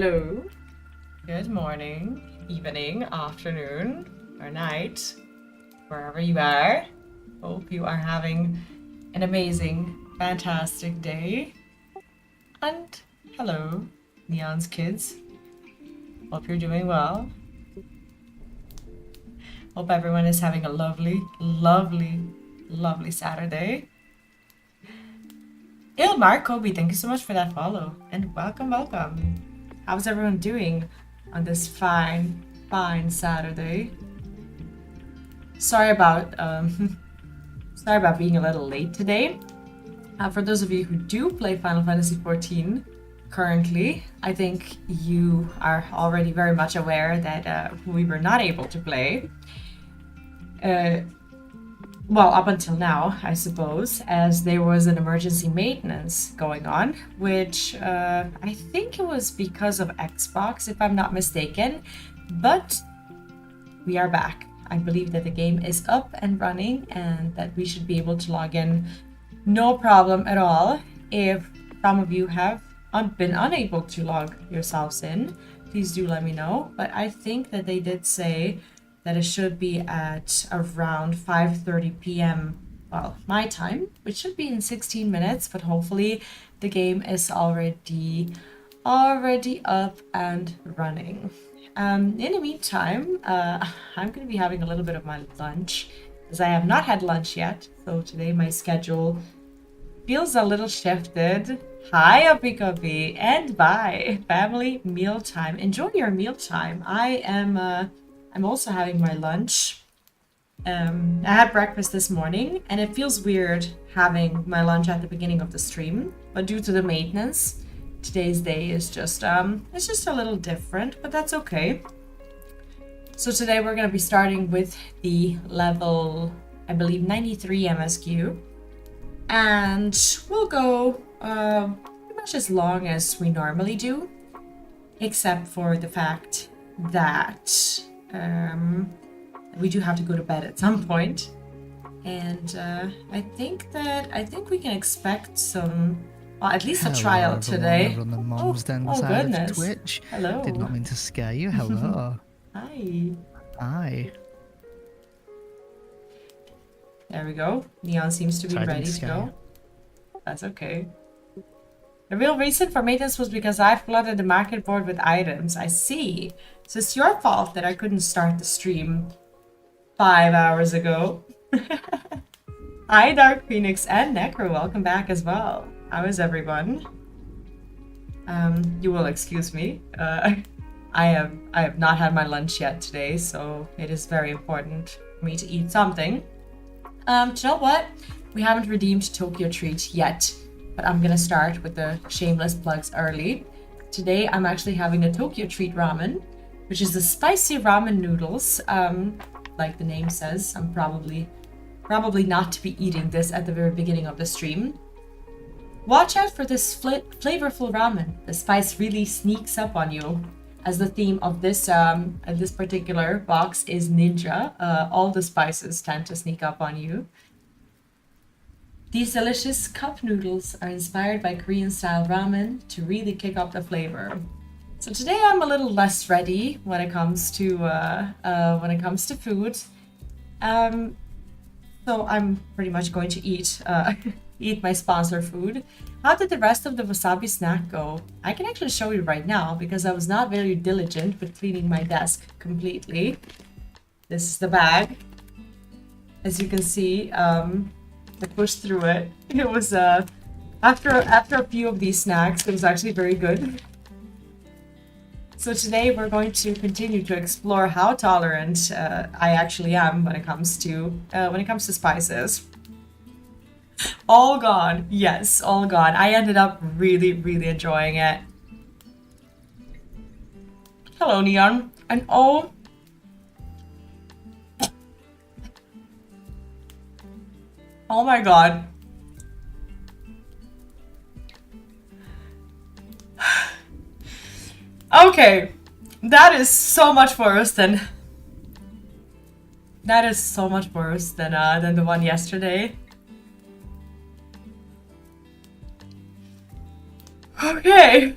Hello. Good morning, evening, afternoon, or night, wherever you are. Hope you are having an amazing, fantastic day. And hello, Neon's kids. Hope you're doing well. Hope everyone is having a lovely, lovely, lovely Saturday. Ilmar Kobe, thank you so much for that follow. And welcome, welcome. How's everyone doing on this fine, fine Saturday? Sorry about being a little late today. For those of you who do play Final Fantasy XIV currently, I think you are already very much aware that we were not able to play. Well, up until now, I suppose, as there was an emergency maintenance going on, which I think it was because of Xbox, if I'm not mistaken, but we are back. I believe that the game is up and running and that we should be able to log in no problem at all. If some of you have been unable to log yourselves in, please do let me know, but I think that they did say that it should be at around 5:30 p.m. well, my time, which should be in 16 minutes, but hopefully the game is already up and running. In the meantime, I'm going to be having a little bit of my lunch, as I have not had lunch yet, so today my schedule feels a little shifted. Hi, Uppy, and bye. Family mealtime. Enjoy your mealtime. I'm also having my lunch. I had breakfast this morning, and it feels weird having my lunch at the beginning of the stream, but due to the maintenance, today's day is just it's just a little different, but that's okay. So today we're going to be starting with the level, I believe, 93 MSQ, and we'll go pretty much as long as we normally do, except for the fact that we do have to go to bed at some point, and I think we can expect some, well, at least a trial today. On the Mom's Den side of Twitch. Hello. Did not mean to scare you. Hello. Hi. Hi. There we go. Neon seems to be ready to go. That's okay. The real reason for maintenance was because I flooded the market board with items. I see. So it's your fault that I couldn't start the stream 5 hours ago. Hi, Dark Phoenix and Necro. Welcome back as well. How is everyone? You will excuse me. I have not had my lunch yet today, so it is very important for me to eat something. You know what? We haven't redeemed Tokyo Treat yet, but I'm gonna start with the shameless plugs early. Today I'm actually having a Tokyo Treat ramen, which is the spicy ramen noodles. Like the name says, I'm probably not to be eating this at the very beginning of the stream. Watch out for this flavorful ramen. The spice really sneaks up on you, as the theme of this particular box is ninja. All the spices tend to sneak up on you. These delicious cup noodles are inspired by Korean-style ramen to really kick up the flavor. So today I'm a little less ready when it comes to food. So I'm pretty much going to eat eat my sponsor food. How did the rest of the wasabi snack go? I can actually show you right now because I was not very diligent with cleaning my desk completely. This is the bag. As you can see, I pushed through it. It was after a few of these snacks, it was actually very good. So today we're going to continue to explore how tolerant I actually am when it comes to spices. All gone, yes, all gone. I ended up really, really enjoying it. Hello, Neon, and oh. Oh my god. Okay. That is so much worse than the one yesterday. Okay.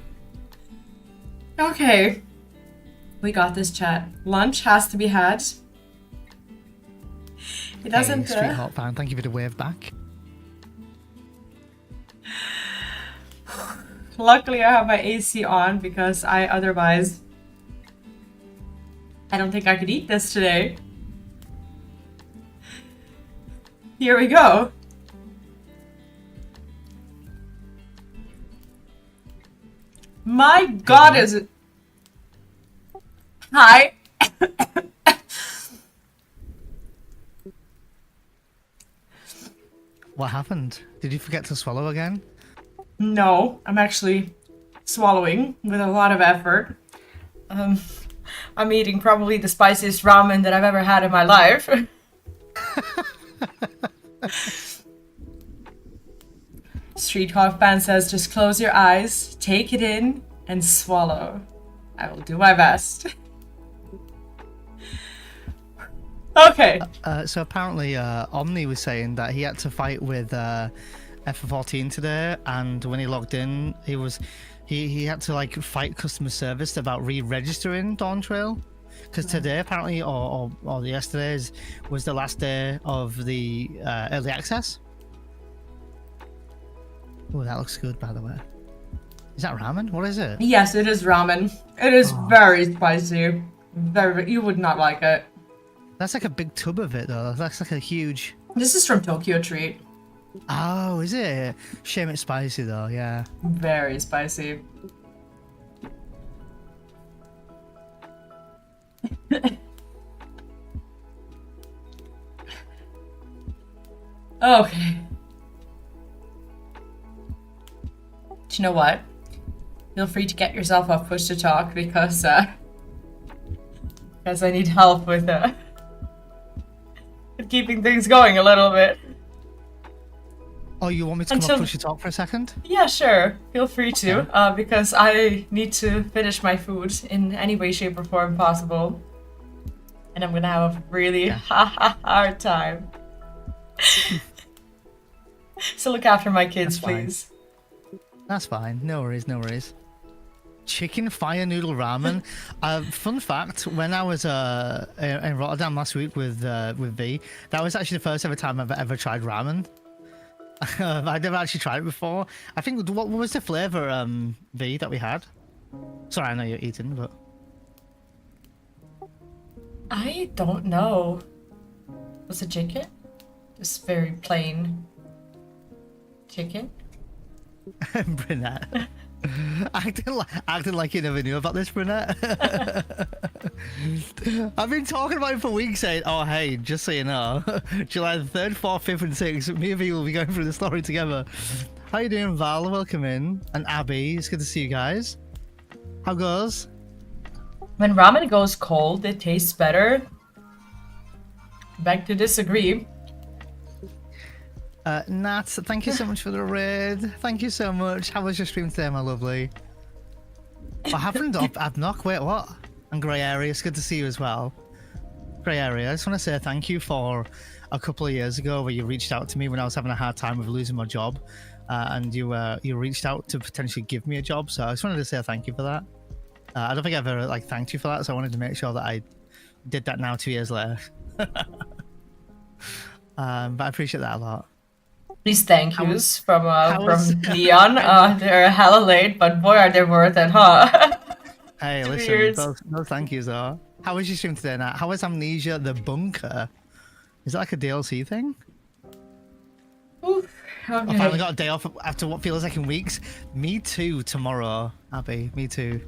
Okay. We got this, chat. Lunch has to be had. It doesn't... Hey, Street Hot fan, thank you for the wave back. Luckily, I have my AC on because otherwise... I don't think I could eat this today. Here we go. My God, is it... Hi. What happened? Did you forget to swallow again? No, I'm actually swallowing with a lot of effort. I'm eating probably the spiciest ramen that I've ever had in my life. Street Hawk fan says, just close your eyes, take it in, and swallow. I will do my best. Okay. So apparently, Omni was saying that he had to fight with FF14 today, and when he logged in, he had to like fight customer service about re-registering Dawntrail, because today apparently, or yesterday's was the last day of the early access. Oh, that looks good, by the way. Is that ramen? What is it? Yes, it is ramen. It is very spicy. You would not like it. That's like a big tub of it, though. That's like a huge... This is from Tokyo Treat. Oh, is it? Shame it's spicy, though, yeah. Very spicy. Okay. Do you know what? Feel free to get yourself off push to talk because I need help with keeping things going a little bit. Oh, you want me to come up push to talk for a second? Yeah, sure. Feel free to, because I need to finish my food in any way, shape, or form possible. And I'm gonna have a really hard time. So look after my kids, please. That's fine. No worries, no worries. Chicken fire noodle ramen. Fun fact: when I was in Rotterdam last week with Vee, that was actually the first ever time I've ever tried ramen. I'd never actually tried it before. I think what was the flavor, Vee, that we had? Sorry, I know you're eating, but I don't know. Was it chicken? Just very plain chicken. Brunette. Acting like you never knew about this, Brunette. I've been talking about it for weeks, saying, oh, hey, just so you know, July the 3rd, 4th, 5th, and 6th, me and V will be going through the story together. How you doing, Val? Welcome in. And Abby, it's good to see you guys. How goes? When ramen goes cold, it tastes better. Beg to disagree. Nat, thank you so much for the raid. Thank you so much. How was your stream today, my lovely? I haven't Abnock. Wait, what? And Grey Area, it's good to see you as well. Grey Area, I just want to say thank you for a couple of years ago where you reached out to me when I was having a hard time with losing my job, and you reached out to potentially give me a job. So I just wanted to say thank you for that. I don't think I've ever thanked you for that, so I wanted to make sure that I did that now 2 years later. But I appreciate that a lot. These thank yous from Leon. They're hella late, but boy are they worth it, huh? Hey, listen, those thank yous are. How was your stream today, Nat? How was Amnesia the Bunker? Is that like a DLC thing? Oof, okay. I finally got a day off after what feels like in weeks. Me too, tomorrow, Abby. Me too.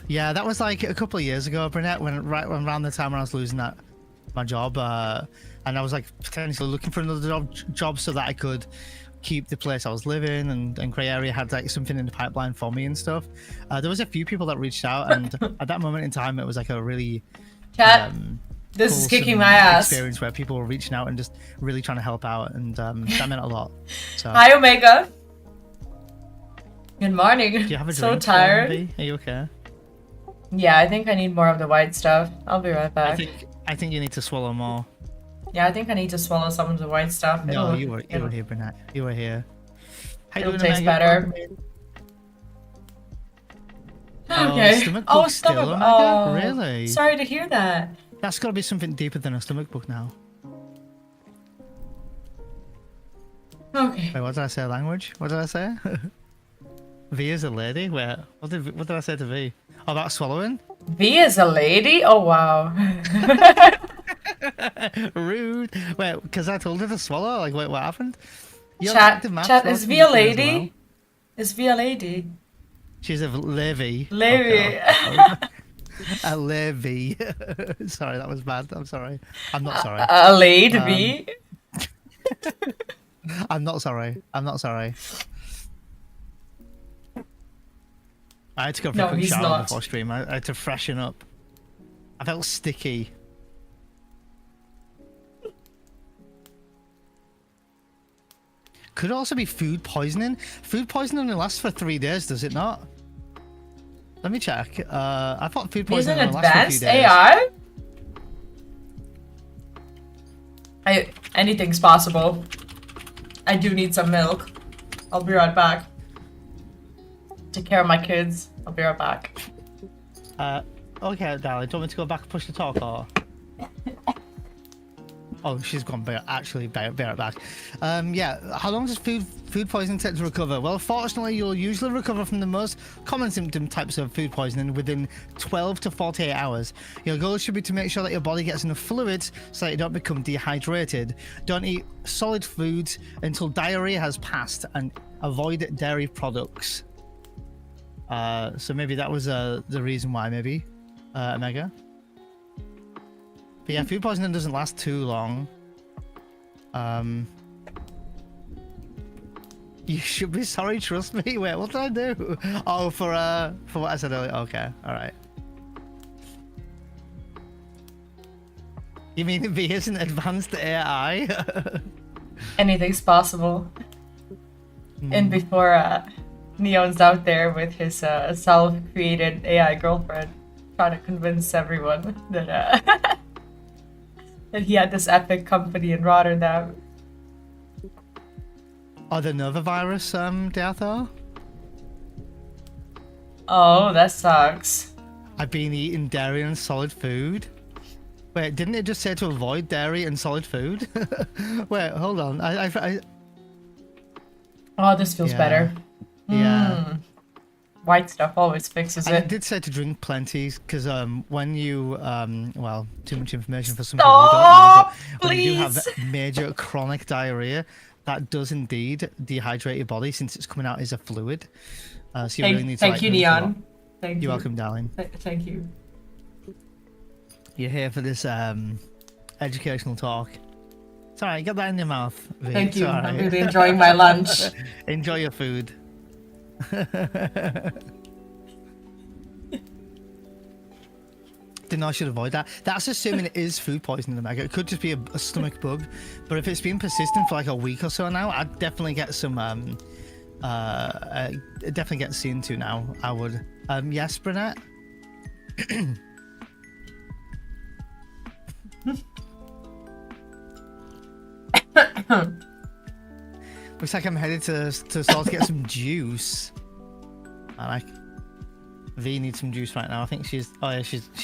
Yeah, that was like a couple of years ago, Brunette, when around the time when I was losing my job, and I was like potentially looking for another job so that I could keep the place I was living, and Grey Area had like something in the pipeline for me and stuff. There was a few people that reached out, and at that moment in time, it was like a really this is kicking my ass experience where people were reaching out and just really trying to help out, and that meant a lot. So. Hi, Omega. Good morning. Do you have a so drink, tired. Are you okay? Yeah, I think I need more of the white stuff. I'll be right back. I think you need to swallow more. Yeah, I think I need to swallow some of the white stuff. No, you were here, Bernat. You were here. It'll taste better. Okay. Stomach Oh, bug still, stomach. Omega? Oh, Really? sorry to hear that. That's got to be something deeper than a stomach bug now. Okay. Wait, what did I say? Language? What did I say? V is a lady? Wait, what did I say to V? Oh, about swallowing? V is a lady? Oh, wow. Rude. Wait, because I told her to swallow? Like, wait, what happened? Chat, is V a lady? Is V a lady? She's a levy. Levy. Okay. A levy. Sorry, that was bad. I'm sorry. I'm not sorry. A lady. I'm not sorry. I'm not sorry. I had to go for a quick shower before stream. I had to freshen up. I felt sticky. Could also be food poisoning. Food poisoning only lasts for 3 days, does it not? Let me check. I thought food poisoning only lasts for a few days. AI? Anything's possible. I do need some milk. I'll be right back. Take care of my kids. I'll be right back. Okay, darling. Do you want me to go back and push the talk, or? Oh, she's gone. Actually, be right back. Yeah. How long does food poisoning take to recover? Well, fortunately, you'll usually recover from the most common symptom types of food poisoning within 12 to 48 hours. Your goal should be to make sure that your body gets enough fluids so that you don't become dehydrated. Don't eat solid foods until diarrhea has passed, and avoid dairy products. So maybe that was the reason why, maybe, Omega. But yeah, food poisoning doesn't last too long. You should be sorry, trust me. Wait, what did I do? Oh, for what I said earlier. Okay, all right. You mean V isn't advanced AI? Anything's possible. And before Neon's out there with his self-created AI girlfriend, trying to convince everyone that that he had this epic company in Rotterdam. Oh, the Nova virus, Deatho? Oh, that sucks. I've been eating dairy and solid food. Wait, didn't it just say to avoid dairy and solid food? Wait, hold on. Oh, this feels better. Yeah. White stuff always fixes it. I did say to drink plenty, because when you, well, too much information for some people who don't know, but when you do have major chronic diarrhea, that does indeed dehydrate your body since it's coming out as a fluid. So you really need to Thank you, Neon. Thank you. You're welcome, darling. Thank you. You're here for this educational talk. It's alright, get that in your mouth, V. Thank you. Right. I'm really enjoying my lunch. Enjoy your food. Then I should avoid that. That's assuming it is food poisoning, Omega. It could just be a stomach bug. But if it's been persistent for like a week or so now, I'd definitely get some definitely get seen to now. I would. Yes, Brunette? Looks like I'm headed to start to get some juice. V needs some juice right now. I think she's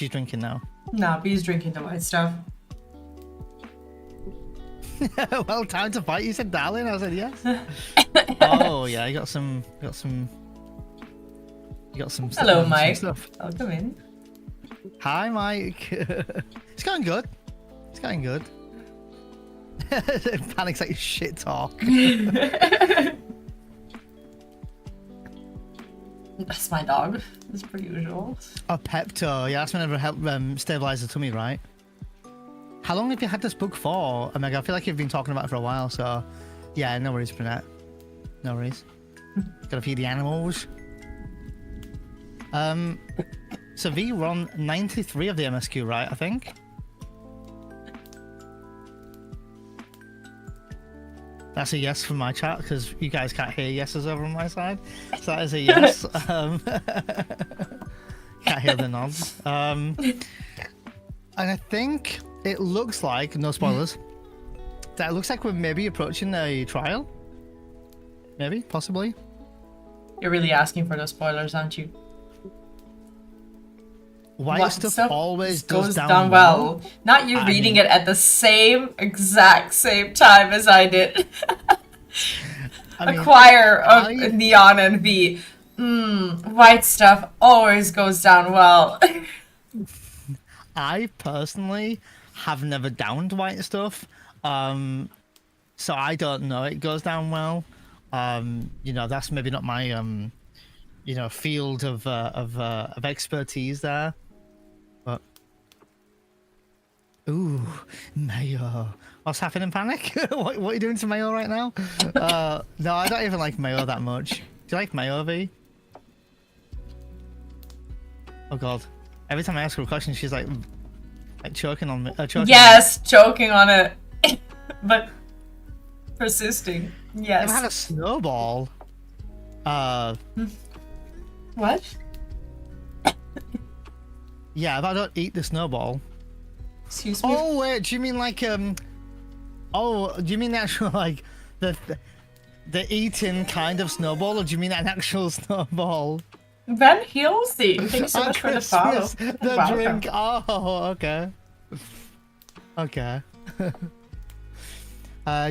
drinking now. Nah, B's drinking the white stuff. Well, time to fight. You said darling. I said yes. Oh yeah, you got some. Hello, Mike. Stuff. Welcome in. Hi, Mike. It's going good. It's going good. Panic's like shit talk. That's my dog. That's pretty usual. A Pepto. Yeah, that's whenever help stabilize the tummy, right? How long have you had this book for, Omega? I feel like you've been talking about it for a while, so yeah, no worries, Brunette. No worries. Gotta feed the animals. So V, we're on 93 of the MSQ, right? I think. That's a yes from my chat, because you guys can't hear yeses over on my side. So that is a yes. Can't hear the nods. And I think it looks like, no spoilers, that it looks like we're maybe approaching a trial. Maybe, possibly. You're really asking for those spoilers, aren't you? white stuff always goes down down well. Not you reading it at the exact same time as I did. A choir of Neon and Vee. White stuff always goes down well. I personally have never downed white stuff, so I don't know it goes down well. You know, that's maybe not my you know, field of expertise there. But ooh, mayo. What's happening, Panic? what are you doing to mayo right now? No, I don't even like mayo that much. Do you like mayo, Vee? Oh god. Every time I ask her a question, she's like choking on me. Yes, choking on it. But persisting. Yes. I've had a snowball. What? Yeah, if I don't eat the snowball. Excuse me? Oh, wait, do you mean like, oh, do you mean the actual, like, the eating kind of snowball, or do you mean an actual snowball? Van Helsing, thanks so much for the follow. The drink, oh, okay. Okay.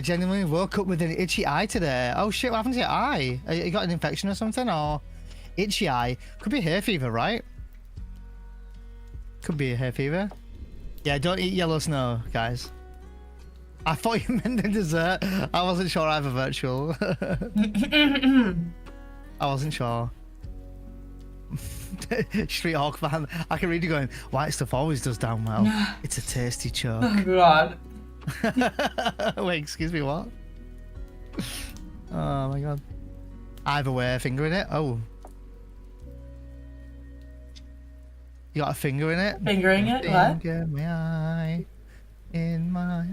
Genuinely woke up with an itchy eye today. Oh shit, what happened to your eye? You got an infection or something, or itchy eye? Could be hay fever, right? Could be a hay fever. Yeah, don't eat yellow snow, guys. I thought you meant the dessert. I wasn't sure either, virtual. I wasn't sure. Street Hawk fan. I can read you going, white stuff always does down well. It's a tasty choke. Oh god. Wait, excuse me, what? Oh my god. Either way, finger in it. Oh. You got a finger in it? Fingering it? What? Finger my eye in my eye.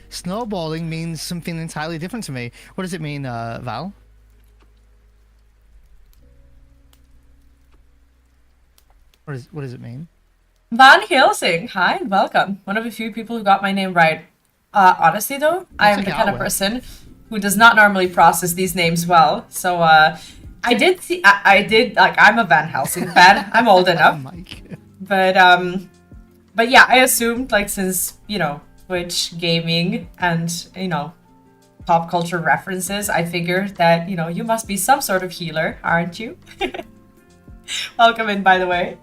Snowballing means something entirely different to me. What does it mean, Val? What does it mean? Van Helsing, hi and welcome. One of a few people who got my name right. Honestly though, I am the kind of person who does not normally process these names well. So I did like, I'm a Van Helsing fan. I'm old enough. But yeah, I assumed, like, since, you know, Twitch gaming and, you know, pop culture references, I figured that, you know, you must be some sort of healer, aren't you? Welcome in, by the way.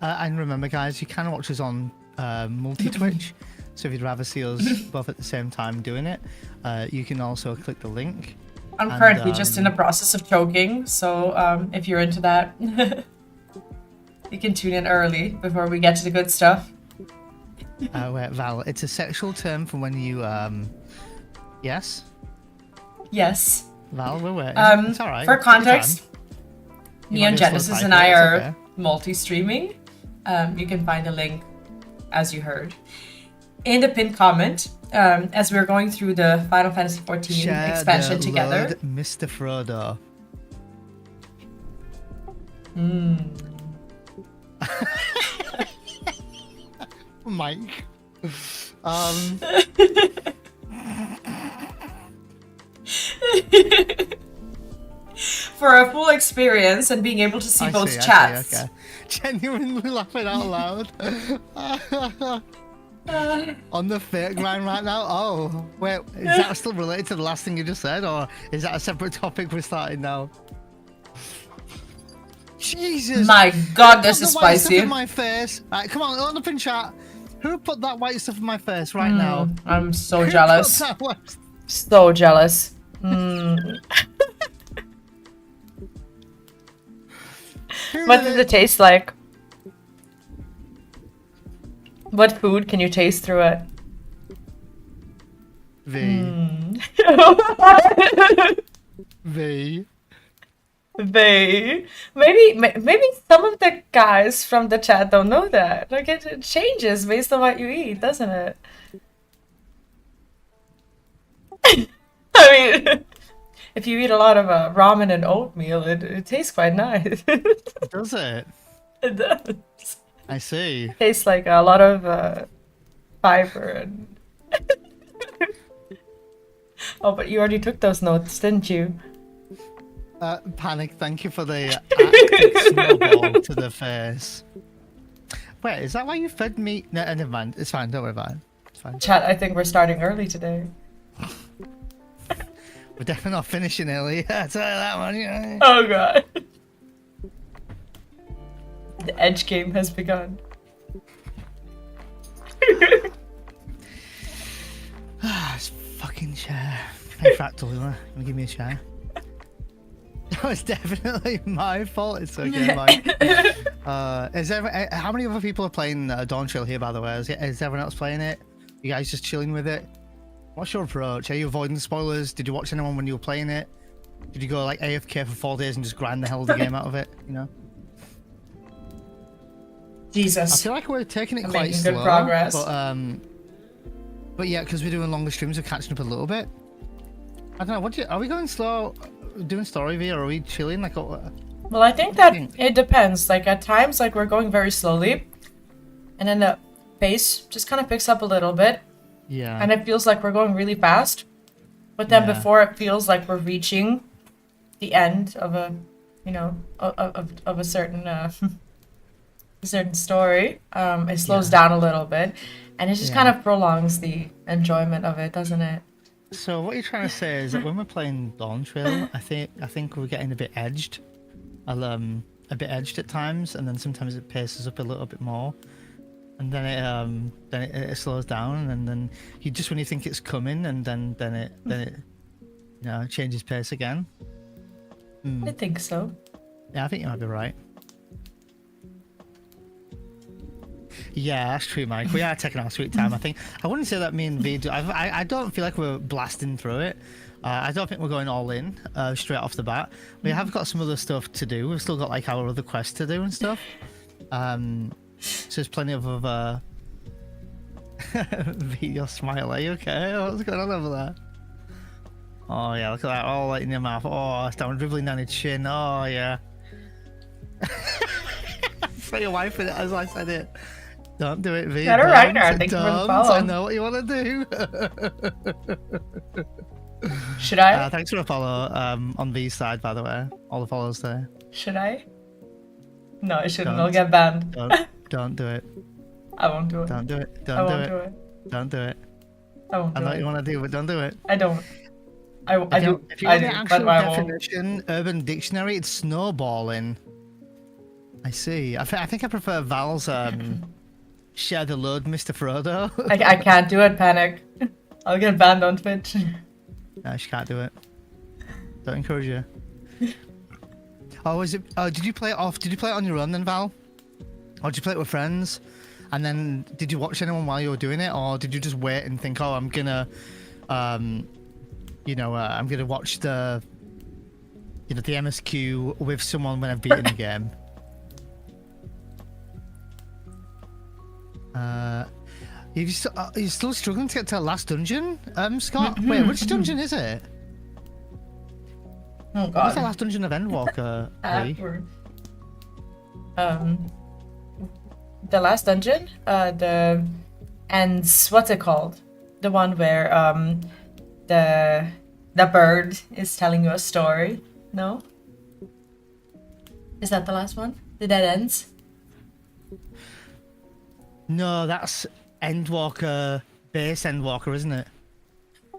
And remember, guys, you can watch us on multi-Twitch. So if you'd rather see us both at the same time doing it, you can also click the link. I'm currently just in the process of choking, so if you're into that, you can tune in early before we get to the good stuff. Wait, Val, it's a sexual term for when you, yes? Yes. Val, we're waiting. It's alright. For context, Neon Genesis and I are multi-streaming. You can find a link, as you heard, in the pinned comment, as we're going through the Final Fantasy XIV expansion together. Load, Mr. Frodo. Mike. For a full experience and being able to see both chats. Okay. Genuinely laughing out loud. On the fake grind right now? Oh, wait, is that still related to the last thing you just said, or is that a separate topic we're starting now? Jesus! My god, this is spicy. spicy. In my face. Right, come on, on up in chat. Who put that white stuff in my face right now? I'm so jealous. So jealous. What does it taste like? What food can you taste through it? Vee. Vee. Vee. Maybe some of the guys from the chat don't know that. Like, it changes based on what you eat, doesn't it? I mean, if you eat a lot of ramen and oatmeal, it tastes quite nice. Does it? It does. I see. It tastes like a lot of fiber and... Oh, but you already took those notes, didn't you? Panic, thank you for the Arctic snowball to the face. Wait, is that why you fed me? No, never mind. It's fine. Don't worry about it. It's fine. Chat, I think we're starting early today. We're definitely not finishing early. I'll tell you that one. Yeah. Oh god. The edge game has begun. This fucking chair. Hey, Fractal, you wanna give me a chair? That was definitely my fault. It's okay, Mike. Is there, how many other people are playing Dawntrail here, by the way? Is everyone else playing it? You guys just chilling with it? What's your approach? Are you avoiding spoilers? Did you watch anyone when you were playing it? Did you go like AFK for 4 days and just grind the hell of the game out of it? You know? Jesus. I feel like we're taking it I'm quite making slow. good progress. But yeah, because we're doing longer streams, we're catching up a little bit. I don't know. Are we going slow, doing story V, or are we chilling? Like, well, I think that it depends. Like at times, like we're going very slowly, and then the pace just kind of picks up a little bit. Yeah. And it feels like we're going really fast, but then before it feels like we're reaching the end of a, you know, of a certain a certain story. It slows down a little bit, and it just kind of prolongs the enjoyment of it, doesn't it? So what you're trying to say is that when we're playing Dawntrail, I think we're getting a bit edged, a bit edged at times, and then sometimes it paces up a little bit more, and then it slows down, and then you just when you think it's coming, and then it you know, changes pace again. I think so. Yeah, I think you might be right. Yeah, that's true, Mike. We are taking our sweet time. I wouldn't say that me and Vee do. I don't feel like we're blasting through it. I don't think we're going all in straight off the bat. We have got some other stuff to do. We've still got like our other quests to do and stuff. So there's plenty of other. Vee, your smile. Are you okay? What's going on over there? Oh yeah, look at that. All like in your mouth. Oh, it's down dribbling down his chin. Oh yeah. For your wife in it as I said it. Don't do it, Vee. Got it right now. Thank you for the follow. I know what you want to do. Should I? Thanks for the follow on Vee's side, by the way. All the follows there. Should I? No, I shouldn't. I'll get banned. Don't do it. I won't do it. Don't do it. I Don't do won't it. do it. Don't do it. I won't I do know it. what you want to do, but don't do it. I don't. I do. If you I want do. the But actual I won't. definition, Urban Dictionary, it's snowballing. I see. I think I prefer Val's share the load, Mr. Frodo. I can't do it, Panic. I'll get banned on Twitch. No, she can't do it. Don't encourage you. Oh, is it? Oh, did you play it off? Did you play it on your own then, Val? Or did you play it with friends? And then did you watch anyone while you were doing it, or did you just wait and think, oh, I'm gonna, you know, I'm gonna watch the, you know, the MSQ with someone when I've beaten the game? You're still struggling to get to the last dungeon, Scott? Wait, which dungeon is it? Oh god. What's the last dungeon of Endwalker? The last dungeon? The ends. What's it called? The one where the bird is telling you a story. No? Is that the last one? The dead ends? No, that's Endwalker, base Endwalker, isn't it?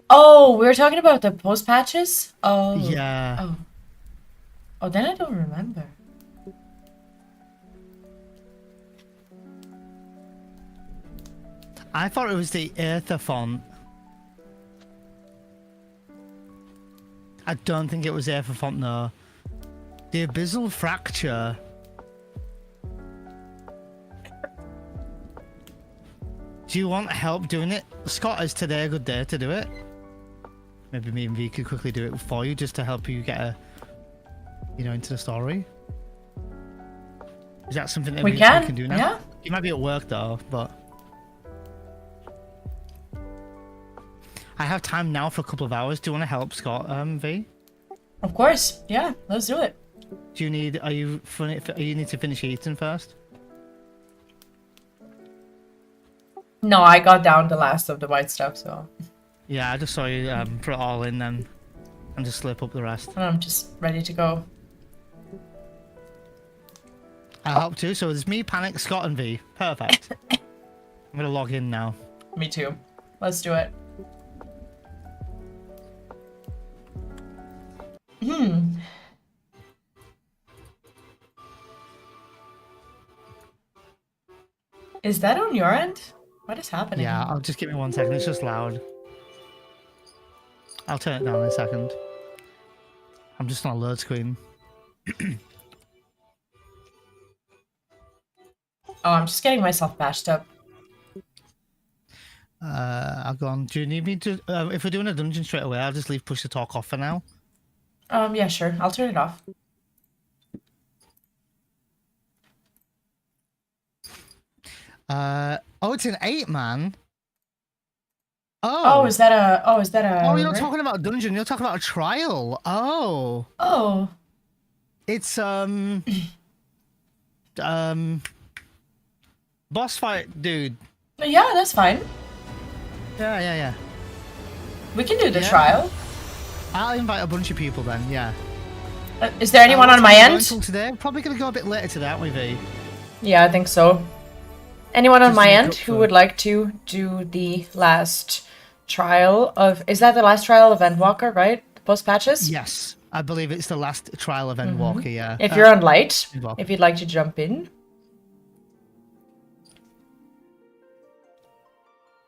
Oh, we were talking about the post patches? Oh. Yeah. Oh. Oh, then I don't remember. I thought it was the Eorzea font. I don't think it was Eorzea font, no. The Abyssal Fracture. Do you want help doing it? Scott, is today a good day to do it? Maybe me and Vee could quickly do it for you just to help you get you know, into the story. Is that something that we can do now? Yeah. You might be at work though, but I have time now for a couple of hours. Do you want to help Scott, Vee? Of course. Yeah, let's do it. Do you need? You need to finish eating first? No, I got down the last of the white stuff, so. Yeah, I just saw you put it all in then. and just slip up the rest. And I'm just ready to go. I hope to. So there's me, Panic, Scott, and V. Perfect. I'm gonna log in now. Me too. Let's do it. Is that on your end? What is happening? Yeah, I'll just give me 1 second. It's just loud. I'll turn it down in a second. I'm just on a load screen. Oh, I'm just getting myself bashed up. I'll go on. Do you need me to? If we're doing a dungeon straight away, I'll just leave push to talk off for now. Yeah, sure. I'll turn it off. Oh, it's an 8-man. Oh, is that a? Oh, is that a? Oh, you're not talking about a dungeon. You're talking about a trial. Oh. Oh. It's boss fight, dude. Yeah, that's fine. Yeah. We can do the trial. I'll invite a bunch of people then. Yeah. Is there anyone on my end? Today, probably gonna go a bit later today, aren't we, V? Yeah, I think so. Anyone on Just my make end up who for- would like to do the last trial of? Is that the last trial of Endwalker, right? Post patches. Yes, I believe it's the last trial of Endwalker. Yeah. If you're on light, Endwalker. if you'd like to jump in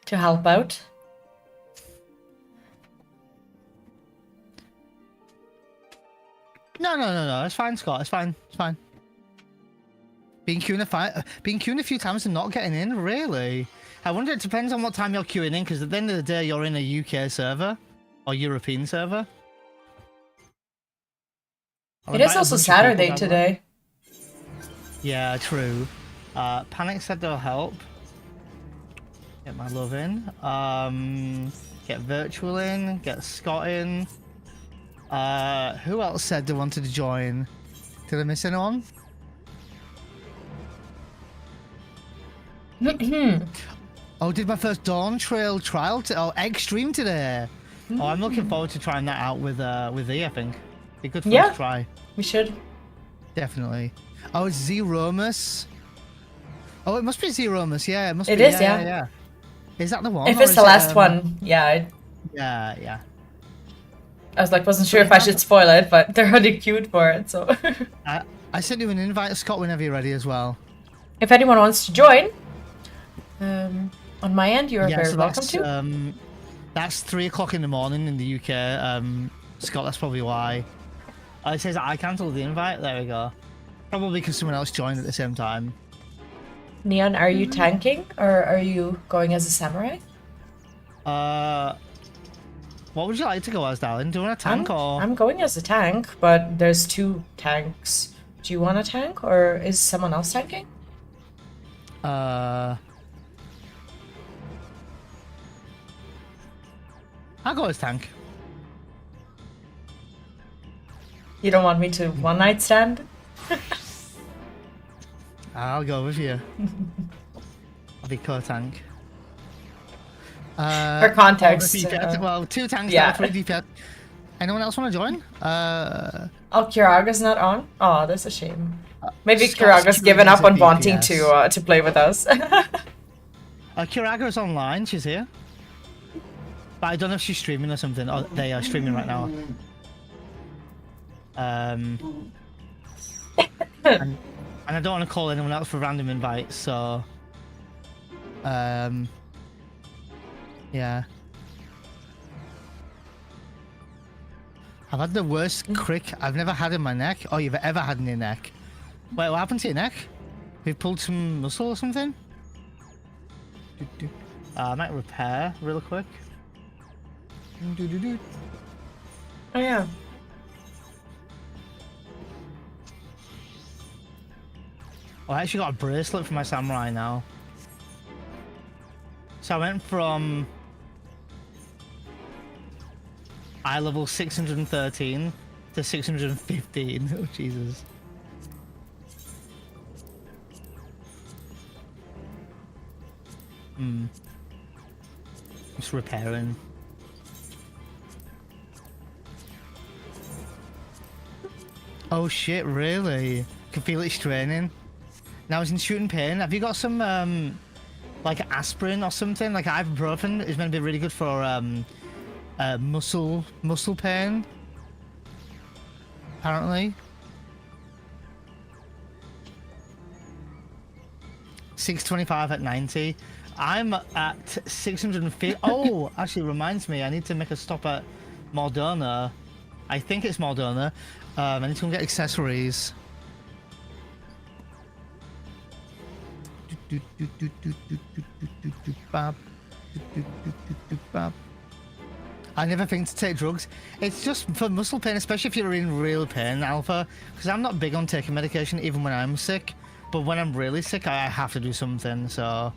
to help out. No. It's fine, Scott. It's fine. Being queuing a few times and not getting in, really? I wonder, it depends on what time you're queuing in, because at the end of the day, you're in a UK server or European server. It is also Saturday today. Yeah, true. Panic said they'll help. Get my love in. Get Virtual in. Get Scott in. Who else said they wanted to join? Did I miss anyone? Oh, did my first Dawntrail trial egg stream today? Oh, I'm looking forward to trying that out with E, I think. Be good first try. We should. Definitely. Oh, it's Zeromus. Oh, it must be Zeromus. Yeah, it must It be. is, Yeah. Is that the one? If or it's is the it, last one, yeah. Yeah. I was like, wasn't sure if I should spoil it, but they're already queued for it, so. I sent you an invite, Scott, whenever you're ready as well. If anyone wants to join, on my end, you're very welcome to. That's 3 o'clock in the morning in the UK. Scott, that's probably why. It says I cancelled the invite. There we go. Probably because someone else joined at the same time. Neon, are you tanking or are you going as a samurai? What would you like to go as, darling? Do you want a tank or? I'm going as a tank, but there's 2 tanks. Do you want a tank or is someone else tanking? I'll go as tank. You don't want me to one night stand? I'll go with you. I'll be co-tank. For context. Well, 2 tanks, yeah. 3 DPS. Anyone else want to join? Oh, Kiraga's not on? Oh, that's a shame. Maybe Scott's Kiraga's given up on wanting DPS. to play with us. Kiraga's online, she's here. But I don't know if she's streaming or something. Oh, they are streaming right now. And I don't want to call anyone else for random invites, so... yeah. I've had the worst crick I've never had in my neck. Oh, you've ever had in your neck? Wait, what happened to your neck? We've pulled some muscle or something? I might repair real quick. Oh, yeah. Oh, I actually got a bracelet for my samurai now. So I went from eye level 613 to 615. Oh, Jesus. Just repairing. Oh shit, really? Can feel it straining. Now it's in shooting pain. Have you got some like aspirin or something? Like ibuprofen is meant to be really good for muscle pain. Apparently. 625 at 90. I'm at 650. Oh, actually reminds me, I need to make a stop at Moderna. I think it's Moderna. I need to go and get accessories. I never think to take drugs. It's just for muscle pain, especially if you're in real pain, Alpha. Because I'm not big on taking medication even when I'm sick. But when I'm really sick, I have to do something, so...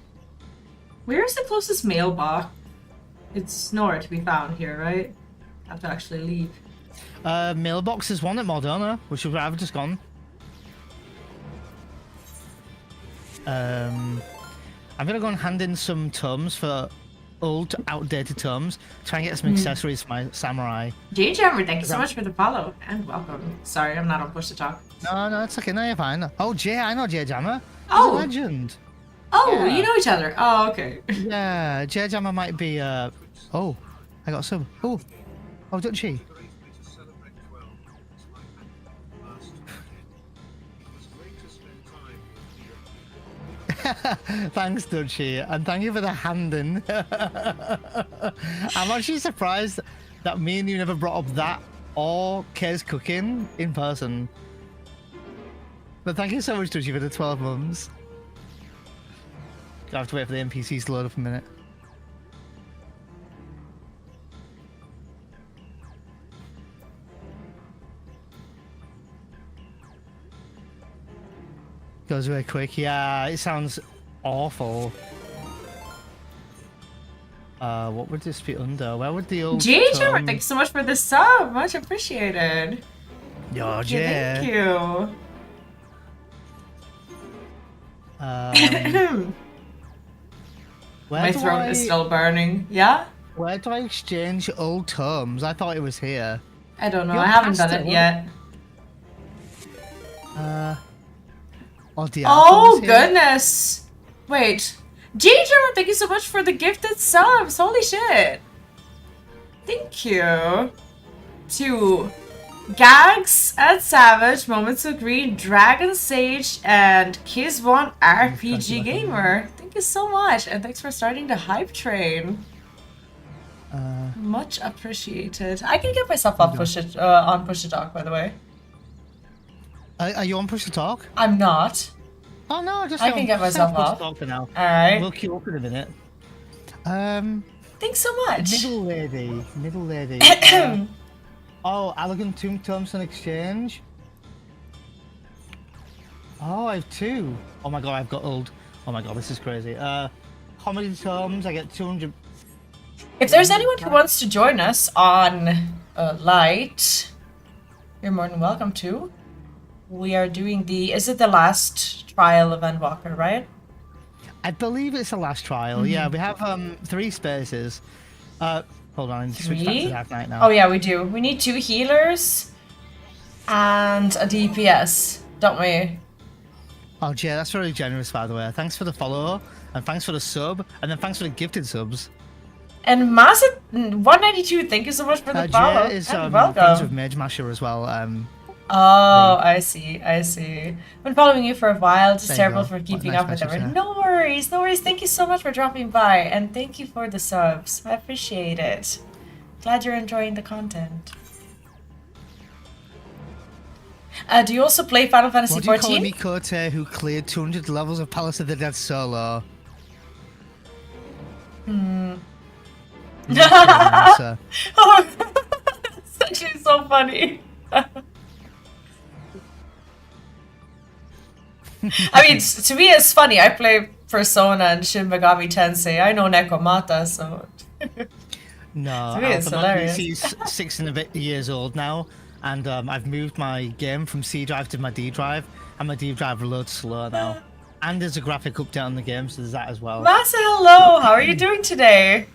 Where's the closest mailbox? It's nowhere to be found here, right? I have to actually leave. Mailbox is one at Moderna, which is where I've just gone. I'm gonna go and hand in some tomes for old, outdated tomes. Try and get some accessories for my samurai. Jammer, thank you so much for the follow and welcome. Sorry, I'm not on push to talk. No, it's okay. No, you're fine. Oh, Jay, I know Jay Jammer. He's Oh, a legend. Oh, Yeah. you know each other. Oh, okay. Yeah, Jay Jammer might be. Oh, I got some. Oh, doesn't she? Thanks, Dutchie, and thank you for the handing. I'm actually surprised that me and you never brought up that or Kay's cooking in person. But thank you so much, Dutchie, for the 12 months. I have to wait for the NPCs to load up a minute. Goes away quick. Yeah, it sounds awful. What would this be under? Where would the old Jammer, thanks so much for the sub. Much appreciated. Yo, Jay. Yeah, thank you. My throat is still burning. Yeah? Where do I exchange old tomes? I thought it was here. I don't know. You're I haven't past done it it, yet. Oh, goodness. Wait. Jammer, thank you so much for the gifted subs. Holy shit. Thank you. To Gags at Savage, Moments of Green, Dragon Sage, and Kiz1 RPG Gamer. Thank you so much, and thanks for starting the hype train. Much appreciated. I can get myself off on Push to Talk, by the way. Are you on Push to Talk? I'm not. Oh no, just I can get myself Push to off. Talk for now. Alright. We'll queue up in a minute. Thanks so much. Middle lady. Oh, Elegant Tombstone Exchange. Oh, I have 2. Oh my god, I've got old. Oh my god, this is crazy. Comedy Tomes, I get 200. If there's anyone who wants to join us on Light, you're more than welcome to. We are doing is it the last trial of Endwalker, right? I believe it's the last trial. Yeah, we have 3 spaces. Hold on, I need to switch back to Dark Knight now. Oh yeah, we do. We need 2 healers and a DPS, don't we? Oh, Jay, that's very generous, by the way. Thanks for the follow, and thanks for the sub, and then thanks for the gifted subs. And Massive 192, thank you so much for the follow. Jay is and friends welcome. with Mage Masher as well. Oh, I see. Been following you for a while. Just There you terrible go. for keeping Nice up with message, everything. yeah. No worries. Thank you so much for dropping by, and thank you for the subs. I appreciate it. Glad you're enjoying the content. Do you also play Final Fantasy What do you call a XIV? Mikote who cleared 200 levels of Palace of the Dead solo? Oh, it's actually so funny. I mean, to me, it's funny. I play Persona and Shin Megami Tensei. I know Nekomata, so. No, To me, it's hilarious. He's 6 and a bit years old now, and I've moved my game from C drive to my D drive, and my D drive reloads slower now. And there's a graphic update on the game, so there's that as well. Masa, hello! How are you doing today?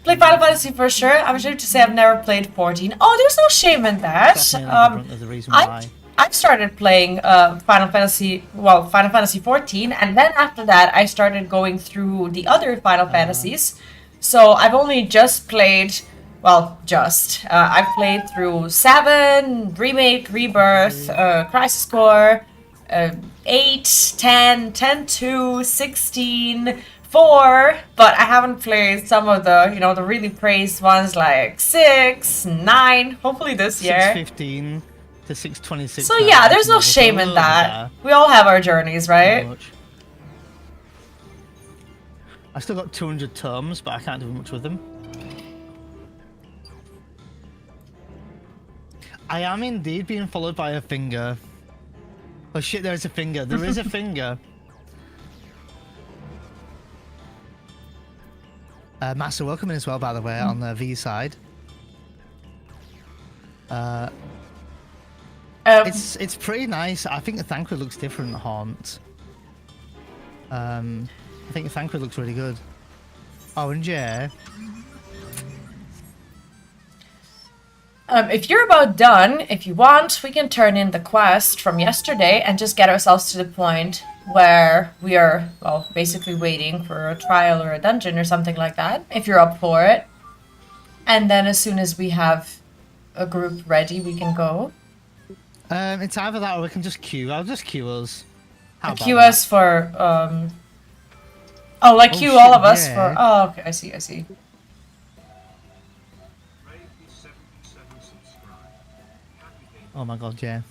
Play Final Fantasy for sure. I'm ashamed to say I've never played 14. Oh, there's no shame in that. That's nearly the brunt of the reason why. I've started playing Final Fantasy XIV, and then after that I started going through the other Final Fantasies. So I've only just played, I've played through 7, Remake, Rebirth, Crisis Core, 8, 10, 10-2, 16, 4, but I haven't played some of the, the really praised ones like 6, 9, hopefully this year. 615 to 626. So yeah, there's no shame in that. We all have our journeys, right? I still got 200 tomes, but I can't do much with them. I am indeed being followed by a finger. Oh shit, there is a finger. There is a finger. Master welcome in as well, by the way, on the V side. It's pretty nice. I think the Thancred looks different, Haunt. I think the Thancred looks really good. Oh, and yeah. If you're about done, if you want, we can turn in the quest from yesterday and just get ourselves to the point where we are, well, basically waiting for a trial or a dungeon or something like that, if you're up for it. And then as soon as we have a group ready, we can go. It's either that or we can just queue. I'll just queue us. Queue us for, oh, like queue shit, all of us yeah. for, oh, okay, I see. Oh my god, yeah.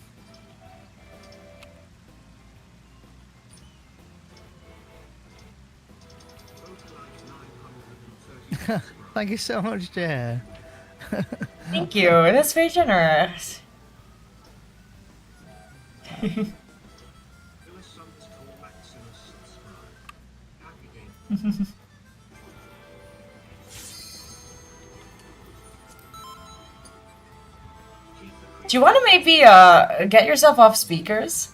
Thank you so much, Jay. Thank you, that's very generous. Do you want to maybe get yourself off speakers?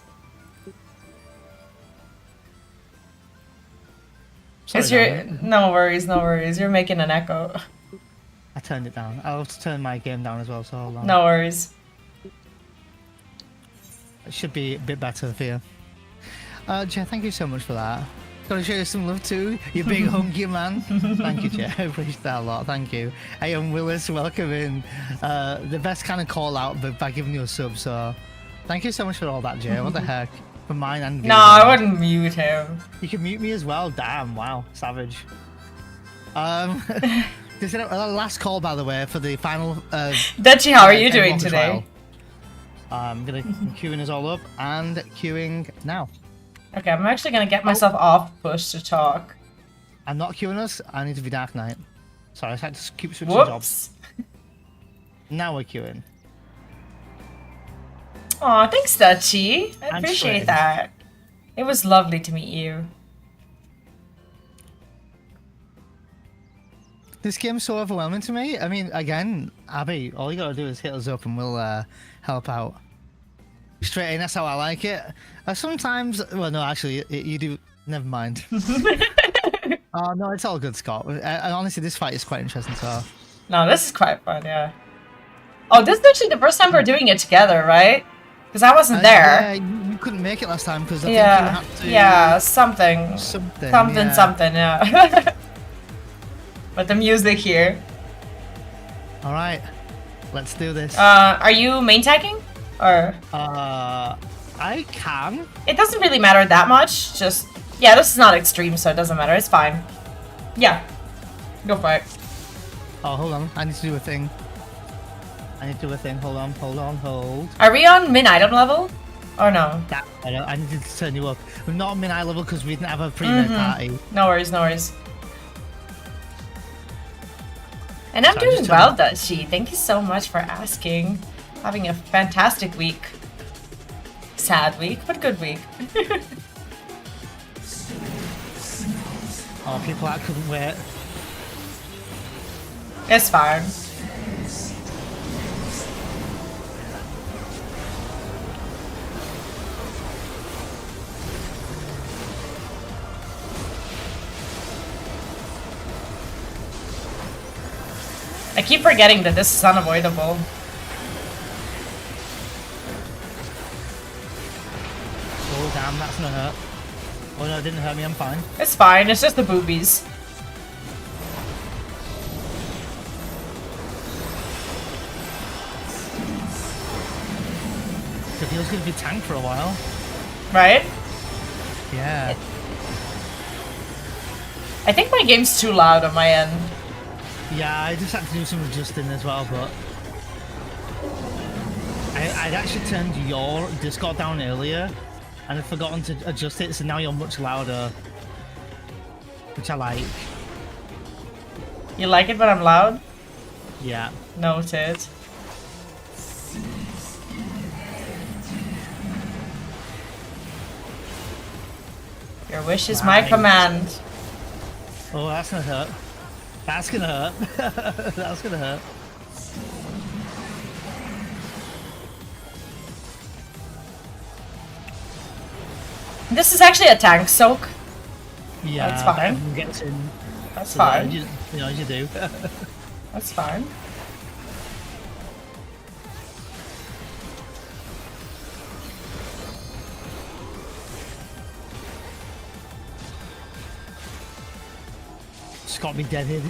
Sorry, no worries. You're making an echo. I turned it down. I'll have to turn my game down as well, so hold on. No worries. It should be a bit better for you. Jay, thank you so much for that. Gotta show you some love too, you big hunky man. Thank you, Jay. I appreciate that a lot. Thank you. Hey, I'm Willis. Welcome in. The best kind of call out, but by giving you a sub. So, thank you so much for all that, Jay. What the heck? For mine and no, I wouldn't mute him. You can mute me as well. Damn! Wow, savage. This is a last call, by the way, for the final. Dutchie, how are you doing today? I'm gonna queuing us all up and queuing now. Okay, I'm actually gonna get myself off push to talk. I'm not queuing us. I need to be Dark Knight. Sorry, I had to keep switching Whoops. jobs. Now we're queuing. Aw, thanks, Dutchie. I I'm appreciate sweating. that. It was lovely to meet you. This game's so overwhelming to me. I mean, again, Abby, all you gotta do is hit us up and we'll help out. Straight in, that's how I like it. Sometimes, well, no, actually, you do. Never mind. Oh no, it's all good, Scott. Honestly, this fight is quite interesting. So. No, this is quite fun, yeah. Oh, this is actually the first time we're doing it together, right? Because I wasn't there. Yeah, you couldn't make it last time because I Yeah, think you had to. yeah, something, yeah. But the music here. All right, let's do this. Are you main tagging? Or I can. It doesn't really matter that much. Just yeah, this is not extreme, so it doesn't matter. It's fine. Yeah, go for it. Oh, hold on. I need to do a thing. Hold on. Are we on min item level? Or no? I need to turn you up. We're not on min eye level because we didn't have a pre-made party. No worries. And I'm doing well, Dutchie. Thank you so much for asking. Having a fantastic week. Sad week, but good week. Oh, people that couldn't wait. It's fine. I keep forgetting that this is unavoidable. gonna hurt. Oh no, it didn't hurt me, I'm fine. It's fine, it's just the boobies. So he was gonna be tanked for a while. Right? Yeah. I think my game's too loud on my end. Yeah, I just had to do some adjusting as well, but I'd actually turned your Discord down earlier and I'd forgotten to adjust it, so now you're much louder, which I like. You like it when I'm loud? Yeah. Noted. Your wish is my command. Oh, that's gonna hurt. That's gonna hurt. That's gonna hurt. This is actually a tank soak. Yeah, that's fine. everyone gets in. That's fine. You know, you do. That's fine. Just got me deaded.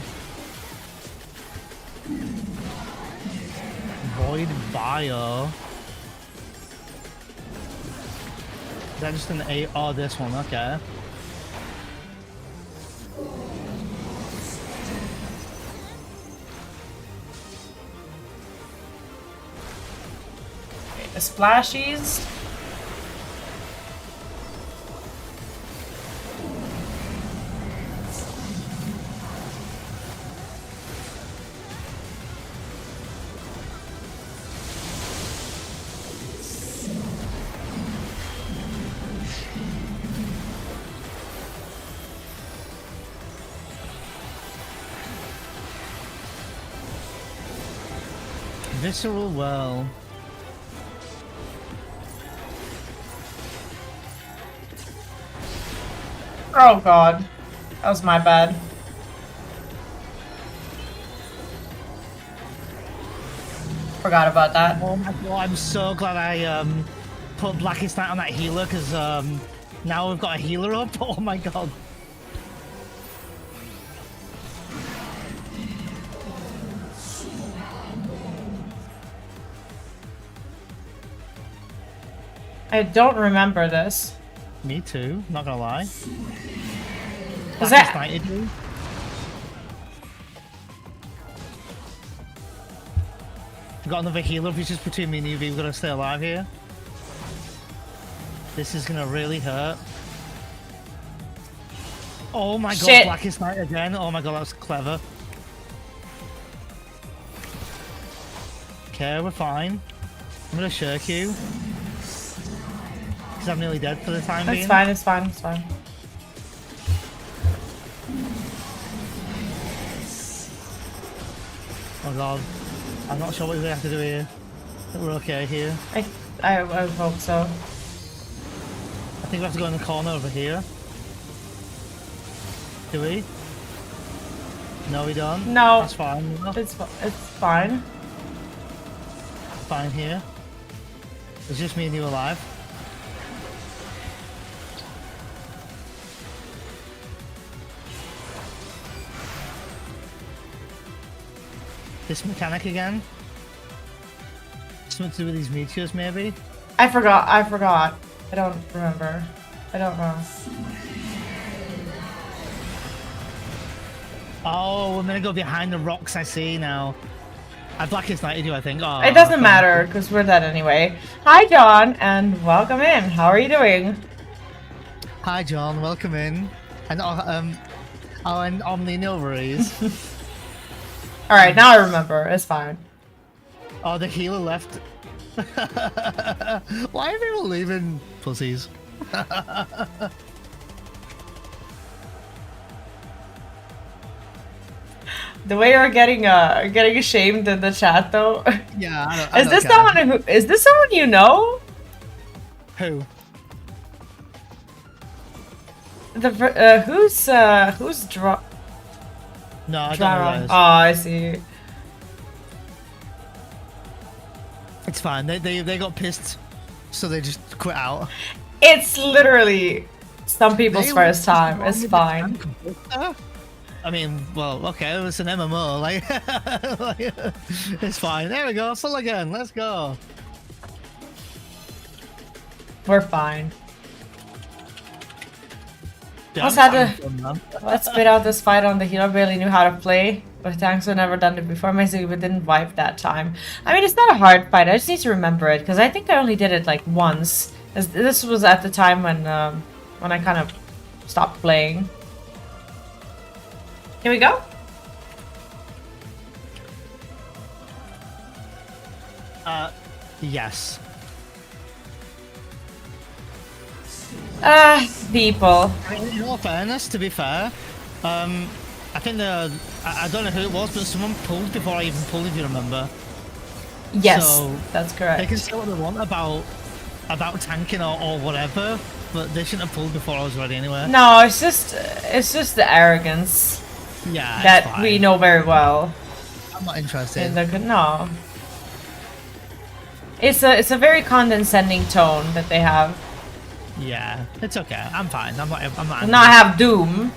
Void Bio. Is that just an A? Oh, this one, okay. The splashies. Visceral well. Oh god. That was my bad. Forgot about that. Oh my god, I'm so glad I put Blackest Night on that healer, because now we've got a healer up. Oh my god. I don't remember this. Me too, not gonna lie. Was that? Night, we got another healer, which is between me and you. We've got to stay alive here. This is gonna really hurt. Oh my god, Shit. Blackest Night again. Oh my god, that was clever. Okay, we're fine. I'm gonna shirk you. Because I'm nearly dead for the time being. It's fine, it's fine, it's fine. Oh god. I'm not sure what we have to do here. We're okay here. I hope so. I think we have to go in the corner over here. Do we? No, we don't? No. That's fine. It's fine. Fine here. It's just me and you alive. This mechanic again? Something to do with these meteors, maybe? I forgot. I don't remember. I don't know. Oh, I'm gonna go behind the rocks, I see now. I Blackest Nighted you, I think. Oh, It doesn't matter, because we're dead anyway. Hi, John, and welcome in. How are you doing? Hi, John. Welcome in. And and Omni Ovaries. Alright, now I remember. It's fine. Oh, the healer left. Why are people leaving, pussies? The way you're getting ashamed in the chat, though. Yeah, Is this someone you know? Who? Who's draw? No, I don't know who that is. Oh, I see. It's fine. They got pissed, so they just quit out. It's literally some people's They first were time. It's just fine. I mean, well, okay, it was an MMO, like, it's fine. There we go, full again, let's go. We're fine. Yeah, Let's I'm have fine, man. Let's spit out this fight on the hero. Barely knew how to play, but tanks have never done it before. My Sigma didn't wipe that time. I mean, it's not a hard fight. I just need to remember it because I think I only did it like once. As this was at the time when I kind of stopped playing. Here we go. Yes. People. I mean, in all fairness, to be fair, I think I don't know who it was, but someone pulled before I even pulled, if you remember. Yes, So that's correct. they can say what they want about tanking or whatever, but they shouldn't have pulled before I was ready anyway. No, it's just the arrogance Yeah, that it's fine. we know very well. I'm not interested. No. It's a very condescending tone that they have. Yeah, it's okay. I'm fine. I'm not. Not have Doom.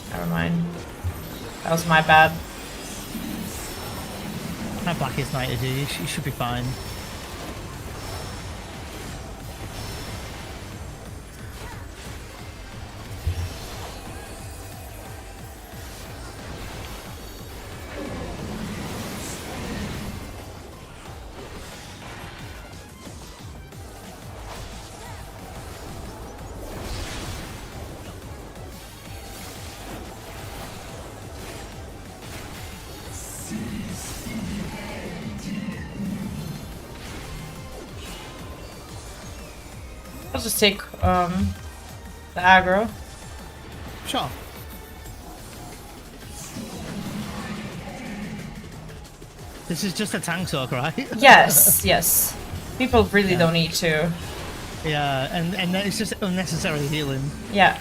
Never mind. That was my bad. My Blackest Knight, dude. You should be fine. I'll just take the aggro. Sure. This is just a tank talk, right? Yes, yes. People really don't need to. Yeah, and it's just unnecessary healing. Yeah.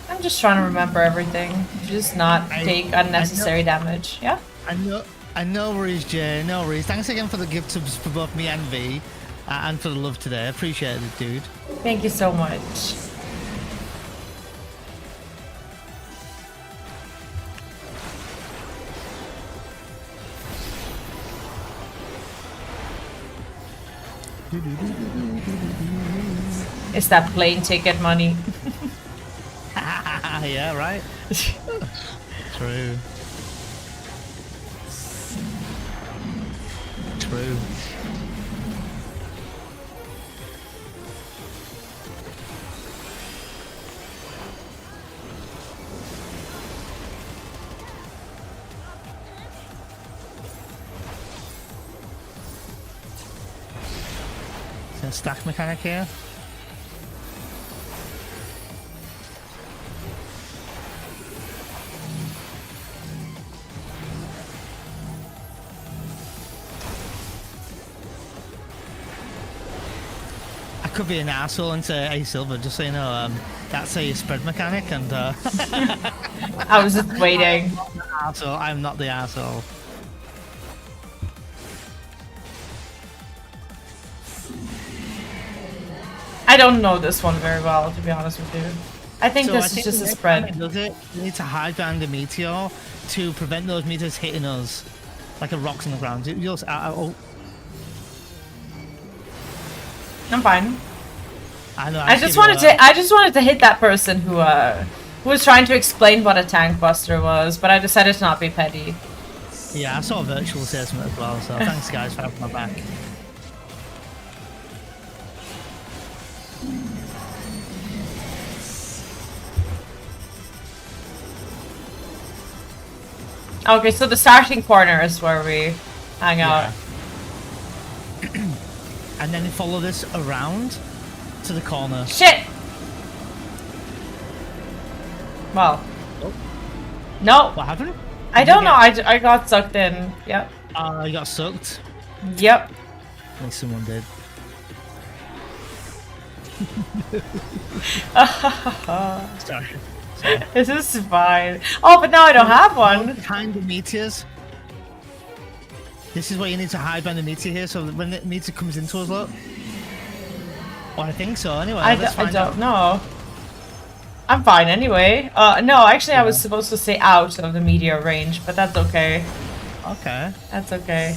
I'm just trying to remember everything. Just not take unnecessary damage. Yeah? I know worries, Jay. No worries. Thanks again for the gift subs for both me and V, and for the love today. Appreciate it, dude. Thank you so much. It's that plane ticket money. Yeah, right? True. True. Is there a stack mechanic here? I could be an asshole and say A Silver, just so you know, that's a spread mechanic, and I was just waiting. I'm not the asshole. I don't know this one very well, to be honest with you. I think this is just a spread. Does it? We need to hide behind the meteor to prevent those meteors hitting us like a rocks on the ground. You'll, oh. I'm fine. I know. I just wanted to hit that person who was trying to explain what a tank buster was, but I decided to not be petty. Yeah, I saw a virtual assessment as well, so thanks guys for having my back. Okay, so the starting corner is where we hang out. Yeah. And then follow this around to the corner. Shit! Well. Oh. No. What happened? I don't know. I got sucked in. Yep. You got sucked? Yep. I think someone did. Sorry. This is fine. Oh, but now I don't have one. Behind the meteors. This is where you need to hide behind the meteor here, so that when the meteor comes into us, look. Well, I think so. Anyway, I don't know. I'm fine anyway. No, actually, I was supposed to stay out of the meteor range, but that's okay. Okay. That's okay.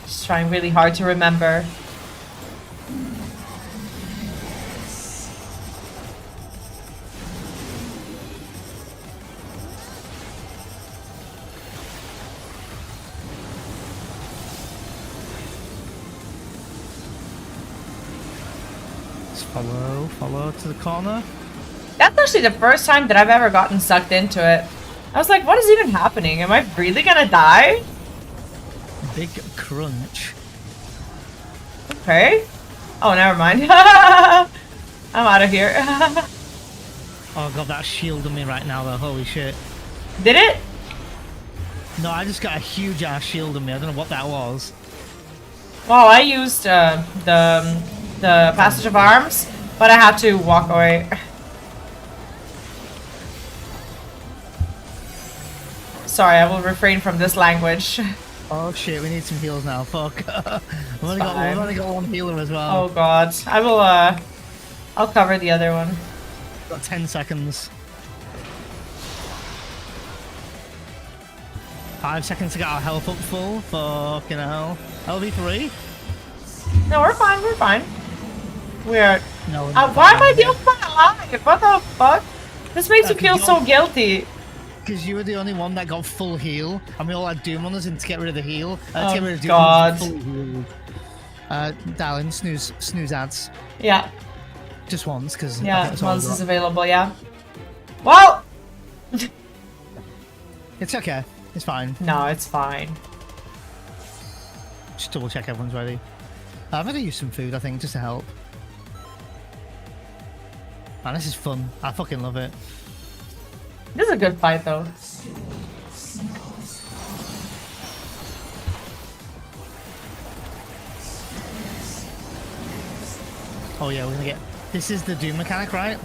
Just trying really hard to remember. Follow to the corner. That's actually the first time that I've ever gotten sucked into it. I was like, what is even happening? Am I really gonna die? Big crunch. Okay. Oh, never mind. I'm out of here. Oh god, that's shielding me right now though, holy shit. Did it? No, I just got a huge ass shield on me, I don't know what that was. Well, I used the passage of arms, but I had to walk away. Sorry, I will refrain from this language. Oh shit, we need some heals now, fuck. We've only got one healer as well. Oh god. I will, I'll cover the other one. Got 10 seconds. 5 seconds to get our health up full. Fucking hell. LV3? No, we're fine, we're fine. We're... No. why am I the only one alive? What the fuck? This makes me feel so guilty. Because you were the only one that got full heal, and we all had Doom on us, and to get rid of the heal, to Oh get rid of Doom, god. full heal. Darling, snooze ads. Yeah. Just once, because Yeah, once is available, yeah. Well! It's okay. It's fine. No, it's fine. Just double check everyone's ready. I've got to use some food, I think, just to help. Man, this is fun. I fucking love it. This is a good fight, though. Oh yeah, we're gonna get... This is the Doom mechanic, right?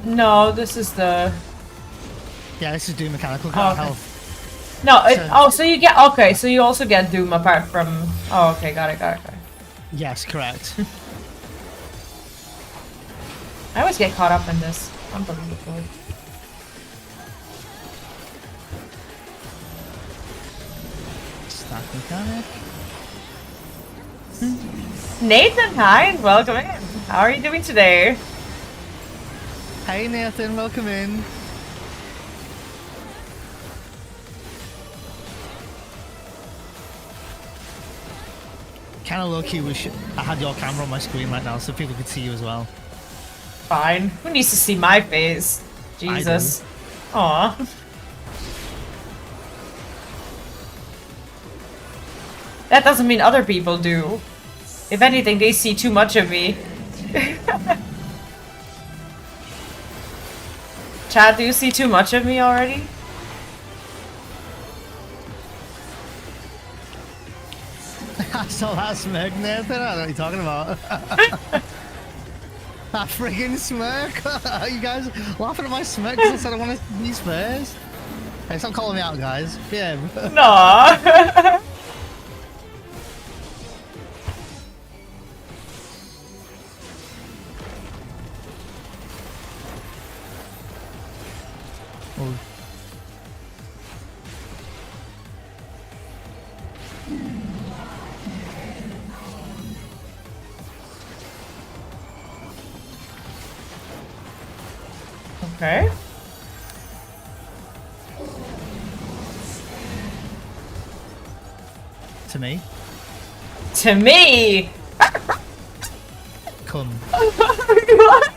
No, this is the... Yeah, this is Doom mechanic. Look at our okay. health. No, so you get... Okay, so you also get Doom apart from... Oh, okay, got it. Yes, correct. I always get caught up in this. Unbelievable. Stack mechanic. Nathan, hi, and welcome in. How are you doing today? Hey Nathan, welcome in. Kind of low-key wish I had your camera on my screen right now so people could see you as well. Fine. Who needs to see my face? Jesus. Aw. That doesn't mean other people do. If anything, they see too much of me. Chad, do you see too much of me already? I saw that smirk, Nathan. I don't know what you're talking about. That friggin' smirk. You guys laughing at my smirk because I said I want to be first. Hey, stop calling me out, guys. Yeah. No. Oh. Okay. To me. To me! Come. What?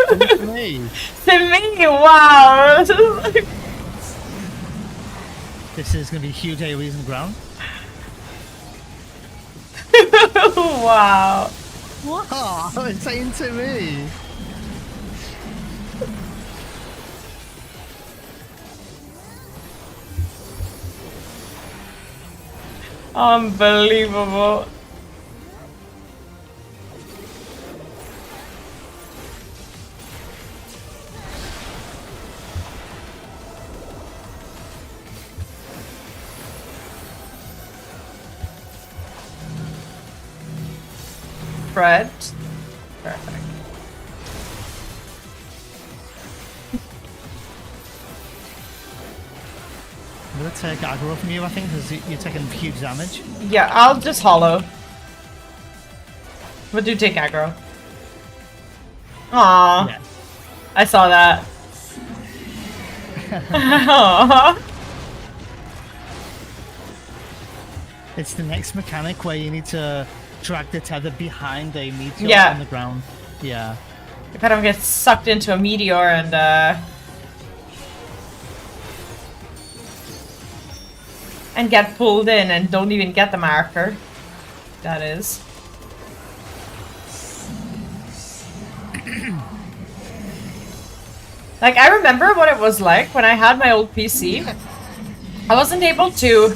To me. To me, wow! This is going to be huge AoEs on the ground. Wow. What? It's saying to me. Unbelievable. Fred. Perfect. I'm gonna take aggro from you, I think, because you're taking huge damage. Yeah, I'll just hollow. But do take aggro. Aww. Yeah. I saw that. Aww. It's the next mechanic where you need to drag the tether behind a meteor Yeah. on the ground. Yeah. You kind of get sucked into a meteor and get pulled in and don't even get the marker. That is. Like, I remember what it was like when I had my old PC. I wasn't able to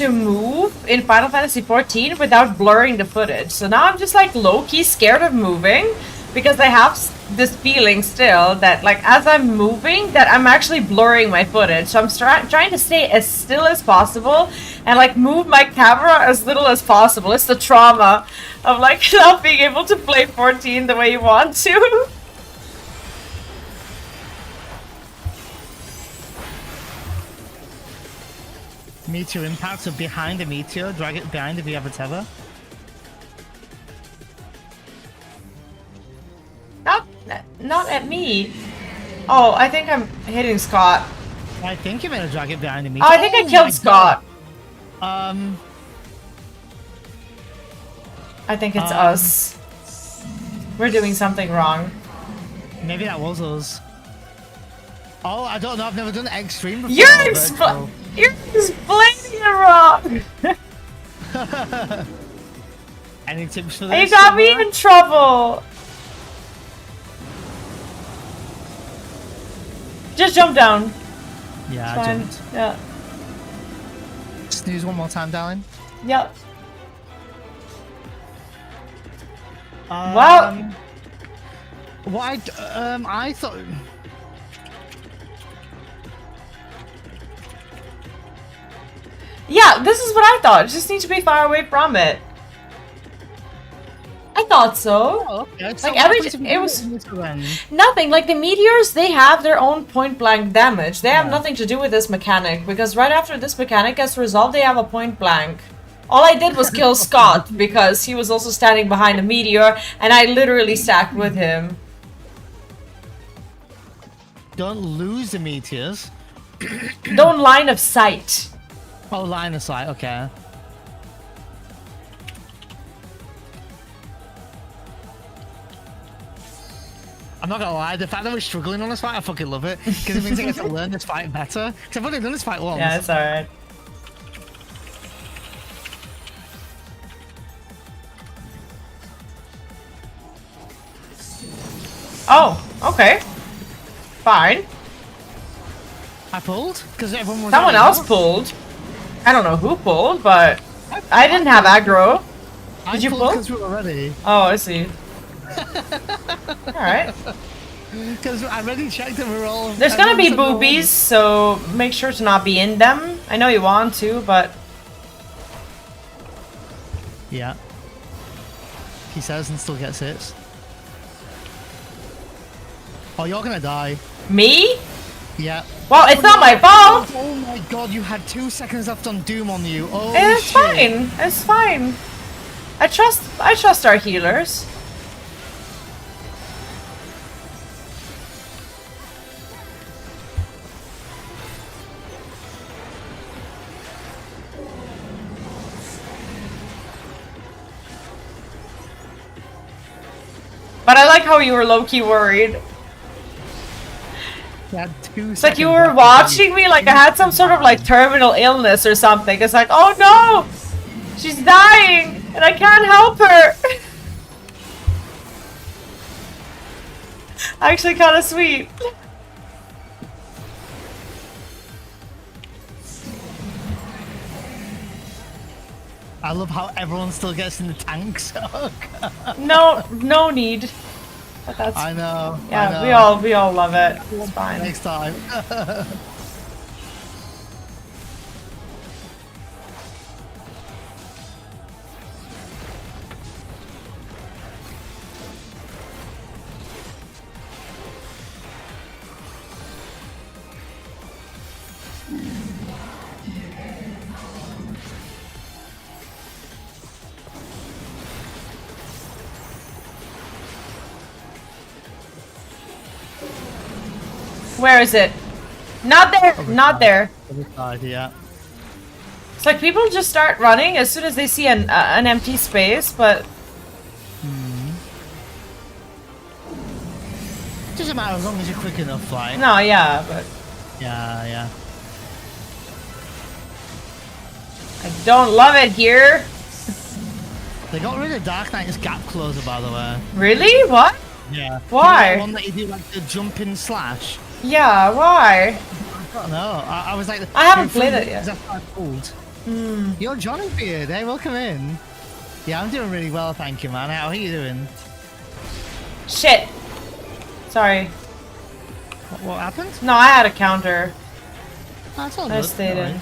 move in Final Fantasy XIV without blurring the footage. So now I'm just like low-key scared of moving because I have this feeling still that like as I'm moving that I'm actually blurring my footage. So I'm trying to stay as still as possible and like move my camera as little as possible. It's the trauma of like not being able to play 14 the way you want to. Meteor impact, so behind the meteor, drag it behind if you have a tether. Not at me. Oh, I think I'm hitting Scott. I think you're gonna drag it behind the Oh, meteor. I think I killed Scott. God. I think it's us. We're doing something wrong. Maybe that was us. Oh, I don't know. I've never done extreme before. You're explaining it wrong. Any tips for this? You got me in trouble. Just jump down. Yeah, It's I fine. jumped. Yeah. Snooze one more time, darling. Yep. Well, what I thought. Yeah, this is what I thought. You just need to be far away from it. I thought so. Oh, okay. Like it was Then. nothing. Like the meteors, they have their own point blank damage. They have nothing to do with this mechanic because right after this mechanic gets resolved, they have a point blank. All I did was kill Scott because he was also standing behind a meteor, and I literally stacked with him. Don't lose the meteors. Don't line of sight. Oh, line of sight. Okay. I'm not gonna lie, the fact that we're struggling on this fight, I fucking love it. Because it means I get to learn this fight better. Because I've only done this fight once. Yeah, it's alright. Oh, okay. Fine. I pulled? Because everyone was... Someone else pulled. I don't know who pulled, but I didn't have aggro. Did you pull? Because we were ready. Oh, I see. Alright. Because I already checked and we were all... There's gonna be boobies, so make sure to not be in them. I know you want to, but... Yeah. He says and still gets hits. Oh, you're gonna die. Me? Yeah. Well, it's not my fault! Oh my god, you had 2 seconds left on Doom on you. Oh, It's shit. fine. It's fine. I trust our healers. But I like how you were low-key worried. You had 2 It's like seconds you were left. watching me like I had some sort of like terminal illness or something. It's like, oh no! She's dying! And I can't help her! Actually kinda sweet. I love how everyone still gets in the tank soak. No need. But that's, I know. yeah, I know. we all love it. It's fine. Next time. Where is it? Not there. Not there. Other side, yeah. It's like people just start running as soon as they see an empty space, but Doesn't matter as long as you're quick enough, like. no, yeah, but Yeah. I don't love it here. They got rid of Dark Knight's gap closer, by the way. Really? What? Yeah. Why? The one that you do like the jumping slash. Yeah, why? I don't know. I was like. I haven't played it yet. That's what I called. You're Johnny Beard. Hey, welcome in. Yeah, I'm doing really well, thank you, man. How are you doing? Shit. Sorry. What happened? No, I had a counter. That's all I good. stayed Don't in. worry.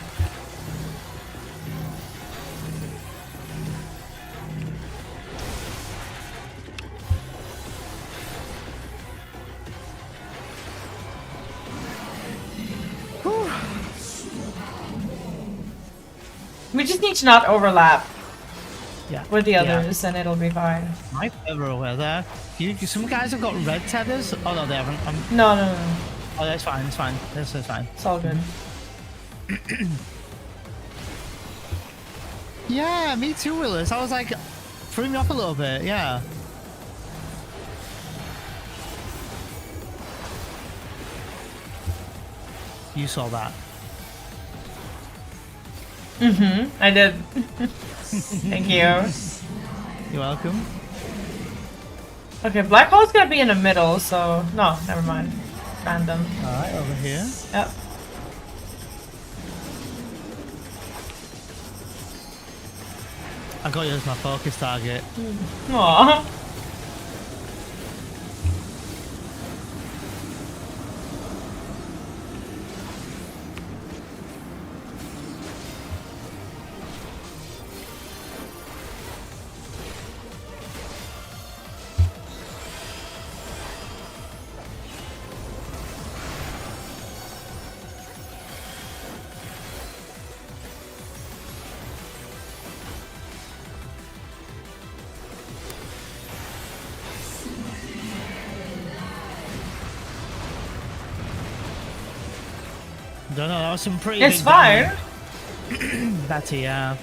We just need to not overlap Yeah. with the Yeah. others, and it'll be fine. My favourite weather. Some guys have got red tethers. Oh no, they haven't. No. Oh, that's fine. It's fine. That's fine. It's all good. Yeah, me too, Willis. I was like, threw me off a little bit. Yeah. You saw that. I did. Thank you. You're welcome. Okay, Black Hole's gonna be in the middle, so no, never mind. Random. All right, over here. Yep. I got you as my focus target. Aww. Don't know, that was some pretty It's big fine. damage. That's a,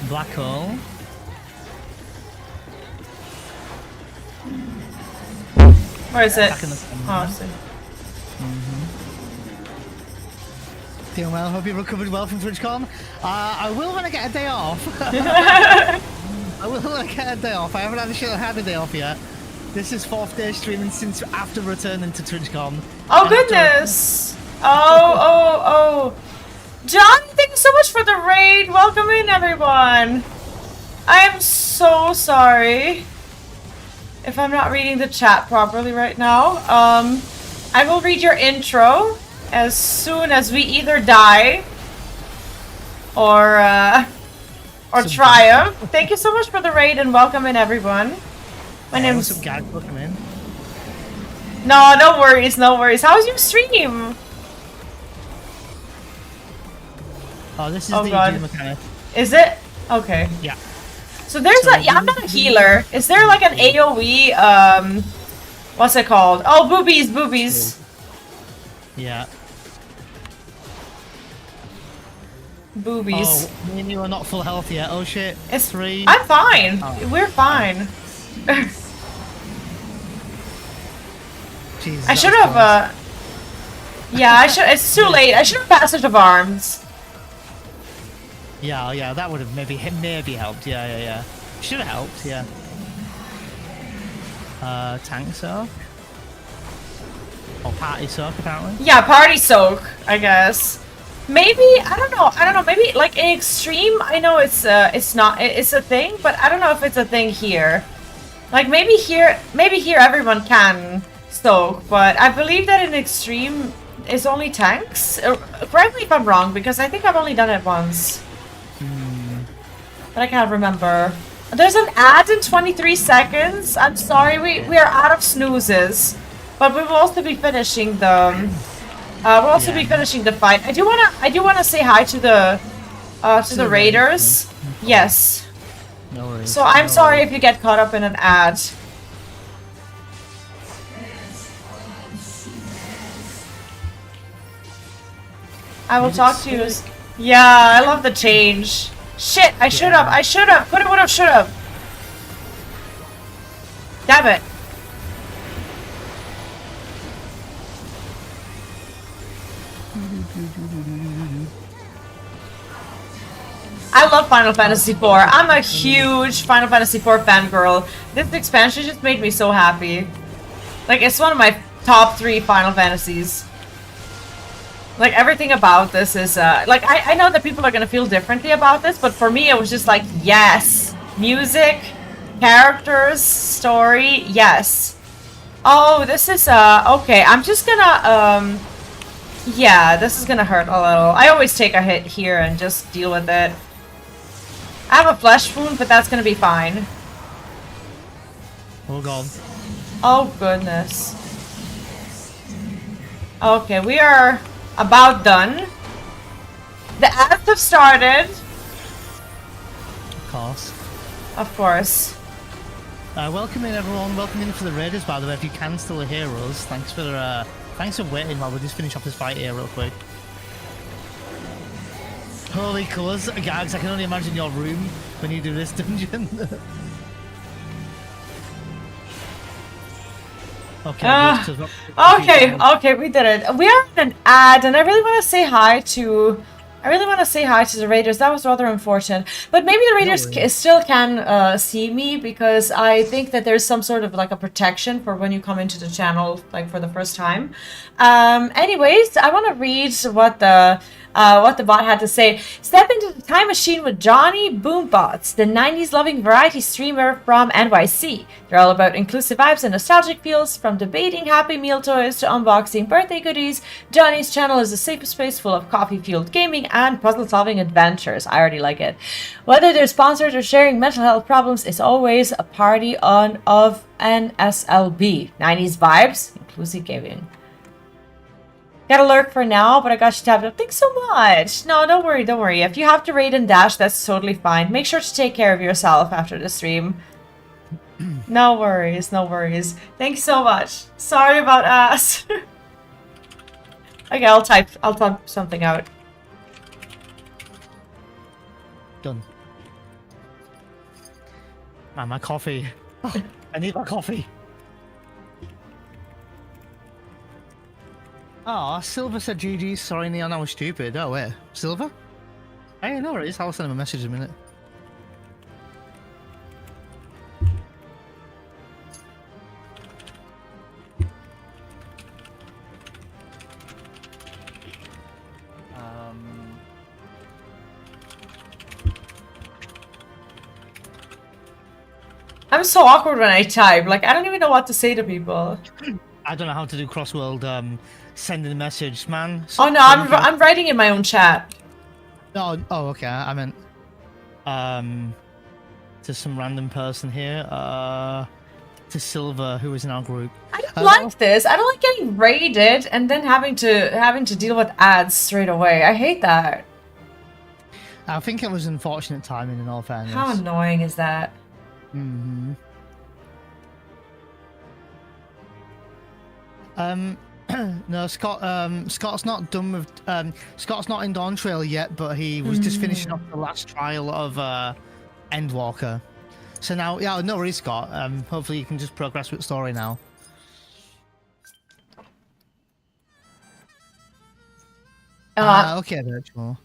black hole. Where is it? Back in the corner. Oh, I see. Doing well, hope you recovered well from TwitchCon. I will when I get a day off. I will when I get a day off. I haven't had a day off yet. This is 4th day streaming since after returning to TwitchCon. Oh goodness! Oh. John, thank you so much for the raid. Welcome in, everyone. I am so sorry if I'm not reading the chat properly right now. I will read your intro as soon as we either die or triumph. Thank you so much for the raid and welcome in, everyone. My name's... some guys looking in. No worries. How's your stream? Oh, this is Oh, the God. mechanic. Is it? Okay. Yeah. So there's I'm not a healer. Is there like an AoE, what's it called? Oh, boobies. Yeah. Boobies. Oh, me and you are not full health yet. Oh shit. It's 3. I'm fine. Oh. We're fine. Jesus, I should have, yeah, it's too late. I should have Passage of Arms. Yeah, that would have maybe helped. Yeah. Should have helped, yeah. Tank soak. Or party soak, apparently. Yeah, Party Soak, I guess. Maybe I don't know. Maybe like in extreme, I know it's not it's a thing, but I don't know if it's a thing here. Like maybe here everyone can stoke, but I believe that in extreme it's only tanks. Correct me if I'm wrong, because I think I've only done it once. But I can't remember. There's an ad in 23 seconds. I'm sorry, we are out of snoozes, but we will also be finishing the. We'll also be finishing the fight. I do wanna say hi to the raiders. Yes. No worries. So I'm sorry if you get caught up in an ad. I will talk to you. Yeah, I love the change. Shit, I should have. Coulda, woulda, shoulda. Damn it. I love Final Fantasy IV. I'm a huge Final Fantasy IV fangirl. This expansion just made me so happy. Like, it's one of my top 3 Final Fantasies. Like, everything about this is, like, I know that people are gonna feel differently about this, but for me it was just like, yes. Music, characters, story, yes. Oh, this is, okay, I'm just gonna, yeah, this is gonna hurt a little. I always take a hit here and just deal with it. I have a flesh wound, but that's gonna be fine. Oh god. Oh goodness. Okay, we are about done. The ads have started. Of course. Of course. Welcome in everyone. Welcome in for the raiders, by the way. If you can still hear us, thanks for waiting while we just finish off this fight here real quick. Holy colours, Gags, I can only imagine your room when you do this dungeon. Okay. Okay, we did it. We are in an ad, and I really want to say hi to. The raiders. That was rather unfortunate, but maybe the raiders still can see me, because I think that there's some sort of like a protection for when you come into the channel, like for the first time. Anyways, I want to read what the bot had to say. Step into the time machine with Johnny Boombots, the 90s loving variety streamer from NYC. They're all about inclusive vibes and nostalgic feels, from debating Happy Meal toys to unboxing birthday goodies. Johnny's channel is a safe space full of coffee-fueled gaming and puzzle-solving adventures. I already like it. Whether they're sponsored or sharing mental health problems, it's always a party of NSLB. 90s vibes, inclusive gaming. Gotta lurk for now, but I got you tabbed up. Thanks so much. No, don't worry. If you have to raid and dash, that's totally fine. Make sure to take care of yourself after the stream. No worries. Thanks so much. Sorry about us. Okay, I'll type something out. Done. Man, my coffee. Oh, I need my coffee. Oh, Silver said GG. Sorry, Neon, I was stupid. Oh, wait. Silver? Hey, no worries. I'll send him a message in a minute. I'm so awkward when I type. Like, I don't even know what to say to people. I don't know how to do crossword sending a message, man. Oh no, I'm writing in my own chat. Oh, okay. I meant to some random person here. To Silver, who is in our group. I don't like this. I don't like getting raided and then having to deal with ads straight away. I hate that. I think it was unfortunate timing, in all fairness. How annoying is that? Mm-hmm. No, Scott's not done with. Scott's not in Dawntrail yet, but he was just finishing off the last trial of Endwalker. So now, yeah, no worries, Scott. Hopefully, you can just progress with the story now. Okay, virtual.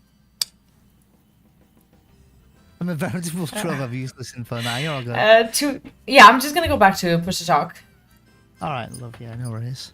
I'm a veritable trove of useless info now. You're all good. Yeah, I'm just gonna go back to push to talk. All right, love. Yeah, no worries.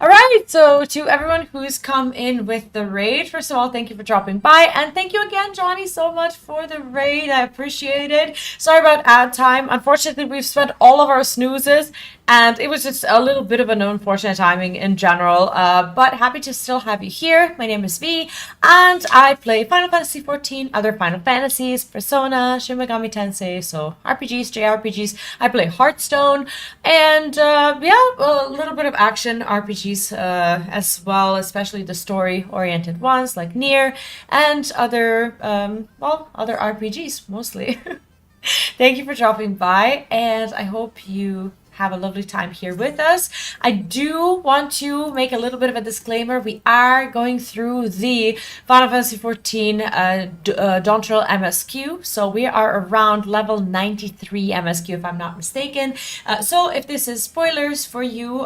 All right, so to everyone who's come in with the raid, first of all, thank you for dropping by, and thank you again, Johnny, so much for the raid. I appreciate it. Sorry about ad time. Unfortunately, we've spent all of our snoozes, and it was just a little bit of an unfortunate timing in general, but happy to still have you here. My name is Vee, and I play Final Fantasy XIV, other Final Fantasies, Persona, Shin Megami Tensei, so RPGs, JRPGs. I play Hearthstone, and yeah, a little bit of action RPGs as well, especially the story-oriented ones like Nier, and other, well, other RPGs mostly. Thank you for dropping by, and I hope you have a lovely time here with us. I do want to make a little bit of a disclaimer. We are going through the Final Fantasy XIV Dawntrail MSQ, so we are around level 93 MSQ if I'm not mistaken. So if this is spoilers for you,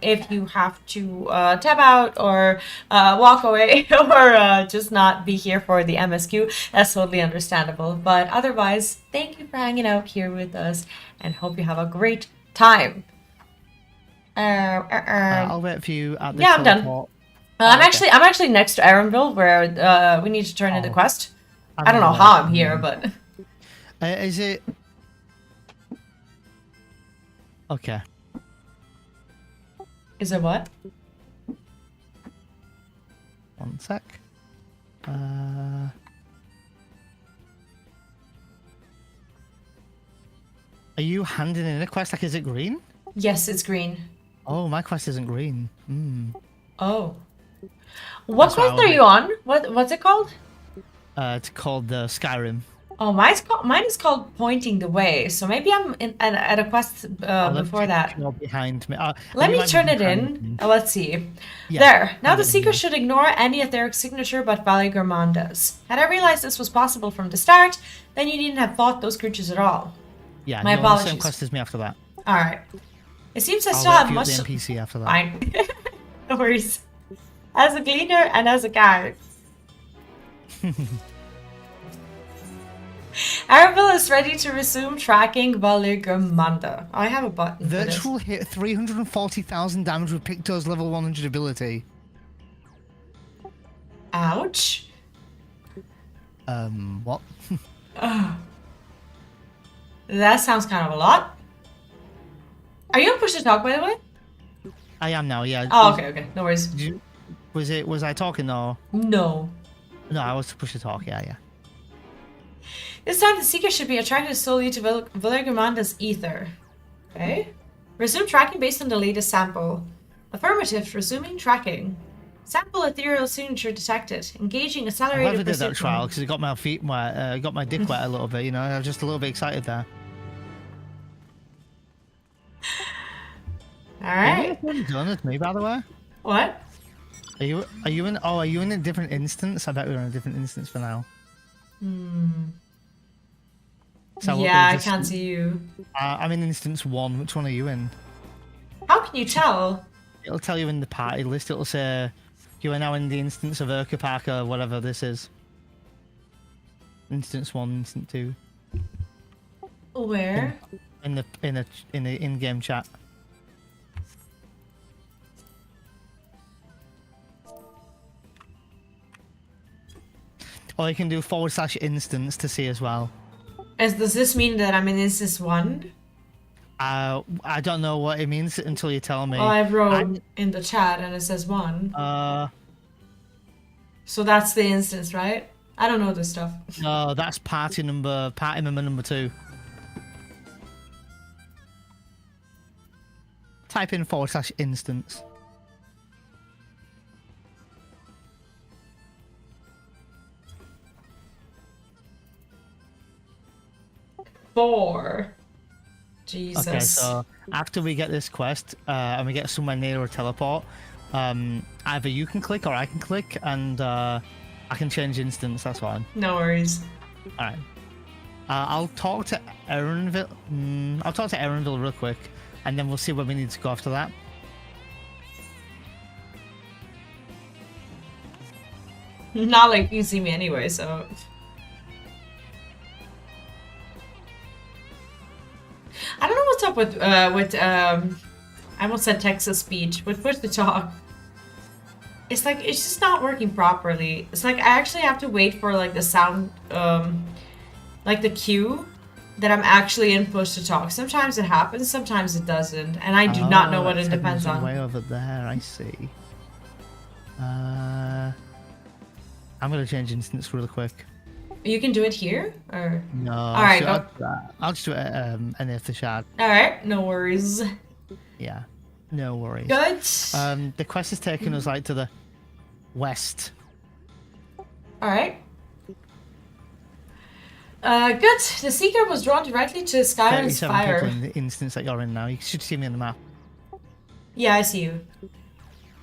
if you have to tab out or walk away or just not be here for the MSQ, that's totally understandable. But otherwise, thank you for hanging out here with us, and hope you have a great time. I'll wait for you at the yeah, I'm done. teleport. I'm actually next to Erenville, where we need to turn in the quest. I don't know how I'm here, but is it okay? Is it what? One sec. Are you handing in a quest? Like, is it green? Yes, it's green. Oh, my quest isn't green. Oh. What quest are you on? What's it called? It's called Skyrim. Oh, mine is called Pointing the Way. So maybe I'm at a quest before that. Behind me. Let me turn it in. Let's see. Yeah, there. Now the Seeker should ignore any etheric signature but Valigermon does. Had I realized this was possible from the start, then you needn't have fought those creatures at all. Yeah, my apologies. Same quest as me after that. All right. It seems I still have much. The NPC after that. Fine. No worries. As a gleaner and as a guard. Arabelle is ready to resume tracking Valigermanda. I have a button. Virtual hit 340,000 damage with Picto's level 100 ability. Ouch. What? That sounds kind of a lot. Are you on push to talk, by the way? I am now, yeah. Oh, okay. No worries. Was I talking or? No. No, I was to push to talk, yeah. This time the Seeker should be attracted solely to Valigermanda's ether. Okay. Resume tracking based on the latest sample. Affirmative, resuming tracking. Sample ethereal signature detected. Engaging accelerated. I never did that trial because it got my feet wet, got my dick wet a little bit. You know, I was just a little bit excited there. All right. Are you done with me, by the way? What? Are you in? Oh, are you in a different instance? I bet we're in a different instance for now. So yeah, I can't see you. I'm in instance 1. Which one are you in? How can you tell? It'll tell you in the party list. It'll say you are now in the instance of Urka Parker, whatever this is. Instance 1, instance 2. Where? In the in-game chat. Or you can do /instance to see as well. Does this mean that I'm in instance 1? I don't know what it means until you tell me. Oh, I wrote in the chat and it says 1. So that's the instance, right? I don't know this stuff. No, that's party member number 2. Type in /instance. Jesus. Okay, so after we get this quest and we get somewhere near a teleport, either you can click or I can click, and I can change instance. That's fine. No worries. All right. I'll talk to Erenville. I'll talk to Erenville real quick, and then we'll see where we need to go after that. Not like you see me anyway, so. I don't know what's up with I almost said Texas speech with push to talk. it's like it's just not working properly. It's like I actually have to wait for like the sound, like the cue that I'm actually in push to talk. Sometimes it happens, sometimes it doesn't, and I do not know what it depends on. Way over there, I see. I'm gonna change instance real quick. You can do it here, or no? All right, go. I'll just do it any of the shard. All right, no worries. Yeah, no worries. Good. The quest is taking us like to the west. All right. Good. The seeker was drawn directly to Skyrim's fire. 37 people in the instance that you're in now. You should see me on the map. Yeah, I see you.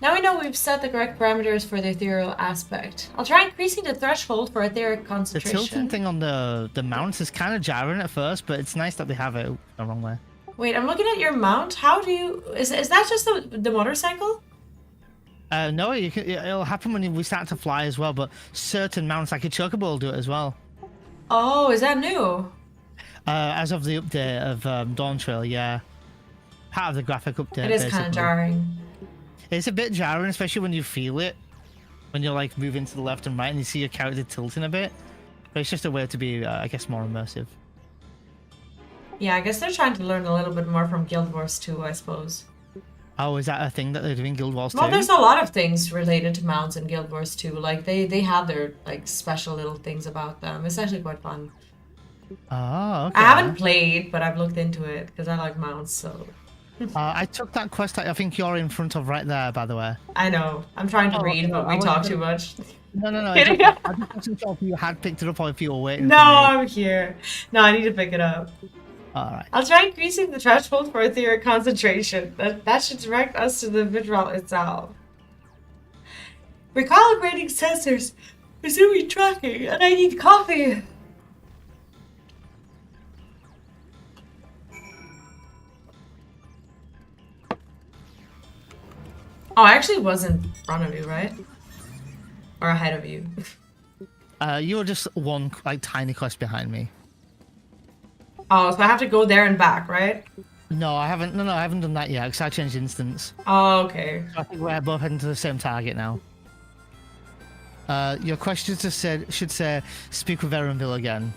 Now we know we've set the correct parameters for the ethereal aspect. I'll try increasing the threshold for etheric concentration. The tilting thing on the mount is kind of jarring at first, but it's nice that they have it the wrong way. Wait, I'm looking at your mount. How do you... Is that just the motorcycle? No, it'll happen when we start to fly as well, but certain mounts, like a chocobo, will do it as well. Oh, is that new? As of the update of Dawntrail, yeah. Part of the graphic update, It is kind of jarring. It's a bit jarring, especially when you feel it. When you're like moving to the left and right and you see your character tilting a bit. But it's just a way to be, I guess, more immersive. Yeah, I guess they're trying to learn a little bit more from Guild Wars 2, I suppose. Oh, is that a thing that they're doing Guild Wars 2? Well, there's a lot of things related to mounts in Guild Wars 2. Like, they have their, like, special little things about them. It's actually quite fun. Oh, okay. I haven't played, but I've looked into it, because I like mounts, so... I took that quest I think you're in front of right there, by the way. I know. I'm trying to read, but we talk too much. No. I just wasn't sure if you had picked it up or if you were waiting No, for me. I'm here. No, I need to pick it up. Alright. I'll try increasing the threshold for etheric concentration. That should direct us to the mineral itself. Recall upgrading sensors. Resuming tracking, and I need coffee. Oh, I actually was in front of you, right? Or ahead of you. You were just one like tiny quest behind me. Oh, so I have to go there and back, right? No, I haven't. No, I haven't done that yet because I changed instance. Oh, okay. So I think we're both heading to the same target now. Your question just should say, "Speak with Erenville again."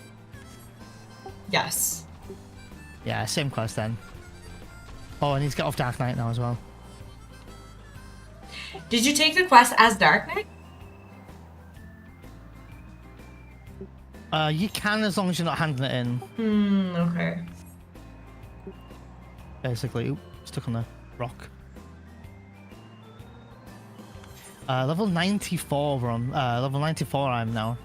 Yes. Yeah, same quest then. Oh, I need to get off Dark Knight now as well. Did you take the quest as Dark Knight? You can as long as you're not handing it in. Okay. Basically, oop, stuck on the rock. Level 94 we're on. Level 94 I'm now.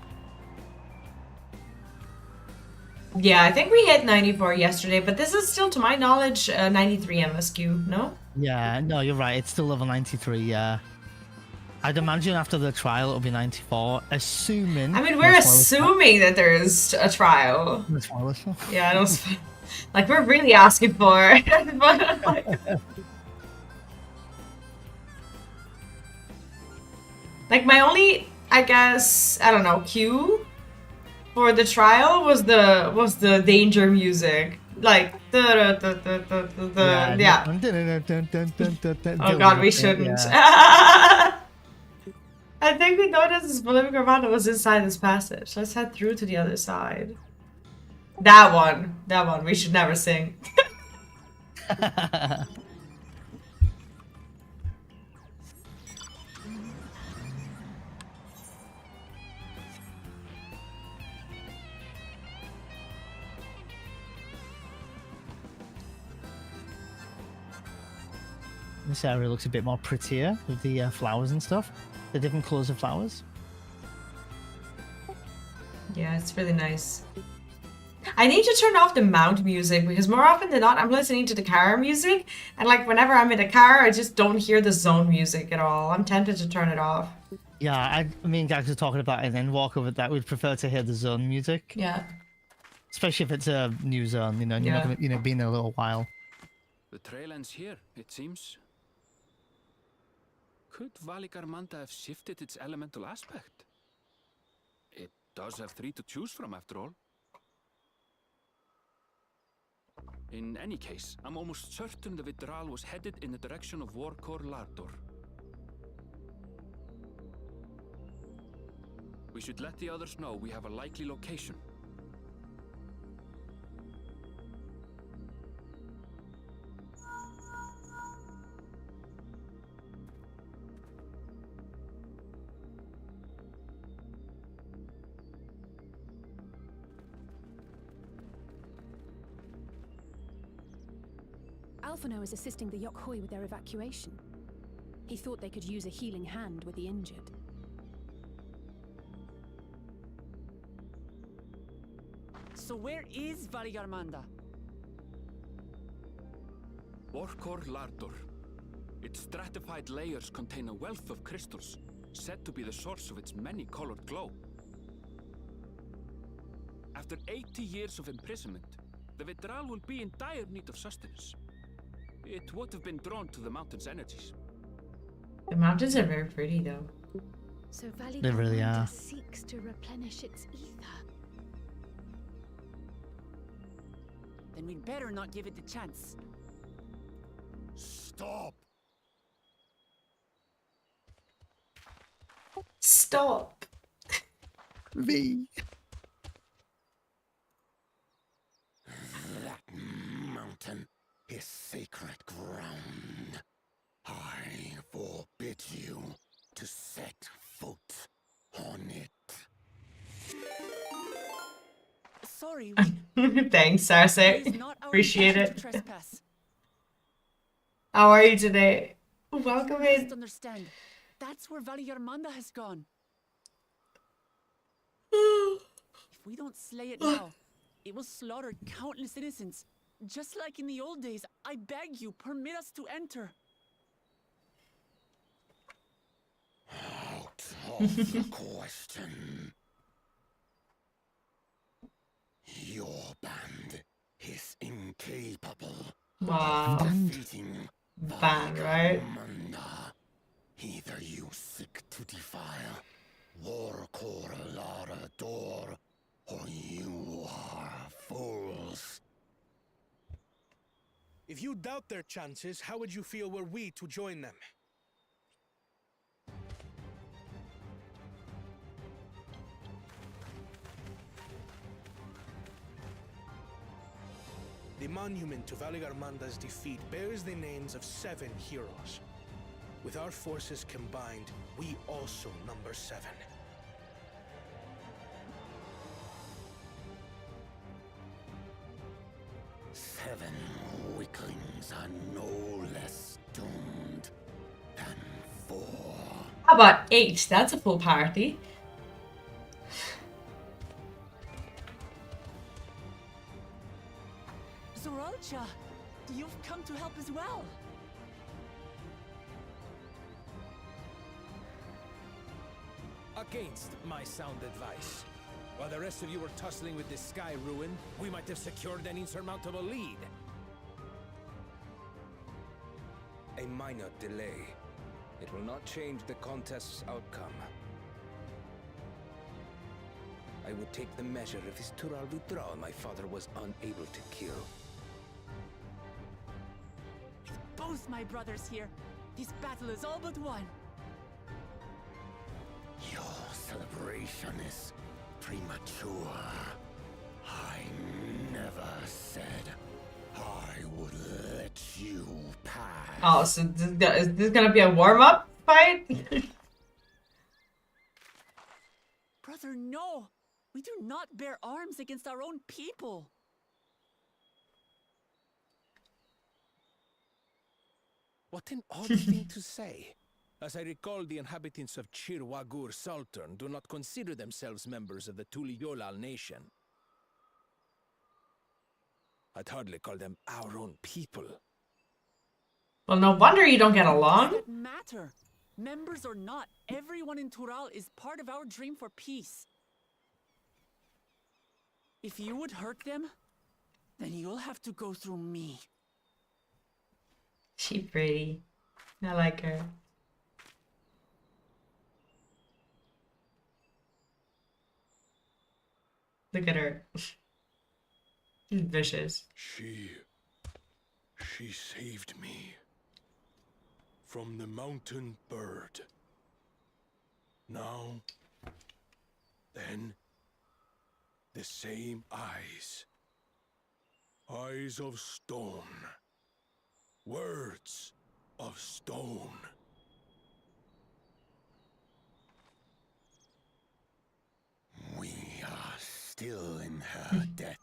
Yeah, I think we hit 94 yesterday, but this is still, to my knowledge, 93 MSQ, no? Yeah, no, you're right. It's still level 93, yeah. I'd imagine after the trial it'll be 94, assuming... I mean, we're assuming that there's a trial. No spoilers. Yeah, I don't... Like, we're really asking for it. But, like... Like, my only, I guess, I don't know, cue for the trial was the danger music. Like, yeah. Oh god, we shouldn't. Yeah. I think we noticed this Bolivia Gravana was inside this passage. Let's head through to the other side. That one, we should never sing. This area looks a bit more prettier with the flowers and stuff. The different colours of flowers. Yeah, it's really nice. I need to turn off the mount music because more often than not I'm listening to the car music, and like whenever I'm in a car I just don't hear the zone music at all. I'm tempted to turn it off. Yeah, me and Gags were talking about it and then walk over that. We'd prefer to hear the zone music. Yeah. Especially if it's a new zone, you know, and you're not gonna, been there a little while. The trail ends here, it seems. Could Valigarmanda have shifted its elemental aspect? It does have 3 to choose from, after all. In any case, I'm almost certain the Vidral was headed in the direction of Warcore Lardor. should let the others know we have a likely location. Alphino is assisting the Yokhoi with their evacuation. He thought they could use a healing hand with the injured. So where is Valigarmanda? Vorkor Lardor. Its stratified layers contain a wealth of crystals, said to be the source of its many-colored glow. After 80 years of imprisonment, the Vitral will be in dire need of sustenance. It would have been drawn to the mountain's energies. The mountains are very pretty, though. So They really are. Valigarmanda seeks to replenish its ether. Then we'd better not give it the chance. Stop! Stop! V. That mountain is sacred ground. I forbid you to set foot on it. Sorry, Thanks, it Sarse. is not our Appreciate intention it. to trespass. How are you today? Welcome You must in. understand. That's where Valigarmanda has gone. If we don't slay it now, it will slaughter countless innocents. Just like in the old days, I beg you, permit us to enter. Out of the question. Your band is incapable Wow. of defeating Band, right? Valigarmanda. Either you seek to defile Vorkor Lardor, or you are fools. If you doubt their chances, how would you feel were we to join them? The monument to Valigarmanda's defeat bears the names of 7 heroes. With our forces combined, we also number 7. Seven weaklings are no less doomed than 4. How about 8? That's a full party. Zoralcha, you've come to help as well. Against my sound advice. While the rest of you were tussling with this sky ruin, we might have secured an insurmountable lead. A minor delay. It will not change the contest's outcome. I would take the measure of his Tural Vitral my father was unable to kill. With both my brothers here, this battle is all but won. Your celebration is premature. I never said I would let you pass. Oh, so is this gonna be a warm-up fight? Brother, no! We do not bear arms against our own people. What an odd thing to say. As I recall, the inhabitants of Chirwagur Sultan do not consider themselves members of the Tuliyolal nation. I'd hardly call them our own people. Well, no wonder you don't get Does along. that matter? Members or not, everyone in Tural is part of our dream for peace. If you would hurt them, then you'll have to go through me. She pretty. I like her. Look at her. She's vicious. She saved me from the mountain bird. Now Then, the same eyes. Eyes of stone. Words of stone. We are still in her debt.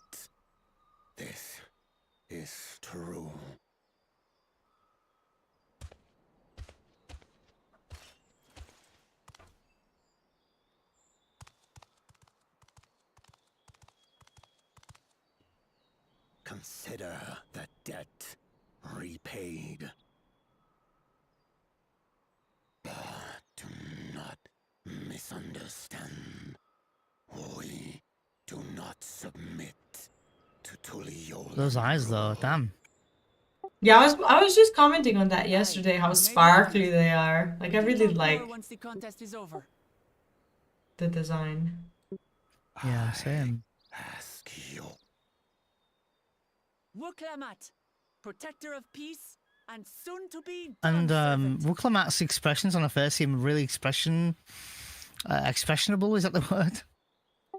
This is true. Consider the debt repaid. But do not misunderstand. We do not submit to Tuliyola. Those eyes, though, damn. Yeah, I was just commenting on that yesterday, how sparkly they are. Like, I really like once the contest is over. the design. Yeah, same. Ask you. Wuklamat, protector of peace, and soon to be. And Wuklamat's expressions on the face seem really expressionable. Is that the word?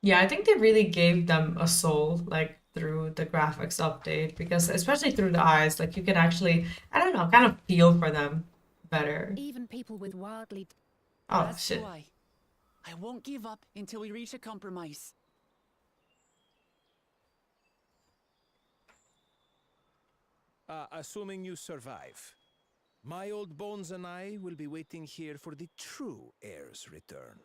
Yeah, I think they really gave them a soul, like, through the graphics update, because especially through the eyes, like, you can actually, I don't know, kind of feel for them better. Even people with wildly... Oh, That's shit. why. I won't give up until we reach a compromise. Assuming you survive, my old bones and I will be waiting here for the true heir's return.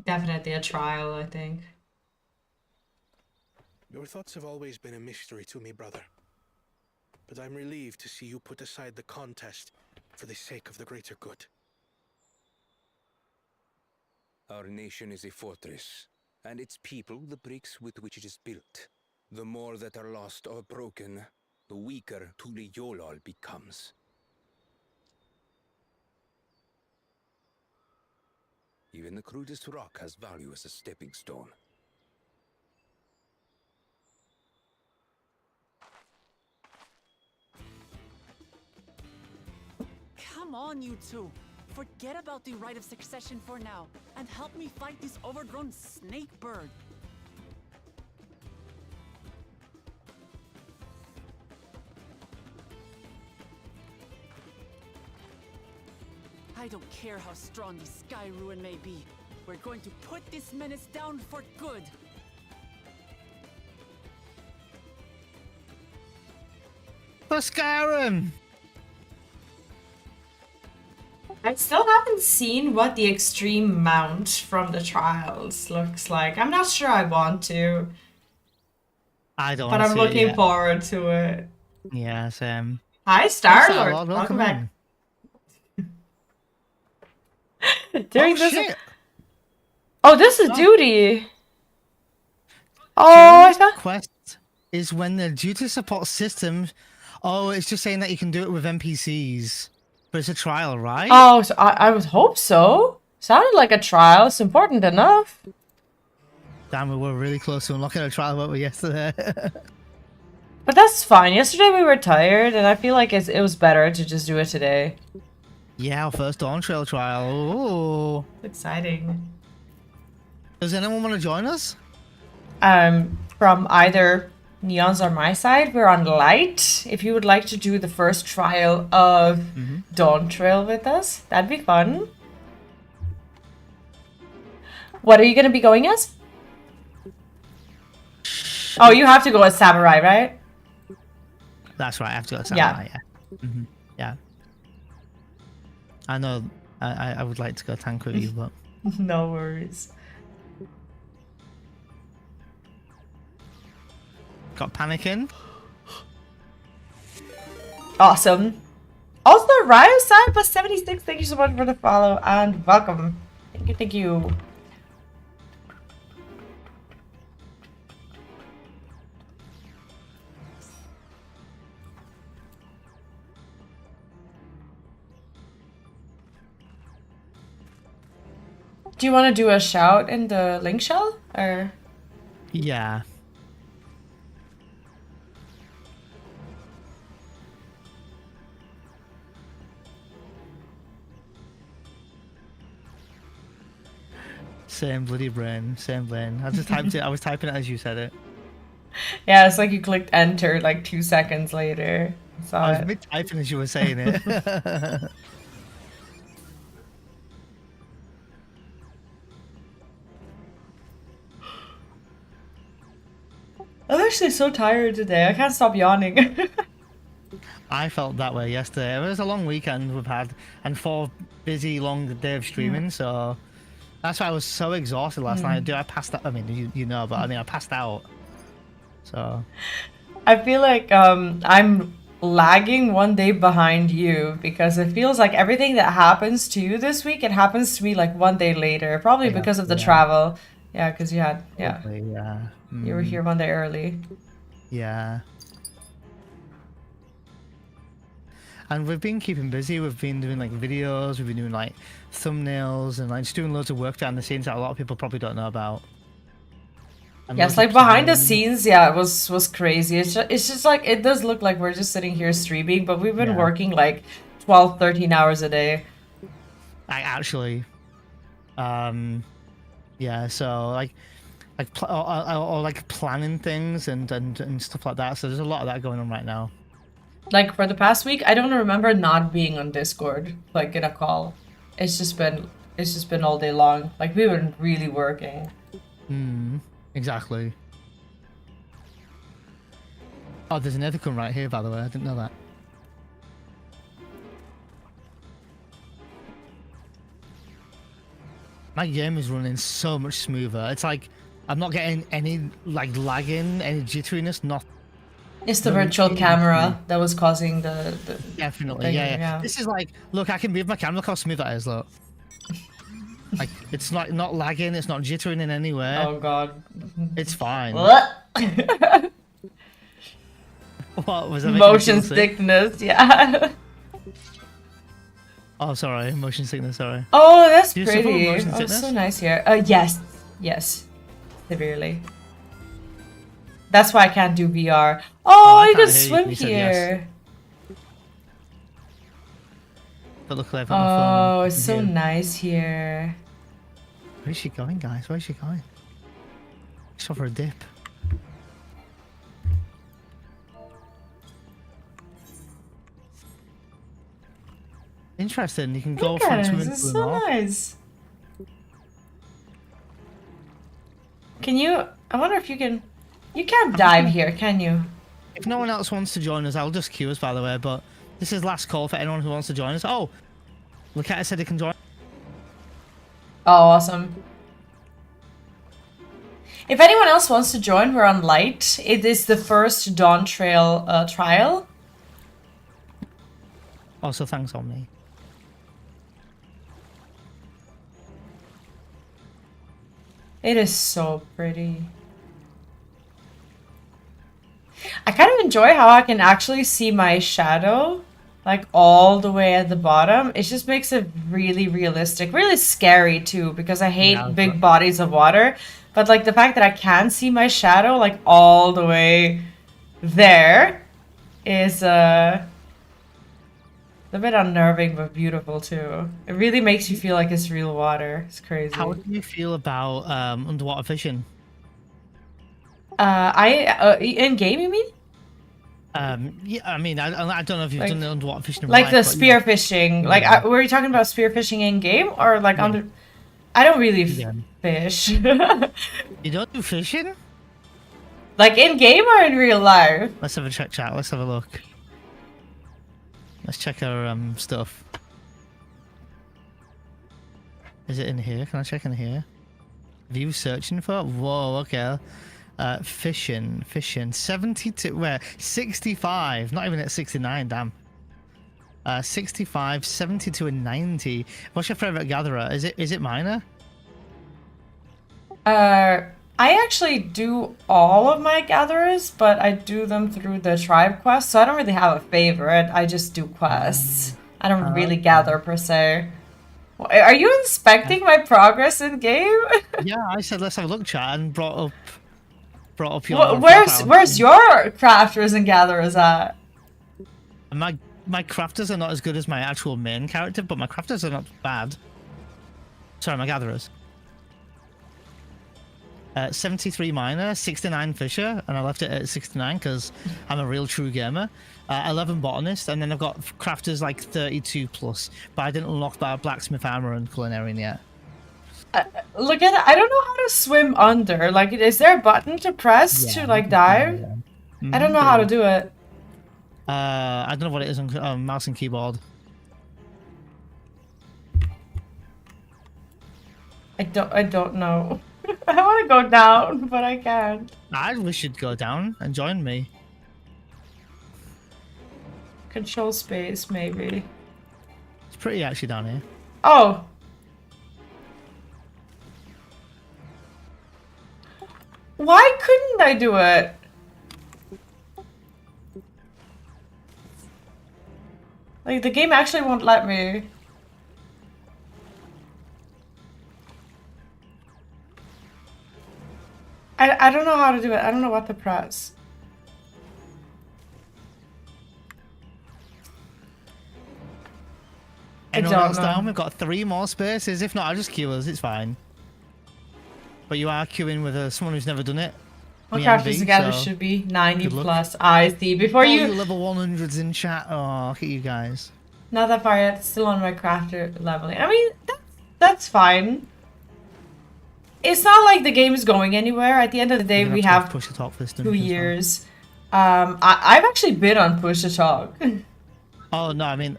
Definitely a trial, I think. Your thoughts have always been a mystery to me, brother. But I'm relieved to see you put aside the contest for the sake of the greater good. Our nation is a fortress, and its people the bricks with which it is built. The more that are lost or broken, the weaker Tuliyola becomes. Even the crudest rock has value as a stepping stone. Come on, you two. Forget about the right of succession for now, and help me fight this overgrown snake bird. I don't care how strong the Sky Ruin may be. We're going to put this menace down for good. For Skyrim! I still haven't seen what the extreme mount from the trials looks like. I'm not sure I want to, I don't but wanna I'm see it looking yet. forward to it. Yeah, same. Hi, Star-Lord. Welcome back. During Oh, this... shit! Oh, this is duty. Oh, During I this thought... quest is when the duty support systems... Oh, it's just saying that you can do it with NPCs. But it's a trial, right? Oh, so I would hope so. Sounded like a trial. It's important enough. Damn, we were really close to unlocking a trial, weren't we, yesterday? But that's fine. Yesterday we were tired, and I feel like it was better to just do it today. Yeah, our first Dawntrail trial. Ooh. Exciting. Does anyone want to join us? From either Neon's or my side, we're on light. If you would like to do the first trial of Dawntrail with us, that'd be fun. What are you going to be going as? Oh, you have to go as Samurai, right? That's right, I have to go to Samurai, yeah. Yeah. I know, I would like to go tank with you, but... No worries. Got panicking. Awesome. Also, Ryo Sai plus 76, thank you so much for the follow and welcome. Thank you, thank you. Do you want to do a shout in the link shell, or? Yeah. Same bloody brain, same brain. I just typed it. I was typing it as you said it. Yeah, it's like you clicked enter like 2 seconds later. I was mid typing as you were saying it. I'm actually so tired today. I can't stop yawning. I felt that way yesterday. It was a long weekend we've had, and 4 busy long days of streaming, so that's why I was so exhausted last night. Dude, I passed out. I mean, you know, but I mean, I passed out. So I feel like I'm lagging 1 day behind you because it feels like everything that happens to you this week, it happens to me like 1 day later, probably because of the travel. Yeah, because you had, you were here 1 day early. Yeah. And we've been keeping busy. We've been doing like videos, we've been doing like thumbnails and like just doing loads of work behind the scenes that a lot of people probably don't know about. And Yes, like behind the scenes, yeah, it was crazy. It's just like, it does look like we're just sitting here streaming, but we've been working like 12, 13 hours a day. Actually, yeah, so like planning things and stuff like that. So there's a lot of that going on right now. Like for the past week, I don't remember not being on Discord, like in a call. It's just been all day long. Like we've been really working. Exactly. Oh, there's an Ethicon right here, by the way. I didn't know that. My game is running so much smoother. It's like I'm not getting any like lagging, any jitteriness. Not. It's the virtual camera that was causing the definitely, yeah. This is like, look, I can move my camera. Look how smooth that is. Look. Like it's not lagging. It's not jittering in any way. Oh god. It's fine. What? What was that? Motion sickness, yeah. Oh, sorry, motion sickness. Sorry. Oh, that's pretty. Oh, it's so nice here. Yes, severely. That's why I can't do VR. Oh, you can swim here. But look, I've got it's so nice here. Where is she going, guys? Where is she going? Just over a dip. Interesting. You can go from swimming pool. This is so nice. Can you? I wonder if you can. You can't dive here, can you? If no one else wants to join us, I'll just queue us, by the way. But this is last call for anyone who wants to join us. Oh, look at it, said he can join. Oh, awesome. If anyone else wants to join, we're on light. It is the first Dawntrail trial. Also, thanks on me. It is so pretty. I kind of enjoy how I can actually see my shadow, like all the way at the bottom. It just makes it really realistic, really scary too, because I hate big bodies of water. But like the fact that I can see my shadow like all the way there is a bit unnerving but beautiful too. It really makes you feel like it's real water. It's crazy. How do you feel about underwater fishing? In game, you mean? Yeah, I mean, I don't know if you've done the underwater fishing. Like the spear fishing. Like, were you talking about spear fishing in game or like under? I don't really fish. You don't do fishing? Like in game or in real life? Let's have a check chat. Let's have a look. Let's check our stuff. Is it in here? Can I check in here? View searching for? Whoa, okay. Fishing. 72, where? 65, not even at 69, damn. 65, 72 and 90. What's your favorite gatherer? Is it miner? I actually do all of my gatherers, but I do them through the tribe quest, so I don't really have a favorite. I just do quests. I don't really gather per se. Are you inspecting my progress in game? Yeah, I said let's have a look, chat, and brought up your. Where's your crafters and gatherers at? My crafters are not as good as my actual main character, but my crafters are not bad. Sorry, my gatherers. 73 minor, 69 fisher, and I left it at 69 because I'm a real true gamer. 11 botanist, and then I've got crafters like 32 plus, but I didn't unlock blacksmith armor and culinarian yet. Look at it. I don't know how to swim under. Like, is there a button to press to like dive? I don't know how to do it. I don't know what it is on mouse and keyboard. I don't know. I want to go down, but I can't. I wish you'd go down and join me. Control space, maybe. It's pretty actually down here. Oh. Why couldn't I do it? Like, the game actually won't let me. I don't know how to do it. I don't know what to press. Anyone else down? We've got 3 more spaces. If not, I'll just queue us. It's fine. But you are queuing with someone who's never done it. What crafters together should be 90 plus. I see. Before you level 100s in chat. Oh, look at you guys. Not that far yet. Still on my crafter leveling. I mean, that's fine. It's not like the game is going anywhere. At the end of the day, we have push to talk for this 2 years. I've actually been on push to talk. Oh no, I mean,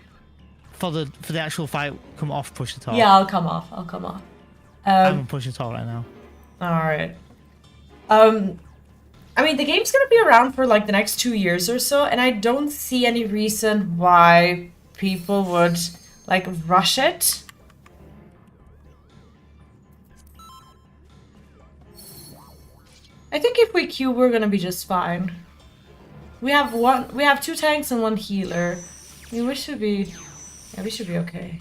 for the actual fight, come off push to talk. Yeah, I'll come off. I'll come off. I'm on push to talk right now. All right. I mean, the game's gonna be around for like the next 2 years or so, and I don't see any reason why people would like rush it. I think if we queue, we're gonna be just fine. We have 2 tanks and 1 healer. I mean, we should be okay.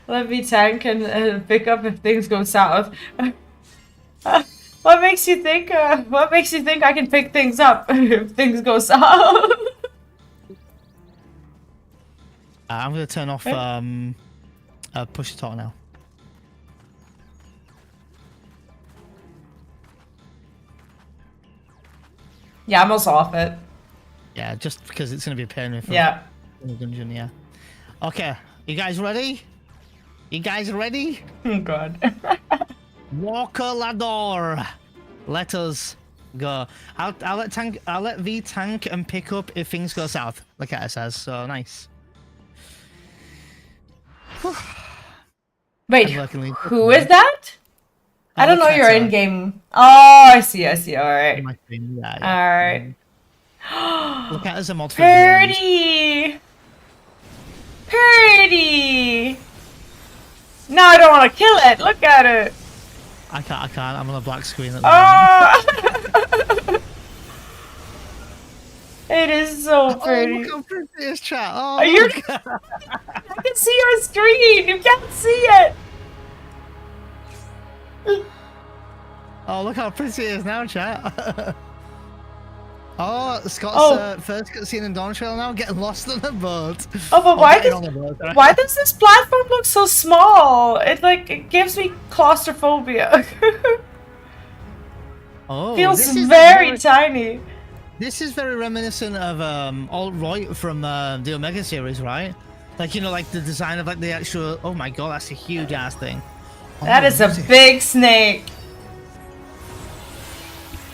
Let me tank and pick up if things go south. What makes you think? What makes you think I can pick things up if things go south? I'm gonna turn off push to talk now. Yeah, I'm also off it. Yeah, just because it's gonna be a pain in the dungeon. Yeah. Okay, you guys ready? You guys ready? Oh god. Walker Lador. Let us go. I'll let V tank and pick up if things go south, like it says. So nice. Wait, who is that? I don't know your in-game. Oh, I see. All right. All right. Look at it as a mod for Purdy! Purdy! No, I don't want to kill it. Look at it. I can't. I'm on a black screen at the moment. It is so pretty. Oh, look how pretty it is, chat. Oh, I can see your screen. You can't see it. Oh, look how pretty it is now, chat. Oh, Scott's first cutscene in Dawntrail now, getting lost on a boat. Oh, but why does this platform look so small? It gives me claustrophobia. Oh, feels very tiny. This is very reminiscent of Alt-Right from the Omega series, right? Like, you know, like the design of like the actual. Oh my god, that's a huge ass thing. That is a big snake.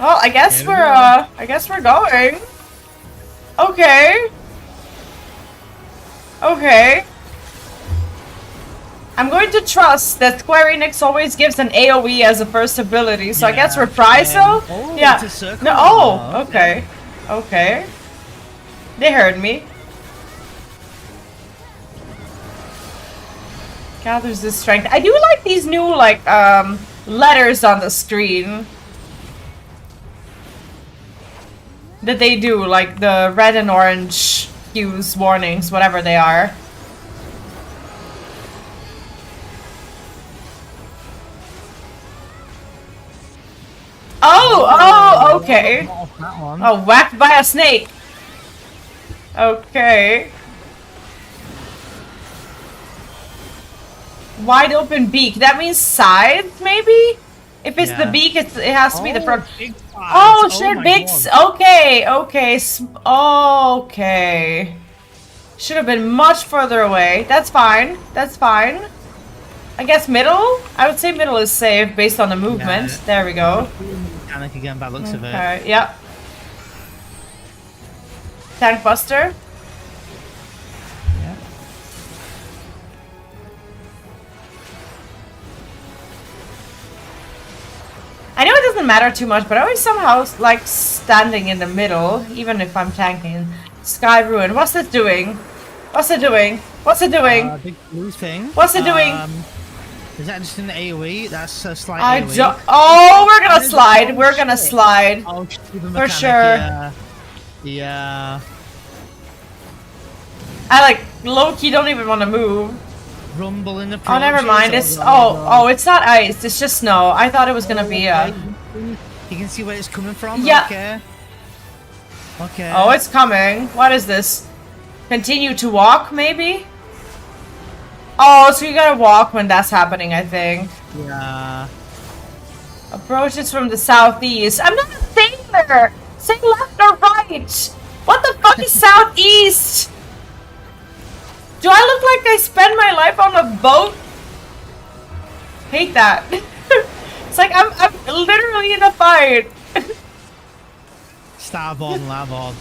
Well, I guess we're going. Okay. Okay. I'm going to trust that Square Enix always gives an AoE as a first ability, so I guess reprisal? Yeah. No, oh, okay. Okay. They heard me. Gathers this strength. I do like these new, like, letters on the screen. That they do, like the red and orange hues, warnings, whatever they are. Oh, okay. Oh, whacked by a snake. Okay. wide open beak. That means sides, maybe? If it's the beak, it has to be the front. Big Oh, sides. shit, my big. God. Okay, okay. Okay. Should have been much further away. That's fine. That's fine. I guess middle? I would say middle is safe based on the movement. Yeah. There we go. Mechanic again by the looks of it. Okay, yep. Tank buster. Yeah. I know it doesn't matter too much, but I always somehow like standing in the middle, even if I'm tanking. Sky Ruin. What's it doing? What's it doing? What's it doing? Big blue thing. What's it doing? Is that just an AoE? That's a slight I AoE. don't. Oh, we're gonna slide. We're gonna slide. Oh, the For mechanic, sure. Yeah. Yeah. I like low-key don't even want to move. Rumble in the Oh, never mind. It's it's not ice. It's just snow. I thought it was gonna be a. You can see where it's coming from. Yeah. Okay. Okay. Oh, it's coming. What is this? Continue to walk, maybe? Oh, so you gotta walk when that's happening, I think. Yeah. Approaches from the southeast. I'm not saying there. Say left or right. What the fuck is southeast? Do I look like I spend my life on a boat? Hate that. It's like I'm literally in a fight. Starboard and larboard.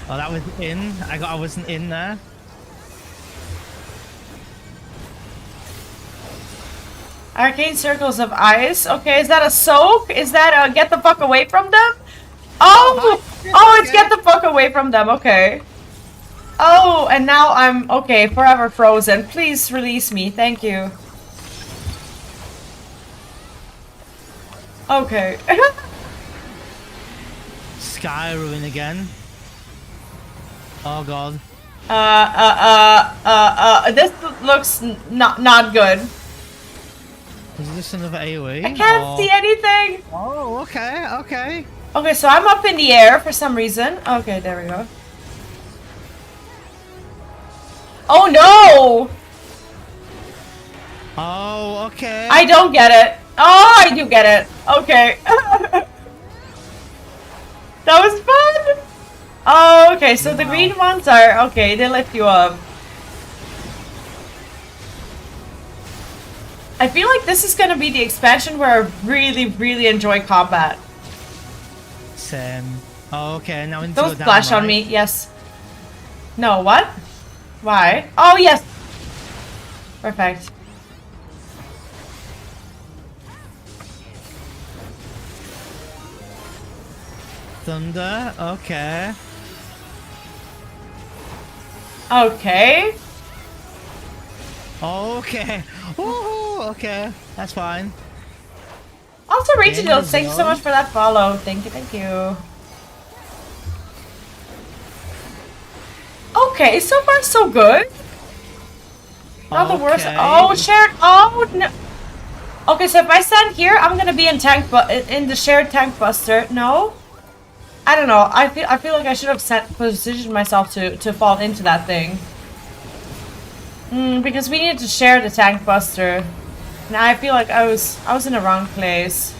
Oh, that was in. I wasn't in there. Arcane circles of ice. Okay, is that a soak? Is that a get the fuck away from them? Oh! Oh, it's get the fuck away from them. Okay. Oh, and now I'm okay, forever frozen. Please release me. Thank you. Okay. Sky Ruin again. Oh god. This looks not good. Is this another AoE? I can't see anything. Oh, okay, okay. Okay, so I'm up in the air for some reason. Okay, there we go. Oh no! Oh, okay. I don't get it. Oh, I do get it. Okay. That was fun. Oh, okay, so the green ones are okay, they lift you up. I feel like this is gonna be the expansion where I really enjoy combat. Same. Oh, okay, now we need to Don't go down, splash on right? me, yes. No, what? Why? Oh, yes! Perfect. Thunder, okay. Okay. Okay. Ooh, okay. That's fine. Also, Rachel, Yeah, thank you so much for that follow. Thank you, thank you. Okay, so far so good. Not the worst. Oh, shared. Oh no. Okay, so if I stand here, I'm gonna be in in the shared tank buster. No, I don't know. I feel like I should have positioned myself to fall into that thing. Because we needed to share the tank buster. Now I feel like I was in the wrong place.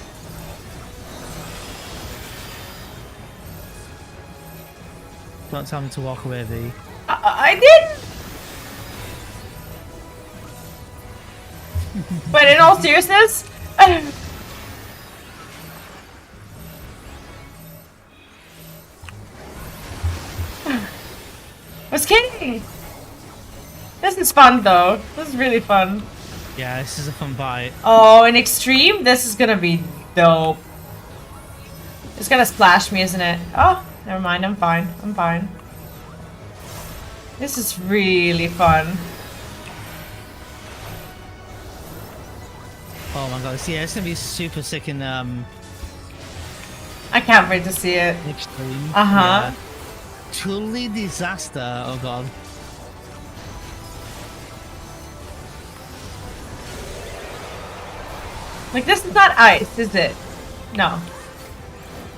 Don't tell me to walk away, V. I didn't. But in all seriousness, was kidding. This is fun though. This is really fun. Yeah, this is a fun bite. Oh, in extreme, this is gonna be dope. It's gonna splash me, isn't it? Oh, never mind. I'm fine. I'm fine. This is really fun. Oh my god, yeah, it's gonna be super sick in I can't wait to see it. extreme. Uh-huh. Yeah. Truly disaster, oh god. Like, this is not ice, is it? No.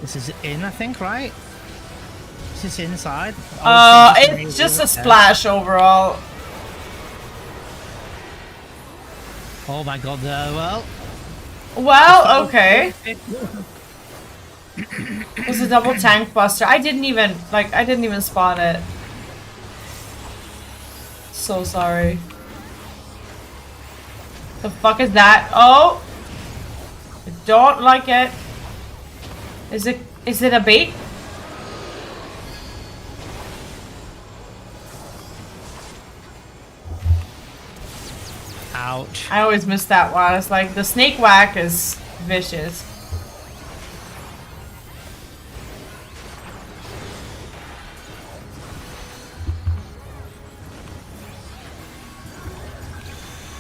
This is in, I think, right? This is inside. It's just a splash overall. Oh my god, well. Well, okay. It was a double tank buster. I didn't even spot it. So sorry. The fuck is that? Oh! I don't like it. Is it a bait? Ouch. I always miss that one. It's like the snake whack is vicious.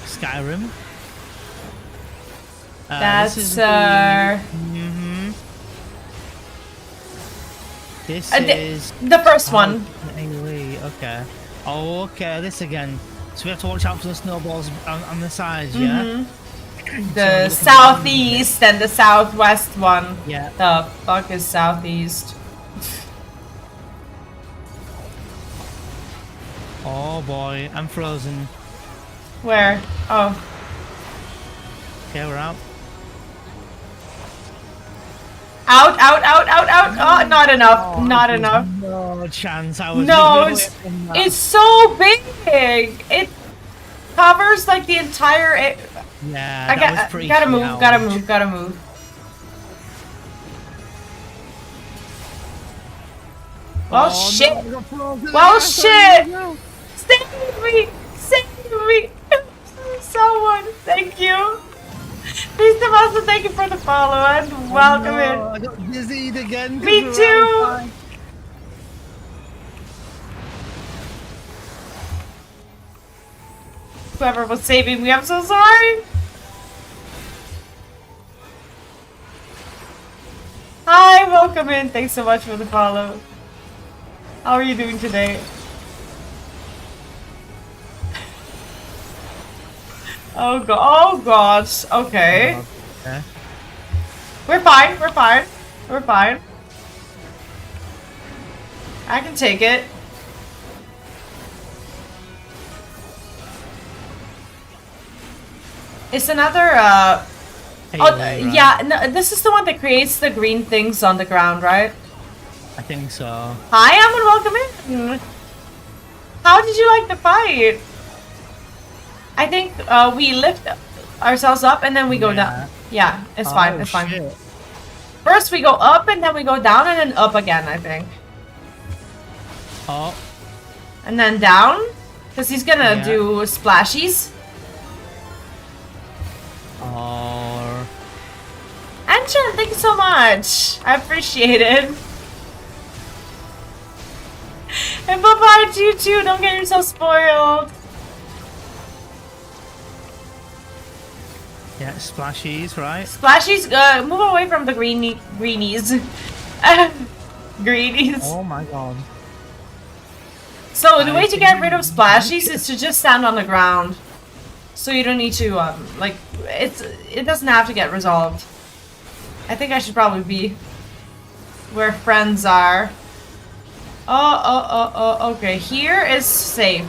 Skyrim. That's This is the first one. Okay. Oh, okay. This again. So we have to watch out for the snowballs on the sides, yeah? The southeast and the southwest one. Yeah. The fuck is southeast? Oh boy, I'm frozen. Where? Oh. Okay, we're out. Out, out, out, out, out! Oh, not enough. Oh, not enough. No chance. I was No, it's so big. It covers like the entire. Yeah, gotta move. Gotta move. Gotta move. Well, shit. No, well, shit. Save me. Save me. Someone. Thank you. Mr. Master, thank you for the follow and welcome in. I got dizzied again. Me too. Whoever was saving me, I'm so sorry. Hi, welcome in. Thanks so much for the follow. How are you doing today? Oh god. Oh gosh. Okay. Okay. We're fine. We're fine. We're fine. I can take it. It's another Right? yeah, no, this is the one that creates the green things on the ground, right? I think so. Hi, Amun, welcome in. How did you like the fight? I think we lift ourselves up and then we go down. Yeah, it's fine. It's fine. Shit. First we go up and then we go down and then up again, I think. Oh. And then down, because he's gonna do splashies. Or. Anshan, thank you so much. I appreciate it. And bye-bye to you too. Don't get yourself spoiled. Yeah, splashies, right? Splashies, move away from the greenies. Greenies. Oh my god. So the way to get rid of splashies is to just stand on the ground. So you don't need to, like, it doesn't have to get resolved. I think I should probably be where friends are. Oh, okay. Here is safe.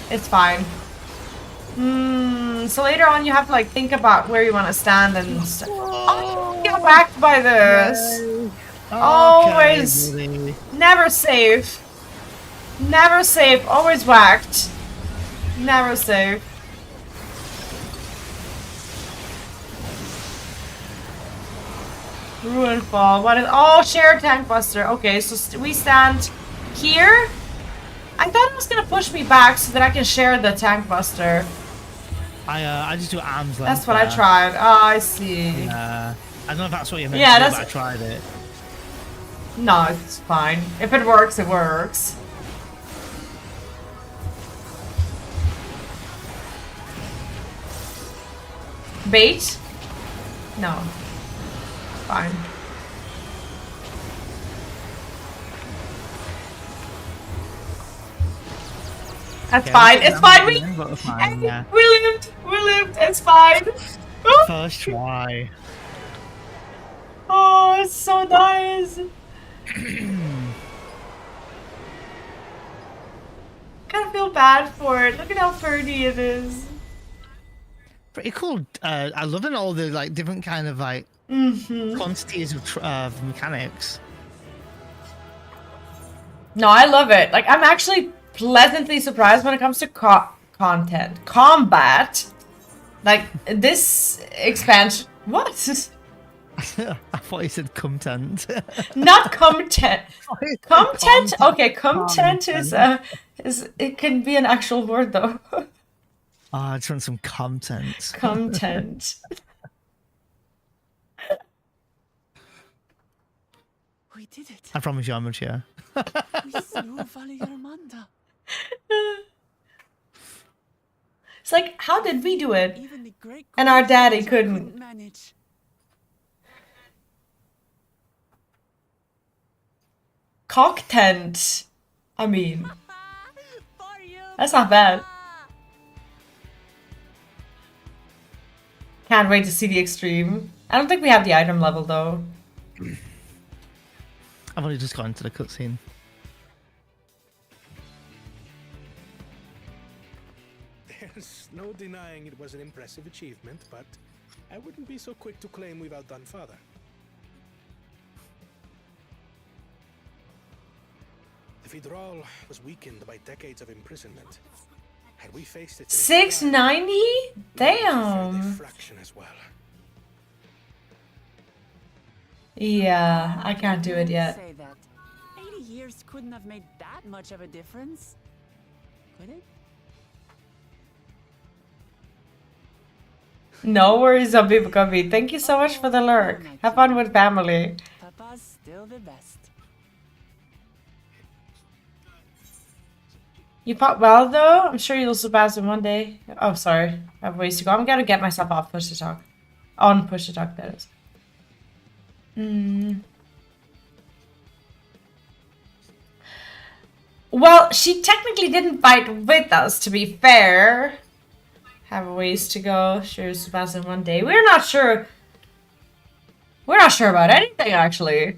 It's fine. So later on you have to, like, think about where you want to stand and oh, you get whacked by this. Okay, Always. buddy. Never safe. Never safe. Always whacked. Never safe. Ruin fall. What is? Oh, share tank buster. Okay, so we stand here. I thought it was gonna push me back so that I can share the tank buster. I just do arms length. That's what I tried. Oh, I see. I don't know if that's what you meant Yeah, to do, that's. but I tried it. No, it's fine. If it works, it works. Bait? No. Fine. That's fine. It's fine. We lived. We lived. It's fine. First try. Oh, it's so nice. Kind of feel bad for it. Look at how pretty it is. Pretty cool. I love it, all the like different kind of like quantities of mechanics. No, I love it. Like, I'm actually pleasantly surprised when it comes to combat. Like, this expansion... What? I thought you said content. Not content. Content? Okay, content is it can be an actual word though. I just want some content. Content. We did it. I promise you how much, yeah. We slew Valigarmanda. It's like, how did we do it? Even the great And our daddy couldn't. manage. Cocktent. I mean, For you. that's not bad. Can't wait to see the extreme. I don't think we have the item level though. I've only just got into the cutscene. There's no denying it was an impressive achievement, but I wouldn't be so quick to claim we've outdone Father. The Vidral was weakened by decades of imprisonment. Had we faced it, 690? Damn. fraction as well. Yeah, I can't do it yet. Say that. 80 years couldn't have made that much of a difference. Could it? No worries, Zombie Buckubi. Thank you so much for the lurk. Have fun with family. Papa's still the best. You fought well though. I'm sure you'll surpass him one day. Oh, sorry. I have ways to go. I'm gonna get myself off push to talk. On push to talk, that is. Well, she technically didn't fight with us, to be fair. Have a ways to go. Sure, surpass him one day. We're not sure. We're not sure about anything, actually.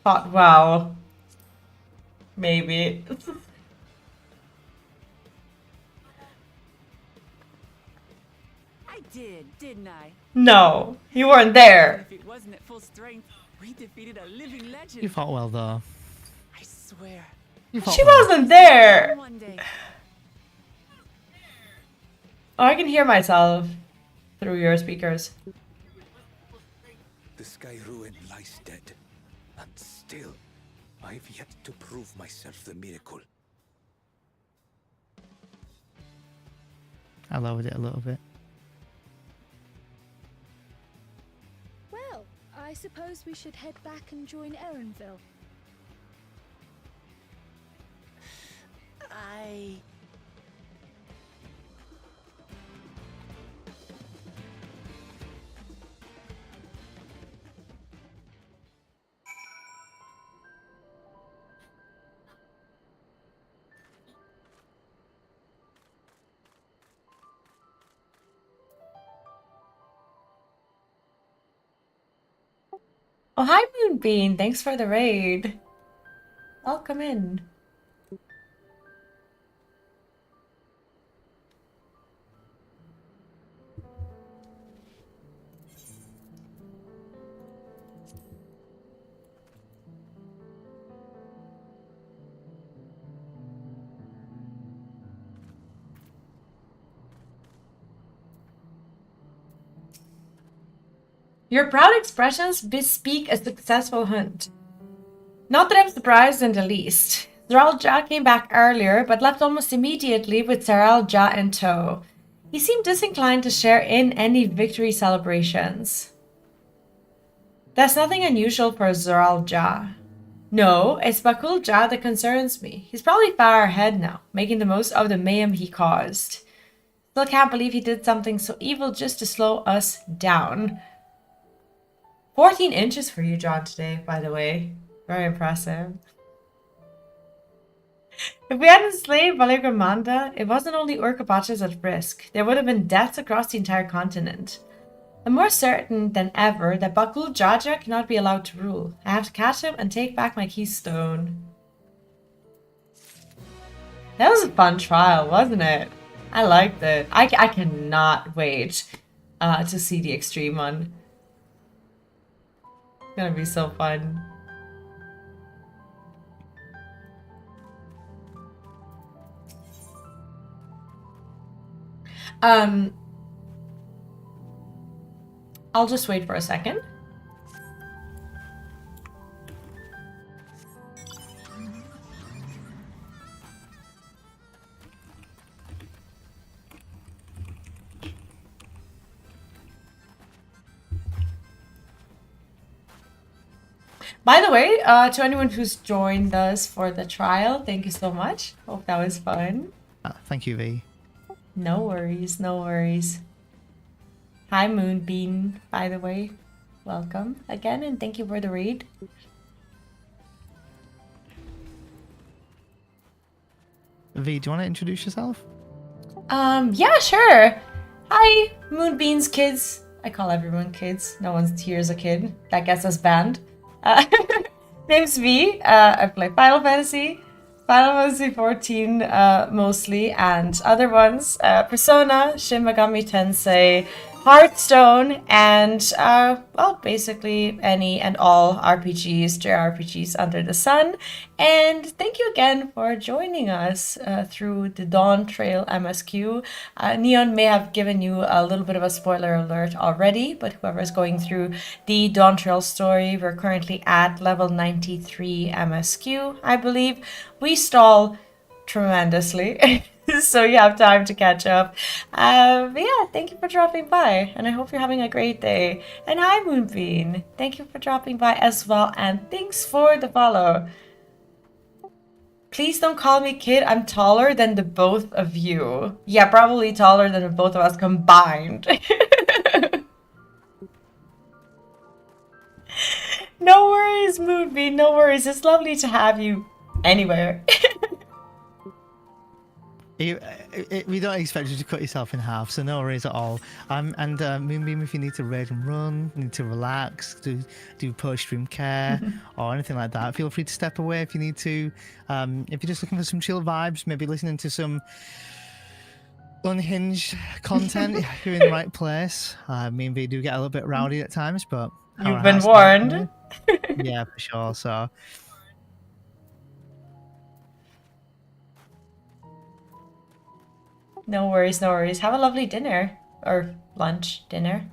Fought well. Maybe. I did, didn't I? No, you weren't there. If it wasn't at full strength, we defeated a living legend. You fought well, though. I swear. You fought She well. wasn't there. One day. Oh, I can hear myself through your speakers. The sky ruin lies dead, and still, I've yet to prove myself the miracle. I lowered it a little bit. Well, I suppose we should head back and join Erenville. Oh, hi, Moonbeam. Thanks for the raid. Welcome in. Your proud expressions bespeak a successful hunt. Not that I'm surprised in the least. Zeral Jah came back earlier, but left almost immediately with Zeral Jah in tow. He seemed disinclined to share in any victory celebrations. That's nothing unusual for Zeral Jah. No, it's Bakul Jah that concerns me. He's probably far ahead now, making the most of the mayhem he caused. Still can't believe he did something so evil just to slow us down. 14 inches for you, John, today, by the way. Very impressive. If we hadn't slain Valigarmanda, it wasn't only Urkabachas at risk. There would have been deaths across the entire continent. I'm more certain than ever that Bakul Jaja cannot be allowed to rule. I have to catch him and take back my keystone. That was a fun trial, wasn't it? I liked it. I cannot wait to see the extreme one. It's gonna be so fun. I'll just wait for a second. By the way, to anyone who's joined us for the trial, thank you so much. Hope that was fun. Thank you, V. No worries, no worries. Hi, Moonbeam, by the way. Welcome again, and thank you for the raid. V, do you want to introduce yourself? Yeah, sure. Hi, Moonbeam's kids. I call everyone kids. No one's here as a kid. That gets us banned. Name's V. I play Final Fantasy 14 mostly, and other ones. Persona, Shin Megami Tensei, Hearthstone, and well, basically any and all RPGs, JRPGs under the sun. And thank you again for joining us through the Dawntrail MSQ. Neon may have given you a little bit of a spoiler alert already, but whoever's going through the Dawntrail story, we're currently at level 93 MSQ, I believe. We stall tremendously. So you have time to catch up. But yeah, thank you for dropping by, and I hope you're having a great day. And hi, Moonbeam. Thank you for dropping by as well, and thanks for the follow. Please don't call me kid. I'm taller than the both of you. Yeah, probably taller than the both of us combined. No worries, Moonbeam. No worries. It's lovely to have you anywhere. We don't expect you to cut yourself in half, so no worries at all. And Moonbeam, if you need to raid and run, need to relax, do post-stream care, or anything like that, feel free to step away if you need to. If you're just looking for some chill vibes, maybe listening to some unhinged content, you're in the right place. Me and V do get a little bit rowdy at times, but you've been warned. Yeah, for sure. So. No worries, no worries. Have a lovely dinner. Or lunch, dinner.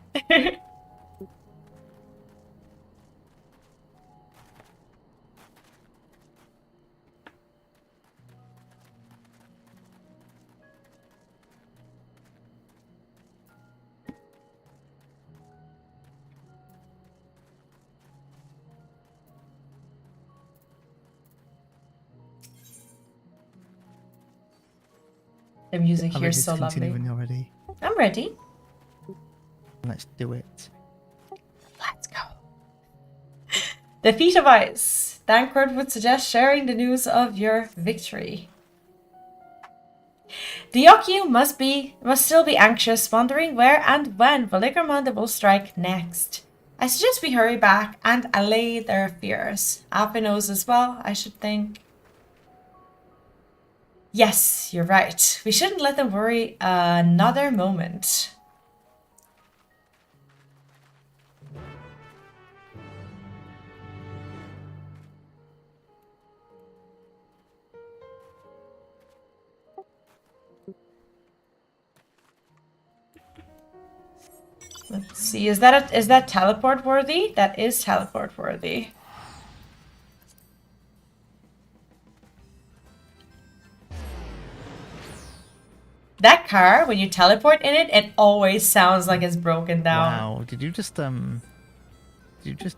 The music here is so lovely. When you're ready. I'm ready. Let's do it. Let's go. The Feet of Ice. Thancred would suggest sharing the news of your victory. The Yokyu must still be anxious, wondering where and when Valigarmanda will strike next. I suggest we hurry back and allay their fears. Alpha knows as well, I should think. Yes, you're right. We shouldn't let them worry another moment. Let's see, is that teleport worthy? That is teleport worthy. That car, when you teleport in it, it always sounds like it's broken down. Wow, did you just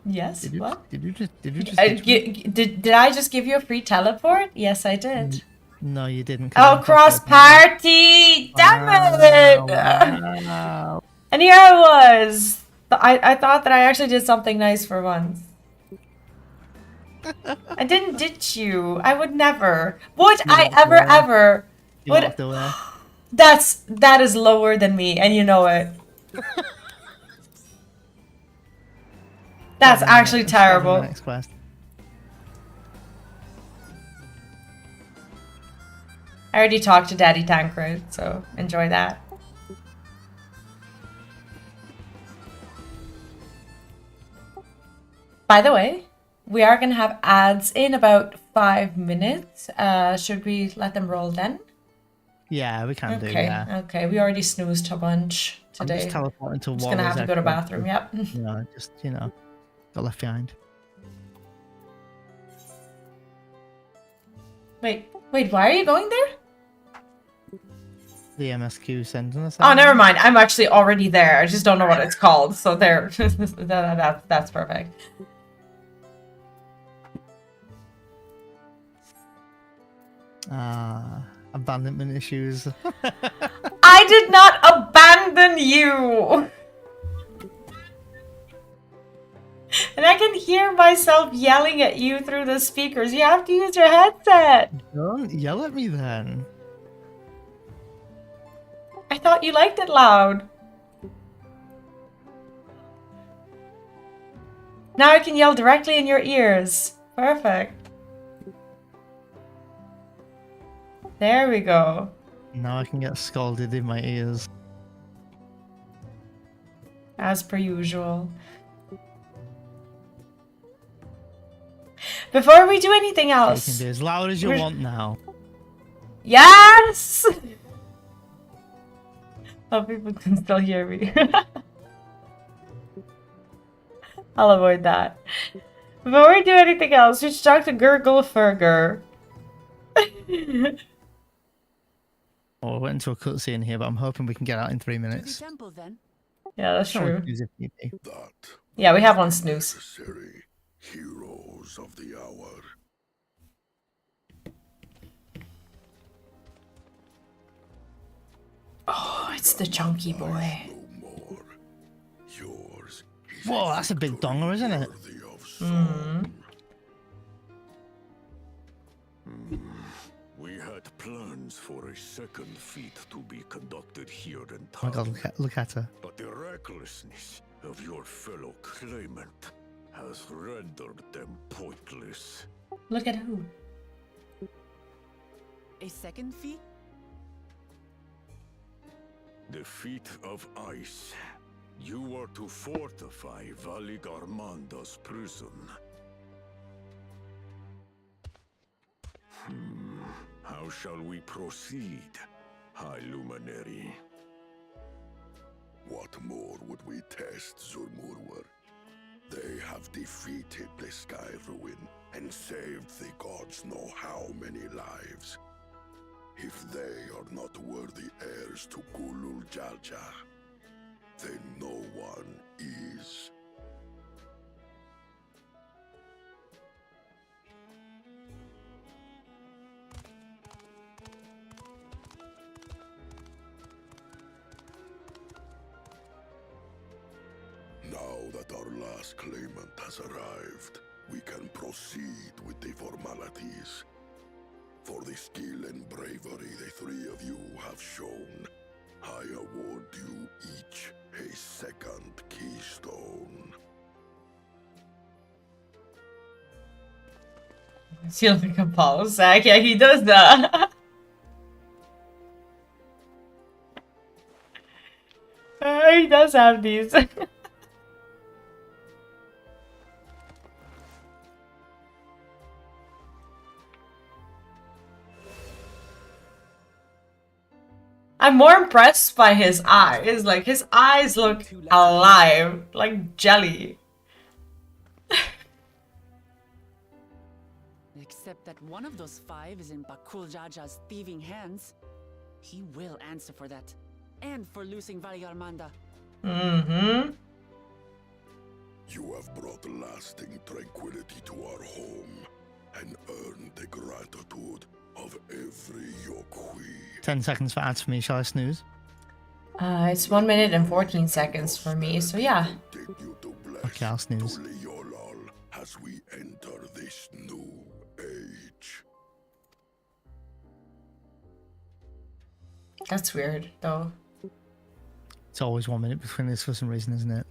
Yes. Did you, what? Did you just did I just give you a free teleport? Yes, I did. No, you didn't. Oh, cross party! Damn it! Wow. And here I was. I thought that I actually did something nice for once. I didn't ditch you. I would never. Would I ever? Would? That is lower than me, and you know it. That's actually terrible. Next quest. I I already talked to Daddy Tancred, so enjoy that. By the way, we are going to have ads in about 5 minutes. Should we let them roll then? Yeah, we can do, Okay, yeah. okay. We already snoozed a bunch today. I'm just teleporting to I'm just going to have to go to the bathroom, yep. You know, just, you know, got left behind. Wait, why are you going there? The MSQ sending us. Oh, never mind. I'm actually already there. I just don't know what it's called. So there, that's perfect. Abandonment issues. I did not abandon you! And I can hear myself yelling at you through the speakers. You have to use your headset. Don't yell at me then. I thought you liked it loud. Now I can yell directly in your ears. Perfect. There we go. Now I can get scolded in my ears. As per usual. Before we do anything else... You can be as loud as you want now. Yes! Oh, people can still hear me. I'll avoid that. Before we do anything else, we should talk to Gurgle Ferger. Oh, I went into a cutscene here, but I'm hoping we can get out in 3 minutes. To the temple, then. Yeah, that's true. That Yeah, we have one snooze. necessary heroes of the hour. Oh, it's the chunky boy. No more. Yours is Whoa, that's a big donger, isn't it? worthy of song. We had plans for a second feat to be conducted here in Oh my town. god, look at her. But the recklessness of your fellow claimant has rendered them pointless. Look at who? A second feat? The feat of ice. You are to fortify Valig Armanda's prison. How shall we proceed, High Luminary? What more would we test, Zurmurwer? They have defeated the Sky Ruin and saved the gods know how many lives. If they are not worthy heirs to Gulul Jalja, then no one is. Now that our last claimant has arrived, we can proceed with the formalities. For the skill and bravery the three of you have shown, I award you each a second keystone. Feels like a Apollo sack. Yeah, he does that. He does have these. I'm more impressed by his eyes. Like, his eyes look alive. Like jelly. Except that one of those 5 is in Bakul Jaja's thieving hands. He will answer for that. And for losing Valig Armanda. Mm-hmm. You have brought lasting tranquility to our home and earned the gratitude of every Yokhui. 10 seconds for ads for me. Shall I snooze? It's 1 minute and 14 seconds for me, so yeah. Okay, I'll snooze. Tuliolal as we enter this new age. That's weird, though. It's always 1 minute between this for some reason, isn't it?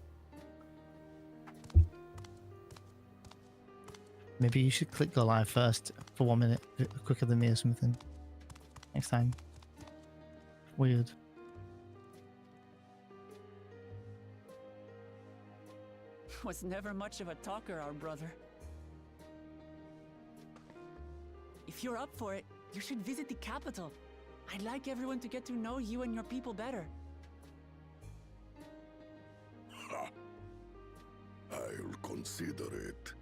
Maybe you should click go live first for 1 minute, quicker than me or something. next time. Weird. Was never much of a talker, our brother. If you're up for it, you should visit the capital. I'd like everyone to get to know you and your people better. I'll consider it.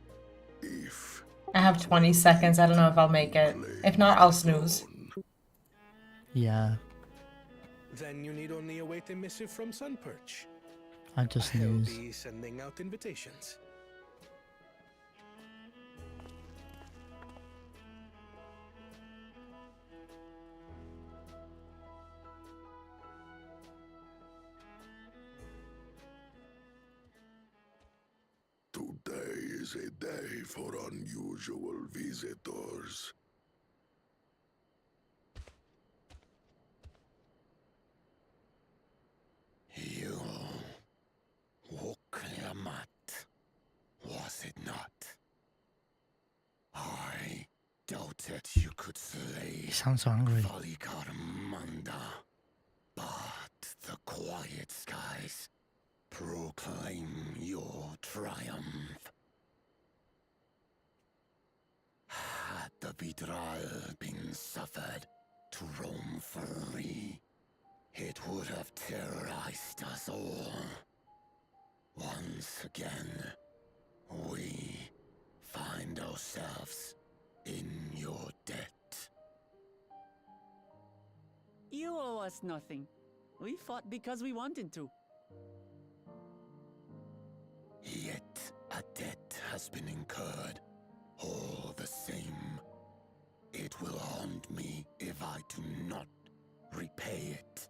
If I have 20 seconds. I don't know if I'll make it. If not, I'll snooze. Yeah, Then you need only await a missive from Sunperch. I just I'll snooze. be sending out invitations. today is a day for unusual visitors. You woke Lamat, was it not? I doubted you could slay He sounds so angry. Valigarmanda, but the quiet skies proclaim your triumph. Had the Vidral been suffered to roam free, it would have terrorized us all. Once again, we find ourselves in your debt. You owe us nothing. We fought because we wanted to. Yet a debt has been incurred. All the same, it will haunt me if I do not repay it.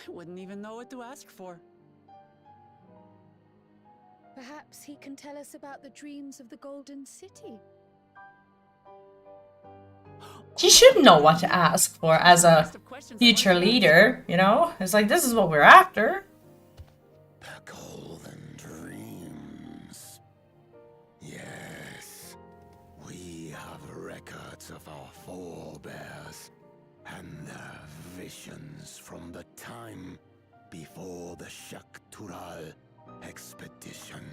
I wouldn't even know what to ask for. Perhaps he can tell us about the dreams of the Golden City. She should know what to ask for as a future leader, you know? It's like, this is what we're after. The golden dreams. Yes, we have records of our forebears and their visions from the time before the Shaktural expedition.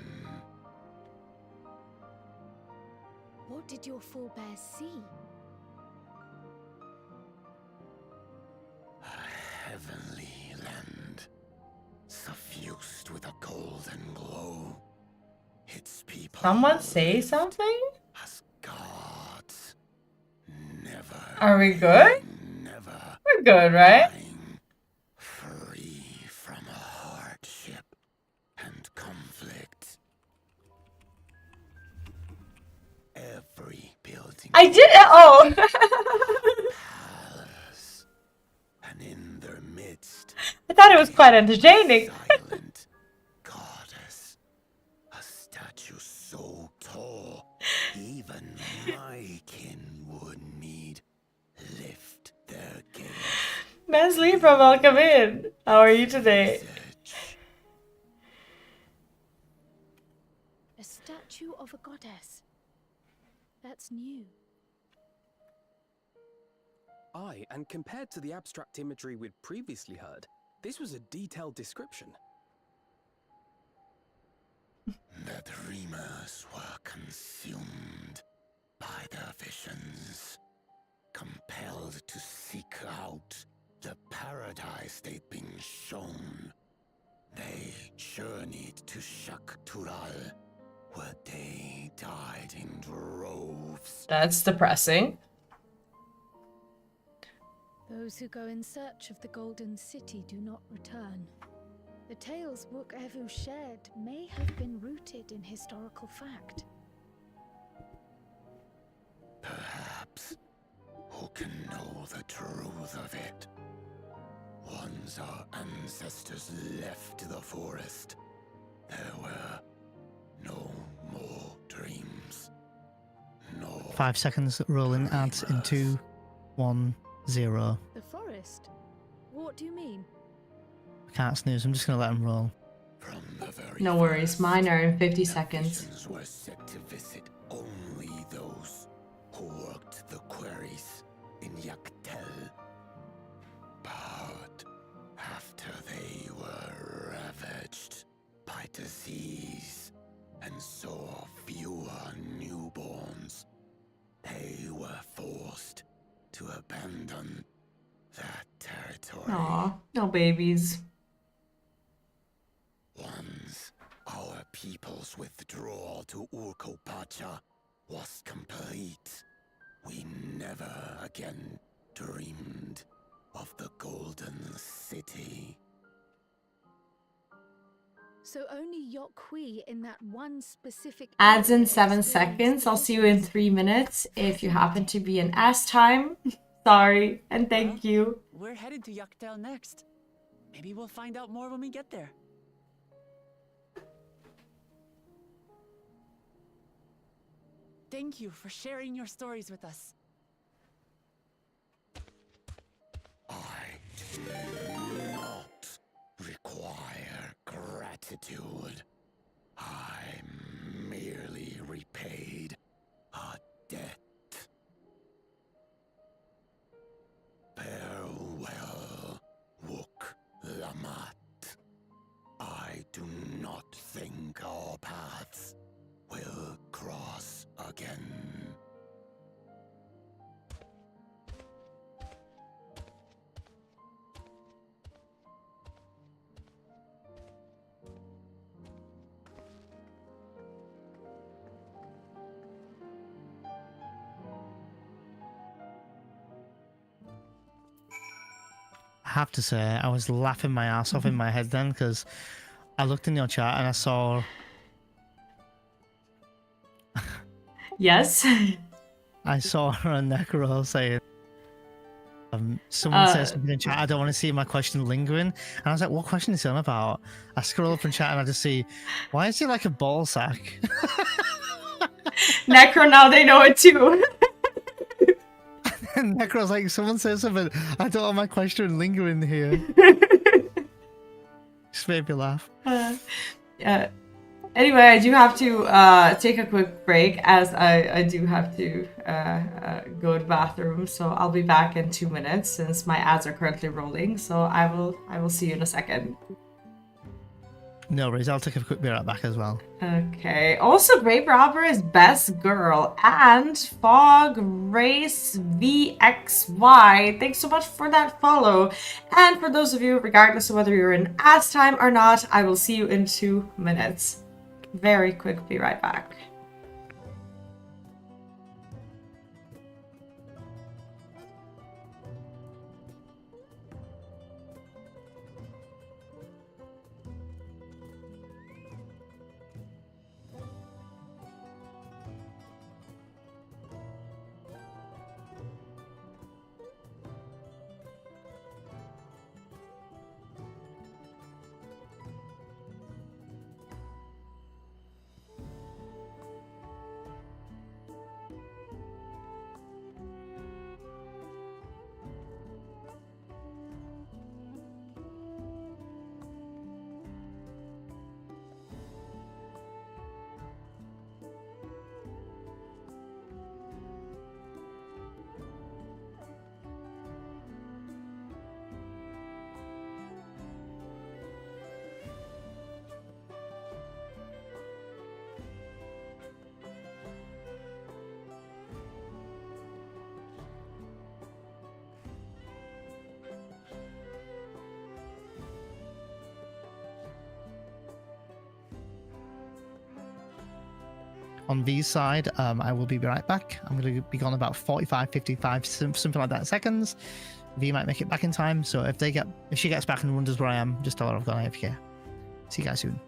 What did your forebears see? A heavenly land, suffused with a golden glow. Its people. Someone say something? As gods. Never. Are we good? Never. We're good, right? Free from hardship and conflict. Every building. I did. Oh. Palace, and in their midst. I thought it was quite entertaining. Silent goddess, a statue so tall, even my kin would need lift their gaze. Ms. Libra, welcome in. How are you today? A statue of a goddess. That's new. Aye, and compared to the abstract imagery we'd previously heard, this was a detailed description. The dreamers were consumed by their visions, compelled to seek out the paradise they'd been shown. They journeyed to Shaktural, where they died in droves. That's depressing. Those who go in search of the Golden City do not return. The tales Book Evu shared may have been rooted in historical fact. Perhaps. Who can know the truth of it? Once our ancestors left the forest, there were no more dreams. No. 5 seconds rolling ads in 2, 1, 0. The forest? What do you mean? I can't snooze, I'm just gonna let him roll. No worries, mine are in 50 seconds. Were set to visit only those who worked the quarries in Yaktel. But after they were ravaged by disease and saw fewer newborns, they were forced to abandon that territory. Aw, no babies. Once our people's withdrawal to Urkopacha was complete, we never again dreamed of the Golden City. So only Yokhui in that one specific Ads in area 7 experienced seconds. the I'll see you in 3 minutes. If you happen to be in ass time, sorry, and thank you. We're headed to Yaktel next. Maybe we'll find out more when we get there. Thank you for sharing your stories with us. I do not require gratitude. I merely repaid a debt. Farewell, Wook Lamat. I do not think our paths will cross again. I have to say, I was laughing my ass off in my head then because I looked in your chat and I saw. Yes. I saw a Necro saying. Someone says something in chat. I don't want to see my question lingering, and I was like, "What question is it on about?" I scroll up in chat and I just see, "Why is he like a ball sack?" Necro, now they know it too. And Necro's like, "Someone says something. I don't want my question lingering here." Just made me laugh. Anyway, I do have to take a quick break as I do have to go to the bathroom. So I'll be back in 2 minutes since my ads are currently rolling. So I will see you in a second. No worries, I'll take a quick beer out back as well. Okay. Also, Grave Robber is Best Girl and Fog Race VXY. Thanks so much for that follow. And for those of you, regardless of whether you're in ass time or not, I will see you in 2 minutes. Very quick, be right back. On Vee's side, I will be right back. I'm going to be gone about 45, 55, something like that seconds. Vee might make it back in time, so if she gets back and wonders where I am, just tell her I've gone AFK. See you guys soon.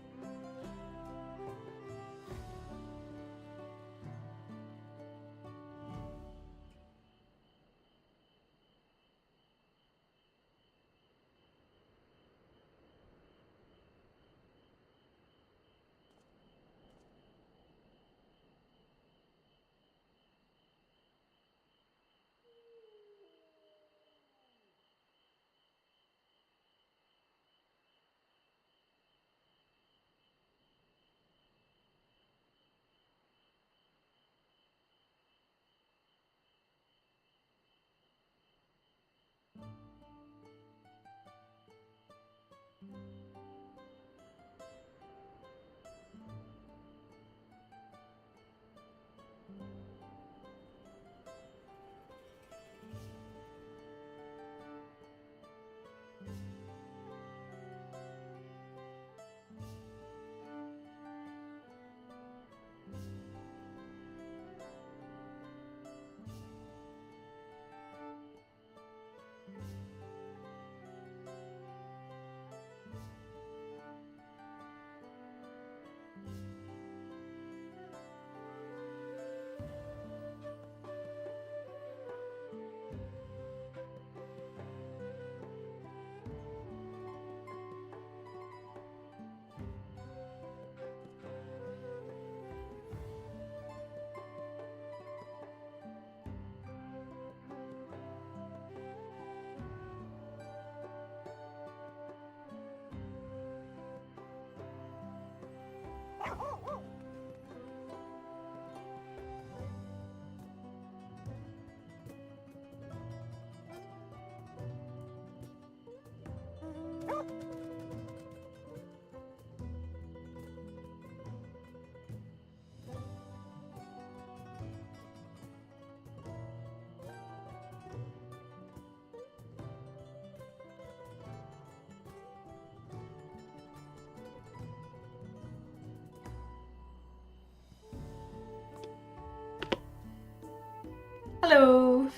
Hello.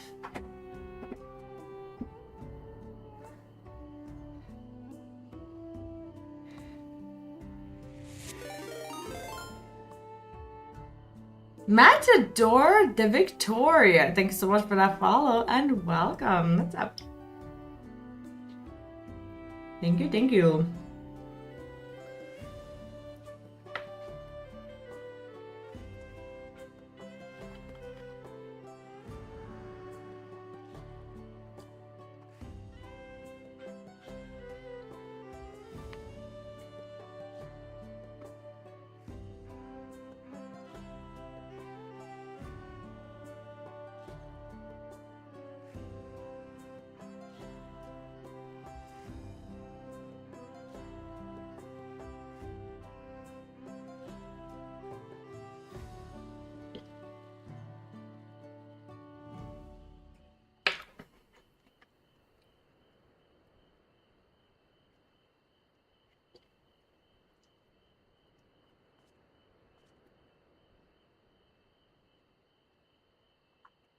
Matador de Victoria. Thanks so much for that follow and welcome. What's up? Thank you, thank you.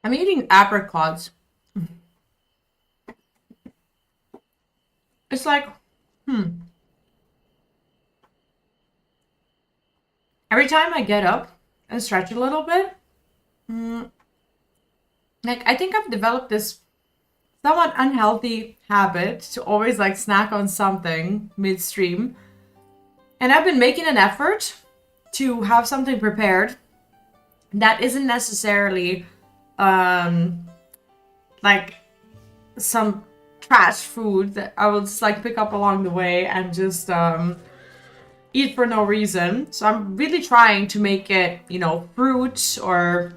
I'm eating apricots. It's like, every time I get up and stretch a little bit, like I think I've developed this somewhat unhealthy habit to always like snack on something midstream. And I've been making an effort to have something prepared that isn't necessarily like some trash food that I will just like pick up along the way and just eat for no reason. So I'm really trying to make it, you know, fruit or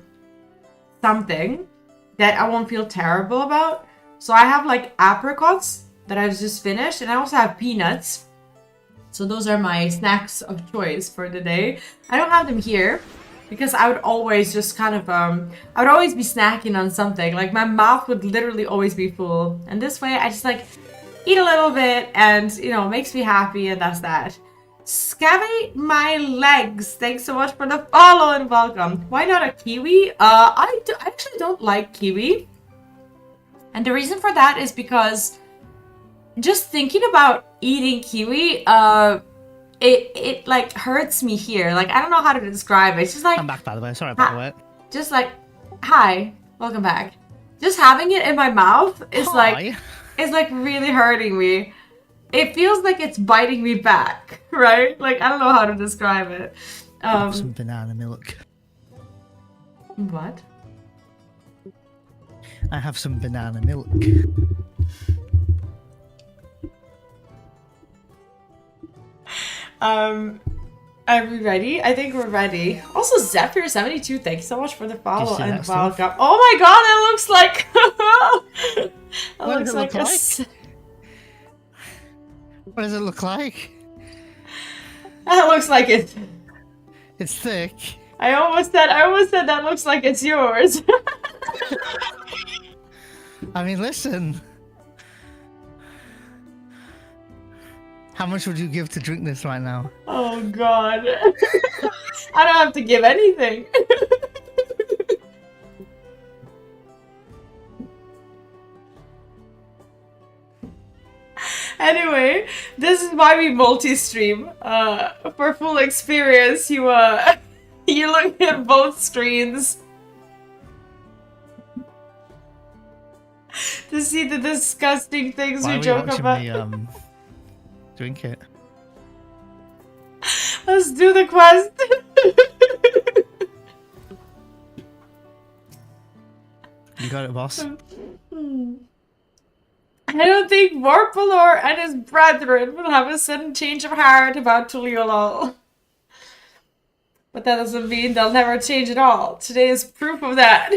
something that I won't feel terrible about. So I have like apricots that I've just finished, and I also have peanuts. So those are my snacks of choice for the day. I don't have them here because I would always just kind of, I would always be snacking on something. Like my mouth would literally always be full. And this way I just like eat a little bit and, you know, makes me happy, and that's that. Scabby my legs. Thanks so much for the follow and welcome. Why not a kiwi? I actually don't like kiwi. And the reason for that is because just thinking about eating kiwi, it like hurts me here. Like I don't know how to describe it. It's just like I'm back, by the way. Sorry about the wait. Just like, hi, welcome back. Just having it in my mouth is like really hurting me. It feels like it's biting me back, right? Like I don't know how to describe it. Some banana milk. What? I have some banana milk. Are we ready? I think we're ready. Also, Zephyr72, thanks so much for the follow and welcome. Oh my god, it looks like What does it look like? What does it look like? That looks like it. It's thick. I almost said that looks like it's yours. I mean, listen. How much would you give to drink this right now? Oh god. I don't have to give anything. Anyway, this is why we multi-stream. For full experience, you look at both screens to see the disgusting things we joke about. Me, drink it. Let's do the quest. You got it, boss. I don't think Vorpalor and his brethren will have a sudden change of heart about Tuliolol. But that doesn't mean they'll never change at all. Today is proof of that.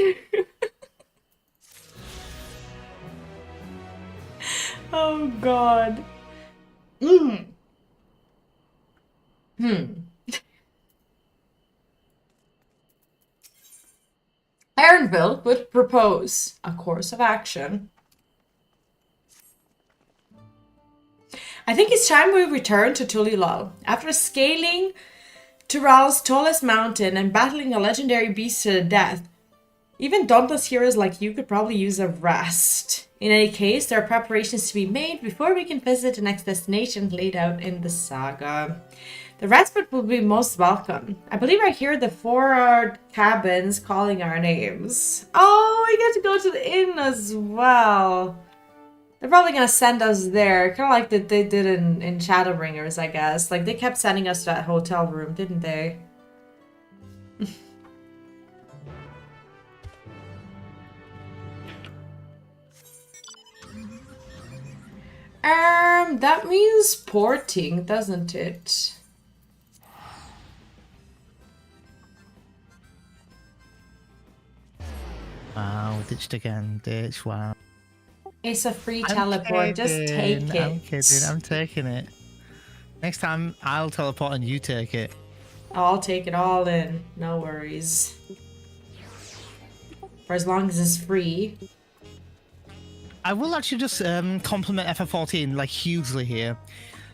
Oh god. Ironville would propose a course of action. I think it's time we return to Tuliolol. After scaling Tural's tallest mountain and battling a legendary beast to the death, Even dauntless heroes like you could probably use a rest. In any case, there are preparations to be made before we can visit the next destination laid out in the saga. The respite will be most welcome. I believe I hear the 4 cabins calling our names. Oh, we get to go to the inn as well. They're probably gonna send us there, kind of like that they did in Shadowbringers, I guess. Like, they kept sending us to that hotel room, didn't they? That means porting, doesn't it? Wow, ditched again, ditch, wow. It's a free teleport, just take it. I'm kidding, I'm taking it. Next time, I'll teleport and you take it. I'll take it all in, no worries. For as long as it's free. I will actually just compliment FF14 like hugely here.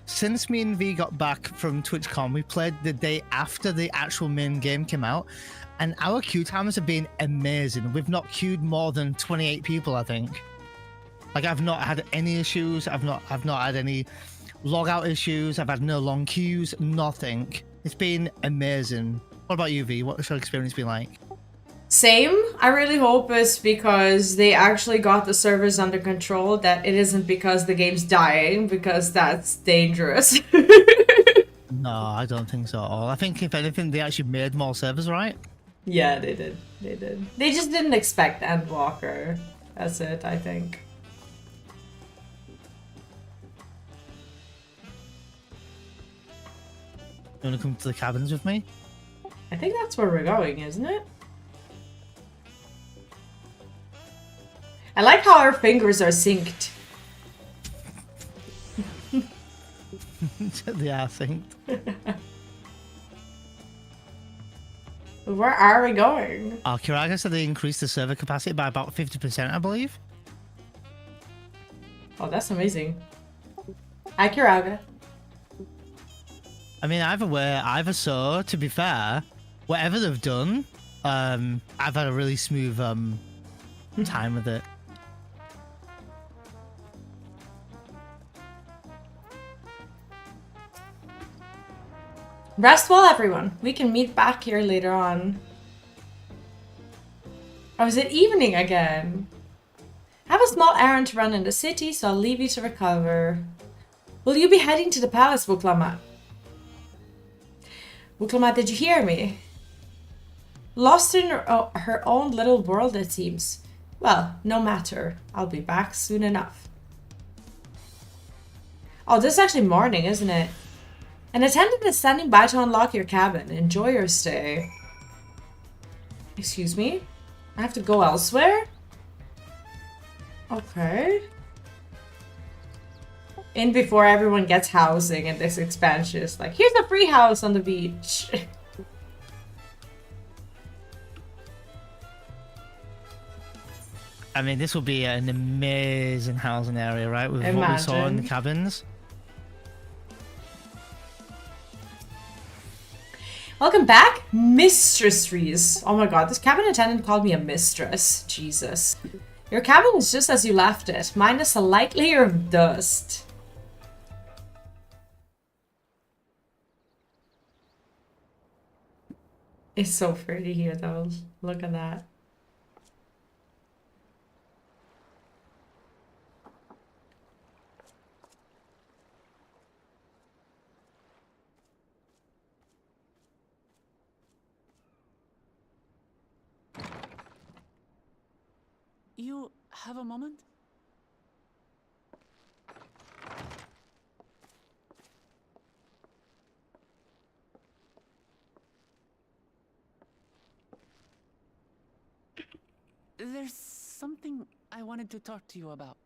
Since me and V got back from TwitchCon, we played the day after the actual main game came out, and our queue times have been amazing. We've not queued more than 28 people, I think. Like, I've not had any issues. I've not had any logout issues. I've had no long queues, nothing. It's been amazing. What about you, V? What's your experience been like? Same. I really hope it's because they actually got the servers under control, that it isn't because the game's dying, because that's dangerous. No, I don't think so at all. I think, if anything, they actually made more servers, right? Yeah, they did. They did. They just didn't expect Endwalker. That's it, I think. You want to come to the cabins with me? I think that's where we're going, isn't it? I like how our fingers are synced. They are synced. Where are we going? Kiraga said they increased the server capacity by about 50%, I believe. Oh, that's amazing. Hi, Kiraga. I mean, either way, either so, to be fair, whatever they've done, I've had a really smooth time with it. Rest well, everyone. We can meet back here later on. Oh, is it evening again? I have a small errand to run in the city, so I'll leave you to recover. Will you be heading to the palace, Wuklamat? Wuklamat, did you hear me? Lost in her own little world, it seems. Well, no matter. I'll be back soon enough. Oh, this is actually morning, isn't it? An attendant is standing by to unlock your cabin. Enjoy your stay. Excuse me? I have to go elsewhere? Okay. In before everyone gets housing and this expansion is like, here's a free house on the beach. I mean, this will be an amazing housing area, right? With what we saw in the cabins. Welcome back, Mistress Reese. Oh my god, this cabin attendant called me a mistress. Jesus. Your cabin is just as you left it, minus a light layer of dust. It's so pretty here though. Look at that. You have a moment? There's something I wanted to talk to you about.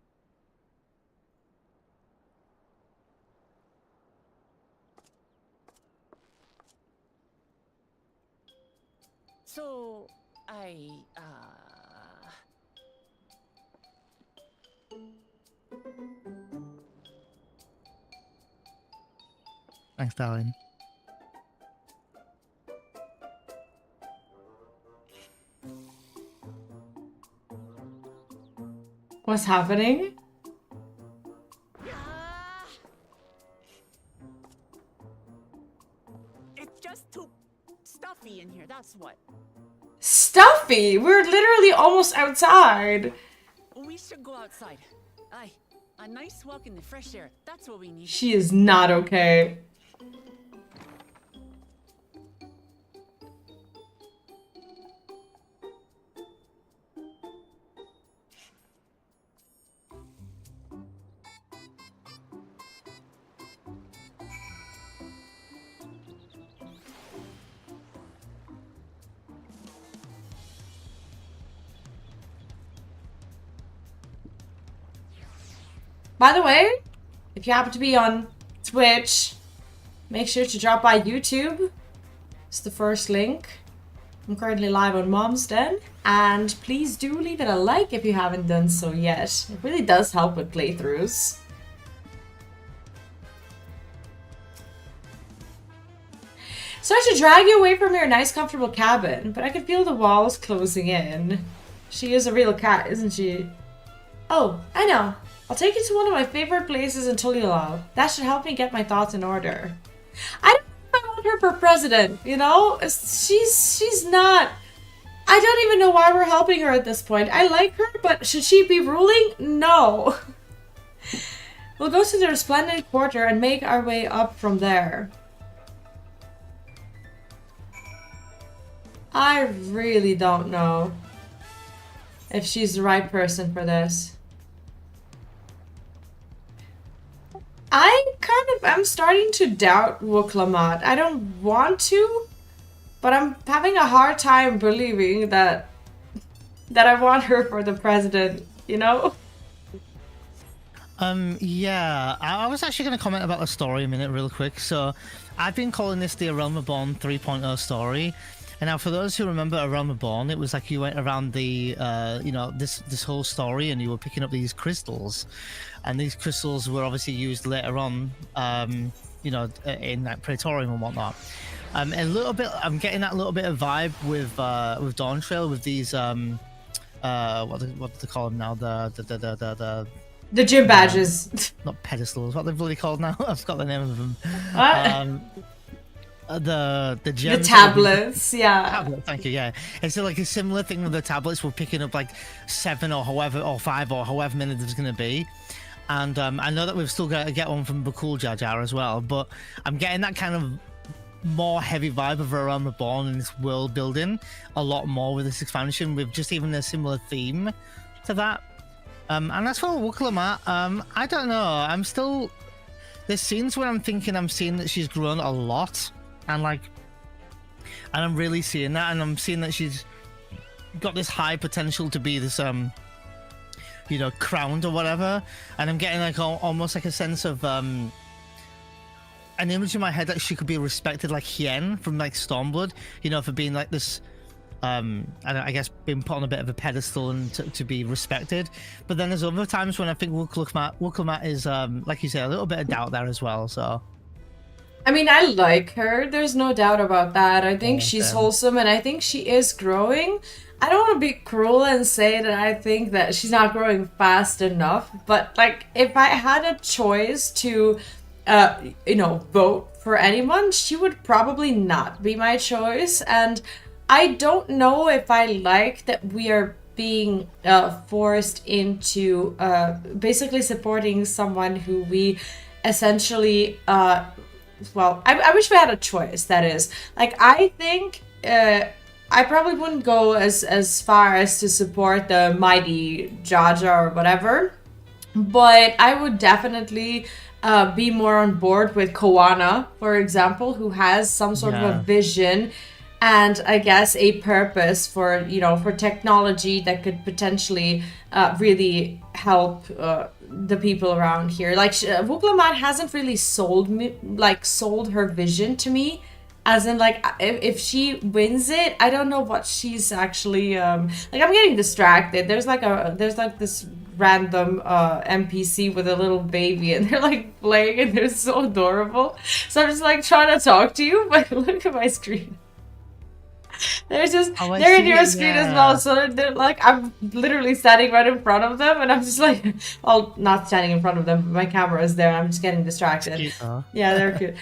So, Thanks, darling. What's happening? It's just too stuffy in here, that's what. Stuffy? We're literally almost outside. We should go outside. Aye, a nice walk in the fresh air. That's what we need. She is not okay. By the way, if you happen to be on Twitch, make sure to drop by YouTube. It's the first link. I'm currently live on Mom's Den. And please do leave it a like if you haven't done so yet. It really does help with playthroughs. Sorry to drag you away from your nice comfortable cabin, but I can feel the walls closing in. She is a real cat, isn't she? Oh, I know. I'll take you to one of my favorite places in Tuliolal. That should help me get my thoughts in order. I don't know if I want her for president, you know? She's not... I don't even know why we're helping her at this point. I like her, but should she be ruling? No. We'll go to the Resplendent Quarter and make our way up from there. I really don't know if she's the right person for this. I'm starting to doubt Wuklamat. I don't want to, but I'm having a hard time believing that I want her for the president, you know? Yeah, I was actually going to comment about the story a minute real quick. So I've been calling this the A Realm Reborn 3.0 story. And now for those who remember A Realm Reborn, it was like you went around the, you know, this whole story and you were picking up these crystals. And these crystals were obviously used later on, you know, in that Praetorium and whatnot. A little bit, I'm getting that little bit of vibe with Dawntrail, with these, what do they call them now? The gym badges. Not pedestals. What are they bloody called now? I've forgot the name of them. What? The gems. The tablets, yeah. Tablet, thank you, yeah. It's like a similar thing with the tablets. We're picking up like 7 or however, or 5 or however many there's going to be. And I know that we've still got to get one from Bakul Jar Jar as well, but I'm getting that kind of more heavy vibe of A Realm Reborn and this world building a lot more with this expansion, with just even a similar theme to that. And as for Wuklamat, I don't know. I'm still... There's scenes where I'm seeing that she's grown a lot, and I'm really seeing that, and I'm seeing that she's got this high potential to be this you know, crowned or whatever, and I'm getting like almost like a sense of an image in my head that she could be respected like Hien from like Stormblood, you know, for being like this I guess being put on a bit of a pedestal and to be respected. But then there's other times when I think Wuklamat is like you say, a little bit of doubt there as well. So I mean, I like her, there's no doubt about that. I think she's wholesome and I think she is growing. I don't want to be cruel and say that I think that she's not growing fast enough, but like if I had a choice to you know, vote for anyone, she would probably not be my choice. And I don't know if I like that we are being forced into basically supporting someone who we essentially well, I wish we had a choice, that is. Like, I think I probably wouldn't go as far as to support the mighty Jaja or whatever, but I would definitely be more on board with Koana, for example, who has some sort of a vision and I guess a purpose for, you know, for technology that could potentially really help the people around here. Like, Wuklamat hasn't really sold her vision to me. As in, like, if she wins it, I don't know what she's actually like. I'm getting distracted. There's like this random NPC with a little baby, and they're like playing, and they're so adorable. So I'm just like trying to talk to you, but look at my screen. they're in your screen as well, so they're like, I'm literally standing right in front of them, and I'm just like, well, not standing in front of them, but my camera is there, and I'm just getting distracted. Cute, huh? Yeah, they're cute.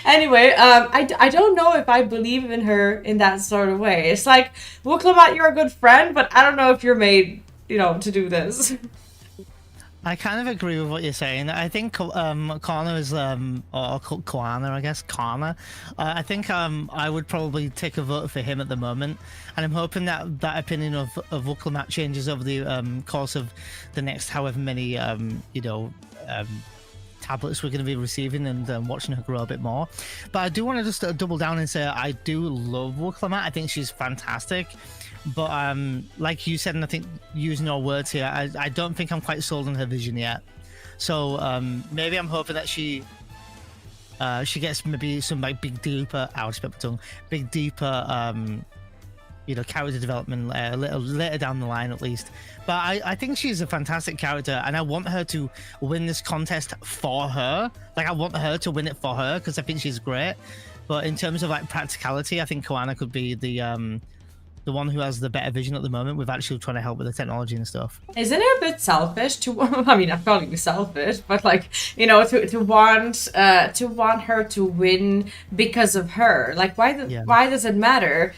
Anyway, I don't know if I believe in her in that sort of way. It's like, Wuklamat, you're a good friend, but I don't know if you're made, you know, to do this. I kind of agree with what you're saying. I think Kana is, or Koana, I guess, Kana. I think I would probably take a vote for him at the moment. And I'm hoping that that opinion of Wuklamat changes over the course of the next however many, tablets we're going to be receiving and watching her grow a bit more. But I do want to just double down and say I do love Wuklamat. I think she's fantastic. But like you said, and I think using your words here, I don't think I'm quite sold on her vision yet. So maybe I'm hoping that she gets maybe some like big deeper character development a little later down the line at least. But I think she's a fantastic character, and I want her to win this contest for her. Like, I want her to win it for her because I think she's great. But in terms of like practicality, I think Koana could be the one who has the better vision at the moment with actually trying to help with the technology and stuff. Isn't it a bit selfish to, I mean, I'm calling you selfish, but like, you know, to want her to win because of her? Like, why does it matter?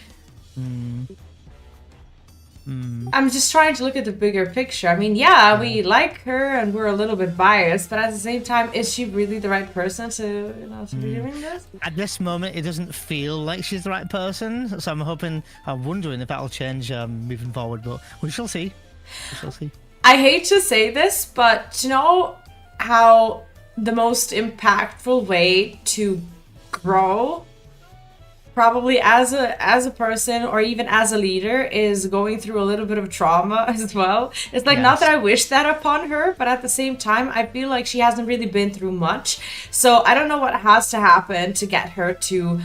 I'm just trying to look at the bigger picture. I mean, yeah, we like her and we're a little bit biased, but at the same time, is she really the right person to be doing this? At this moment, it doesn't feel like she's the right person, so I'm wondering if that'll change moving forward, but we shall see. I hate to say this, but you know how the most impactful way to grow, probably as a person or even as a leader, is going through a little bit of trauma as well. It's like, not that I wish that upon her, but at the same time, I feel like she hasn't really been through much. So I don't know what has to happen to get her to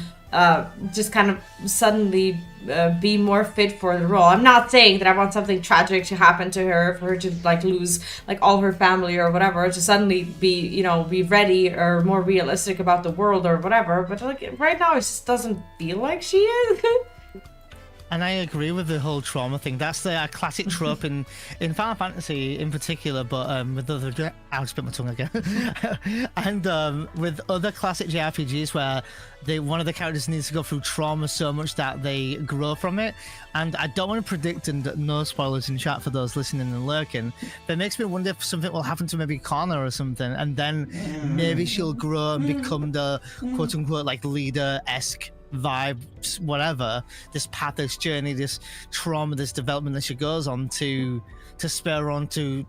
just kind of suddenly be more fit for the role. I'm not saying that I want something tragic to happen to her, for her to like lose like all her family or whatever, to suddenly be ready or more realistic about the world or whatever. But like right now, it just doesn't feel like she is. And I agree with the whole trauma thing. That's the classic trope in Final Fantasy in particular, but with other... I'll spit my tongue again. And with other classic JRPGs where one of the characters needs to go through trauma so much that they grow from it. And I don't want to predict, and no spoilers in chat for those listening and lurking, but it makes me wonder if something will happen to maybe Kana or something, and then maybe she'll grow and become the quote-unquote like leader-esque vibes, whatever, this path, this journey, this trauma, this development that she goes on to spur her on to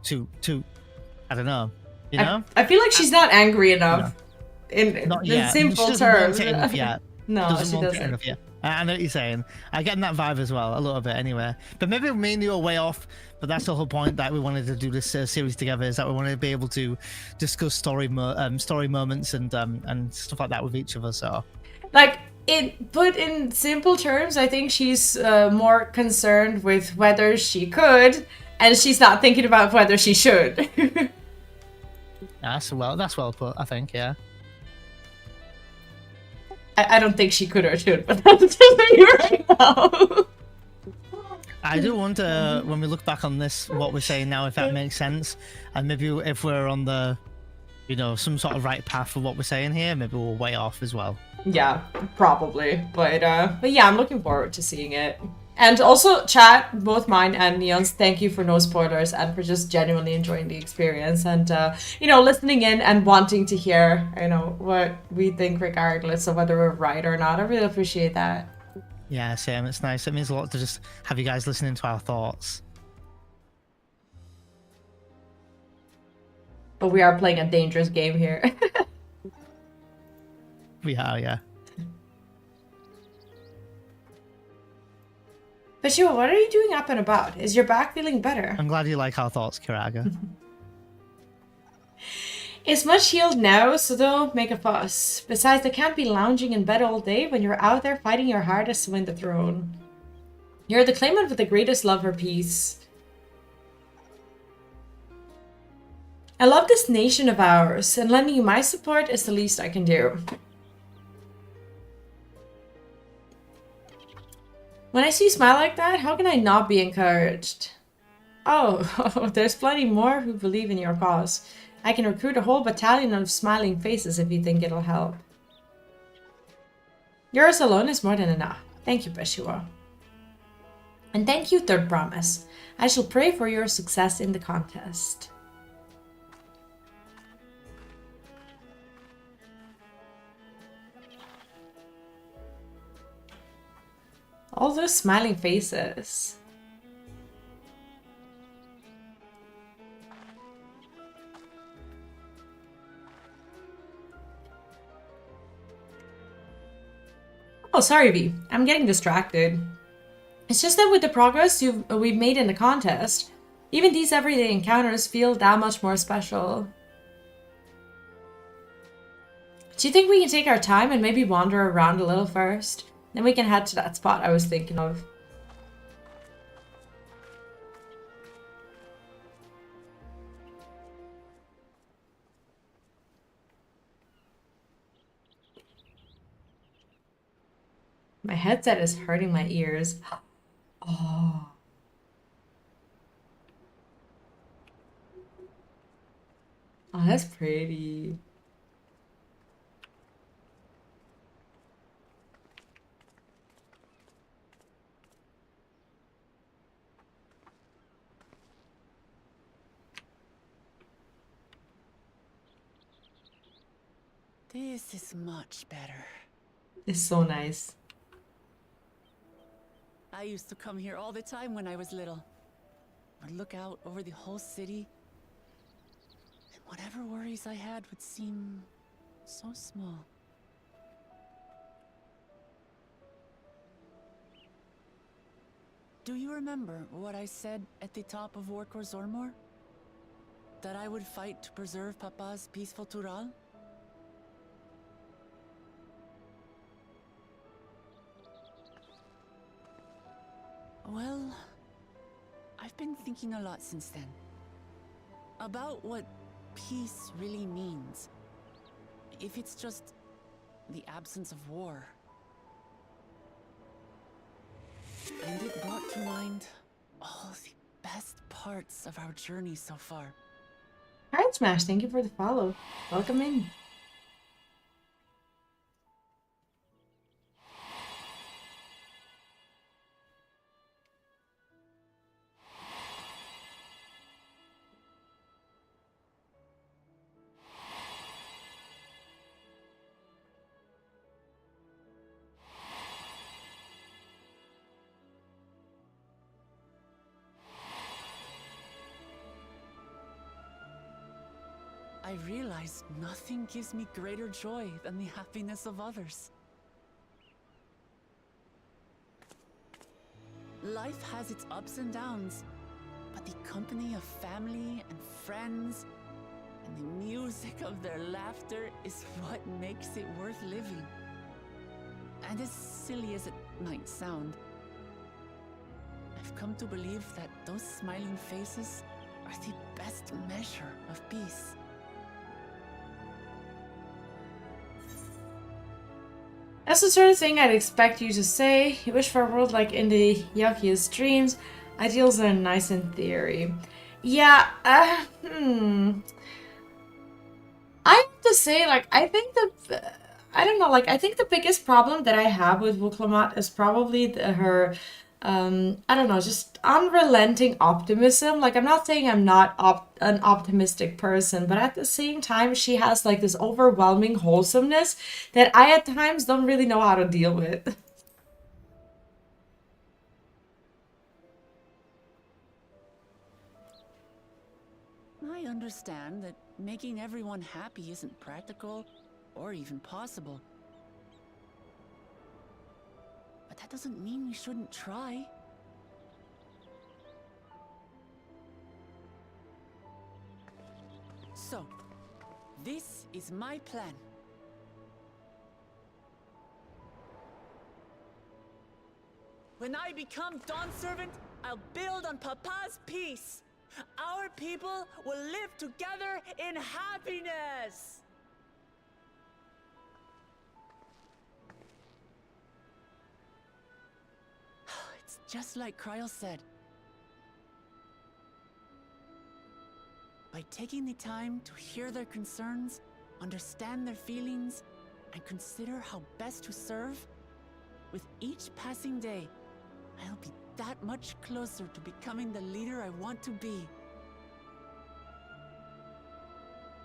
I don't know, you know? I feel like she's not angry enough in simple terms. She doesn't want it enough yet. No, she doesn't. Enough yet. I know what you're saying. I get that vibe as well, a little bit anyway. But maybe me and you are way off, but that's the whole point that we wanted to do this series together, is that we wanted to be able to discuss story moments and stuff like that with each of us. So, like, put in simple terms, I think she's more concerned with whether she could, and she's not thinking about whether she should. That's well put, I think, yeah. I don't think she could or should, but that's just me right now. I do wonder, when we look back on this, what we're saying now, if that makes sense, and maybe if we're on the, some sort of right path for what we're saying here, maybe we're way off as well. Yeah, probably. But yeah, I'm looking forward to seeing it. And also, chat, both mine and Neon's, thank you for no spoilers and for just genuinely enjoying the experience and, listening in and wanting to hear, what we think regardless of whether we're right or not. I really appreciate that. Yeah, same. It's nice. It means a lot to just have you guys listening to our thoughts. But we are playing a dangerous game here. We are, yeah. But Shua, what are you doing up and about? Is your back feeling better? I'm glad you like our thoughts, Kiraga. It's much healed now, so don't make a fuss. Besides, I can't be lounging in bed all day when you're out there fighting your hardest to win the throne. You're the claimant with the greatest love for peace. I love this nation of ours, and lending you my support is the least I can do. When I see you smile like that, how can I not be encouraged? Oh, there's plenty more who believe in your cause. I can recruit a whole battalion of smiling faces if you think it'll help. Yours alone is more than enough. Thank you, Beshua. And thank you, Third Promise. I shall pray for your success in the contest. All those smiling faces. Oh, sorry, V. I'm getting distracted. It's just that with the progress we've made in the contest, even these everyday encounters feel that much more special. Do you think we can take our time and maybe wander around a little first? Then we can head to that spot I was thinking of. My headset is hurting my ears. Oh. Oh, that's pretty. This is much better. It's so nice. I used to come here all the time when I was little. I'd look out over the whole city, and whatever worries I had would seem so small. Do you remember what I said at the top of Warkor Zormor? That I would fight to preserve Papa's peaceful Tural? Well, I've been thinking a lot since then. About what peace really means. If it's just the absence of war. And it brought to mind all the best parts of our journey so far. Alright, Smash, thank you for the follow. Welcome in. I realized nothing gives me greater joy than the happiness of others. Life has its ups and downs, but the company of family and friends and the music of their laughter is what makes it worth living. And as silly as it might sound, I've come to believe that those smiling faces are the best measure of peace. That's the sort of thing I'd expect you to say. You wish for a world like in the yuckiest dreams. Ideals are nice in theory. Yeah, I have to say, like, I think I don't know, like, I think the biggest problem that I have with Wuklamat is probably her, I don't know, just unrelenting optimism. Like, I'm not saying I'm not an optimistic person, but at the same time, she has, like, this overwhelming wholesomeness that I, at times, don't really know how to deal with. I understand that making everyone happy isn't practical or even possible. But that doesn't mean we shouldn't try. So, this is my plan. When I become Dawn Servant, I'll build on Papa's peace. Our people will live together in happiness! just like Kryl said. By taking the time to hear their concerns, understand their feelings, and consider how best to serve, with each passing day, I'll be that much closer to becoming the leader I want to be.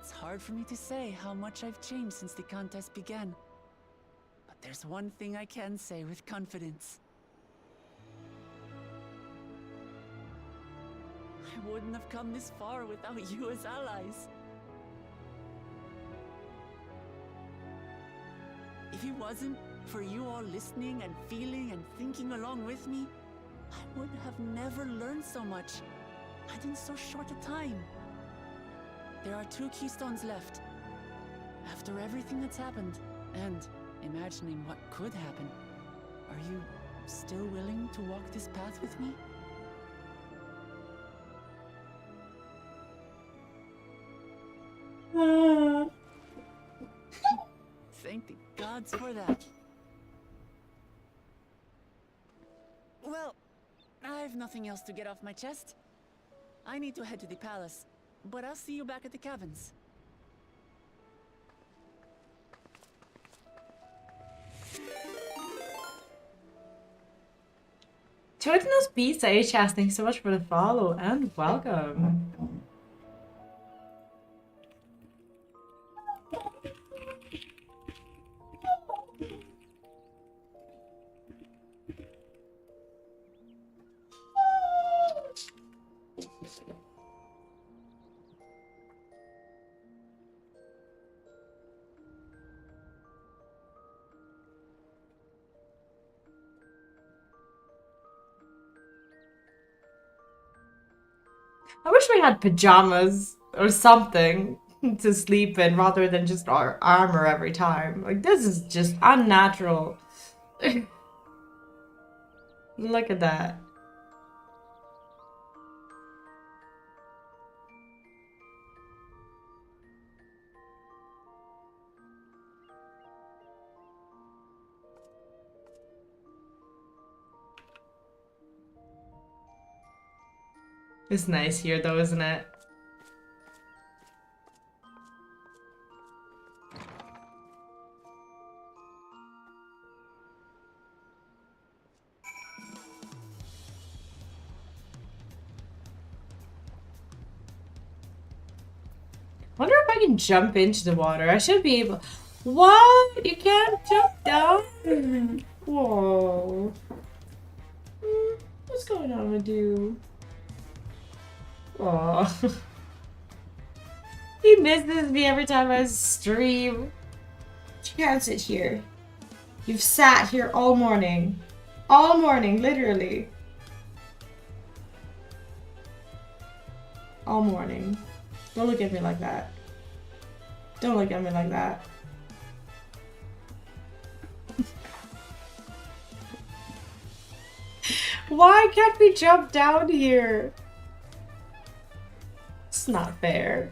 It's hard for me to say how much I've changed since the contest began. But there's one thing I can say with confidence. I wouldn't have come this far without you as allies. If it wasn't for you all listening and feeling and thinking along with me, I would have never learned so much, and in so short a time. There are 2 keystones left. After everything that's happened, and imagining what could happen, are you still willing to walk this path with me? Thank the gods for that. Well, I've nothing else to get off my chest. I need to head to the palace, but I'll see you back at the caverns. Totinos Pizza HS, thanks so much for the follow and welcome. I wish we had pajamas or something to sleep in rather than just our armor every time. Like, this is just unnatural. Look at that. It's nice here though, isn't it? Wonder if I can jump into the water. I should be able. What? You can't jump down? Whoa. What's going on with you? Aww. He misses me every time I stream. You can't sit here. You've sat here all morning. All morning, literally. All morning. Don't look at me like that. Don't look at me like that. Why can't we jump down here? It's not fair.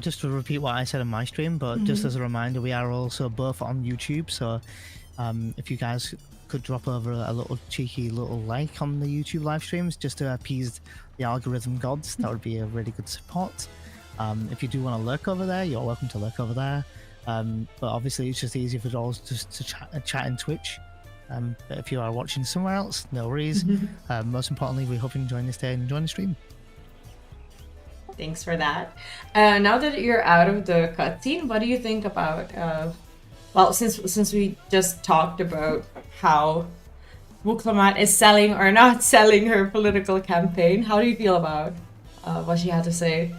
Just to repeat what I said on my stream, but just as a reminder, we are also both on YouTube, so if you guys could drop over a little cheeky little like on the YouTube live streams just to appease the algorithm gods, that would be a really good support. If you do want to lurk over there, you're welcome to lurk over there, but obviously it's just easier for all just to chat in Twitch. But if you are watching somewhere else, no worries. Most importantly, we hope you enjoy this day and enjoy the stream. Thanks for that. Now that you're out of the cutscene, what do you think about, well, since we just talked about how Wuklamat is selling or not selling her political campaign, how do you feel about what she had to say?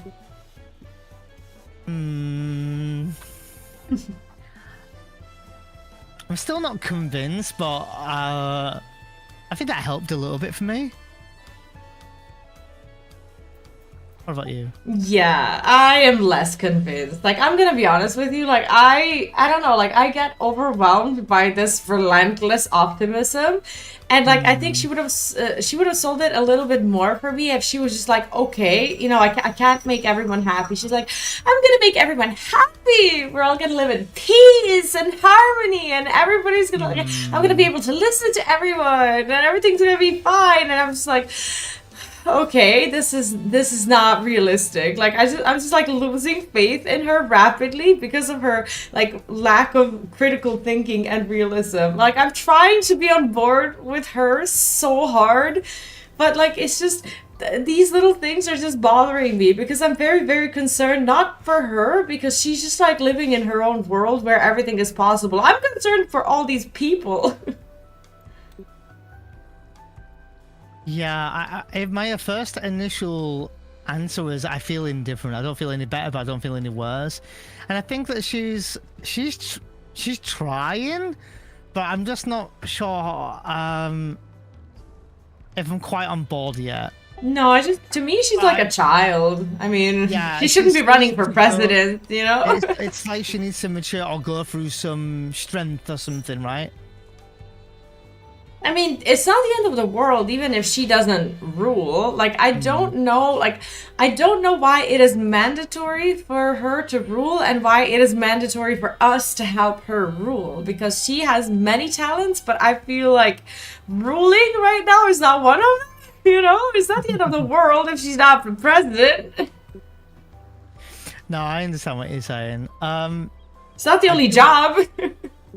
I'm still not convinced, but I think that helped a little bit for me. What about you? Yeah, I am less convinced. Like, I'm gonna be honest with you. Like, I don't know. Like, I get overwhelmed by this relentless optimism, and like, I think she would have sold it a little bit more for me if she was just like, okay, you know, I can't make everyone happy. She's like, I'm gonna make everyone happy. We're all gonna live in peace and harmony, and everybody's gonna. Like, I'm gonna be able to listen to everyone, and everything's gonna be fine. And I'm just like, okay, this is not realistic. Like, I'm just like losing faith in her rapidly because of her like lack of critical thinking and realism. Like, I'm trying to be on board with her so hard, but like, it's just these little things are just bothering me because I'm very, very concerned, not for her, because she's just like living in her own world where everything is possible. I'm concerned for all these people. Yeah, my first initial answer was I feel indifferent. I don't feel any better, but I don't feel any worse. And I think that she's trying, but I'm just not sure if I'm quite on board yet. No, to me, she's like a child. I mean, yeah, she shouldn't be running for president, you know? It's like she needs to mature or go through some strength or something, right? I mean, it's not the end of the world, even if she doesn't rule. Like, I don't know why it is mandatory for her to rule and why it is mandatory for us to help her rule. Because she has many talents, but I feel like ruling right now is not one of them. You know, it's not the end of the world if she's not the president. No, I understand what you're saying. It's not the only job.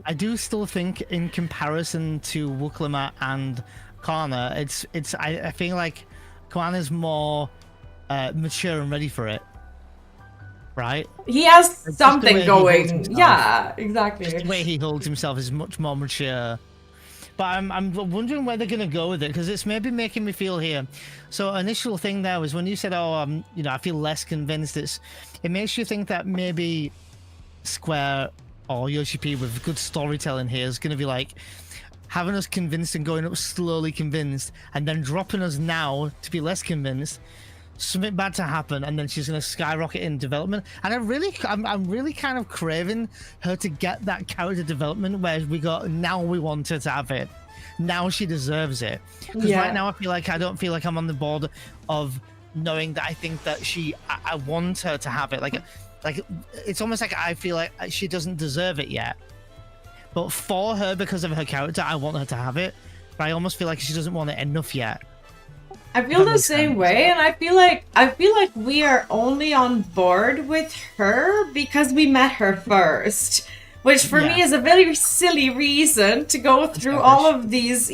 I do still think, in comparison to Wukalamat and Kana, I feel like Kana's more mature and ready for it, right? He has something going. Yeah, exactly. Just the way he holds himself is much more mature. But I'm wondering where they're gonna go with it, because it's maybe making me feel here. So initial thing there was when you said, "Oh, you know, I feel less convinced." It makes you think that maybe Square or Yoshi P with good storytelling here is going to be like having us convinced and going up slowly convinced, and then dropping us now to be less convinced, something bad to happen, and then she's going to skyrocket in development. And I'm really kind of craving her to get that character development where we go, now we want her to have it, now she deserves it. Because right now I don't feel like I'm on the board of knowing that I think that I want her to have it. Like it's almost like I feel like she doesn't deserve it yet, but for her, because of her character, I want her to have it. But I almost feel like she doesn't want it enough yet. I feel the same way, and I feel like we are only on board with her because we met her first, which for me is a very silly reason to go through all of these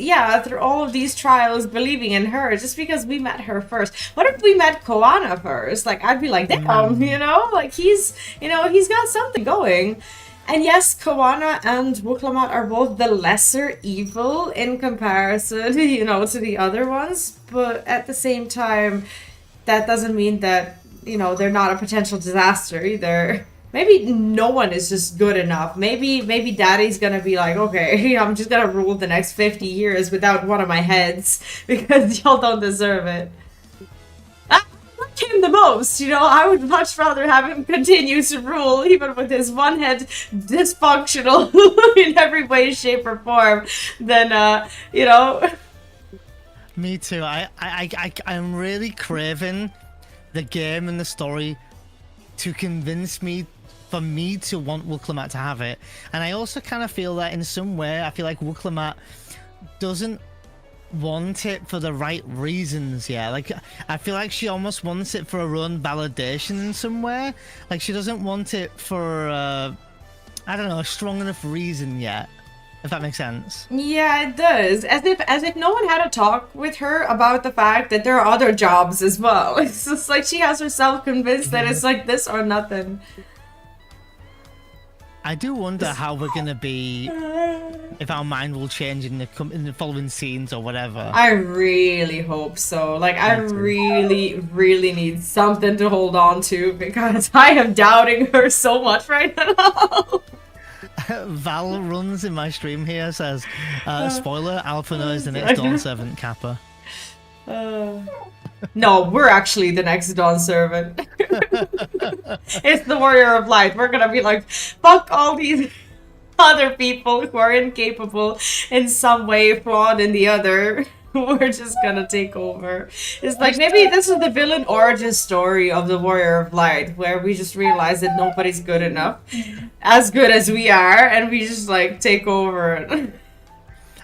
trials believing in her just because we met her first. What if we met Koana first? Like, I'd be like, damn, you know, like he's got something going. And yes, Koana and Wukalamat are both the lesser evil in comparison, you know, to the other ones. But at the same time, that doesn't mean that, you know, they're not a potential disaster either. Maybe no one is just good enough. Maybe Daddy's gonna be like, okay, I'm just gonna rule the next 50 years without one of my heads because y'all don't deserve it. I like him the most, you know. I would much rather have him continue to rule, even with his one head dysfunctional in every way, shape, or form, than you know. Me too. I'm really craving the game and the story to convince me, for me to want Wukalamat to have it. And I also kind of feel that in some way, I feel like Wukalamat doesn't want it for the right reasons. Yeah, like I feel like she almost wants it for her own validation in some way. Like she doesn't want it for I don't know, a strong enough reason yet, if that makes sense. Yeah, it does. As if no one had a talk with her about the fact that there are other jobs as well. It's just like she has herself convinced that it's like this or nothing. I do wonder how we're gonna be, if our mind will change in the following scenes or whatever. I really hope so. Like, I really, really need something to hold on to because I am doubting her so much right now. Val runs in my stream here, says, spoiler, Alphino is the next Dawn Servant Kappa. No, we're actually the next Dawn Servant. It's the Warrior of Light. We're gonna be like, fuck all these other people who are incapable in some way, flawed in the other. We're just gonna take over. It's like, maybe this is the villain origin story of the Warrior of Light, where we just realize that nobody's good enough, as good as we are, and we just like take over.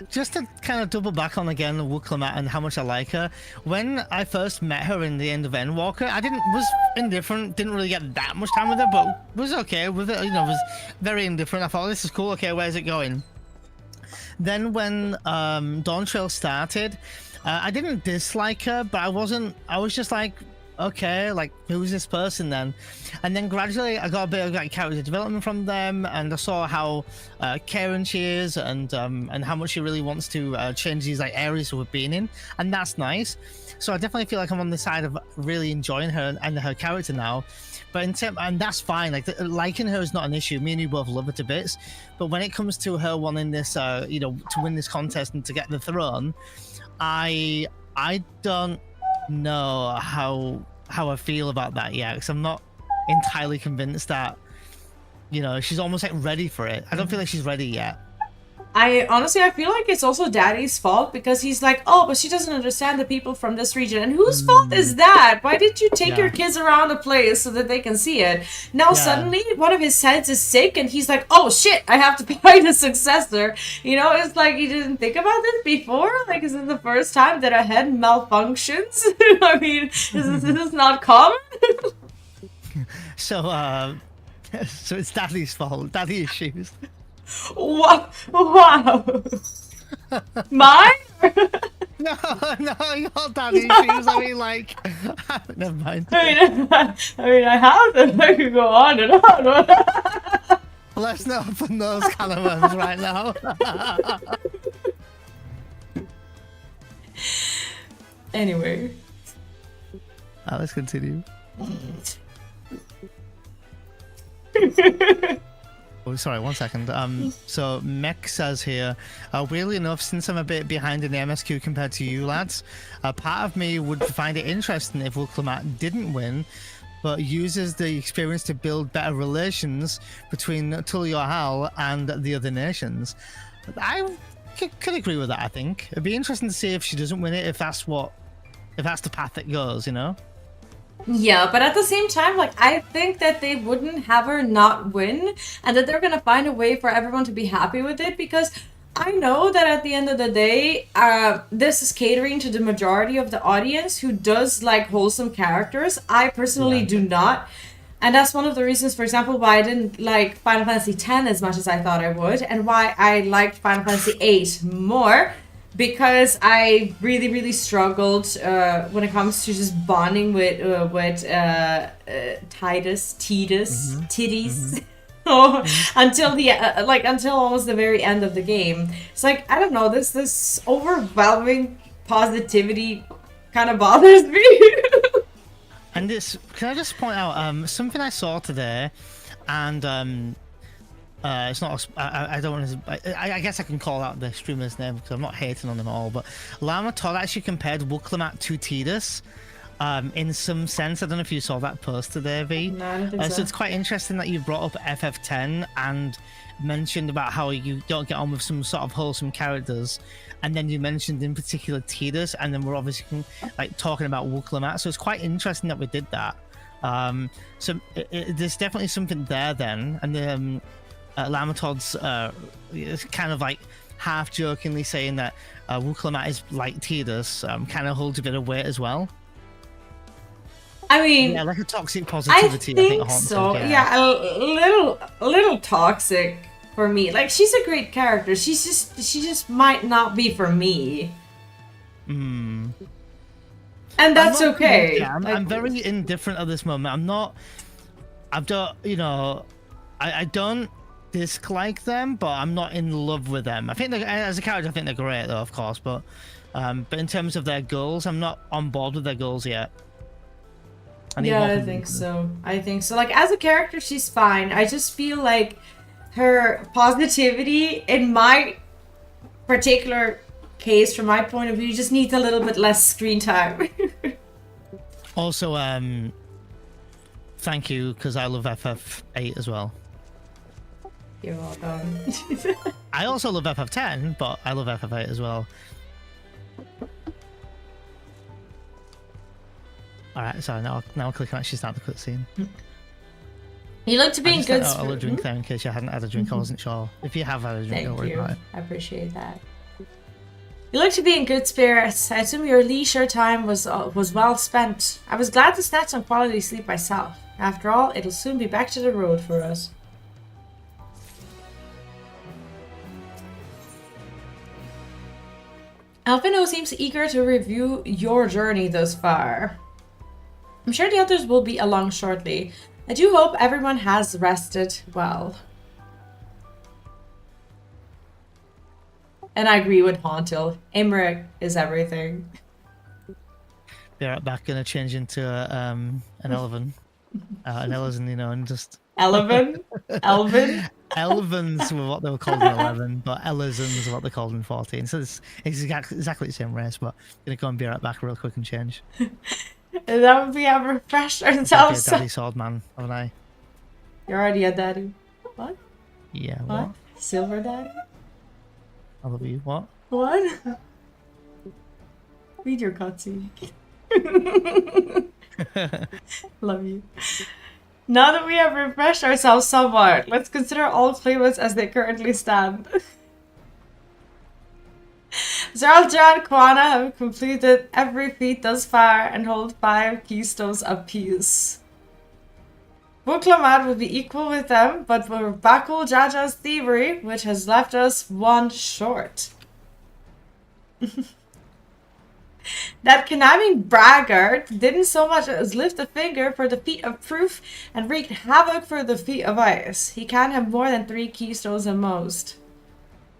Just to kind of double back on again the Wooklamut and how much I like her. When I first met her in the end of Endwalker, was indifferent, didn't really get that much time with her, but was okay with it, you know, was very indifferent. I thought, this is cool, okay, where's it going? Then when Dawntrail started, I didn't dislike her, but I was just like, okay, like, who's this person then? And then gradually I got a bit of like character development from them, and I saw how caring she is, and how much she really wants to change these like areas we've been in, and that's nice. So I definitely feel like I'm on the side of really enjoying her and her character now. But and that's fine. Like, liking her is not an issue. Me and you both love her to bits. But when it comes to her wanting this, you know, to win this contest and to get the throne, I don't know how I feel about that yet, because I'm not entirely convinced that, you know, she's almost like ready for it. I don't feel like she's ready yet. I feel like it's also Daddy's fault, because he's like, oh, but she doesn't understand the people from this region. And whose fault is that? Why did you take your kids around the place so that they can see it? Now suddenly one of his heads is sick and he's like, oh shit, I have to find a successor. You know, it's like, you didn't think about this before? Like, is it the first time that a head malfunctions? I mean, this is not common? So it's Daddy's fault, Daddy issues. Wow. Mine? No, your Daddy issues. I mean, like, never mind. I have them. I could go on and on. Let's not open those can of worms right now. Anyway. Let's continue. Oh, sorry, 1 second. So Mech says here, weirdly enough, since I'm a bit behind in the MSQ compared to you lads, part of me would find it interesting if Wooklamut didn't win, but uses the experience to build better relations between Tuliyohal and the other nations. I could agree with that, I think. It'd be interesting to see if she doesn't win it, if that's the path it goes, you know? Yeah, but at the same time, like, I think that they wouldn't have her not win, and that they're gonna find a way for everyone to be happy with it, because I know that at the end of the day, this is catering to the majority of the audience who does like wholesome characters. I personally do not. And that's one of the reasons, for example, why I didn't like Final Fantasy X as much as I thought I would, and why I liked Final Fantasy VIII more. Because I really struggled when it comes to just bonding with titties, until almost the very end of the game. It's like, I don't know, this overwhelming positivity kind of bothers me. And can I just point out something I saw today, and it's not. I don't want to. I guess I can call out the streamer's name because I'm not hating on them all. But Llama Todd actually compared Wooklamut to Tidus, in some sense. I don't know if you saw that post today, Vee. No, I don't think so. So it's quite interesting that you brought up FF10 and mentioned about how you don't get on with some sort of wholesome characters, and then you mentioned in particular Tidus, and then we're obviously like talking about Wooklamut. So it's quite interesting that we did that. So there's definitely something there then, and Lamatod's kind of like half jokingly saying that Wooklamut is like Tidus, kind of holds a bit of weight as well. I mean, yeah, like a toxic positivity. I think so. Yeah, a little toxic for me. Like, she's a great character. She just might not be for me. And that's okay. Yeah, I'm very indifferent at this moment. I don't dislike them, but I'm not in love with them. I think as a character, I think they're great though, of course, but in terms of their goals, I'm not on board with their goals yet. I think so. Like, as a character, she's fine. I just feel like her positivity, in my particular case, from my point of view, just needs a little bit less screen time. Also, thank you, because I love FF8 as well. You're welcome. I also love FF10, but I love FF8 as well. Alright, sorry, now I'll click on actually start the cutscene. You look to be in good spirits. spirits. I'll drink there in case you hadn't had a drink. I wasn't sure. If you have had a drink, don't worry about it. I appreciate that. You look to be in good spirits. I assume your leisure time was well spent. I was glad to snatch some quality sleep myself. After all, it'll soon be back to the road for us. Alphino seems eager to review your journey thus far. I'm sure the others will be along shortly. I do hope everyone has rested well. And I agree with Hauntil. Imric is everything. Be right back, gonna change into an elephant. An elephant, you know, and just... Elven? Elven? Elvens were what they were called in 11, but Elizans are what they're called in 14. So it's exactly the same race, but I'm gonna go and be right back real quick and change. And that would be a refreshed ourselves. Daddy sword man, haven't I? You're already a daddy. What? Yeah, what? Silver daddy? I love you. What? What? Read your cutscene. Love you. Now that we have refreshed ourselves somewhat, let's consider all claimants as they currently stand. Zeralja and Kwana have completed every feat thus far and hold 5 keystones apiece. Buklamad will be equal with them, but for Bakul Jaja's thievery, which has left us 1 short. That conniving braggart didn't so much as lift a finger for the feat of proof and wreaked havoc for the feat of ice. He can't have more than 3 keystones at most.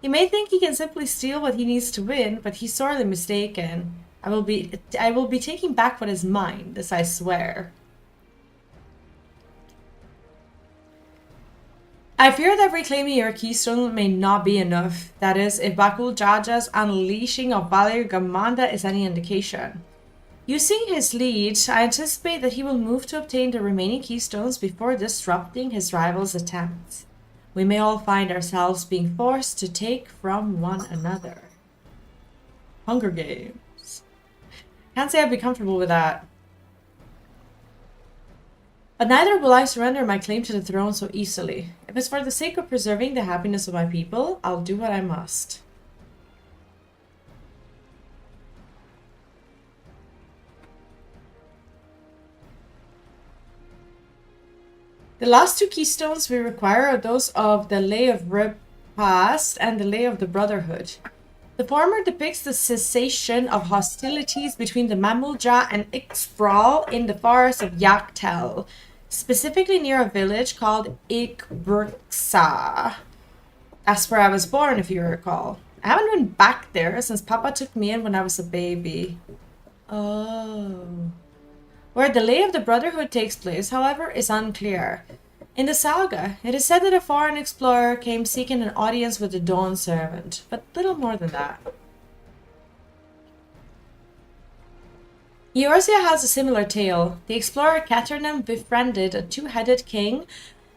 He may think he can simply steal what he needs to win, but he's sorely mistaken. I will be taking back what is mine, this I swear. I fear that reclaiming your keystone may not be enough. That is, if Bakul Jaja's unleashing of Valir Gamanda is any indication. Using his lead, I anticipate that he will move to obtain the remaining keystones before disrupting his rival's attempt. We may all find ourselves being forced to take from one another. Hunger Games. Can't say I'd be comfortable with that. But neither will I surrender my claim to the throne so easily. If it's for the sake of preserving the happiness of my people, I'll do what I must. The last 2 keystones we require are those of the Lay of Repast and the Lay of the Brotherhood. The former depicts the cessation of hostilities between the Mamulja and Ixbral in the forest of Yaktel, specifically near a village called Eorzea. That's where I was born, if you recall. I haven't been back there since Papa took me in when I was a baby. Oh. Where the Lay of the Brotherhood takes place, however, is unclear. In the saga, it is said that a foreign explorer came seeking an audience with the Dawn Servant, but little more than that. Eorzea has a similar tale. The explorer Caternum befriended a 2-headed king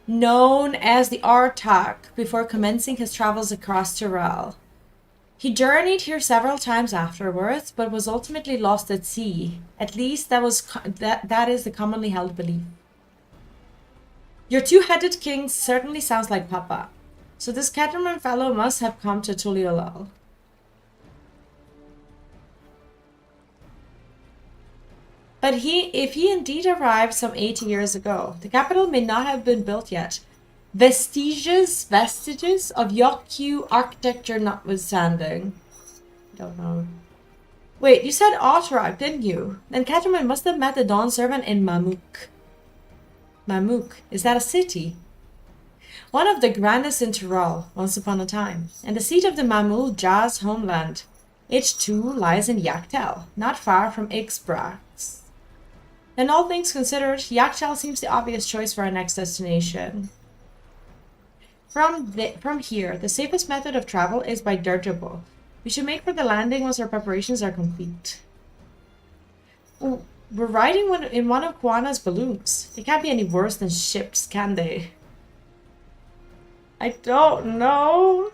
known as the Artak before commencing his travels across Tyrell. He journeyed here several times afterwards, but was ultimately lost at sea. At least that is the commonly held belief. Your 2-headed king certainly sounds like Papa, so this Catterman fellow must have come to Tuliolal. But if he indeed arrived some 80 years ago, the capital may not have been built yet. Vestiges of Yokyu architecture notwithstanding. Don't know. Wait, you said Otterak, didn't you? Then Catterman must have met the Dawn Servant in Mamuk. Mamuk, is that a city? One of the grandest in Tyrol, once upon a time, and the seat of the Mamul Jazz homeland. It too lies in Yaktel, not far from Ixbrax. Then all things considered, Yaktel seems the obvious choice for our next destination. From here, the safest method of travel is by dirigible. We should make for the landing once our preparations are complete. We're riding in one of Juana's balloons. They can't be any worse than ships, can they? I don't know.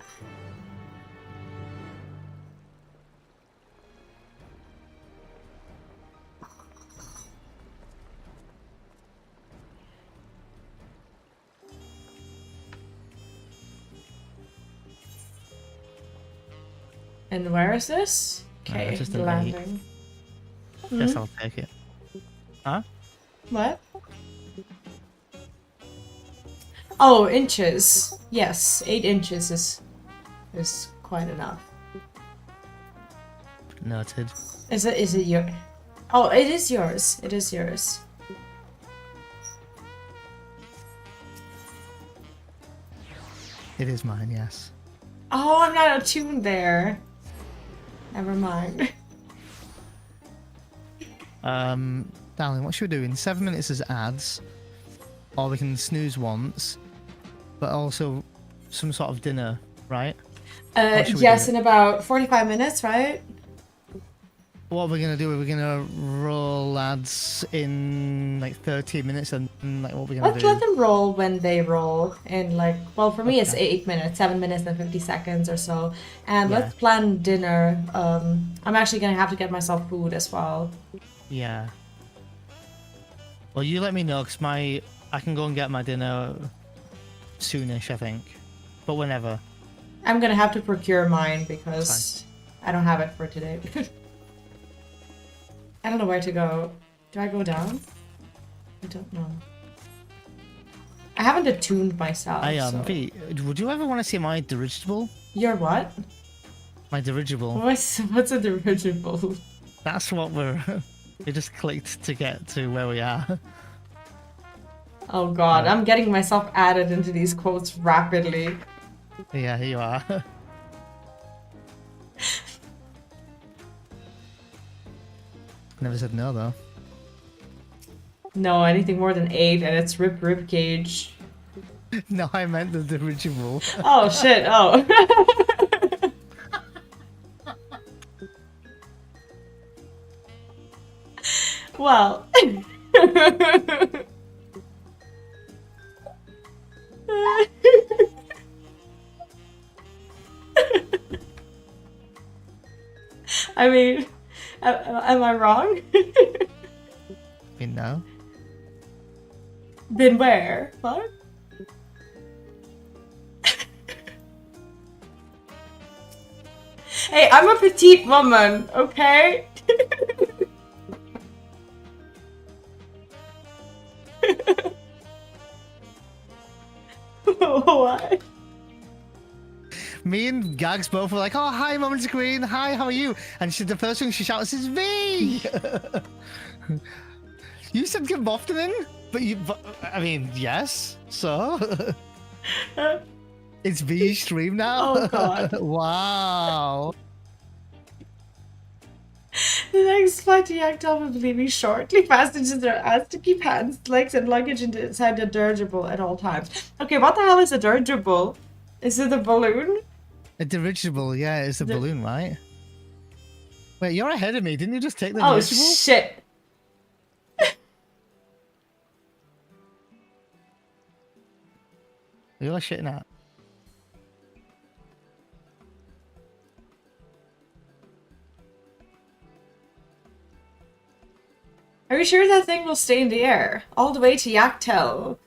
And where is this? Okay, just the an landing. Guess I'll take it. Huh? What? Oh, inches. Yes, 8 inches is quite enough. Noted. Is it your? Oh, it is yours. It is yours. It is mine, yes. Oh, I'm not attuned there. Never mind. Darling, what should we do? In 7 minutes as ads, or we can snooze once, but also some sort of dinner, right? Yes, in about 45 minutes, right? What are we gonna do? Are we gonna roll ads in like 30 minutes, and like what are we gonna Let's do? let them roll when they roll. And like, well, for me it's 8 minutes, 7 minutes and 50 seconds or so. And let's plan dinner. I'm actually gonna have to get myself food as well. Yeah. Well, you let me know, because I can go and get my dinner soonish, I think. But whenever. I'm gonna have to procure mine because I don't have it for today. I don't know where to go. Do I go down? I don't know. I haven't attuned myself. So. Vee, would you ever want to see my dirigible? Your what? My dirigible. What's a dirigible? That's what we just clicked to get to where we are. Oh god, I'm getting myself added into these quotes rapidly. Yeah, here you are. Never said no, though. No, anything more than 8 and it's rib cage. No, I meant the dirigible. Oh shit, oh. Well. I mean, am I wrong? No. Then where? What? Hey, I'm a petite woman, okay? What? Me and Gags both were like, "Oh, hi, Moment Queen. Hi, how are you?" And the first thing she shouts is "Vee." You said give Bofton in, but I mean, yes. So it's Vee's stream now. Oh god! Wow. The next flight to Yakdal will be leaving shortly. Passengers are asked to keep hands, legs, and luggage inside the dirigible at all times. Okay, what the hell is a dirigible? Is it a balloon? A dirigible, yeah, it's a balloon, right? Wait, you're ahead of me. Didn't you just take the dirigible? dirigible? Shit. You're shitting at. Are you sure that thing will stay in the air? All the way to Yaktel.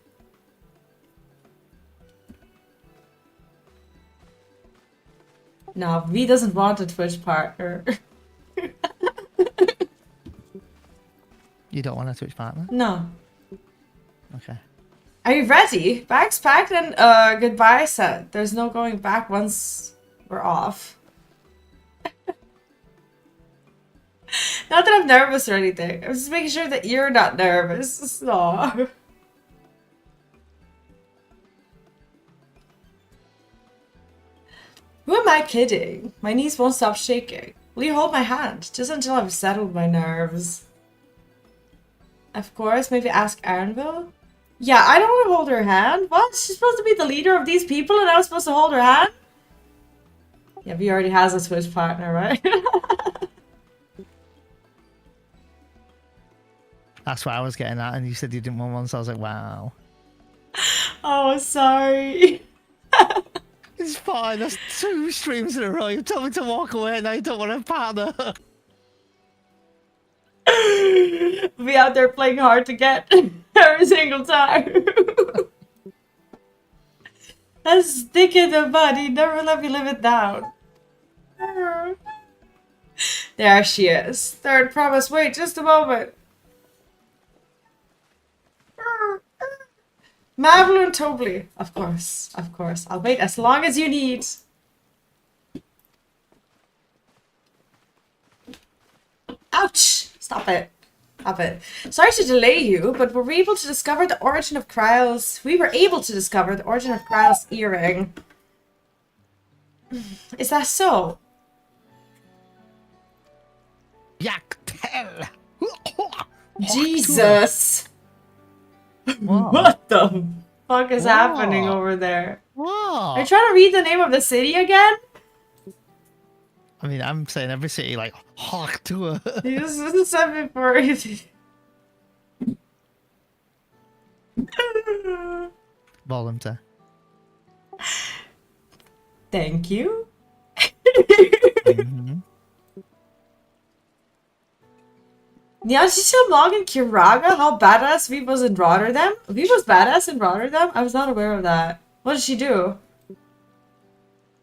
No, Vee doesn't want a Twitch partner. You don't want a Twitch partner? No. Okay. Are you ready? Bags packed and goodbye set. There's no going back once we're off. Not that I'm nervous or anything. I'm just making sure that you're not nervous. Aww. Who am I kidding? My knees won't stop shaking. Will you hold my hand? Just until I've settled my nerves. Of course, maybe ask Arnville? Yeah, I don't want to hold her hand. What? She's supposed to be the leader of these people and I was supposed to hold her hand? Yeah, Vee already has a Twitch partner, right? That's what I was getting at, and you said you didn't want one, so I was like, wow. Oh, sorry. It's fine. That's 2 streams in a row. You told me to walk away, and now you don't want a partner. Be out there playing hard to get every single time. That's stick in the body. Never let me live it down. There she is. Third promise. Wait, just a moment. Mavlu and Tobly. Of course. Of course. I'll wait as long as you need. Ouch! Stop it. Stop it. Sorry to delay you, but were we able to discover the origin of Kryle's... We were able to discover the origin of Kryle's earring. Is that so? Yaktel! Jesus! What the fuck is happening over there? Are you trying to read the name of the city again? I mean, I'm saying every city like hawk to her. This is something for Volunteer. Thank you. Yeah, she's still logging Kiraga. How badass Vee was in Rotterdam. Vee was badass in Rotterdam? I was not aware of that. What did she do?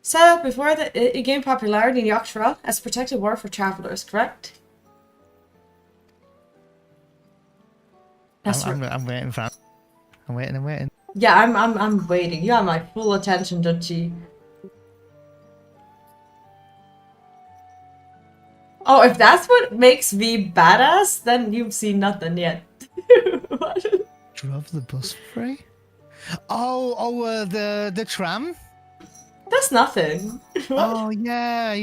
Set up before it gained popularity in Dawntrail as a protected ward for travelers, correct? I'm waiting, fam. I'm waiting. Yeah, I'm waiting. You have my full attention, Dutchie. Oh, if that's what makes Vee badass, then you've seen nothing yet. Drove the bus free? Oh, the tram? That's nothing. Oh, yeah.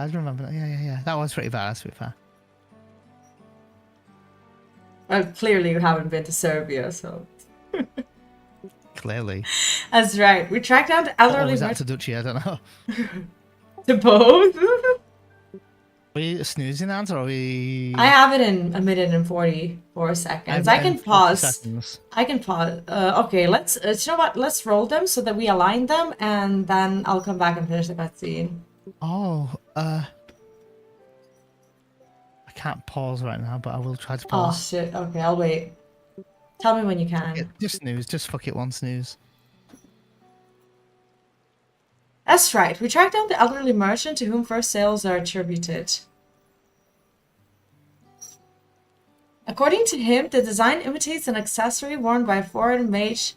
I remember that. Yeah. That was pretty badass, to be fair. Well, clearly you haven't been to Serbia, so... Clearly. That's right. We tracked down the elderly... Or was that to Dutchie? I don't know. To both? Are we snoozing that, or are we... I have it in 1:44 seconds. I can pause. I can pause. Okay, let's... you know what? Let's roll them so that we align them, and then I'll come back and finish the cutscene. Oh, I can't pause right now, but I will try to pause. Oh, shit. Okay, I'll wait. Tell me when you can. Yeah, just snooze. Just fuck it one snooze. That's right. We tracked down the elderly merchant to whom first sales are attributed. According to him, the design imitates an accessory worn by a foreign mage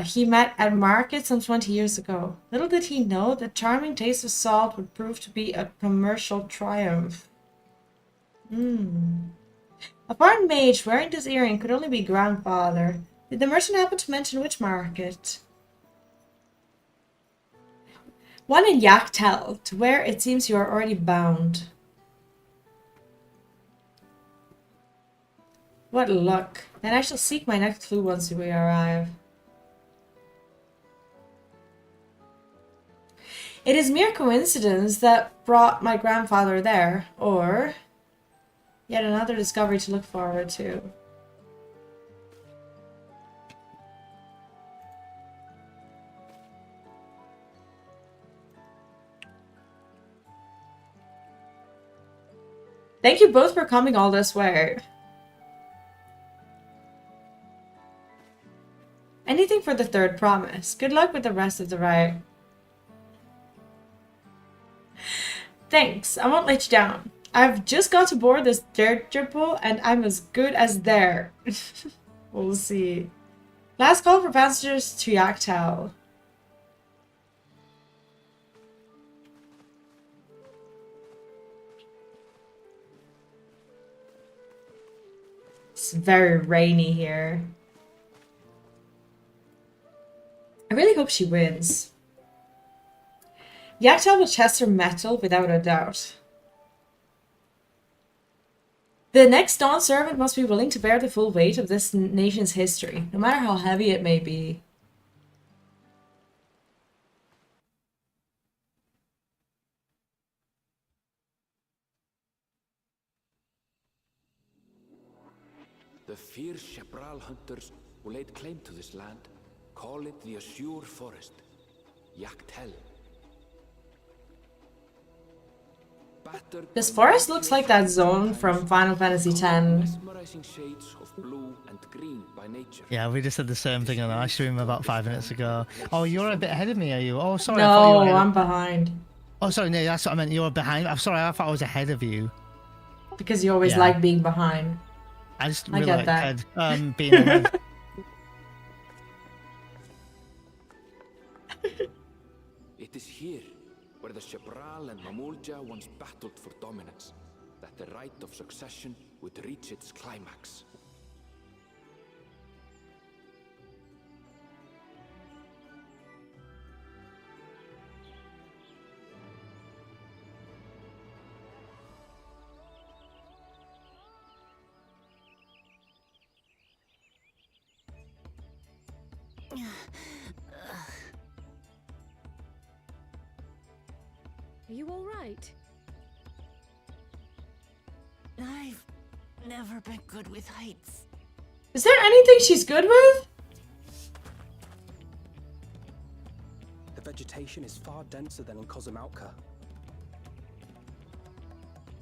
he met at market some 20 years ago. Little did he know the charming taste of salt would prove to be a commercial triumph. A foreign mage wearing this earring could only be grandfather. Did the merchant happen to mention which market? One in Yaktel, to where it seems you are already bound. What luck. Then I shall seek my next clue once we arrive. It is mere coincidence that brought my grandfather there, or yet another discovery to look forward to. Thank you both for coming all this way. Anything for the third promise. Good luck with the rest of the ride. Thanks, I won't let you down. I've just got to board this dirigible and I'm as good as there. We'll see. Last call for passengers to Yaktel. It's very rainy here. I really hope she wins. Yaktel will test her mettle without a doubt. The next Dawn servant must be willing to bear the full weight of this nation's history, no matter how heavy it may be. the fierce Shepral hunters who laid claim to this land call it the Azure Forest, Yaktel. This forest looks like that zone from Final Fantasy X. Mesmerizing shades of blue and green by nature. Yeah, we just said the same thing on our stream about 5 minutes ago. Oh, you're a bit ahead of me, are you? Oh, sorry. I thought you were No, I'm behind. Oh, sorry, no, that's what I meant. You were behind. I'm sorry, I thought I was ahead of you. Because you always like being behind. I just I really get like that. being ahead. It is here where the Shepral and Mamulja once battled for dominance, that the right of succession would reach its climax. Are you all right? I've never been good with heights. Is there anything she's good with? The vegetation is far denser than in Kozumauka.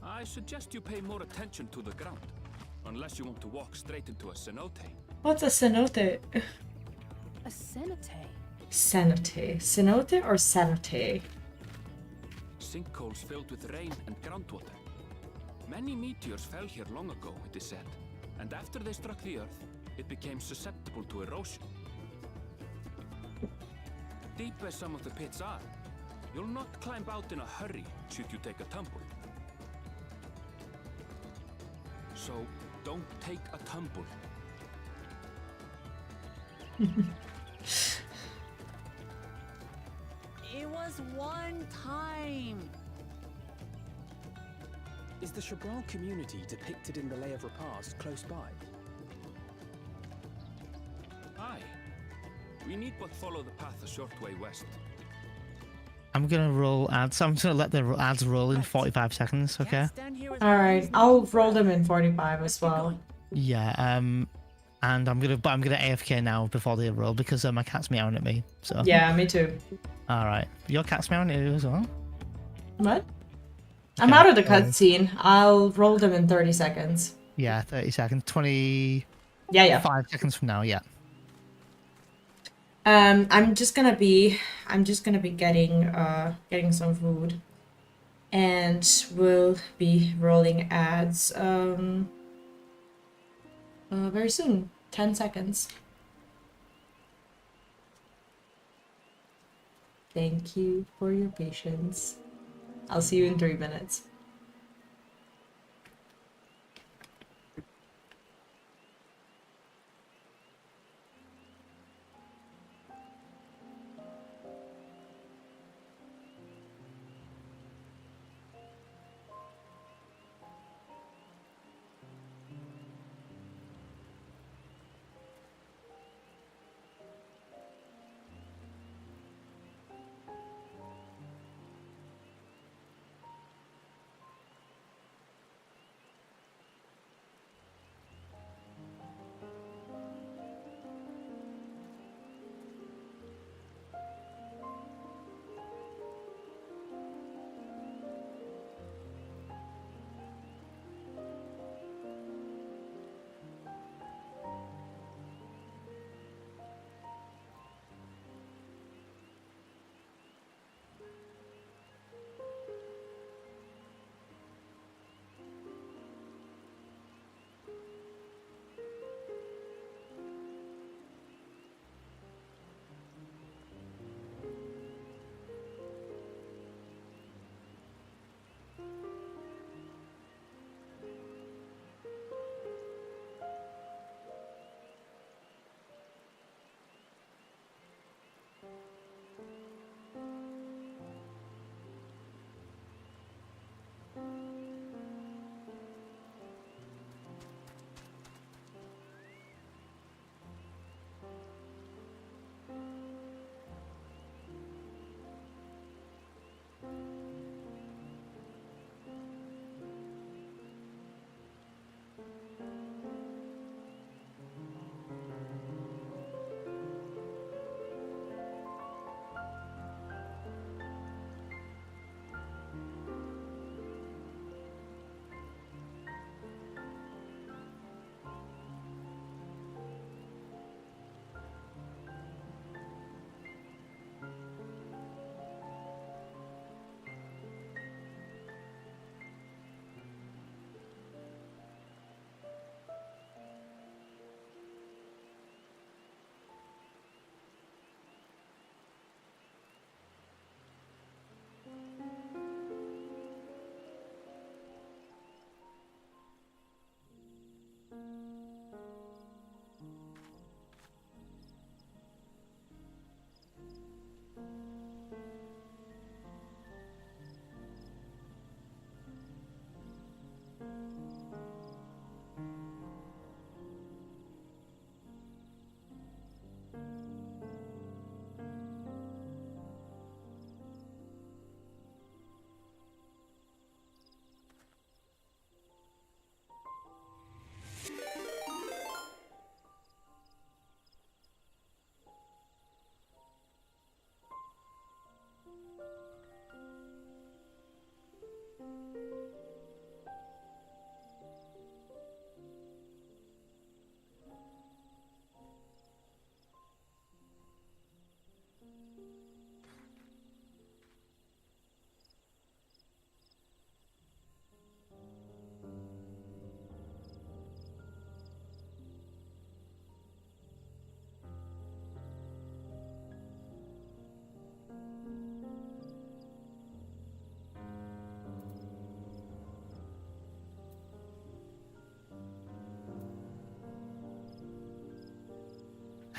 I suggest you pay more attention to the ground, unless you want to walk straight into a cenote. What's a cenote? A cenote? Cenote. Cenote or cenote? Sinkholes filled with rain and groundwater. Many meteors fell here long ago, it is said, and after they struck the earth, it became susceptible to erosion. Deep as some of the pits are, you'll not climb out in a hurry should you take a tumble. So, don't take a tumble. It was one time. Is the Shepral community depicted in the Lay of Repast close by? Aye. We need but follow the path a short way west. I'm gonna roll ads. So I'm just gonna let the ads roll in 45 seconds, okay? Alright, I'll roll them in 45 as well. Yeah, and I'm gonna AFK now before they roll because my cat's meowing at me. So Yeah, me too. Alright. Your cat's meowing at you as well? What? I'm out of the cutscene. I'll roll them in 30 seconds. Yeah, 30 seconds. 20 Yeah. 5 seconds from now, yeah. I'm just gonna be getting some food. And we'll be rolling ads very soon. 10 seconds. Thank you for your patience. I'll see you in 3 minutes.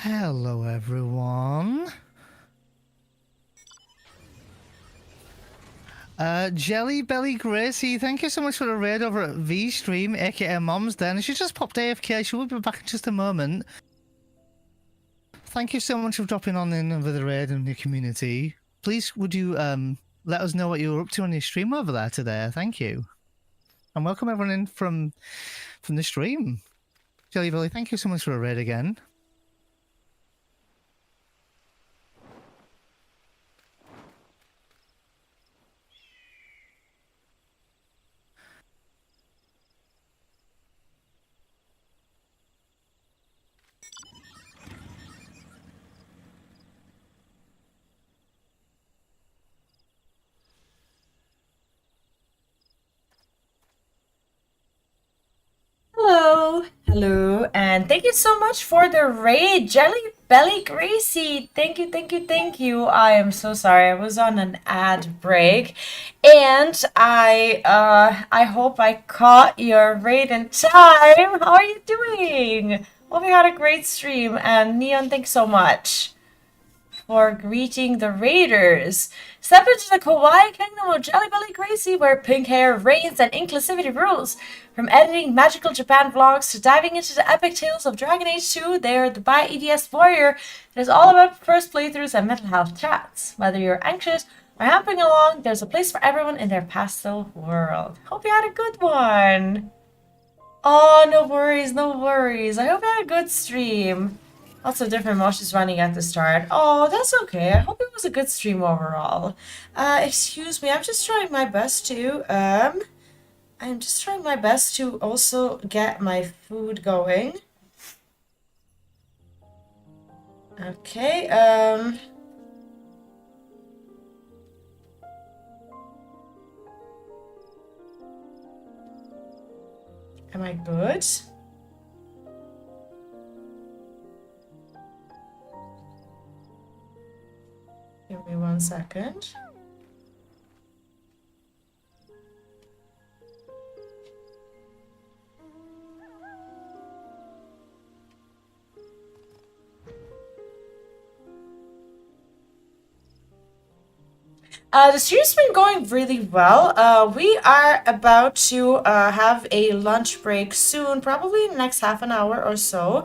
Hello, everyone. Jelly Belly Gracie, thank you so much for the raid over at V Stream, aka Mom's Den. She just popped AFK. She will be back in just a moment. Thank you so much for dropping on in over the raid in the community. Please, would you let us know what you were up to on your stream over there today? Thank you. And welcome everyone in from the stream. Jelly Belly, thank you so much for the raid again. Hello, hello, and thank you so much for the raid, Jelly Belly Gracie. Thank you, thank you, thank you. I am so sorry. I was on an ad break, and I hope I caught your raid in time. How are you doing? Hope you had a great stream, and Neon, thanks so much for greeting the raiders. Step into the kawaii kingdom of Jelly Belly Gracie, where pink hair reigns and inclusivity rules. From editing magical Japan vlogs to diving into the epic tales of Dragon Age 2, they are the bi EDS warrior that is all about first playthroughs and mental health chats. Whether you're anxious or hopping along, there's a place for everyone in their pastel world. Hope you had a good one. Oh, no worries, no worries. I hope you had a good stream. Lots of different emotions running at the start. Oh, that's okay. I hope it was a good stream overall. Excuse me, I'm just trying my best to, also get my food going. Okay, am I good? Give me 1 second. The stream's been going really well. We are about to have a lunch break soon, probably in the next half an hour or so.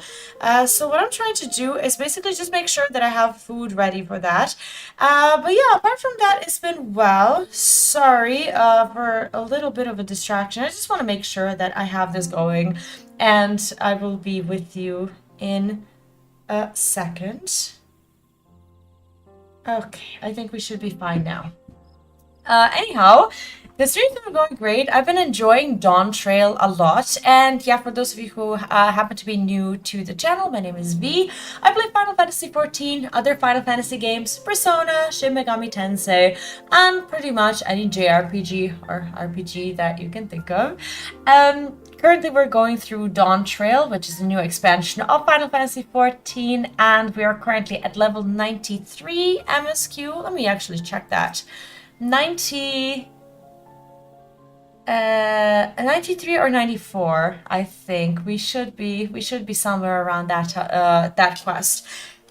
So what I'm trying to do is basically just make sure that I have food ready for that. But yeah, apart from that, it's been well. Sorry for a little bit of a distraction. I just want to make sure that I have this going, and I will be with you in a second. Okay, I think we should be fine now. Anyhow, the stream's been going great. I've been enjoying Dawntrail a lot. And yeah, for those of you who happen to be new to the channel, my name is Vee. I play Final Fantasy XIV, other Final Fantasy games, Persona, Shin Megami Tensei, and pretty much any JRPG or RPG that you can think of. Currently, we're going through Dawntrail, which is a new expansion of Final Fantasy XIV, and we are currently at level 93 MSQ. Let me actually check that. 93 or 94, I think. We should be somewhere around that that quest.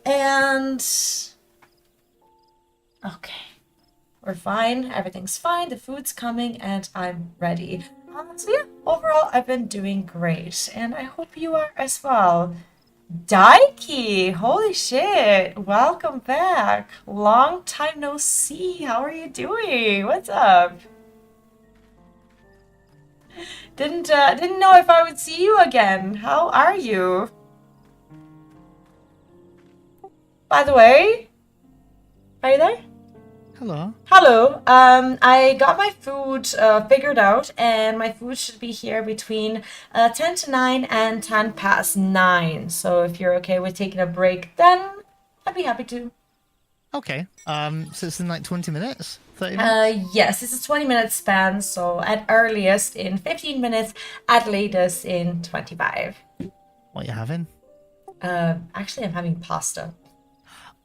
And okay, we're fine. Everything's fine. The food's coming, and I'm ready. So yeah, overall, I've been doing great, and I hope you are as well. Daiki, holy shit, welcome back. Long time no see. How are you doing? What's up? Didn't know if I would see you again. How are you? By the way, are you there? Hello. Hello. I got my food figured out, and my food should be here between 10 to 9 and 10 past 9. So if you're okay with taking a break, then I'd be happy to. Okay. So it's in like 20 minutes? 30 minutes? Yes, it's a 20-minute span, so at earliest in 15 minutes, at latest in 25. What are you having? Actually, I'm having pasta.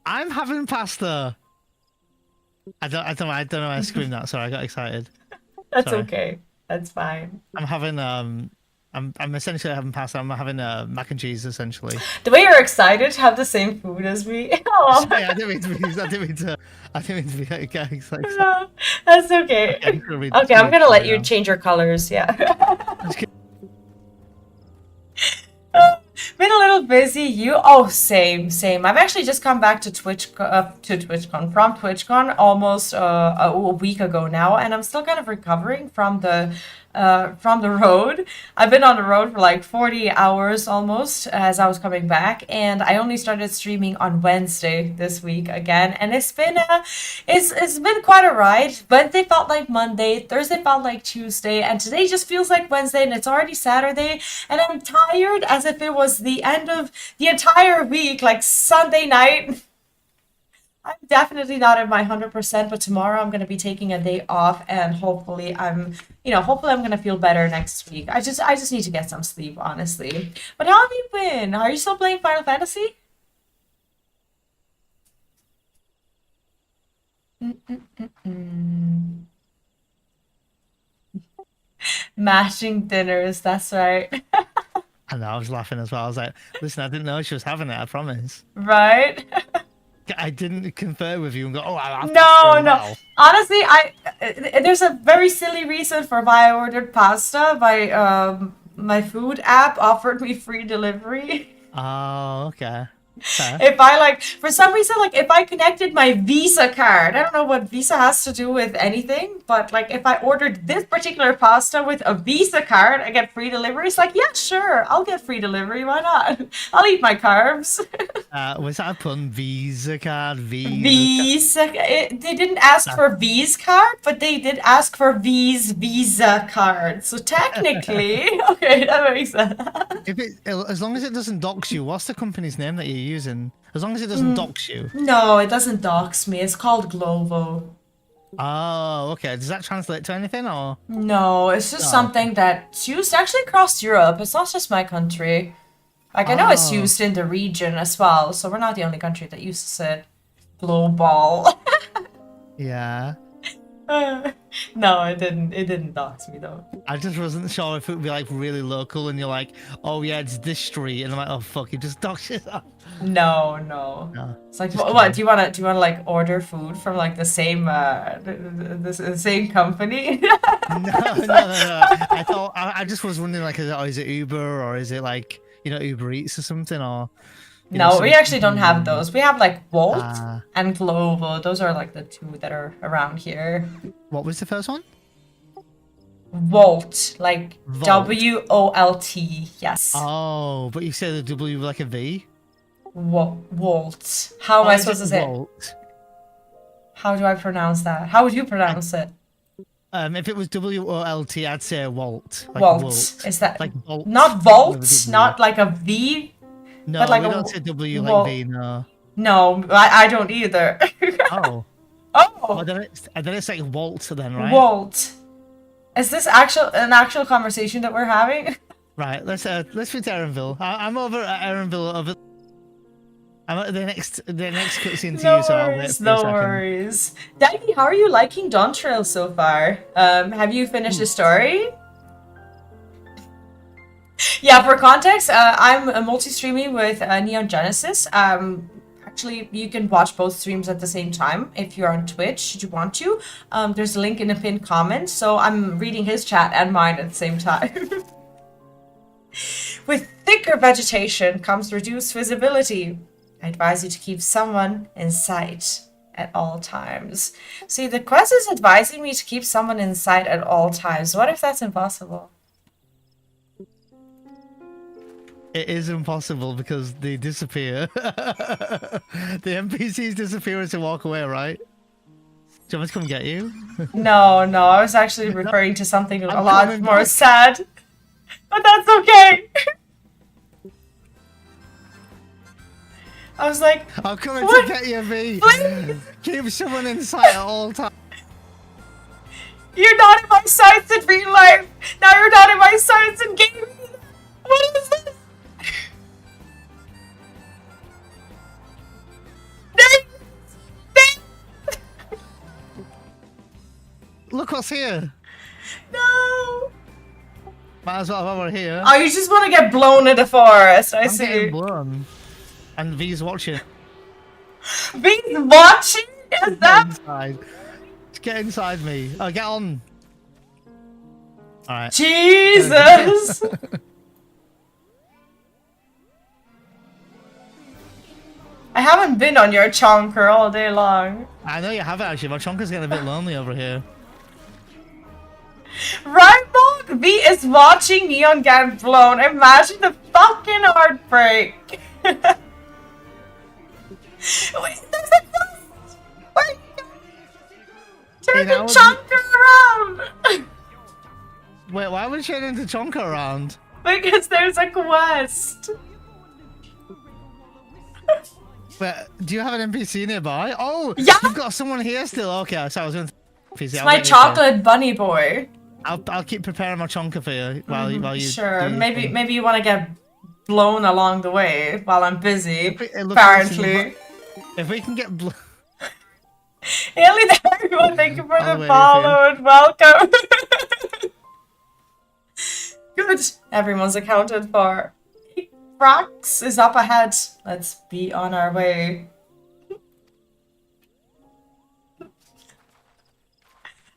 I'm having pasta! I don't know. I screamed that. Sorry, I got excited. That's Sorry. okay. That's fine. I'm having I'm essentially having pasta. I'm having mac and cheese essentially. The way you're excited to have the same food as me. Oh. Sorry, I didn't mean to be getting like. That's okay. Okay, I'm gonna let you change your colors. Yeah. Been a little busy. You? Oh, same. I've actually just come back to TwitchCon from TwitchCon almost a week ago now, and I'm still kind of recovering from the road. I've been on the road for like 40 hours almost as I was coming back, and I only started streaming on Wednesday this week again, and it's been quite a ride. Wednesday felt like Monday, Thursday felt like Tuesday, and today just feels like Wednesday, and it's already Saturday, and I'm tired as if it was the end of the entire week, like Sunday night. I'm definitely not at my 100%, but tomorrow I'm going to be taking a day off, and hopefully I'm going to feel better next week. I just need to get some sleep, honestly. But how have you been? Are you still playing Final Fantasy? Mashing dinners, that's right. I know, I was laughing as well. I was like, listen, I didn't know she was having it, I promise. Right? I didn't confer with you and go, oh, no. Honestly, there's a very silly reason for why I ordered pasta. My food app offered me free delivery. Oh, okay. If I for some reason, if I connected my Visa card, I don't know what Visa has to do with anything, but if I ordered this particular pasta with a Visa card, I get free delivery. It's like, yeah, sure, I'll get free delivery. Why not? I'll eat my carbs. Was that a pun? Visa card? Visa. They didn't ask for V's card, but they did ask for V's Visa card. So technically, okay, that makes sense. As long as it doesn't dox you, what's the company's name that you're using? As long as it doesn't dox you. No, it doesn't dox me. It's called Glovo. Oh, okay. Does that translate to anything, or? No, it's just something that's used actually across Europe. It's not just my country. I know it's used in the region as well, so we're not the only country that uses it. Global. Yeah. No, it didn't dox me though. I just wasn't sure if it would be really local and you're like, oh yeah, it's this street, and I'm like, oh fuck, you just dox yourself. No. It's like, what do you wanna order food from the same the same company? No. I just was wondering is it Uber, or is it Uber Eats or something, or no, we actually don't have those. We have Wolt and Glovo. Those are the two that are around here. What was the first one? Wolt, W-O-L-T, yes. Oh, but you say the W like a V? Wolt. How am I supposed to say Wolt? How do I pronounce that? How would you pronounce it? If it was W-O-L-T, I'd say Wolt. Wolt. Is that Bolt? Not Volt? Not like a V? No, we don't say W like V, no. No, I don't either. Oh. Oh. Well, then it's like Wolt then, right? Wolt. Is this an actual conversation that we're having? Right, let's fit Erenville. I'm over at Erenville. I'm at the next cutscene to you, so I'll wait for a second. No worries. Daggy, how are you liking Dawntrail so far? Have you finished the story? Yeah, for context, I'm multi-streaming with Neon Genesis. Actually, you can watch both streams at the same time if you're on Twitch, should you want to. There's a link in the pinned comment, so I'm reading his chat and mine at the same time. With thicker vegetation comes reduced visibility. I advise you to keep someone in sight at all times. See, the quest is advising me to keep someone in sight at all times. What if that's impossible? It is impossible because they disappear. The NPCs disappear as they walk away, right? Do you want me to come get you? No, I was actually referring to something a lot more sad. But that's okay. I was like, I'm coming to get you, Vee. Please? Keep someone in sight at all times. You're not in my sights in real life. Now you're not in my sights in gaming. What is this? Look what's here. No. Might as well while we're here. Oh, you just want to get blown in the forest. I I'm see. getting blown. And Vee's watching. Vee's watching? Is that? Get inside. Just get inside me. Oh, get on. Alright. Jesus! I haven't been on your chonker all day long. I know you have it actually, but Chonka's getting a bit lonely over here. Right, Mark? V is watching Neon get blown. Imagine the fucking heartbreak. Wait, there's a quest! Wait! Turn the chonker around! Wait, why are we turning the Chonka around? Because there's a quest. Wait, do you have an NPC nearby? Oh, yeah! You've got someone here still. Okay, so I was going to NPC. It's my chocolate bunny boy. I'll keep preparing my Chonka for you while you. Sure, maybe you want to get blown along the way while I'm busy. Apparently, if we can get blown. Haley, everyone, thank you for the follow and welcome. Good, everyone's accounted for. Rox is up ahead. Let's be on our way.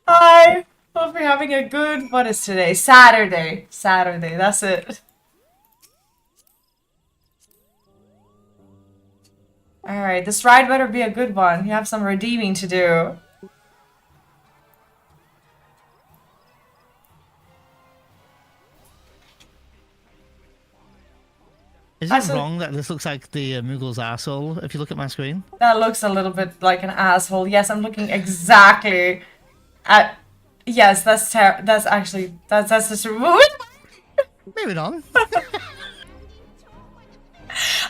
Hi. Hope you're having a good, what is today? Saturday. Saturday, that's it. Alright, this ride better be a good one. You have some redeeming to do. Is it wrong that this looks like the Moogle's arsehole if you look at my screen? That looks a little bit like an asshole. Yes, I'm looking exactly at... Yes, that's actually... That's just... Maybe not.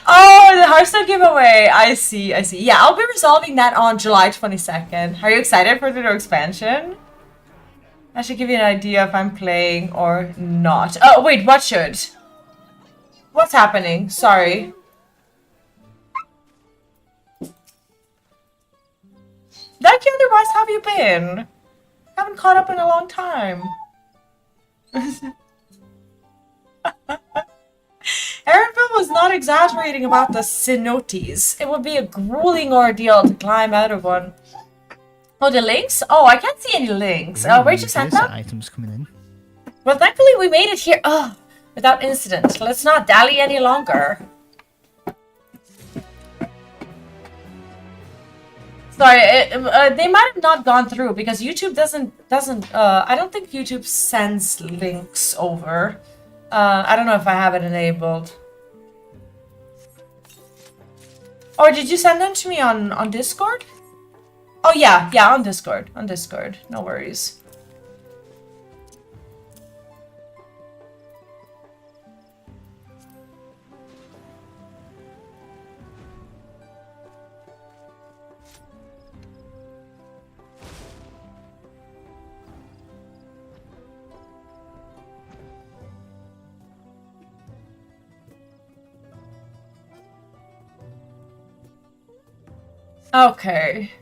Oh, the Hearthstone giveaway. I see. Yeah, I'll be resolving that on July 22nd. Are you excited for the new expansion? I should give you an idea if I'm playing or not. Oh, wait, what should? What's happening? Sorry. Like, otherwise, how have you been? Haven't caught up in a long time. Aaronville was not exaggerating about the cenotes. It would be a grueling ordeal to climb out of one. Oh, the links? Oh, I can't see any links. Where'd you send them? Items coming in. Well, thankfully we made it here. Oh, without incident. Let's not dally any longer. Sorry, they might have not gone through because YouTube doesn't. I don't think YouTube sends links over. I don't know if I have it enabled. Or did you send them to me on Discord? Oh yeah, on Discord. On Discord. No worries. Okay.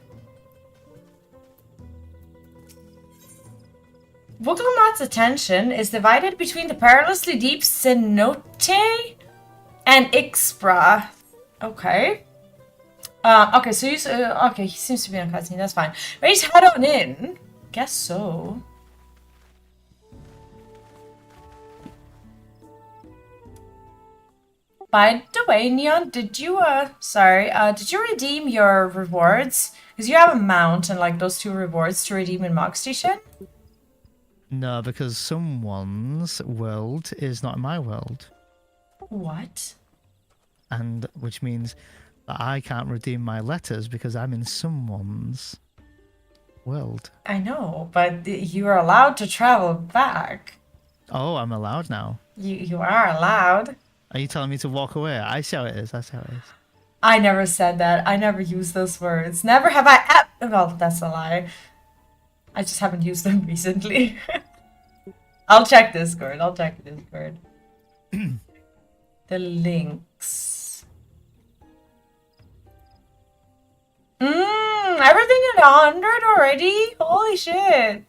Woogelmat's attention is divided between the perilously deep cenote and Ixbra. Okay. Okay, so he's okay, he seems to be on cutscene, that's fine. Ready to head on in? Guess so. By the way, Neon, did you redeem your rewards? Because you have a mount and like those 2 rewards to redeem in Mog Station? No, because someone's world is not my world. What? And which means that I can't redeem my letters because I'm in someone's world. I know, but you are allowed to travel back. Oh, I'm allowed now. You are allowed. Are you telling me to walk away? I see how it is. That's how it is. I never said that. I never used those words. Never have I. Well, that's a lie. I just haven't used them recently. I'll check Discord. The links. Everything at 100 already? Holy shit.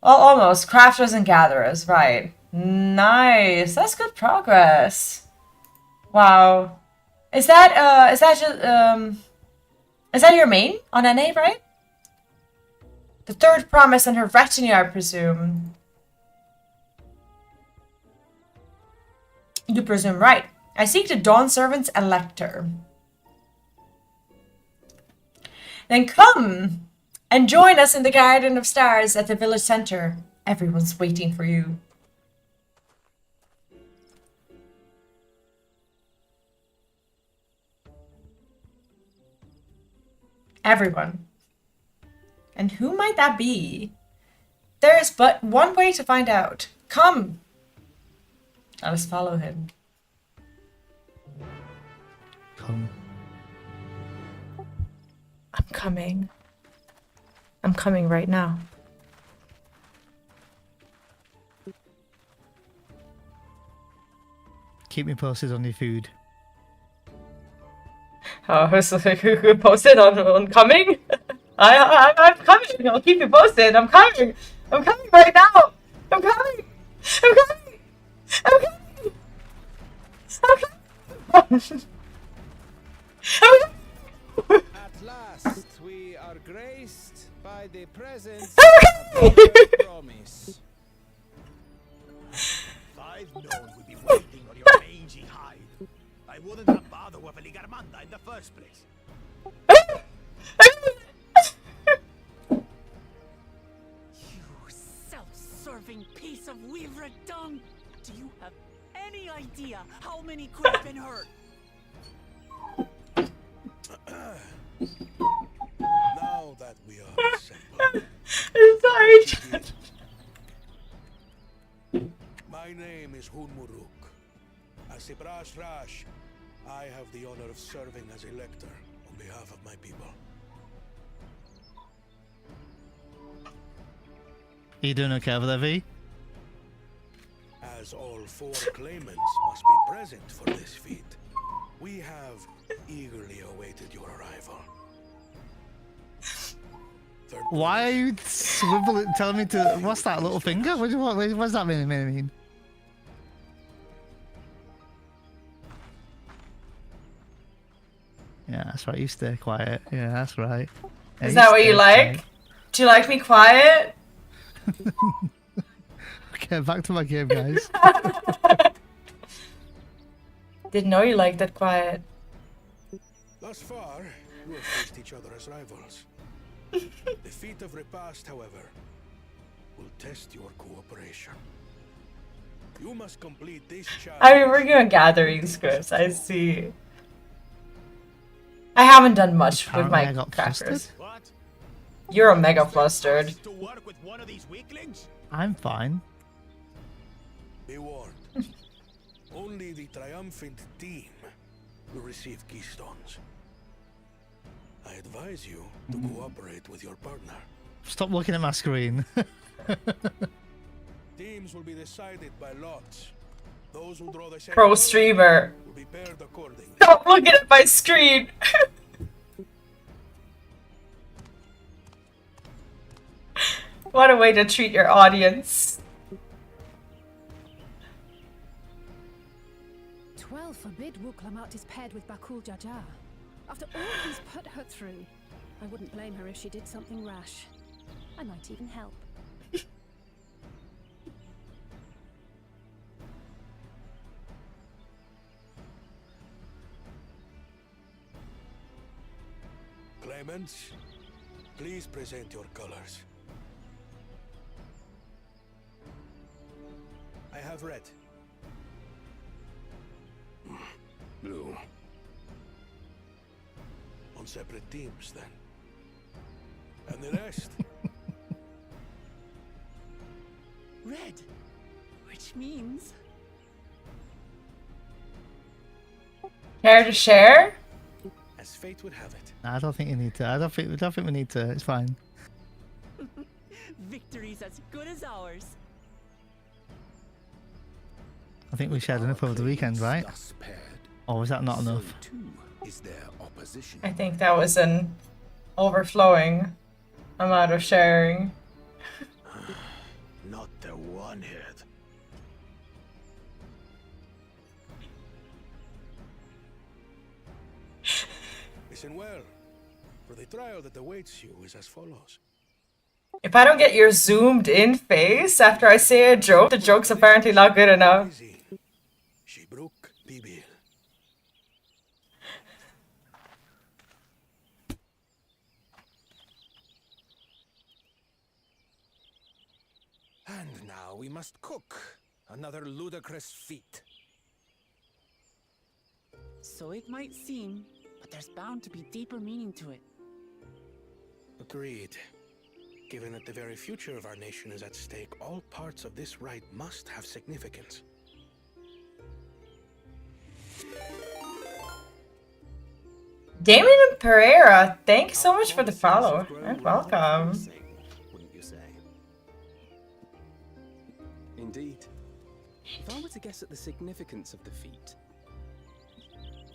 Well, almost. Crafters and gatherers, right. Nice. That's good progress. Wow. Is that your main on NA, right? The third promise and her retinue, I presume. You presume right. I seek the Dawn Servant's Elector. Then come and join us in the Garden of Stars at the village center. Everyone's waiting for you. Everyone. And who might that be? There is but one way to find out. Come. Let us follow him. Come. I'm coming. I'm coming right now. Keep me posted on your food. Oh, so who posted on coming? I'm coming. I'll keep you posted. I'm coming. I'm coming right now. I'm coming. I'm coming. I'm coming. I'm coming. At last, we are graced by the presence of a promise. If I'd known we'd be waiting on your mangy hide, I wouldn't have bothered with Veligarmanda in the first place. You self-serving piece of weaver dung! Do you have any idea how many could have been hurt? Now that we are assembled, I'm sorry. my name is Hunmuruk. As Ibrash Rash, I have the honor of serving as Elector on behalf of my people. Are you doing okay over there, V? As all 4 claimants must be present for this feat, we have eagerly awaited your arrival. Why are you swiveling, telling me to... What's that little finger? What does that mean? Yeah, that's right. You stay quiet. Yeah, that's right. Yeah, Is that what you like? Do you like me quiet? Okay, back to my game, guys. Didn't know you liked that quiet. Thus far, you have faced each other as rivals. The feat of repast, however, will test your cooperation. You must complete this challenge. I mean, we're doing gathering scripts. I see. I haven't done much with my crackers. You're a mega flustered. To work with one of these weaklings? I'm fine. Be warned. Only the triumphant team will receive keystones. I advise you to cooperate with your partner. Stop looking at my screen. Teams will be decided by lots. Those who draw the same Pro color streamer. will be paired accordingly. Stop looking at my screen. What a way to treat your audience. 12 forbid Wuklamat is paired with Bakul Jaja. After all he's put her through, I wouldn't blame her if she did something rash. I might even help. Claimants, please present your colors. I have red. Blue. On separate teams, then. And the rest? Red. Which means... Care to share? As fate would have it. Nah, I don't think you need to. I don't think we need to. It's fine. Victory's as good as ours. I think we shared enough over the weekend, right? Or was that not enough? I think that was an overflowing amount of sharing. Not the one hit. Listen well, for the trial that awaits you is as follows. If I don't get your zoomed in face after I say a joke, the joke's apparently not good enough. Shibruk Bibil. And now we must cook. Another ludicrous feat. So it might seem, but there's bound to be deeper meaning to it. Agreed. Given that the very future of our nation is at stake, all parts of this rite must have significance. Damien Pereira, thanks so much for the follow and welcome. Wouldn't you say? Indeed. If I were to guess at the significance of the feat,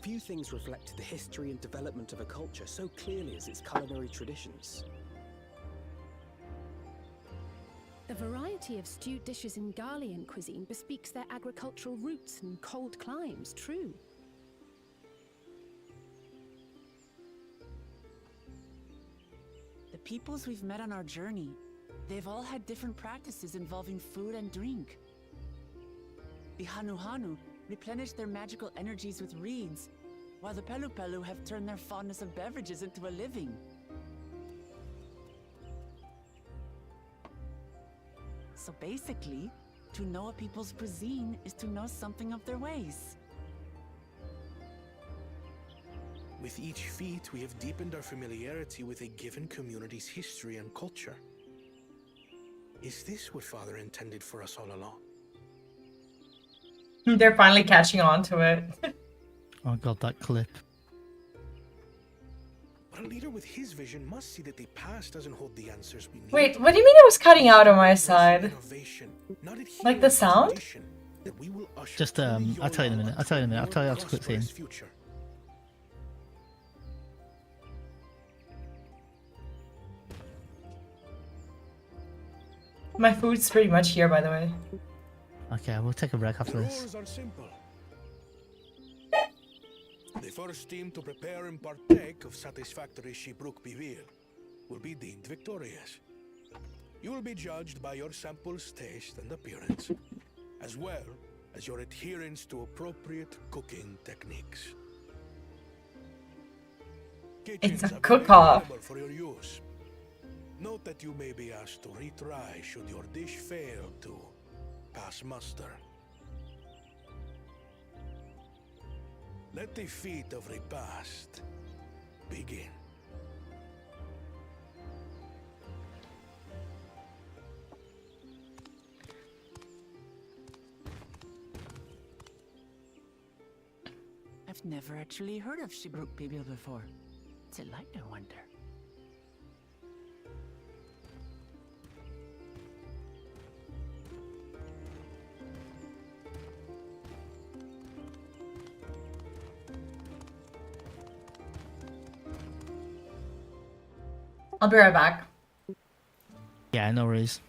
few things reflect the history and development of a culture so clearly as its culinary traditions. The variety of stewed dishes in Garlean cuisine bespeaks their agricultural roots and cold climes, true. The peoples we've met on our journey, they've all had different practices involving food and drink. The Hanu replenish their magical energies with reeds, while the Pelu have turned their fondness of beverages into a living. So basically, to know a people's cuisine is to know something of their ways. With each feat, we have deepened our familiarity with a given community's history and culture. Is this what Father intended for us all along? They're finally catching on to it. Oh god, that clip. But a leader with his vision must see that the past doesn't hold the answers we need. Wait, what do you mean it was cutting out on my side? Like the sound? Just I'll tell you in a minute. I'll tell you after quick scene. My food's pretty much here, by the way. Okay, we'll take a break after this. Rules are simple. The first team to prepare and partake of satisfactory Shibruk Bivir will be deemed victorious. You will be judged by your sample's taste and appearance, as well as your adherence to appropriate cooking techniques. It's a Kitchens are cook-off. available for your use. Note that you may be asked to retry should your dish fail to pass muster. Let the feat of repast begin. I've never actually heard of Shibruk Bibil before. What's it like, I wonder? I'll be right back. Yeah, no worries.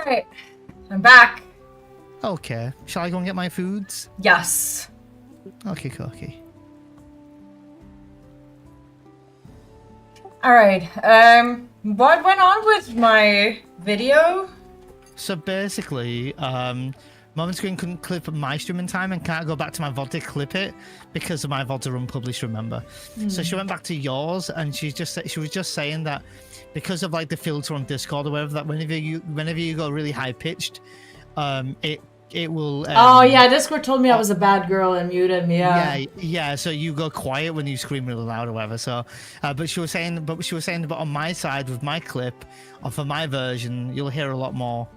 Alright, I'm back. Okay. Shall I go and get my foods? Yes. Okay, okay. Alright, what went on with my video? So basically, Moment Screen couldn't clip my stream in time and can't go back to my VOD to clip it because of my VODs are unpublished, remember? So she went back to yours and she was just saying that because of like the filter on Discord or whatever, that whenever you go really high pitched, it will. Oh yeah, Discord told me I was a bad girl and muted me. Yeah. So you go quiet when you scream really loud or whatever. So, but she was saying, on my side with my clip, or for my version, you'll hear a lot more.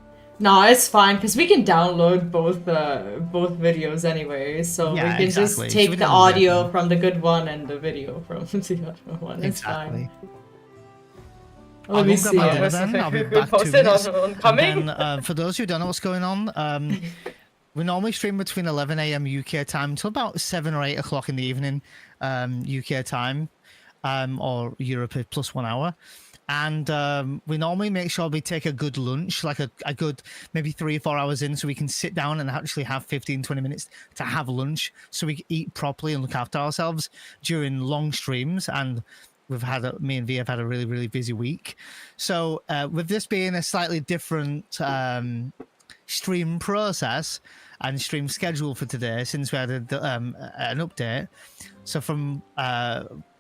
No, it's fine because we can download both videos anyway, so we can just take the audio from the good one and the video from the other one. It's fine. Let me see. I'll be back 2 minutes. And then, for those who don't know what's going on, we normally stream between 11 a.m. UK time until about 7 or 8 o'clock in the evening UK time, or Europe plus 1 hour. And we normally make sure we take a good lunch, like a good maybe 3 or 4 hours in, so we can sit down and actually have 15-20 minutes to have lunch, so we can eat properly and look after ourselves during long streams. And me and Vee have had a really, really busy week. So with this being a slightly different stream process and stream schedule for today, since we had an update, so from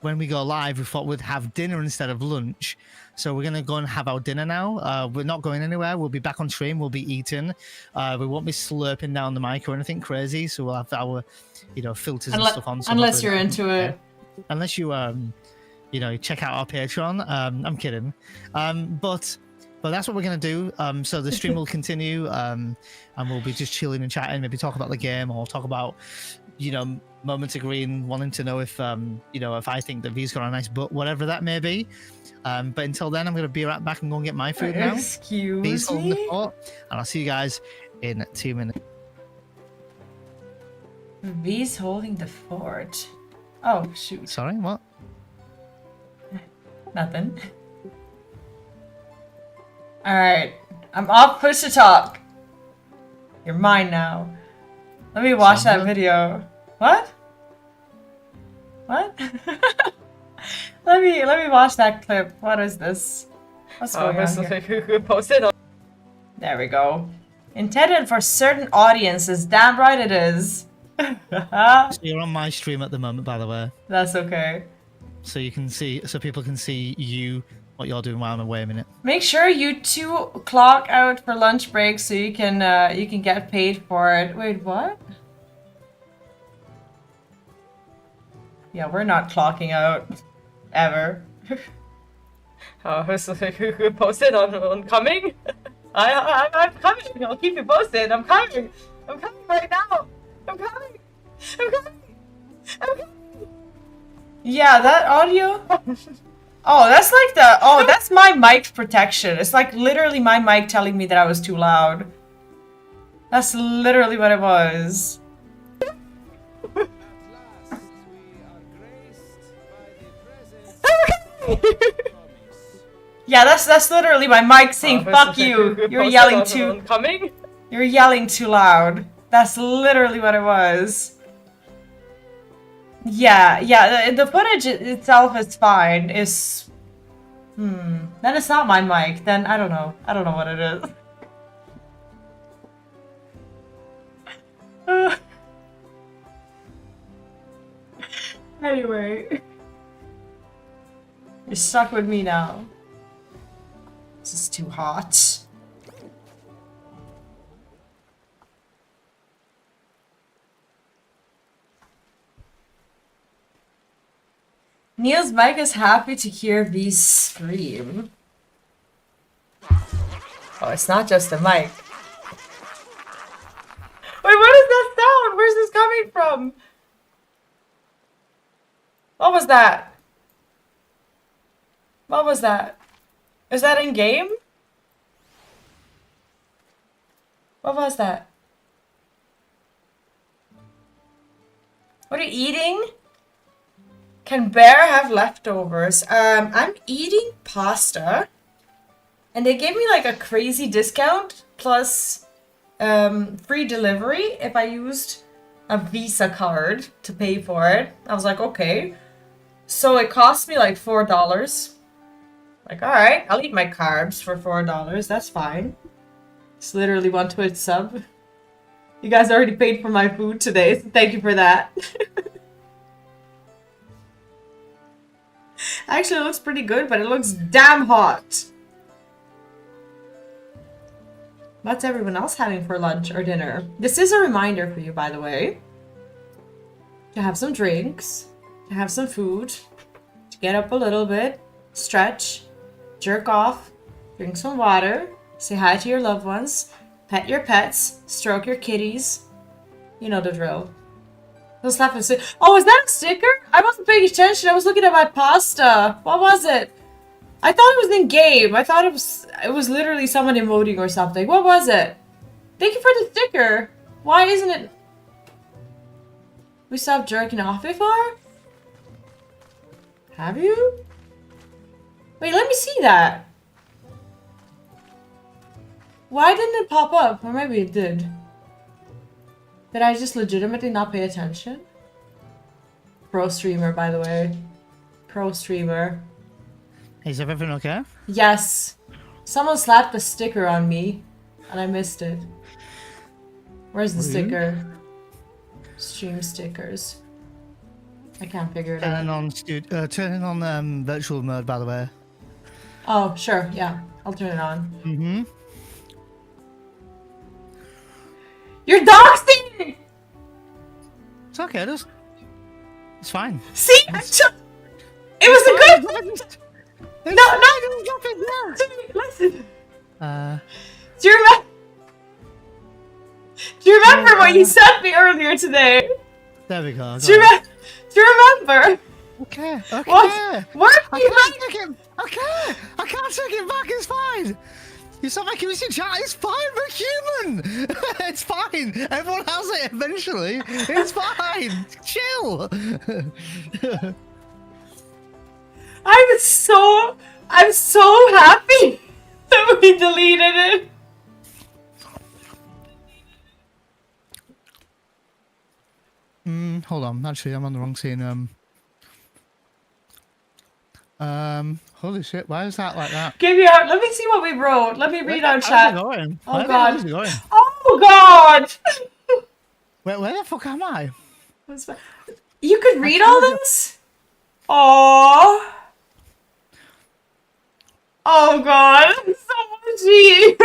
when we go live, we thought we'd have dinner instead of lunch. So we're going to go and have our dinner now. We're not going anywhere. We'll be back on stream. We'll be eating. We won't be slurping down the mic or anything crazy. So we'll have our, filters and stuff on. So unless you're into it. Unless you, check out our Patreon. I'm kidding. But that's what we're going to do. So the stream will continue, and we'll be just chilling and chatting, maybe talk about the game or talk about, Moments of Green, wanting to know if, if I think that Vee's got a nice butt, whatever that may be. But until then, I'm going to be right back and go and get my food now. Excuse Vee's holding me? the fort, and I'll see you guys in 2 minutes. Vee's holding the fort. Oh, shoot. Sorry, what? Nothing. Alright, I'm off push to talk. You're mine now. Let me watch that video. What? What? let me watch that clip. What is this? What's going on here? Posted on. There we go. Intended for certain audiences. Damn right it is. So you're on my stream at the moment, by the way. That's okay. So you can see, so people can see what you're doing while I'm away a minute. Make sure you two clock out for lunch break so you can get paid for it. Wait, what? Yeah, we're not clocking out ever. Oh, so who posted on coming? I'm coming. I'll keep you posted. I'm coming. I'm coming right now. I'm coming. I'm coming. I'm coming. Yeah, that audio. Oh, that's like that's my mic protection. It's like literally my mic telling me that I was too loud. That's literally what it was. Yeah, that's literally my mic saying "fuck you." You're yelling too. You're yelling too loud. That's literally what it was. Yeah. The footage itself is fine. Then it's not my mic. Then I don't know. I don't know what it is. Anyway. You're stuck with me now. This is too hot. Neil's mic is happy to hear Vee's scream. Oh, it's not just a mic. Wait, what is that sound? Where's this coming from? What was that? What was that? Is that in game? What was that? What are you eating? Can Bear have leftovers? I'm eating pasta. And they gave me like a crazy discount. plus free delivery if I used a Visa card to pay for it. I was like, okay. So it cost me like $4. Like, alright, I'll eat my carbs for $4. That's fine. It's literally one Twitch sub. You guys already paid for my food today, so thank you for that. Actually, it looks pretty good, but it looks damn hot. What's everyone else having for lunch or dinner? This is a reminder for you, by the way, to have some drinks, to have some food, to get up a little bit, stretch, jerk off, drink some water, say hi to your loved ones, pet your pets, stroke your kitties. You know the drill. Don't slap a sticker. Oh, is that a sticker? I wasn't paying attention. I was looking at my pasta. What was it? I thought it was in game. I thought it was literally someone emoting or something. What was it? Thank you for the sticker. Why isn't it? We stopped jerking off before? Have you? Wait, let me see that. Why didn't it pop up? Or maybe it did. Did I just legitimately not pay attention? Pro streamer, by the way. Pro streamer. Is everything okay? Yes. Someone slapped a sticker on me, and I missed it. Where's the sticker? Stream stickers. I can't figure it out. Turning on virtual mode, by the way. Oh, sure. Yeah, I'll turn it on. Mm-hmm. You're doxing! It's okay. It's fine. See? It was a good... No! Listen. Do you remember what you sent me earlier today? There we go. Do you remember? Okay. Okay. What? I can't take it back. It's fine. You stop making me see chat. It's fine. We're human. It's fine. Everyone has it eventually. It's fine. Chill. I'm so happy that we deleted it. Hold on. Actually, I'm on the wrong scene. Holy shit. Why is that like that? Give me out. Let me see what we wrote. Let me read out chat. How's it going? Oh god. How's it going? Oh god. Where the fuck am I? You could read all this? Aww. Oh god. So mushy.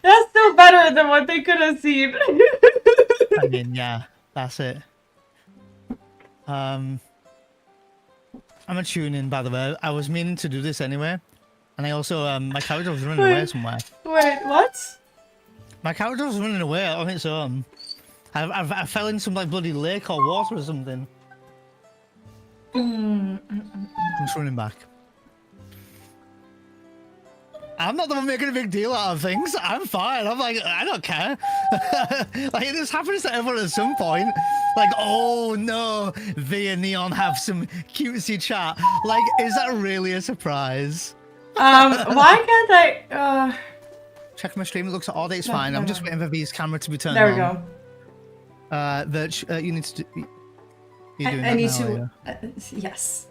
That's still better than what they could have seen. I mean, yeah, that's it. I'm a tune in, by the way. I was meaning to do this anyway, and I also my character was running away somewhere. Wait, what? My character was running away on its own. I fell in some like bloody lake or water or something. I'm just running back. I'm not the one making a big deal out of things. I'm fine. I'm like, I don't care. Like, this happens to everyone at some point. Like, oh no, Vee and Neon have some cutesy chat. Like, is that really a surprise? Why can't I, Check my stream. It looks odd. It's fine. I'm just waiting for Vee's camera to be turned there on. we go. You need to do... You're doing I need now, to... yes.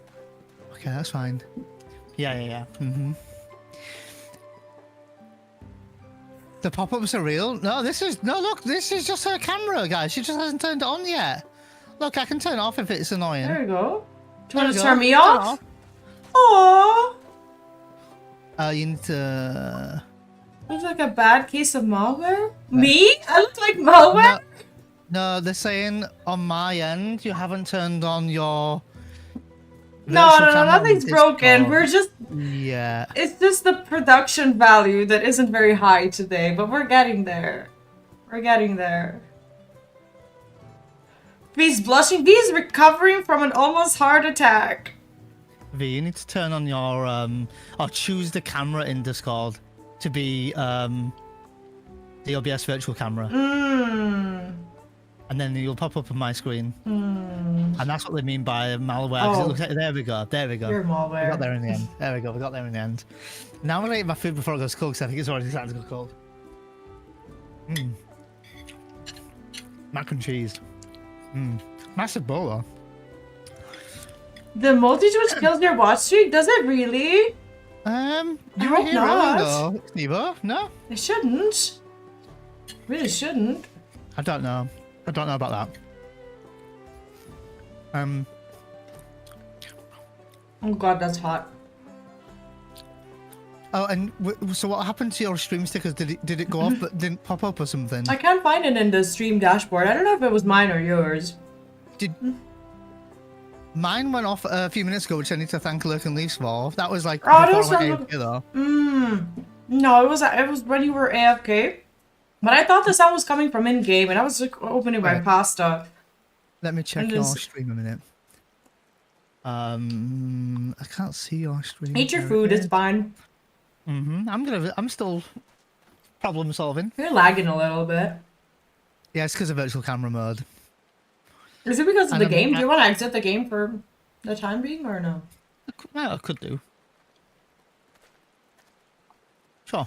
Okay, that's fine. Yeah. Mm-hmm. The pop-ups are real? No, look, this is just her camera, guys. She just hasn't turned it on yet. Look, I can turn it off if it's annoying. There we go. Do you want to turn me off? Aww. You need to... Looks like a bad case of malware? Me? I look like malware? No, they're saying on my end, you haven't turned on your... No, nothing's broken. We're just... Yeah. It's just the production value that isn't very high today, but we're getting there. We're getting there. Vee's blushing. Vee's recovering from an almost heart attack. Vee, you need to turn on your... or choose the camera in Discord to be the OBS virtual camera. And then you'll pop up on my screen. And that's what they mean by malware. 'Cause it looks like, there we go. There we go. You're malware. We got there in the end. There we go. We got there in the end. Now I'm gonna eat my food before it goes cold because I think it's already starting to go cold. Mac and cheese. Massive bowl though. The multi-twitch kills your watch streak? Does it really? I hope not. Nevo? No? It shouldn't. Really shouldn't. I don't know. I don't know about that. Oh god, that's hot. Oh, and so what happened to your stream stickers? Did it go off but didn't pop up or something? I can't find it in the stream dashboard. I don't know if it was mine or yours. Mine went off a few minutes ago, which I need to thank Lurk and Leafs for. That was like Oh, before I that went AFK though. No, it was when you were AFK. But I thought the sound was coming from in-game, and I was like, opening my pasta. Let me check your stream a minute. I can't see your stream. Eat your food, it's fine. I'm still problem solving. You're lagging a little bit. Yeah, it's because of virtual camera mode. Is it because of the game? Do you want to exit the game for the time being, or no? Well, I could do. Sure.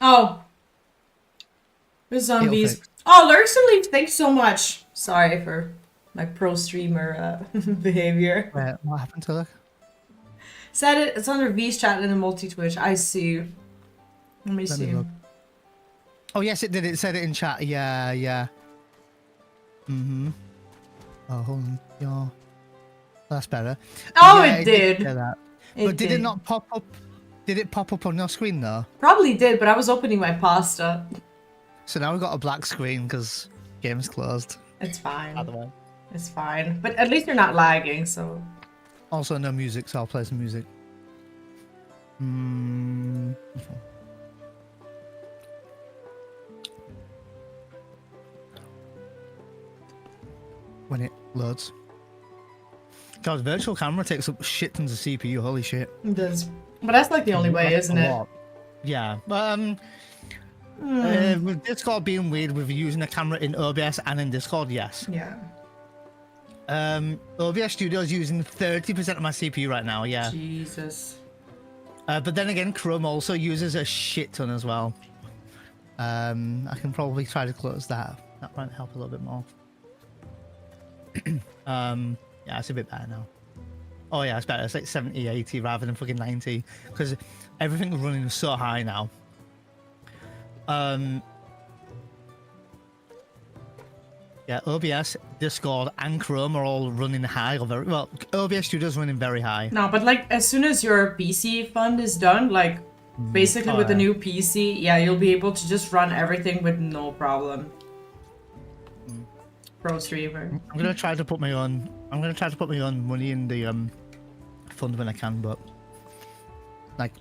Oh. The zombies. Oh, Lurks and Leaf, thanks so much. Sorry for my pro streamer behavior. Wait, what happened to Lurk? Said it's under V's chat in the multi-twitch. I see. Let me see. Oh, yes, it did. It said it in chat. Yeah. Oh, hold on. Yeah. That's better. Oh, yeah, it did. But did it not pop up? Did it pop up on your screen, though? Probably did, but I was opening my pasta. So now we've got a black screen because game's closed. It's fine. By the way. It's fine. But at least you're not lagging, so... Also, no music, so I'll play some music. When it loads. God, virtual camera takes up shit tons of CPU, holy shit. It does. But that's like the only way, isn't it? Yeah. With Discord being weird with using a camera in OBS and in Discord, yes. Yeah. OBS Studio is using 30% of my CPU right now, yeah. Jesus. But then again, Chrome also uses a shit ton as well. I can probably try to close that. That might help a little bit more. Yeah, it's a bit better now. Oh yeah, it's better. It's like 70, 80 rather than fucking 90 because everything's running so high now. Yeah, OBS, Discord, and Chrome are all running high or very well. OBS Studio's running very high. No, but like as soon as your PC fund is done, like basically with the new PC, yeah, you'll be able to just run everything with no problem. Pro streamer. I'm gonna try to put my own. I'm gonna try to put my own money in the fund when I can, but like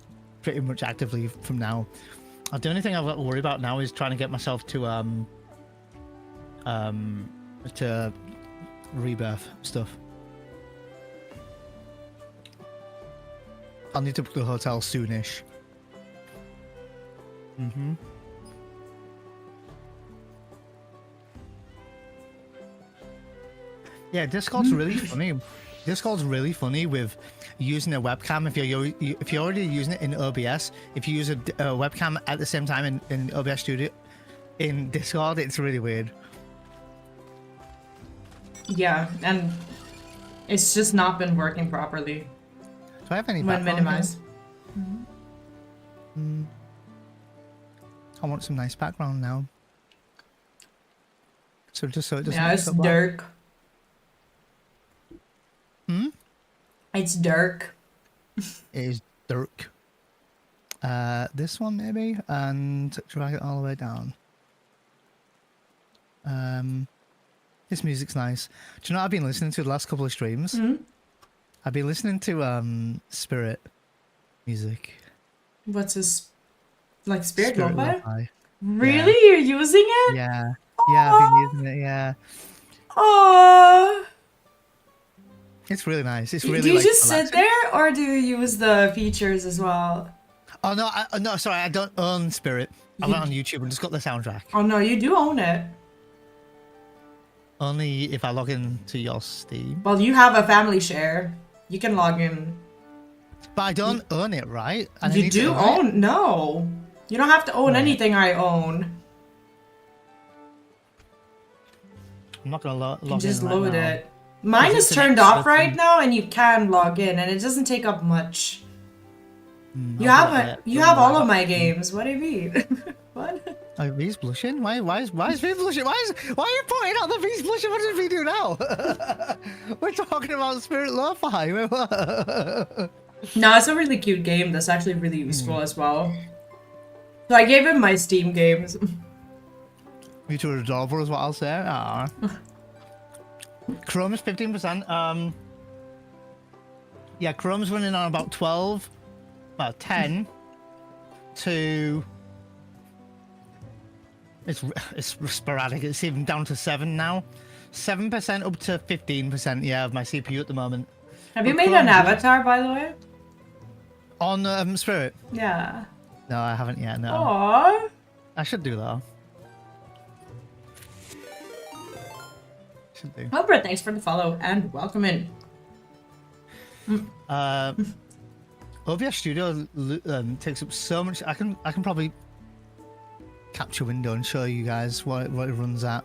pretty much actively from now. The only thing I've got to worry about now is trying to get myself to rebirth stuff. I'll need to book the hotel soonish. Yeah, Discord's really funny. Discord's really funny with using a webcam. If you're already using it in OBS, if you use a webcam at the same time in OBS Studio, in Discord, it's really weird. Yeah, and it's just not been working properly. Do I have any when minimized? I want some nice background now. So just so it doesn't. Yeah, it's dark. It's dark. It is dark. This one maybe, and drag it all the way down. This music's nice. Do you know what I've been listening to the last couple of streams? I've been listening to Spirit music. What's this? Like Spirit Lo-Fi? Really? Yeah. You're using it? Yeah. Yeah, I've been using it, yeah. Oh. It's really nice. It's really. Do you like, just relaxing. sit there, or do you use the features as well? Oh no, no, sorry, I don't own Spirit. I went on YouTube and just got the soundtrack. Oh no, you do own it. Only if I log in to your Steam. Well, you have a family share. You can log in. But I don't own it, right? And I You need to do it? own? No. You don't have to own anything I own. I'm not gonna log in. You can just right load now. it. Mine is it's an turned extra off right thing. now, and you can log in, and it doesn't take up much. You I'll have do it. you have all of my games. What do you mean? What? Oh, Vee's blushing? Why is Vee blushing? Why are you pointing out that Vee's blushing? What does Vee do now? We're talking about Spirit Lo-Fi. No, it's a really cute game that's actually really useful as well. So I gave him my Steam games. You two are adorable is what I'll say. Aww. Chrome is 15%. Yeah, Chrome's running on about 12, about 10 to... It's sporadic. It's even down to 7 now. 7% up to 15%, yeah, of my CPU at the moment. Have you made an avatar, by the way? On Spirit? Yeah. No, I haven't yet, no. Aww. I should do though. Should do. Albert, thanks for the follow and welcome in. OBS Studio takes up so much. I can probably capture window and show you guys what it runs at.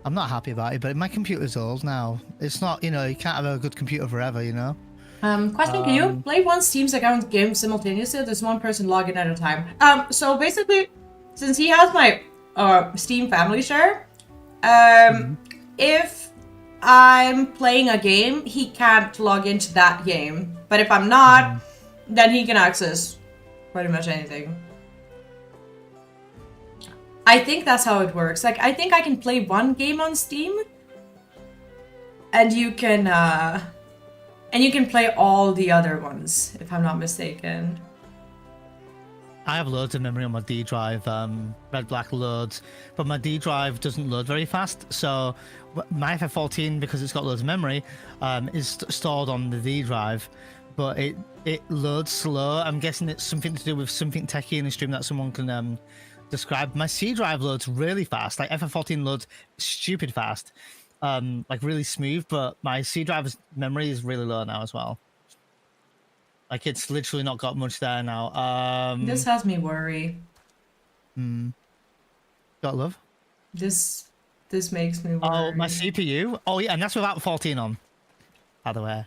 I'm not happy about it, but my computer's old now. It's not, you know, you can't have a good computer forever, you know. Question, can you play one Steam's account game simultaneously? There's one person logging at a time. So basically, since he has my Steam family share, if I'm playing a game, he can't log into that game. But if I'm not, then he can access pretty much anything. I think that's how it works. Like, I think I can play one game on Steam, and you can play all the other ones, if I'm not mistaken. I have loads of memory on my D drive, red black loads, but my D drive doesn't load very fast. So my FF14, because it's got loads of memory, is stored on the D drive, but it loads slow. I'm guessing it's something to do with something techie in the stream that someone can describe. My C drive loads really fast. Like FF14 loads stupid fast, like really smooth. But my C drive's memory is really low now as well. Like it's literally not got much there now. This has me worry. Got love. This makes me worry. Oh, my CPU. Oh yeah, and that's without 14 on, by the way.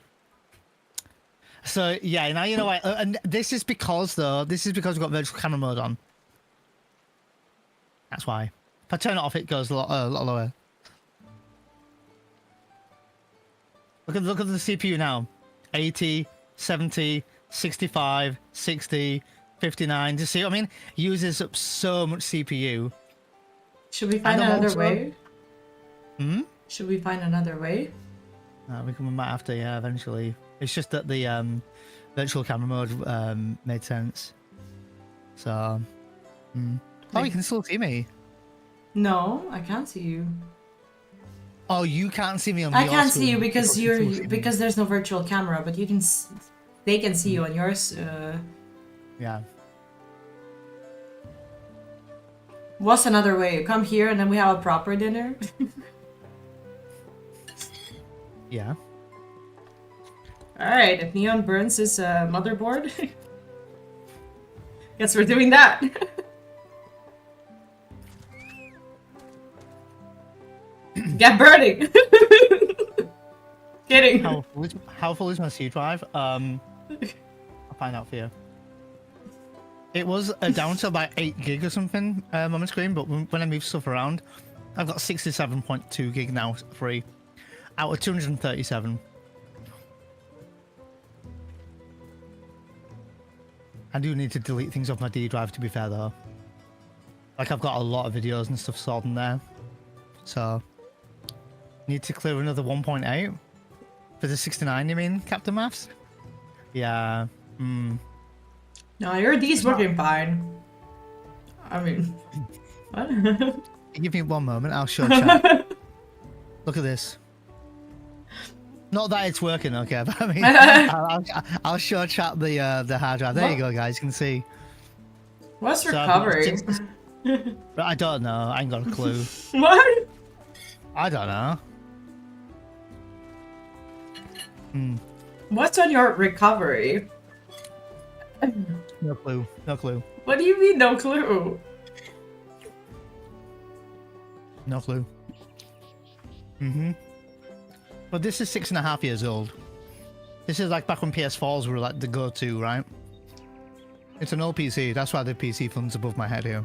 So yeah, now you know why. And this is because we've got virtual camera mode on. That's why. If I turn it off, it goes a lot lower. Look at the CPU now. 80, 70, 65, 60, 59. Do you see what I mean? Uses up so much CPU. Should we find another way? Should we find another way? We might have to, yeah, eventually. It's just that the virtual camera mode made sense. So, oh, you can still see me. No, I can't see you. Oh, you can't see me on. I can't see you because because there's no virtual camera, but you can. They can see you on yours. Yeah. What's another way? Come here and then we have a proper dinner. Yeah. All right. If Neon burns his motherboard, guess we're doing that. Get burning. Kidding. How full is my C drive? I'll find out for you. It was down to about 8 gig or something on my screen, but when I move stuff around, I've got 67.2 gig now free out of 237. I do need to delete things off my D drive, to be fair though. Like I've got a lot of videos and stuff stored in there, so need to clear another 1.8 for the 69. You mean, Captain Maths? Yeah. No, your D's working fine. I mean, what? Give me one moment. I'll show chat. Look at this. Not that it's working, okay, but I mean, I'll show chat the hard drive. There you go, guys. You can see. What's recovery? I don't know. I ain't got a clue. What? I don't know. What's on your recovery? No clue. No clue. What do you mean, no clue? No clue. But this is 6.5 years old. This is like back when PS4s were like the go-to, right? It's an old PC. That's why the PC fun's above my head here.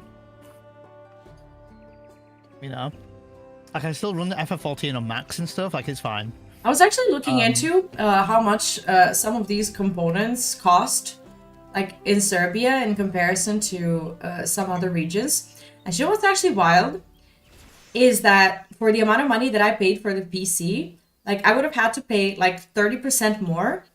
You know? Like, I still run the FF14 on Macs and stuff. Like, it's fine. I was actually looking into how much some of these components cost, like in Serbia in comparison to some other regions. And you know what's actually wild? Is that for the amount of money that I paid for the PC, like I would have had to pay like 30% more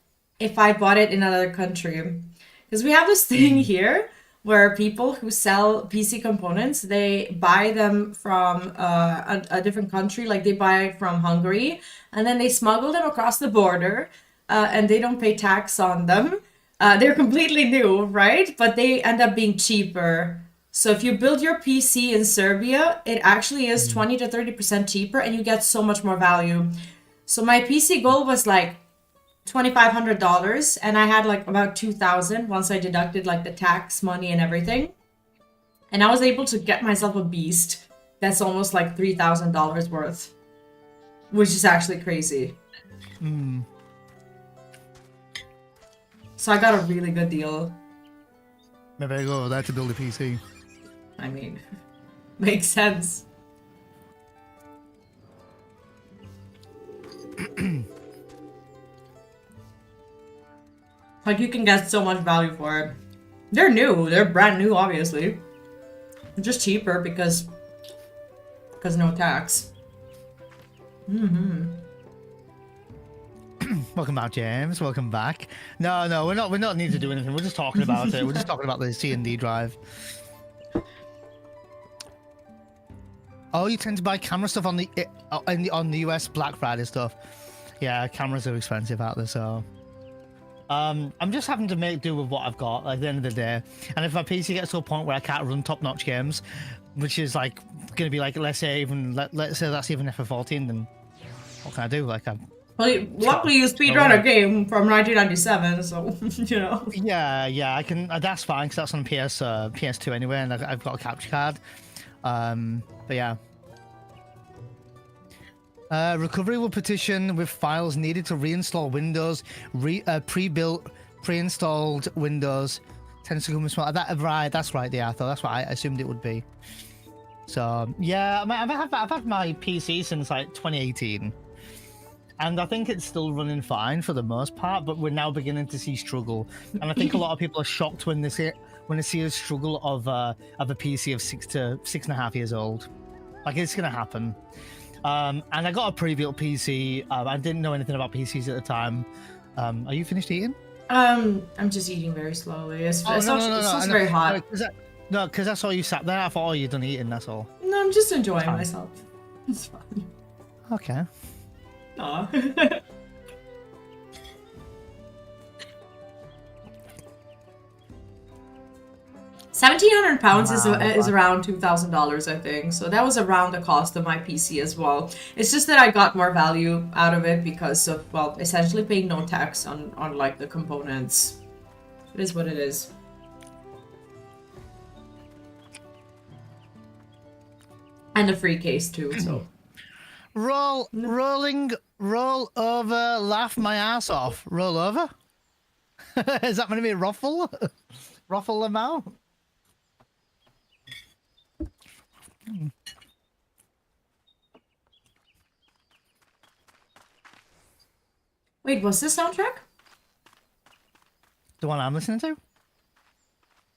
if I bought it in another country. Because we have this thing here where people who sell PC components, they buy them from a different country, like they buy it from Hungary, and then they smuggle them across the border, and they don't pay tax on them. They're completely new, right? But they end up being cheaper. So if you build your PC in Serbia, it actually is 20 to 30% cheaper, and you get so much more value. So my PC goal was like $2,500, and I had like about 2,000 once I deducted like the tax money and everything. And I was able to get myself a beast that's almost like $3,000 worth, which is actually crazy. So I got a really good deal. Maybe I go over there to build a PC. I mean, makes sense. Like, you can get so much value for it. They're new. They're brand new, obviously. They're just cheaper because no tax. Welcome back, James. Welcome back. No, we're not need to do anything. We're just talking about it. We're just talking about the C&D drive. Oh, you tend to buy camera stuff on the US Black Friday stuff. Yeah, cameras are expensive out there, so I'm just having to make do with what I've got at the end of the day. And if my PC gets to a point where I can't run top-notch games, which is like going to be like, let's say that's even FF14, then what can I do? Like, well, luckily you speedrun a game from 1997, so you know. Yeah, I can. That's fine because that's on PS2 anyway, and I've got a capture card. But yeah. Recovery will petition with files needed to reinstall Windows, pre-built, pre-installed Windows. Tends to come with small. Right, that's right. Yeah, that's what I assumed it would be. So yeah, I've had my PC since like 2018, and I think it's still running fine for the most part. But we're now beginning to see struggle, and I think a lot of people are shocked when they see a struggle of a PC of 6 to 6.5 years old. Like, it's gonna happen. And I got a pre-built PC. I didn't know anything about PCs at the time. Are you finished eating? I'm just eating very slowly. It's very hot. No, because I saw you sat there. I thought, oh, you're done eating. That's all. No, I'm just enjoying myself. It's fine. Okay. Aw. £1,700 is around $2,000, I think. So that was around the cost of my PC as well. It's just that I got more value out of it because of, well, essentially paying no tax on like the components. It is what it is. And a free case too, so. Roll over, laugh my ass off. Roll over? Is that going to be a ruffle? Ruffle them out? Wait, what's this soundtrack? The one I'm listening to?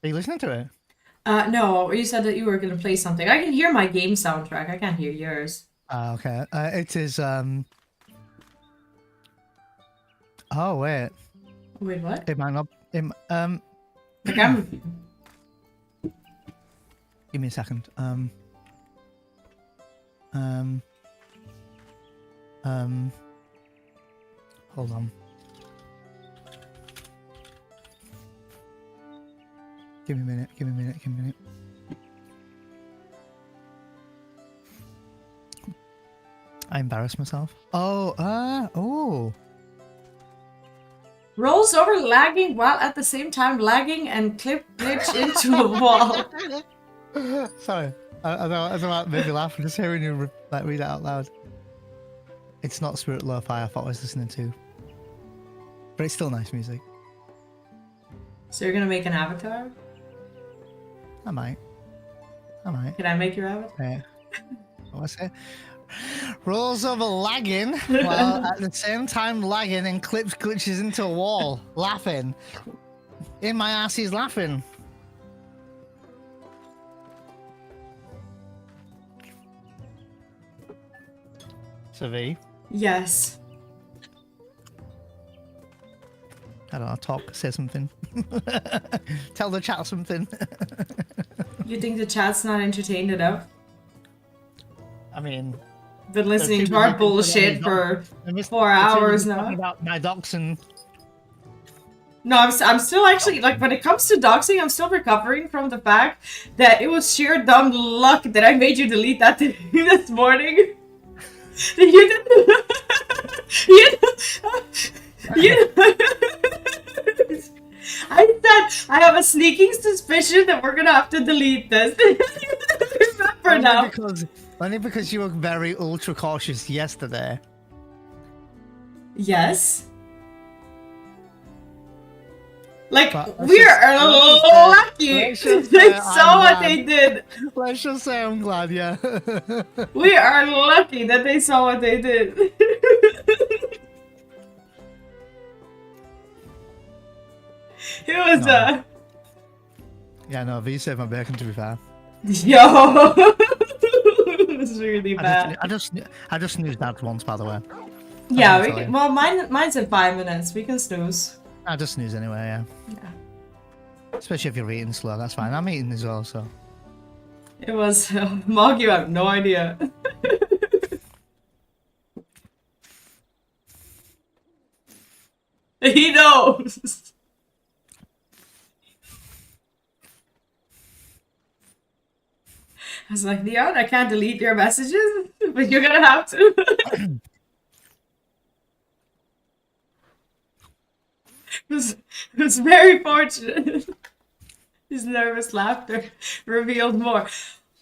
Are you listening to it? No, you said that you were going to play something. I can hear my game soundtrack. I can't hear yours. Okay. It is, Oh, wait. Wait, what? It might not... Give me a second. Hold on. Give me a minute. I embarrassed myself. Oh, oh. Rolls over lagging while at the same time lagging and clip glitch into a wall. Sorry. I don't made me laugh just hearing you like read it out loud. It's not Spirit Lo-Fi I thought I was listening to. But it's still nice music. So you're gonna make an avatar? I might. Can I make your avatar? Yeah. What's it? Rolls over lagging while at the same time lagging and clips glitches into a wall. Laughing. In my ass he's laughing. So V? Yes. I don't know, talk, say something. Tell the chat something. You think the chat's not entertained enough? I mean... Been listening to our bullshit for 4 hours now. About my doxing. No, I'm still actually, like, when it comes to doxing, I'm still recovering from the fact that it was sheer dumb luck that I made you delete that thing this morning. You I said, I have a sneaking suspicion that we're gonna have to delete this. Remember now. Only because you were very ultra cautious yesterday. Yes. Like, But we're lucky. They saw what they did. Let's just say I'm glad, yeah. We are lucky that they saw what they did. It was Yeah, no, V saved my bacon to be fair. Yo, it was really bad. I just snoozed that once, by the way. Yeah, we can, well, mine's in 5 minutes. We can snooze. I just snooze anyway, yeah. Yeah. Especially if you're eating slow, that's fine. I'm eating as well, so. It was Mog. You have no idea. He knows. I was like, Leon, I can't delete your messages, but you're gonna have to. It was very fortunate. His nervous laughter revealed more.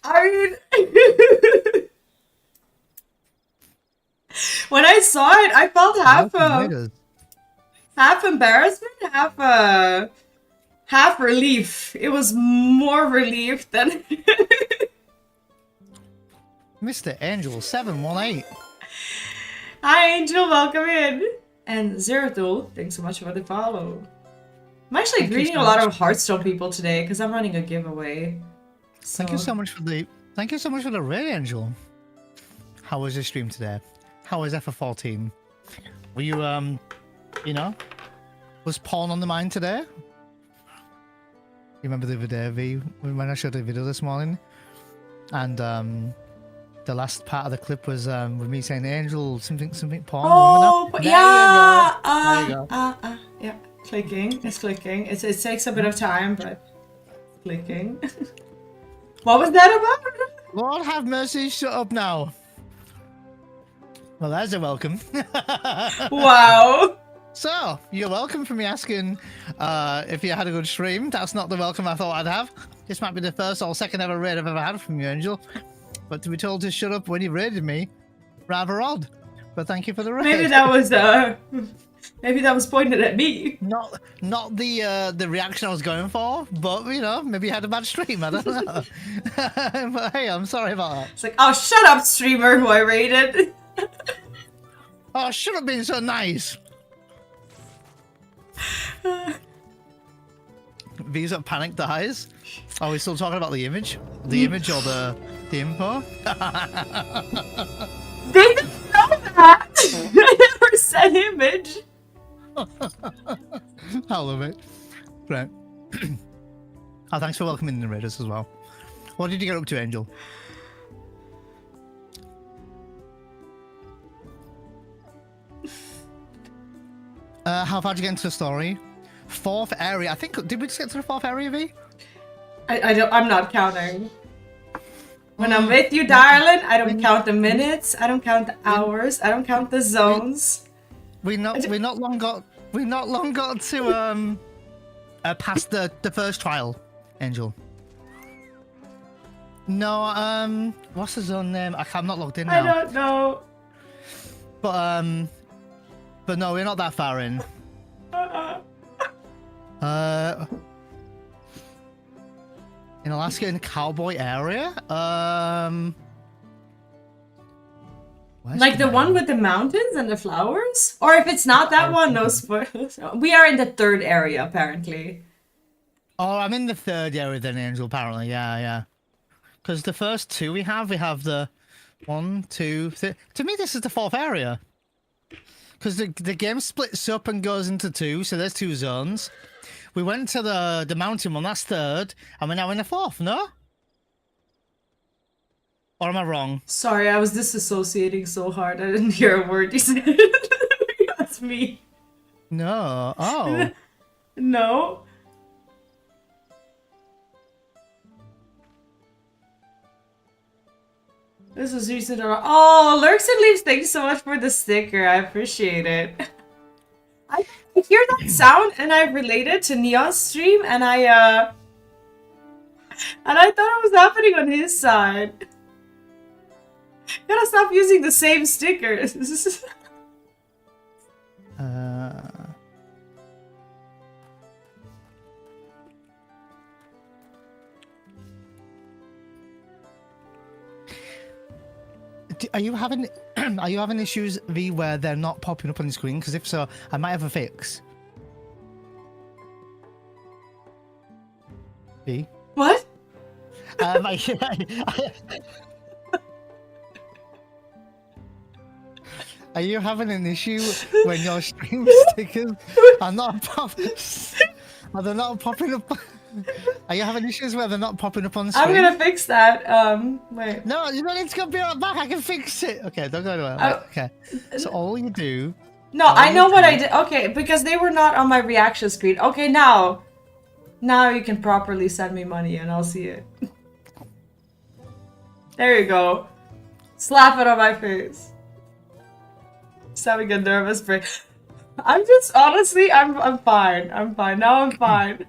I mean, when I saw it, I felt half embarrassment, half relief. It was more relief than. Mr. Angel 718. Hi, Angel, welcome in. And Zeratul, thanks so much for the follow. I'm actually greeting a lot of Hearthstone people today because I'm running a giveaway. So... Thank you so much for the raid, Angel. How was your stream today? How was FF14? Were you you know, was porn on the mind today? You remember the other day, V, when I showed the video this morning, and the last part of the clip was with me saying Angel something porn. Oh, yeah. There you go. Yeah. Clicking. It's clicking. It takes a bit of time, but clicking. What was that about? Lord have mercy, shut up now. Well, there's a welcome. Wow. So, you're welcome for me asking if you had a good stream. That's not the welcome I thought I'd have. This might be the first or second ever raid I've ever had from you, Angel. But to be told to shut up when you raided me, rather odd. But thank you for the raid. Maybe that was pointed at me. Not the reaction I was going for, but you know, maybe you had a bad stream. I don't know. But hey, I'm sorry about that. It's like, oh, shut up, streamer who I raided. Oh, should have been so nice. V's at panic dies. Are we still talking about the image? The image or the info? They didn't know that. I never said image. I love it. Right. Oh, thanks for welcoming the raiders as well. What did you get up to, Angel? How far did you get into the story? 4th area. I think, did we just get to the 4th area, V? I'm not counting. When I'm with you, darling, I don't count the minutes, I don't count the hours, I don't count the zones. We not long got to past the first trial, Angel. No, what's the zone name? I'm not logged in now. I don't know. But no, we're not that far in. In Alaska, in the cowboy area. Like the one with the mountains and the flowers? Or if it's not that one, no spoilers. We are in the third area, apparently. Oh, I'm in the third area then, Angel, apparently. Yeah. Because the first two we have the 1, 2, 3. To me, this is the fourth area. Because the game splits up and goes into two, so there's 2 zones. We went to the mountain one, that's third, and we're now in the fourth, no? Or am I wrong? Sorry, I was disassociating so hard I didn't hear a word you said. That's me. No. Oh. No. This was recent. Oh, Lurks and Leaves, thanks so much for the sticker. I appreciate it. I hear that sound and I related to Neon's stream and I thought it was happening on his side. Gotta stop using the same stickers. Are you having issues, V, where they're not popping up on the screen? Because if so, I might have a fix. V? What? Are you having an issue when your stream stickers are not popping? Are they not popping up? Are you having issues where they're not popping up on the screen? I'm gonna fix that. Wait. No, you don't need to go be right back. I can fix it. Okay, don't go anywhere. Okay. So all you do. No, I know what I did. Okay, because they were not on my reaction screen. Okay, now you can properly send me money and I'll see it. There you go. Slap it on my face. Just having a nervous break. I'm just honestly, I'm fine. I'm fine. Now I'm fine.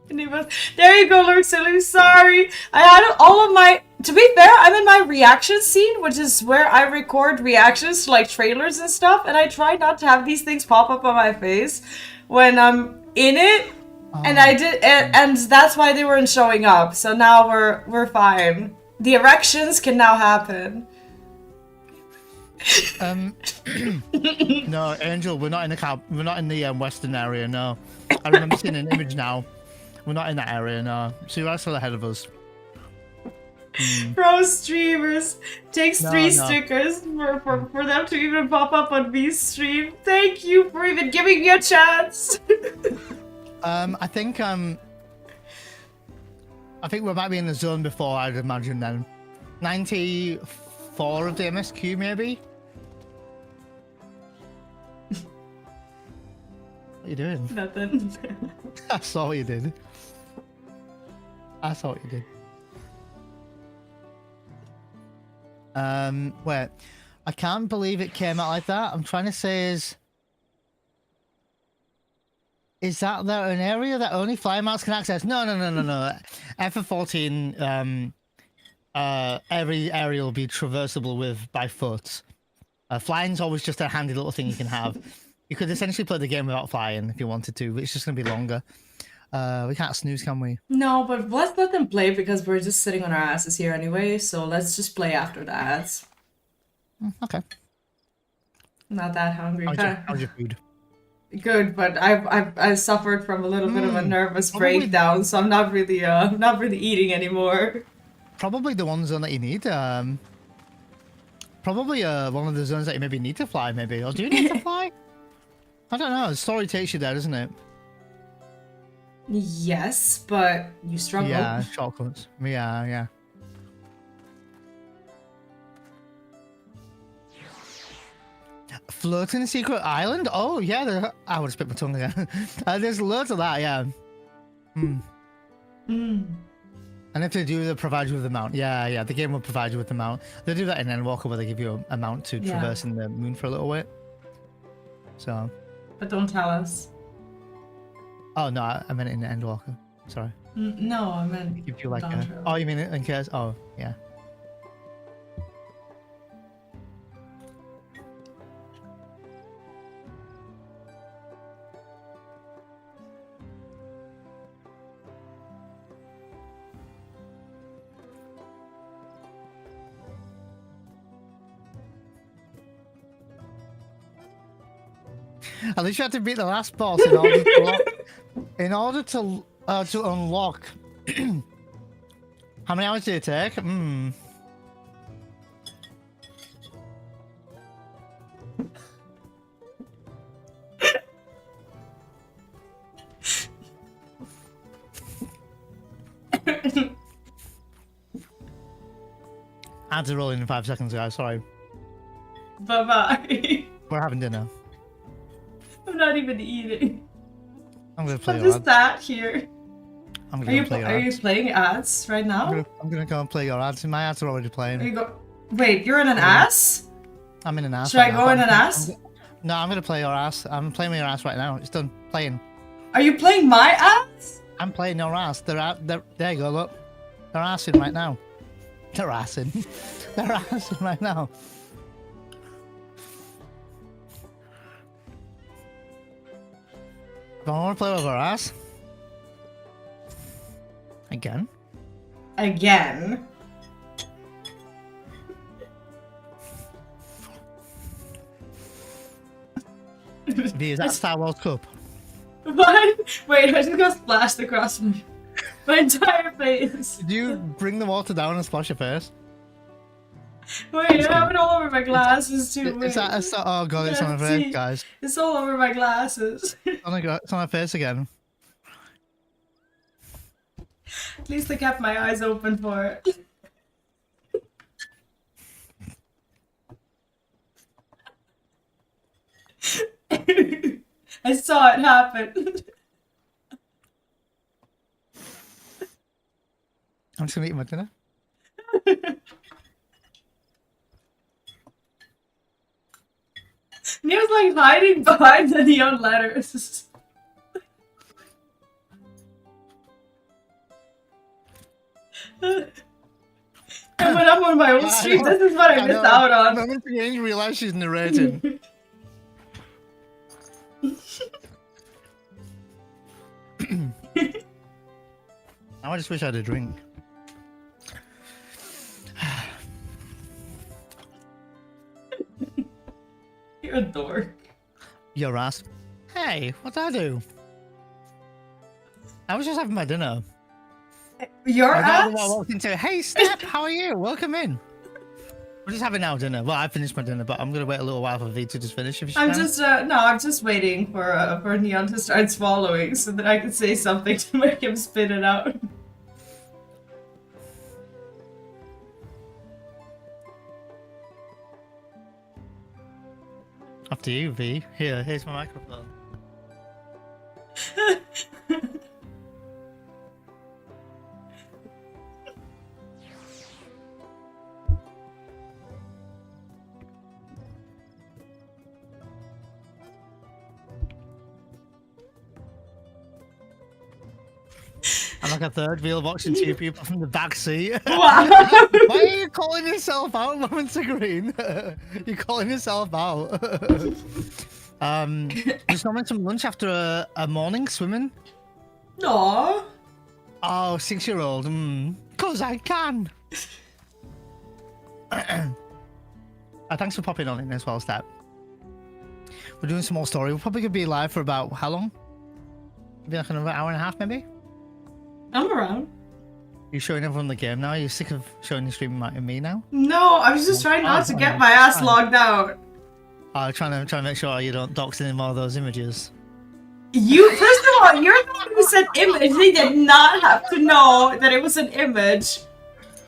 There you go, Lord Silly. Sorry. I had all of my... To be fair, I'm in my reaction scene, which is where I record reactions to like trailers and stuff, and I try not to have these things pop up on my face when I'm in it. And I did, and that's why they weren't showing up. So now we're fine. The erections can now happen. No, Angel, we're not in the Western area. No, I remember seeing an image now. We're not in that area, no. So you're still ahead of us. Pro streamers takes 3 stickers for them to even pop up on Vee's stream. Thank you for even giving me a chance. I think we might be in the zone before, I'd imagine then. 94 of the MSQ, maybe? What are you doing? Nothing. I saw what you did. I saw what you did. Wait. I can't believe it came out like that. I'm trying to say is that there an area that only fly mounts can access? No. FF14, every area will be traversable by foot. Flying's always just a handy little thing you can have. You could essentially play the game without flying if you wanted to, but it's just going to be longer. We can't snooze, can we? No, but let's let them play because we're just sitting on our asses here anyway, so let's just play after the ads. Okay. Not that hungry. How's your food? Good, but I suffered from a little bit of a nervous breakdown, so I'm not really eating anymore. Probably the one zone that you need. Probably one of the zones that you maybe need to fly, maybe. Or do you need to fly? I don't know. The story takes you there, doesn't it? Yes, but you struggle. Yeah, shortcuts. Yeah. Floating secret island? Oh, yeah. I would have spit my tongue again. There's loads of that, yeah. And if they do, they provide you with a mount. Yeah, the game will provide you with the mount. They do that in Endwalker where they give you a mount to traverse in the moon for a little bit. So. But don't tell us. Oh, no, I meant in Endwalker. Sorry. No, I meant Give you like Dawntrail. Oh, you mean it in case? Oh, yeah. At least you have to beat the last boss in order to unlock. How many hours did it take? I had to roll in 5 seconds, guys. Sorry. Bye-bye. We're having dinner. I'm not even eating. I'm gonna play. I'm just sat here. I'm gonna play. Are you playing ads right now? I'm gonna go and play your ads. My ads are already playing. Wait, you're in an ass? I'm in an ass. Should I go in an ass? No, I'm gonna play your ass. I'm playing your ass right now. It's done playing. Are you playing my ass? I'm playing your ass. They're out. There you go. Look, they're assing right now. They're assing. They're assing right now. I want to play with our ass. Again? Again? Is that Star Wars Cup? What? Wait, I just got splashed across my entire face. Did you bring the water down and splash your face? Wait, I have it all over my glasses too. Is that oh god, it's on my face, guys. It's all over my glasses. It's on my face again. At least I kept my eyes open for it. I saw it happen. I'm just gonna eat my dinner. Neo's like hiding behind the neon letters. And when I'm on my own stream, this is what I miss out on. The moment you realize she's narrating. Now I just wish I had a drink. You're a dork. Your ass. Hey, what did I do? I was just having my dinner. Your ass? I walked into, hey, Step, how are you? Welcome in. We're just having our dinner. Well, I finished my dinner, but I'm gonna wait a little while for Vee to just finish. If she I'm can. just no, I'm just waiting for Neon to start swallowing so that I can say something to make him spit it out. Up to you, Vee. Here's my microphone. I'm like a third wheel watching two people from the back seat. Wow. Why are you calling yourself out, Moments of Green? You're calling yourself out. Just having some lunch after a morning swimming. No. Oh, 6-year-old. Cause I can. Thanks for popping on in as well, Step. We're doing some more story. We're probably gonna be live for about how long? Maybe like another hour and a half, maybe. I'm around. You showing everyone the game now? Are you sick of showing the stream at me now? No, I was just trying not to get my ass logged out. Trying to make sure you don't dox any more of those images. You, first of all, you're the one who said image. They did not have to know that it was an image.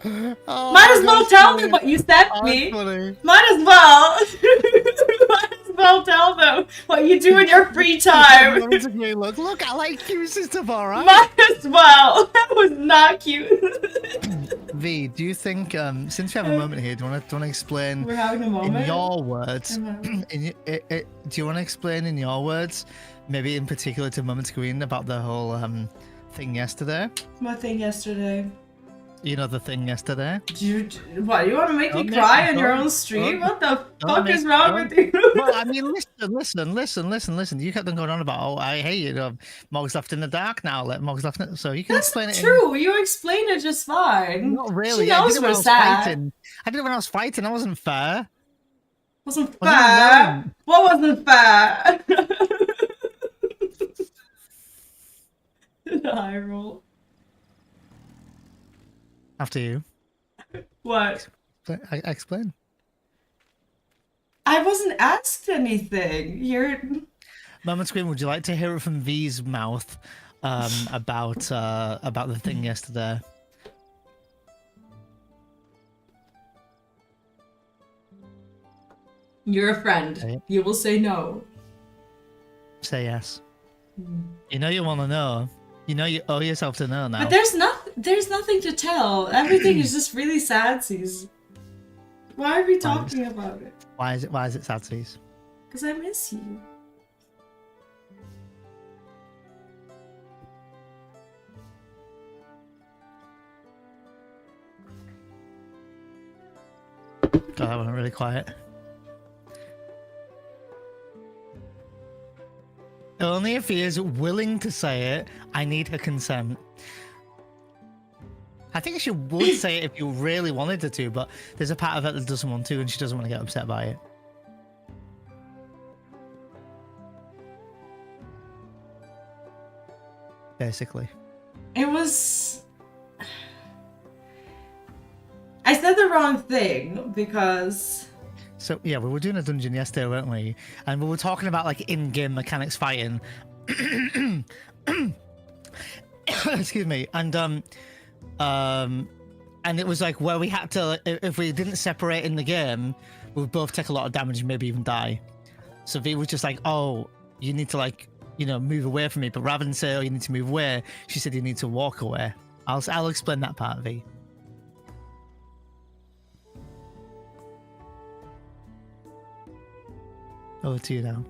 Oh, might as well tell me what you sent me. Funny. Might as well. Might as well, tell them what you do in your free time. Look, I like cute sister Bora. Might as well. That was not cute. V, do you think, since we have a moment here, do you want to explain We're having a moment? in your words? Do you want to explain in your words, maybe in particular to Moment Screen, about the whole thing yesterday? What thing yesterday? You know, the thing yesterday. What, you want to make me cry on your own stream? What the fuck is wrong with you? Well, I mean, listen. You kept on going on about, oh, I hate it. Mog's left in the dark now. Let Mog's left in. So you can explain it. True. You explained it just fine. Not really. She knows we're sad. I did it when I was fighting. That wasn't fair. Wasn't fair? What wasn't fair? The high roll. After you. What? Explain. I wasn't asked anything. You're... Moment Screen, would you like to hear it from V's mouth about the thing yesterday? You're a friend. You will say no. Say yes. You know you want to know. You know you owe yourself to know now. But there's nothing to tell. Everything is just really sadsies. Why are we talking about it? Why is it sadsies? Because I miss you. God, that went really quiet. Only if he is willing to say it, I need her consent. I think she would say it if you really wanted her to, but there's a part of it that doesn't want to, and she doesn't want to get upset by it. Basically. It was... I said the wrong thing, because... So, yeah, we were doing a dungeon yesterday, weren't we? And we were talking about, like, in-game mechanics fighting. Excuse me. And it was, like, where we had to... If we didn't separate in the game, we would both take a lot of damage and maybe even die. So V was just like, oh, you need to, like, you know, move away from me. But rather than say, oh, you need to move away, she said you need to walk away. I'll explain that part, V. Over to you now.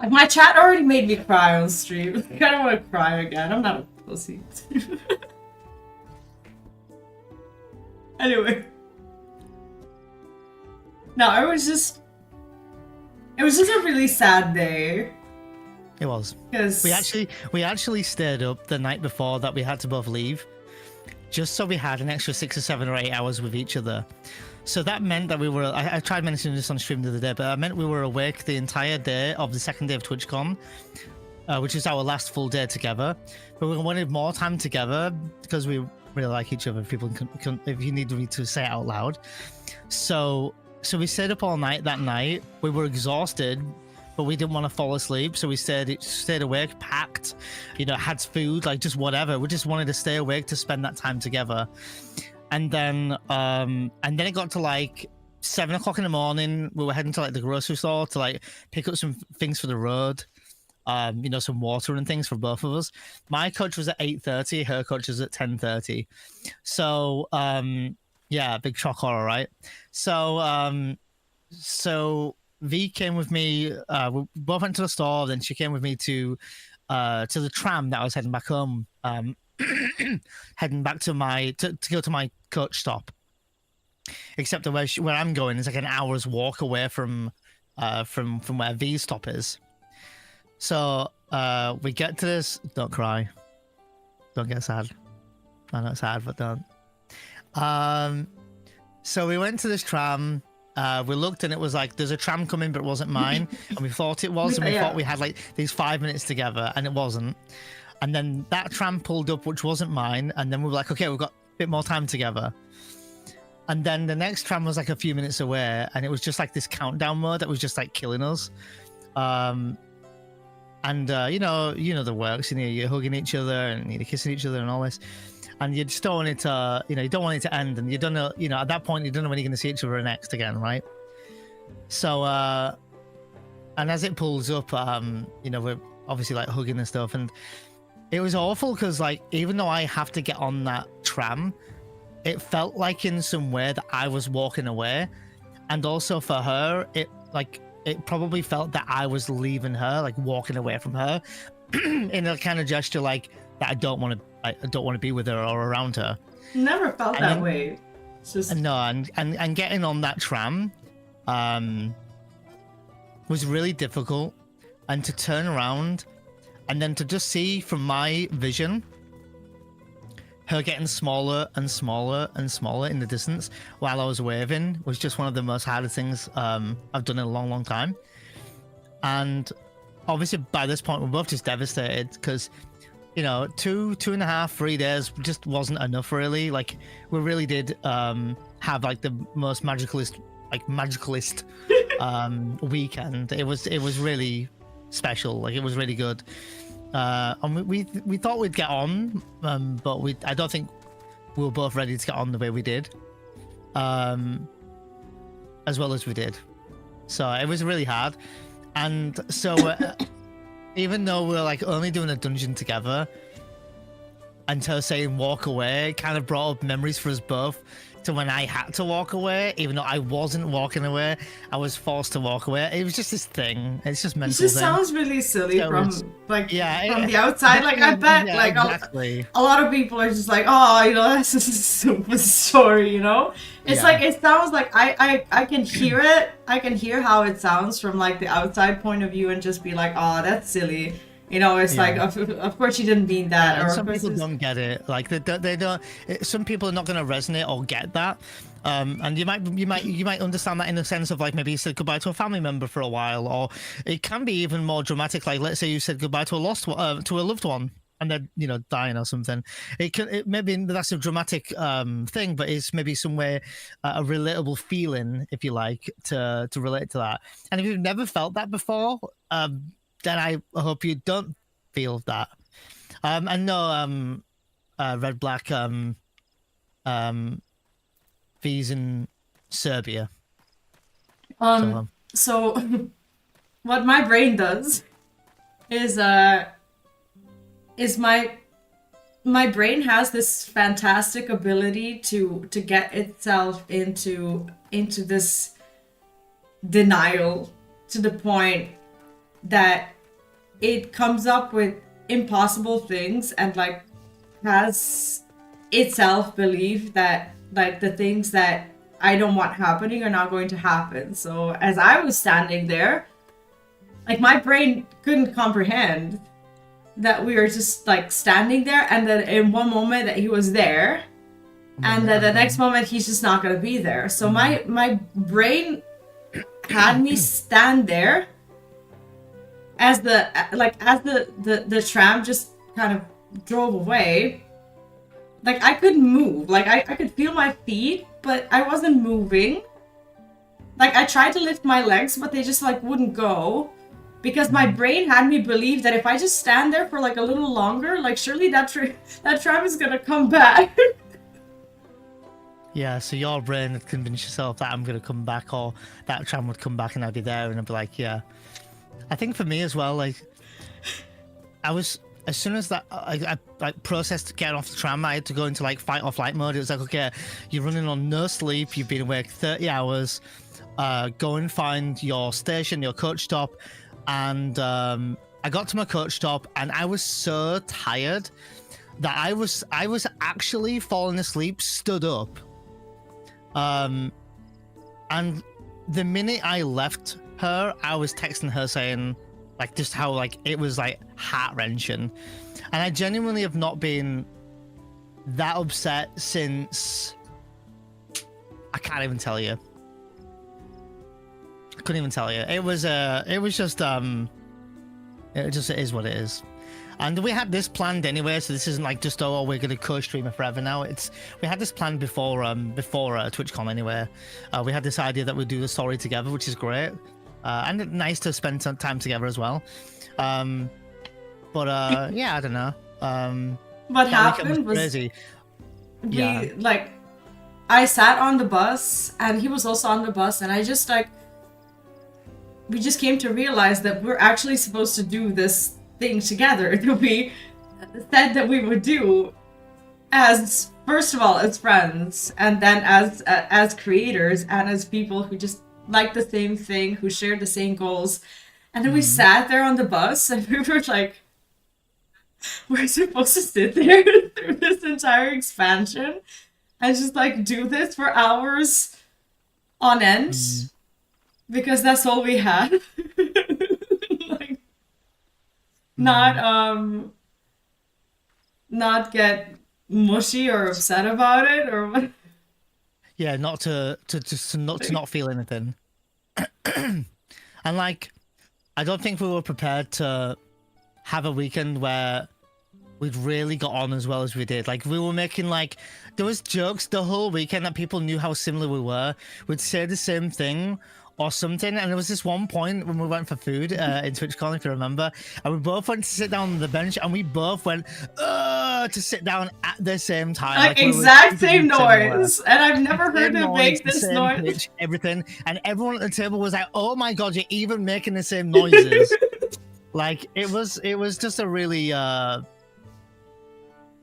My chat already made me cry on stream. I don't want to cry again. I'm not a pussy. Anyway. No, it was just a really sad day. It was. Because we actually stayed up the night before that we had to both leave, just so we had an extra 6 or 7 or 8 hours with each other. So that meant that we were... I tried mentioning this on stream the other day, but I meant we were awake the entire day of the second day of TwitchCon, which is our last full day together. But we wanted more time together because we really like each other. If you need me to say it out loud. So we stayed up all night that night. We were exhausted, but we didn't want to fall asleep. So we stayed awake, packed, you know, had food, like just whatever. We just wanted to stay awake to spend that time together. And then it got to like 7 o'clock in the morning. We were heading to like the grocery store to like pick up some things for the road, you know, some water and things for both of us. My coach was at 8:30. Her coach was at 10:30. So yeah, big shock horror, right? So V came with me. We both went to the store. Then she came with me to the tram that I was heading back home. Heading back to to go to my coach stop. Except where I'm going is like an hour's walk away from where V's stop is. So we get to this. Don't cry. Don't get sad. I know it's sad, but don't. So we went to this tram. We looked and it was like there's a tram coming, but it wasn't mine. And we thought it was, and we thought we had like these 5 minutes together, and it wasn't. And then that tram pulled up, which wasn't mine. And then we were like, okay, we've got a bit more time together. And then the next tram was like a few minutes away. And it was just like this countdown mode that was just like killing us. You know the works. You know, you're hugging each other and you're kissing each other and all this. and you just don't want it to, you don't want it to end, and you don't know, at that point you don't know when you're going to see each other next again, right? So, and as it pulls up, we're obviously like hugging and stuff, and it was awful because like even though I have to get on that tram, it felt like in some way that I was walking away, and also for her, it probably felt that I was leaving her, like walking away from her, in a kind of gesture like that I don't want to be with her or around her. Never felt that way. It's just... No, and getting on that tram was really difficult, and to turn around and then to just see from my vision her getting smaller and smaller and smaller in the distance while I was waving was just one of the most hardest things I've done in a long, long time. And obviously by this point we're both just devastated because 2.5, 3 days just wasn't enough really. Like we really did have like the most magicalist weekend. It was really special. Like it was really good. And we thought we'd get on, but I don't think we were both ready to get on the way we did, as well as we did. So it was really hard. And so even though we're like only doing a dungeon together, and her saying walk away, it kind of brought up memories for us both to when I had to walk away, even though I wasn't walking away, I was forced to walk away. It was just this thing. It's just mental. It just sounds really silly from the outside. Like I bet exactly. a lot of people are just like, oh, that's just a super story, It's like it sounds like I can hear it. I can hear how it sounds from like the outside point of view and just be like, oh, that's silly. It's like, of course you didn't mean that. Yeah, or some people don't get it. Like they don't. Some people are not going to resonate or get that. And you might understand that in the sense of like maybe you said goodbye to a family member for a while, or it can be even more dramatic. Like let's say you said goodbye to a loved one, and they're dying or something. It maybe that's a dramatic thing, but it's maybe some way a relatable feeling, if you like, to relate to that. And if you've never felt that before, then I hope you don't feel that. And no, Red Black, Vee's in Serbia. So what my brain does is my brain has this fantastic ability to get itself into this denial to the point that it comes up with impossible things and like has itself believe that like the things that I don't want happening are not going to happen. So as I was standing there, like my brain couldn't comprehend that we were just like standing there, and that in one moment that he was there, and that the next moment he's just not going to be there. So my brain had me stand there as the tram just kind of drove away. Like I couldn't move. Like I could feel my feet, but I wasn't moving. Like I tried to lift my legs, but they just like wouldn't go, because my brain had me believe that if I just stand there for like a little longer, like surely that tram is gonna come back. Yeah, so your brain had convinced yourself that I'm gonna come back, or that tram would come back and I'd be there, and I'd be like, yeah. I think for me as well, like I was, as soon as that I processed getting off the tram, I had to go into like fight or flight mode. It was like, okay, you're running on no sleep, you've been awake 30 hours, go and find your station, your coach stop. And I got to my coach stop and I was so tired that I was actually falling asleep, stood up. And the minute I left her, I was texting her saying like just how like it was like heart-wrenching. And I genuinely have not been that upset since, I can't even tell you. I couldn't even tell you. It was just it is what it is. And we had this planned anyway, so this isn't like just, oh, we're gonna co-stream it forever now. We had this planned before TwitchCon anyway. We had this idea that we'd do the story together, which is great. And nice to spend some time together as well. But yeah, I don't know. What happened was crazy. I sat on the bus and he was also on the bus, and I just we just came to realize that we're actually supposed to do this thing together that we said that we would do as, first of all, as friends, and then as creators and as people who just like the same thing, who share the same goals. And then we sat there on the bus and we were like, we're supposed to sit there through this entire expansion and just like do this for hours on end because that's all we had. Like, not get mushy or upset about it or what. Yeah, not to not feel anything. And like, I don't think we were prepared to have a weekend where we'd really got on as well as we did. Like, we were making, like, there was jokes the whole weekend that people knew how similar we were. We'd say the same thing or something. And there was this one point when we went for food in TwitchCon, if you remember, and we both went to sit down on the bench, and we both went to sit down at the same time. Like exact same noise. And I've never heard him make this noise. Pitch, everything. And everyone at the table was like, oh my god, you're even making the same noises. Like, it was just a really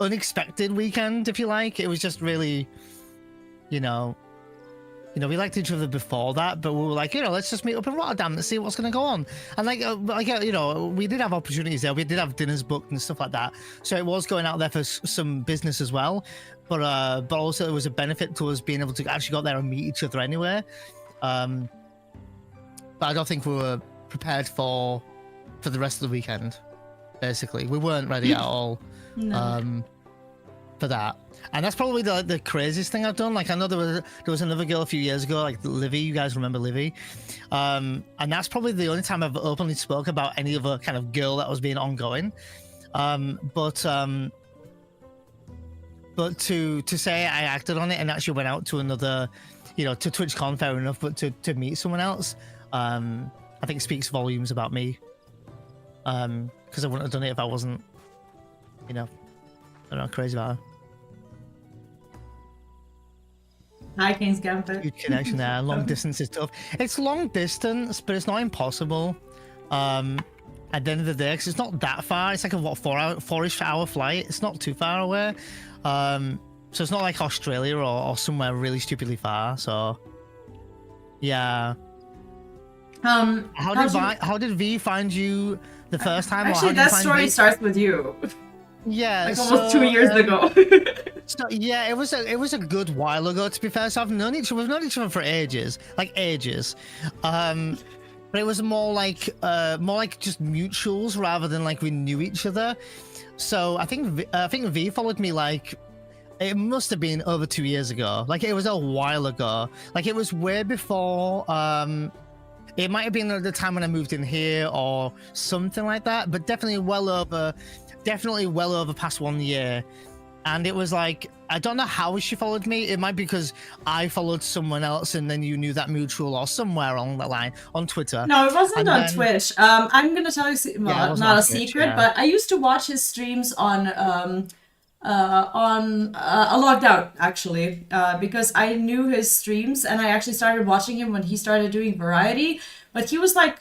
unexpected weekend, if you like. It was just really, you know, we liked each other before that, but we were like, let's just meet up in Rotterdam and see what's going to go on. And we did have opportunities there. We did have dinners booked and stuff like that. So it was going out there for some business as well. But also it was a benefit to us being able to actually go out there and meet each other anyway. But I don't think we were prepared for the rest of the weekend. Basically, we weren't ready at all. No. For that. And that's probably the craziest thing I've done. Like, I know there was another girl a few years ago, like Livy. You guys remember Livy? And that's probably the only time I've openly spoke about any other kind of girl that was being ongoing. But to say I acted on it and actually went out to another, to TwitchCon, fair enough, but to meet someone else, I think speaks volumes about me. Because I wouldn't have done it if I wasn't, I don't know, crazy about her. Hi, King's Gambit. Huge connection there. Long distance is tough. It's long distance, but it's not impossible. At the end of the day, because it's not that far. It's like a 4-ish hour flight. It's not too far away. So it's not like Australia or somewhere really stupidly far. So yeah. How did Vee find you the first time? Actually, that story starts with you. Yeah, like almost 2 years ago. So yeah, it was a good while ago, to be fair. So we've known each other for ages, like ages. But it was more like just mutuals rather than like we knew each other. So I think Vee followed me like, it must have been over 2 years ago. Like, it was a while ago. Like, it was way before. It might have been at the time when I moved in here or something like that, but definitely well over past 1 year. And it was like, I don't know how she followed me. It might be because I followed someone else and then you knew that mutual or somewhere along that line on Twitter. No, it wasn't on Twitch. I'm going to tell you, not a secret, but I used to watch his streams on Logged Out, actually, because I knew his streams and I actually started watching him when he started doing variety. But he was like,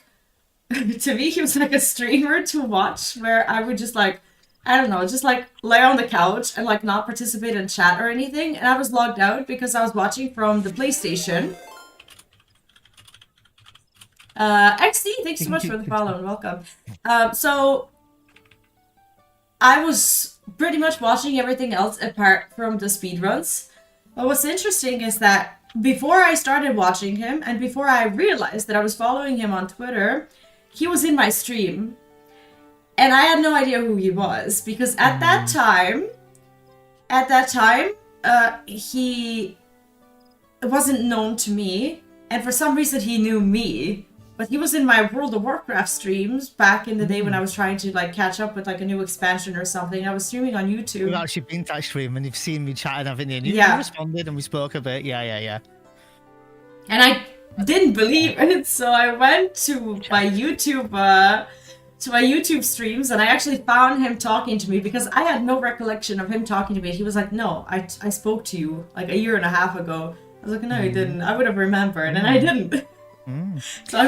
to me, he was like a streamer to watch, where I would just like, I don't know, just like lay on the couch and like not participate in chat or anything. And I was logged out because I was watching from the PlayStation. XD, thanks so much for the follow and welcome. So I was pretty much watching everything else apart from the speedruns. But what's interesting is that before I started watching him and before I realized that I was following him on Twitter, he was in my stream. And I had no idea who he was, because at that time, he wasn't known to me, and for some reason he knew me. But he was in my World of Warcraft streams back in the day when I was trying to like catch up with like a new expansion or something. I was streaming on YouTube. You've actually been to that stream and you've seen me chatting, haven't you? And you responded and we spoke a bit. Yeah. And I didn't believe it, so I went to my YouTube to my YouTube streams, and I actually found him talking to me because I had no recollection of him talking to me. He was like, "No, I spoke to you like a year and a half ago." I was like, "No, you didn't. I would have remembered," and I didn't. So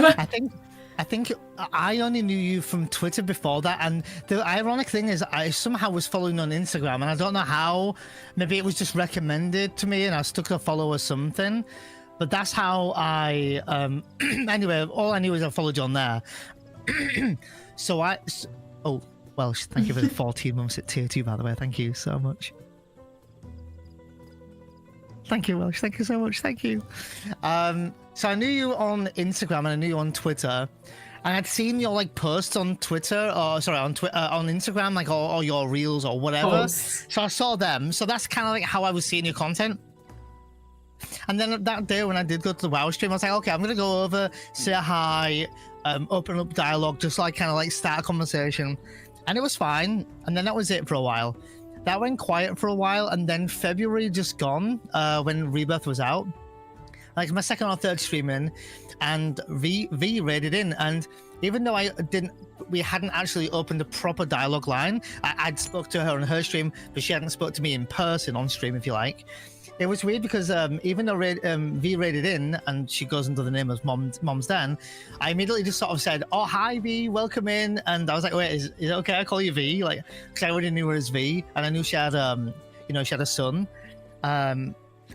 I think I only knew you from Twitter before that, and the ironic thing is I somehow was following on Instagram, and I don't know how. Maybe it was just recommended to me, and I stuck a follow or something. But that's how I. Anyway, all I knew is I followed you on there. Oh, Welsh, thank you for the 14 months at tier 2, by the way. Thank you so much. Thank you, Welsh. Thank you so much. Thank you. So I knew you on Instagram and I knew you on Twitter. And I'd seen your like posts on Twitter, or sorry, on Instagram, like or your reels or whatever. Posts. So I saw them. So that's kind of like how I was seeing your content. And then that day when I did go to the WoW stream, I was like, okay, I'm gonna go over, say hi, open up dialogue, just like kind of like start a conversation. And it was fine. And then that was it for a while. That went quiet for a while, and then February just gone when Rebirth was out. Like my second or third stream in, and Vee raided in, and even though we hadn't actually opened a proper dialogue line, I'd spoke to her on her stream, but she hadn't spoke to me in person on stream, if you like. It was weird because even though Vee raided in, and she goes under the name of Mom's Den, I immediately just sort of said, "Oh, hi Vee, welcome in," and I was like, "Wait, is it okay I call you Vee?" Like, because I already knew her as Vee, and I knew she had she had a son.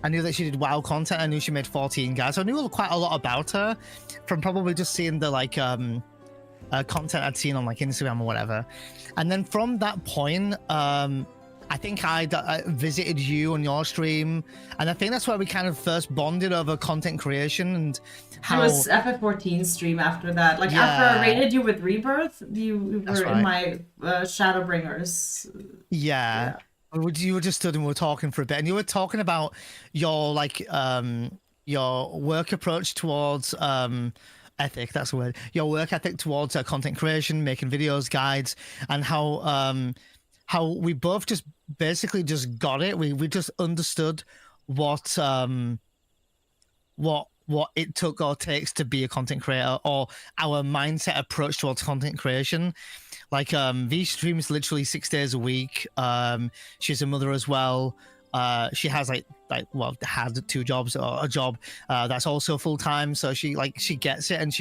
I knew that she did WoW content. I knew she made 14 guys. So I knew quite a lot about her from probably just seeing the like content I'd seen on like Instagram or whatever. And then from that point, I think I visited you on your stream, and I think that's where we kind of first bonded over content creation and how. It was FF14 stream after that. Like after I raided you with Rebirth, you were in my Shadowbringers. Yeah. You were just stood and we were talking for a bit, and you were talking about your like your work approach towards ethic. That's the word. Your work ethic towards content creation, making videos, guides, and how we both just basically just got it. We just understood what it took or takes to be a content creator, or our mindset approach towards content creation. Like Vee streams literally 6 days a week. She's a mother as well. She has had 2 jobs, or a job that's also full time. So she gets it, and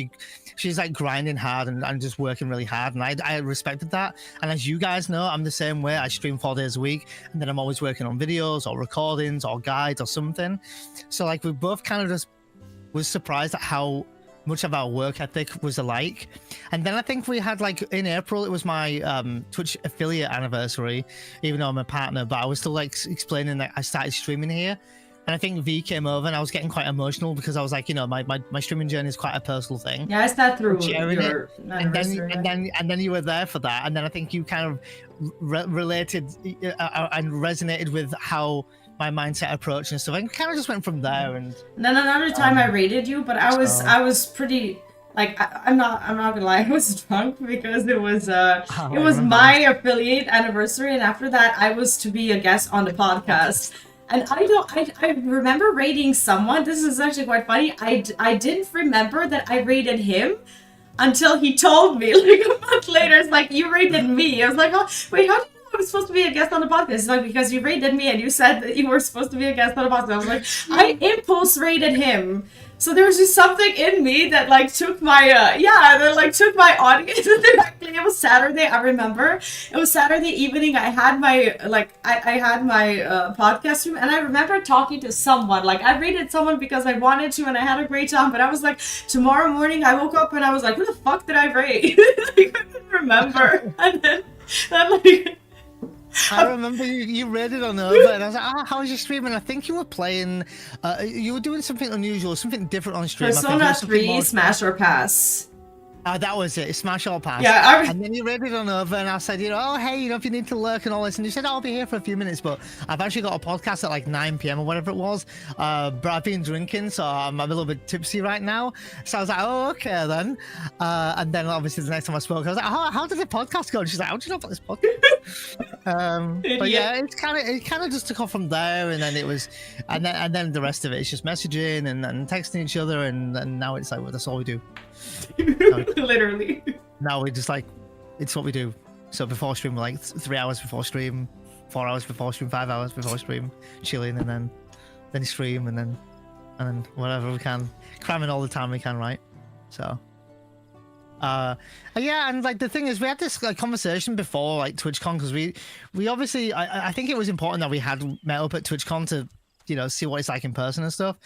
she's like grinding hard and just working really hard. And I respected that. And as you guys know, I'm the same way. I stream 4 days a week, and then I'm always working on videos or recordings or guides or something. So like we both kind of just was surprised at how much of our work ethic was alike. And then I think we had like in April, it was my Twitch affiliate anniversary, even though I'm a partner, but I was still like explaining that I started streaming here. And I think Vee came over and I was getting quite emotional because I was like, my streaming journey is quite a personal thing. Yeah, I started through your anniversary. And then you were there for that. And then I think you kind of related and resonated with how my mindset approach and stuff. I kind of just went from there. And then another time I raided you, but I was pretty like I'm not gonna lie, I was drunk because it was my affiliate anniversary, and after that I was to be a guest on the podcast. And I remember raiding someone. This is actually quite funny. I didn't remember that I raided him until he told me like a month later. It's like, you raided me. I was like, oh wait, how did I was supposed to be a guest on the podcast? It's like, because you rated me and you said that you were supposed to be a guest on the podcast. I was like, I impulse rated him. So there was just something in me that like took my took my audience directly. It was Saturday, I remember. It was Saturday evening. I had my podcast stream, and I remember talking to someone. Like I rated someone because I wanted to, and I had a great time. But I was like, tomorrow morning I woke up and I was like, who the fuck did I rate? I couldn't remember. And then like. I remember you raided on over, and I was like, how was your stream? And I think you were playing, you were doing something unusual, something different on stream. Persona 3, Smash or Pass. That was it, Smash or Pass. Yeah, and then you raided on over, and I said, oh, hey, if you need to lurk and all this, and you said, I'll be here for a few minutes, but I've actually got a podcast at like 9 p.m. or whatever it was, but I've been drinking, so I'm a little bit tipsy right now. So I was like, oh, okay then. And then obviously the next time I spoke, I was like, how did the podcast go? And she's like, how do you know about this podcast? But yeah, it kind of just took off from there, and then it was, and then the rest of it is just messaging and texting each other, and now it's like, well, that's all we do. Literally. Now we just like it's what we do. So before stream, we're like 3 hours before stream, 4 hours before stream, 5 hours before stream, chilling, and then stream, and then whatever we can, cramming all the time we can, right? So. Yeah, and like the thing is, we had this like conversation before like TwitchCon, because we obviously I think it was important that we had met up at TwitchCon to, you know, see what it's like in person and stuff.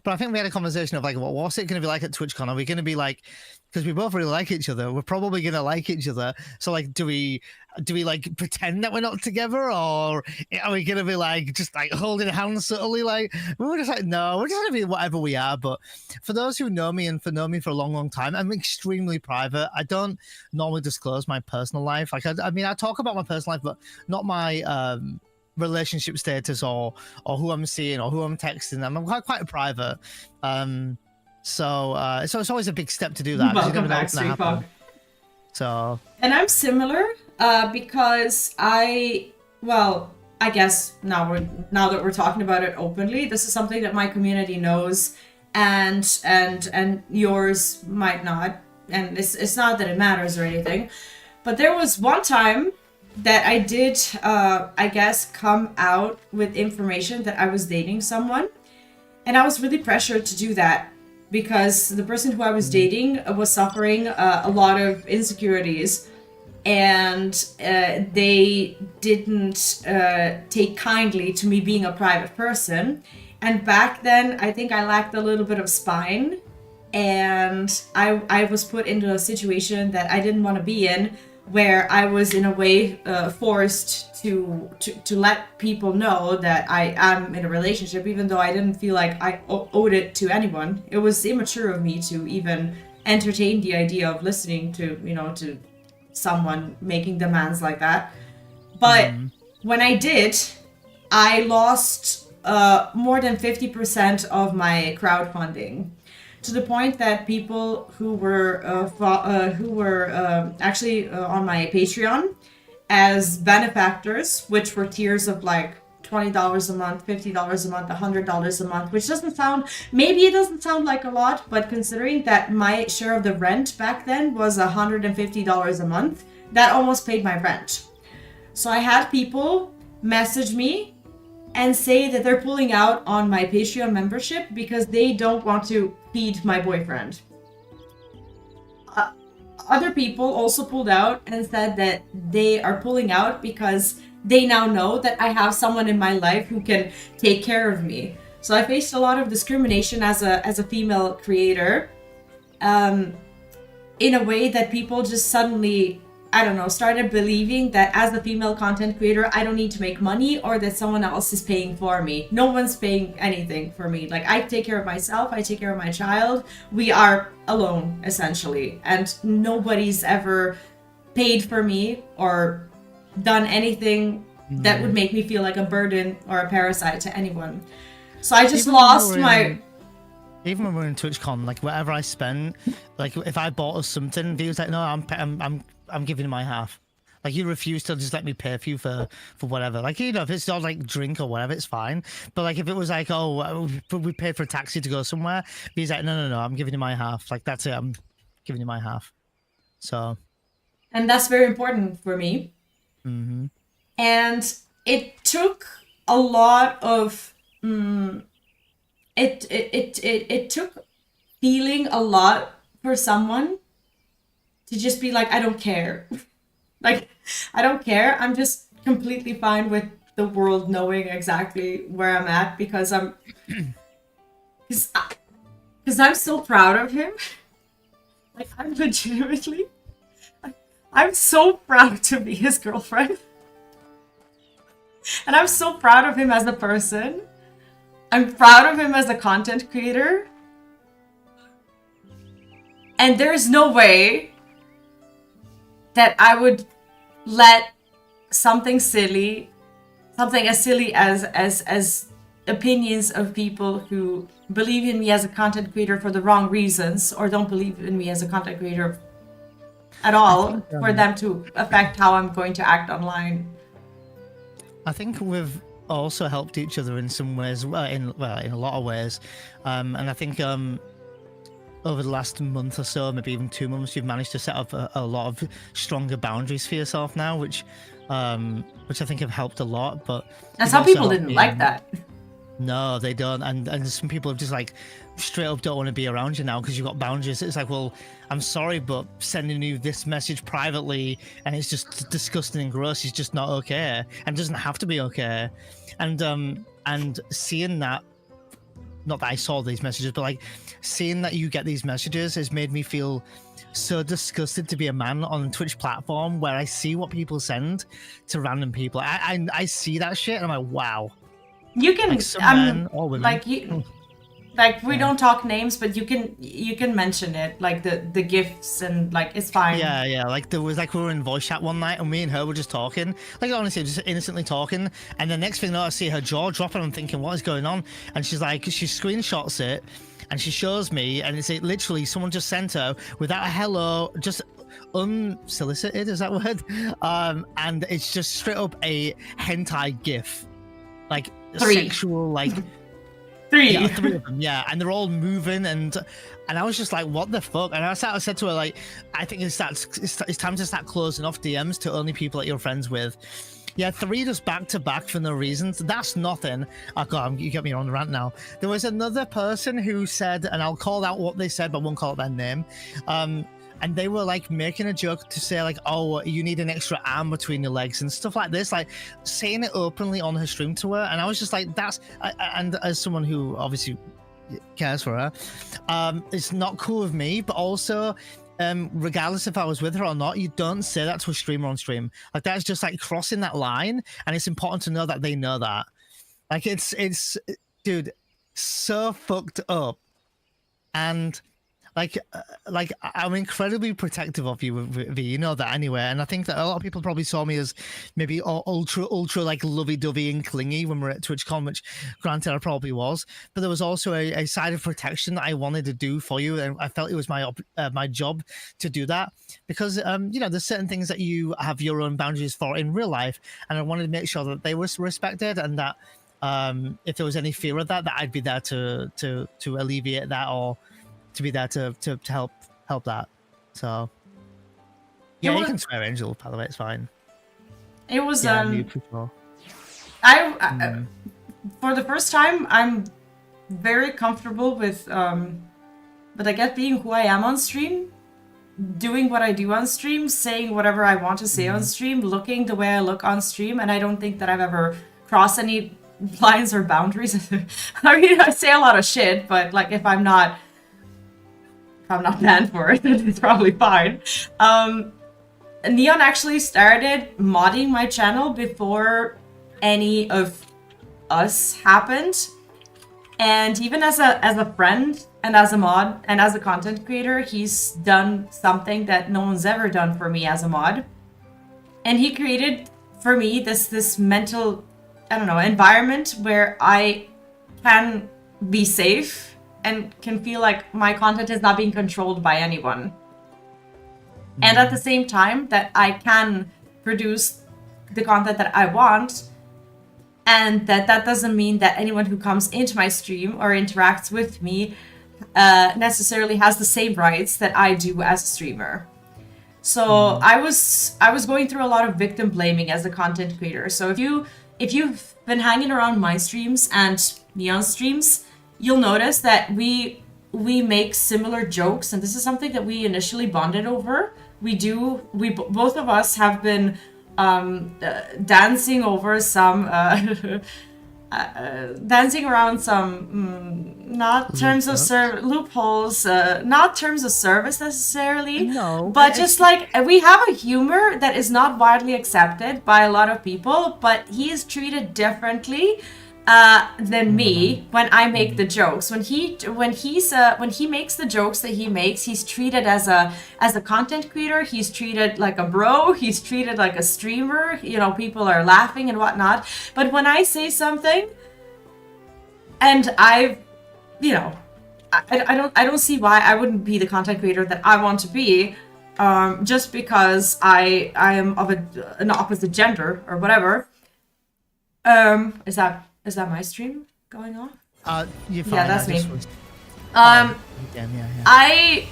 But I think we had a conversation of like, what's it going to be like at TwitchCon? Are we going to be like, because we both really like each other, we're probably going to like each other. So like, do we like pretend that we're not together, or are we going to be like just like holding hands subtly? Like we're just like, no, we're just going to be whatever we are. But for those who know me and for know me for a long time, I'm extremely private. I don't normally disclose my personal life. Like I mean, I talk about my personal life, but not my relationship status or who I'm seeing or who I'm texting. I'm quite private. So it's always a big step to do that. Welcome back, Street Fog. So. And I'm similar because I guess now that we're talking about it openly, this is something that my community knows, and yours might not. And it's not that it matters or anything, but there was one time that I did, I guess, come out with information that I was dating someone. And I was really pressured to do that because the person who I was dating was suffering a lot of insecurities. And they didn't take kindly to me being a private person. And back then, I think I lacked a little bit of spine. And I was put into a situation that I didn't want to be in, where I was in a way forced to let people know that I am in a relationship, even though I didn't feel like I owed it to anyone. It was immature of me to even entertain the idea of listening to, you know, to someone making demands like that. But when I did, I lost more than 50% of my crowdfunding. To the point that people who were actually on my Patreon as benefactors, which were tiers of like $20 a month, $50 a month, $100 a month, which doesn't sound like a lot, but considering that my share of the rent back then was $150 a month, that almost paid my rent. So I had people message me and say that they're pulling out on my Patreon membership because they don't want to feed my boyfriend. Other people also pulled out and said that they are pulling out because they now know that I have someone in my life who can take care of me. So I faced a lot of discrimination as a female creator, in a way that people just suddenly, I don't know, started believing that as a female content creator, I don't need to make money, or that someone else is paying for me. No one's paying anything for me. Like, I take care of myself, I take care of my child. We are alone, essentially. And nobody's ever paid for me or done anything that would make me feel like a burden or a parasite to anyone. So I just lost my... Even when we're in TwitchCon, like whatever I spend, like if I bought us something, he was like, "No, I'm giving you my half." Like you refuse to just let me pay for you for whatever. Like, you know, if it's not like drink or whatever, it's fine. But like if it was like, oh, we paid for a taxi to go somewhere, he's like, no, I'm giving you my half. Like that's it, I'm giving you my half. So. And that's very important for me. Mm-hmm. And it took a lot of. It took feeling a lot for someone to just be like, I don't care. Like, I don't care. I'm just completely fine with the world knowing exactly where I'm at because I'm so proud of him. Like, I'm legitimately, I'm so proud to be his girlfriend. And I'm so proud of him as a person. I'm proud of him as a content creator. And there's no way that I would let something as silly as opinions of people who believe in me as a content creator for the wrong reasons, or don't believe in me as a content creator at all, for them to affect how I'm going to act online. I think we've also helped each other in some ways, in a lot of ways, and I think over the last month or so, maybe even 2 months, you've managed to set up a lot of stronger boundaries for yourself now, which I think have helped a lot. But and some people didn't like that. No, they don't, and some people have just like straight up don't want to be around you now because you've got boundaries. It's like, well, I'm sorry, but sending you this message privately and it's just disgusting and gross is just not okay, and doesn't have to be okay. And seeing that, not that I saw these messages, but like seeing that you get these messages has made me feel so disgusted to be a man on the Twitch platform where I see what people send to random people. I see that shit and I'm like, wow. You can, like some men or women. like you, like we don't talk names, but you can mention it, like the gifts, and like it's fine. Yeah. Like there was like we were in voice chat one night and me and her were just talking, like honestly, just innocently talking. And the next thing I see her jaw dropping, I'm thinking, what is going on? And she's like, she screenshots it and she shows me, and it's literally someone just sent her without a hello, just unsolicited, is that word? And it's just straight up a hentai gif, like 3. sexual, like 3. Yeah, 3 of them, yeah, and they're all moving, and I was just like, what the fuck? And I said to her, like, I think it's time to start closing off DMs to only people that you're friends with. Yeah, 3 just back to back for no reasons. That's nothing. Oh god, you get me on the rant now. There was another person who said, and I'll call out what they said, but I won't call out their name. And they were like making a joke to say like, oh, you need an extra arm between your legs and stuff like this, like saying it openly on her stream to her. And I was just like, and as someone who obviously cares for her, it's not cool with me, but also regardless if I was with her or not, you don't say that to a streamer on stream. Like that's just like crossing that line, and it's important to know that they know that. Like it's dude, so fucked up. And like I'm incredibly protective of you, Vee. You know that anyway. And I think that a lot of people probably saw me as maybe ultra like lovey-dovey and clingy when we were at TwitchCon, which granted I probably was. But there was also a side of protection that I wanted to do for you, and I felt it was my job to do that because you know, there's certain things that you have your own boundaries for in real life, and I wanted to make sure that they were respected, and that if there was any fear of that I'd be there to alleviate that, or to be there to help that. So yeah, you can swear Angel, by the way, it's fine. It was yeah, for the first time I'm very comfortable with but I get being who I am on stream, doing what I do on stream, saying whatever I want to say on stream, looking the way I look on stream, and I don't think that I've ever crossed any lines or boundaries. I mean, I say a lot of shit, but like if I'm not banned for it, then it's probably fine. Neon actually started modding my channel before any of us happened. And even as a friend and as a mod and as a content creator, he's done something that no one's ever done for me as a mod. And he created for me this mental, I don't know, environment where I can be safe and can feel like my content is not being controlled by anyone. And at the same time that I can produce the content that I want, and that doesn't mean that anyone who comes into my stream or interacts with me necessarily has the same rights that I do as a streamer. So I was going through a lot of victim blaming as a content creator. So if you've been hanging around my streams and Neon streams, you'll notice that we make similar jokes, and this is something that we initially bonded over. Both of us have been dancing over some dancing around some not terms of loopholes, not terms of service necessarily, but just like we have a humor that is not widely accepted by a lot of people, but he is treated differently than me when I make the jokes. When he makes the jokes that he makes, he's treated as a content creator. He's treated like a bro. He's treated like a streamer. You know, people are laughing and whatnot. But when I say something, and I don't see why I wouldn't be the content creator that I want to be, just because I am of an opposite gender or whatever. Is that my stream going on? You're fine. Yeah, that's me. Yeah, yeah. I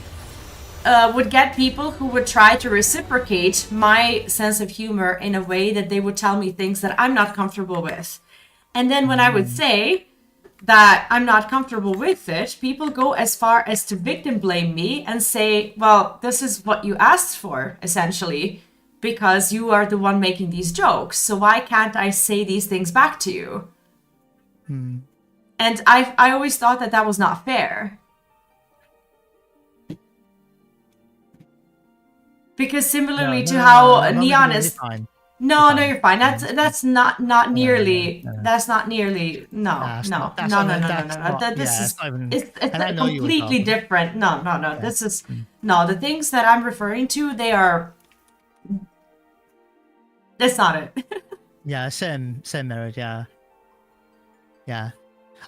would get people who would try to reciprocate my sense of humor in a way that they would tell me things that I'm not comfortable with. And then when I would say that I'm not comfortable with it, people go as far as to victim blame me and say, well, this is what you asked for, essentially, because you are the one making these jokes. So why can't I say these things back to you? And I always thought that that was not fair. Because similarly to how Neon is... No, you're fine. That's not nearly. That's not nearly. No. This is completely different. No. This is the things that I'm referring to. They are. That's not it. Yeah, same marriage. Yeah.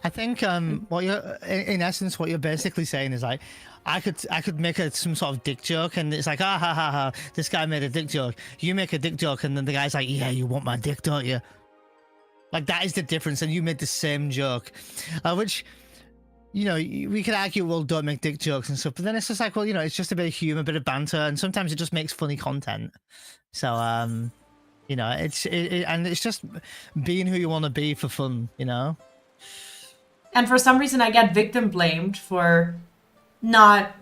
I think what you're in essence what you're basically saying is like, I could make some sort of dick joke, and it's like, ah ha ha ha, this guy made a dick joke. You make a dick joke, and then the guy's like, yeah, you want my dick, don't you? Like, that is the difference, and you made the same joke, which, you know, we could argue, well, don't make dick jokes and stuff, but then it's just like, well, you know, it's just a bit of humor, a bit of banter, and sometimes it just makes funny content. So, you know, and it's just being who you want to be for fun, you know. And for some reason, I get victim blamed for not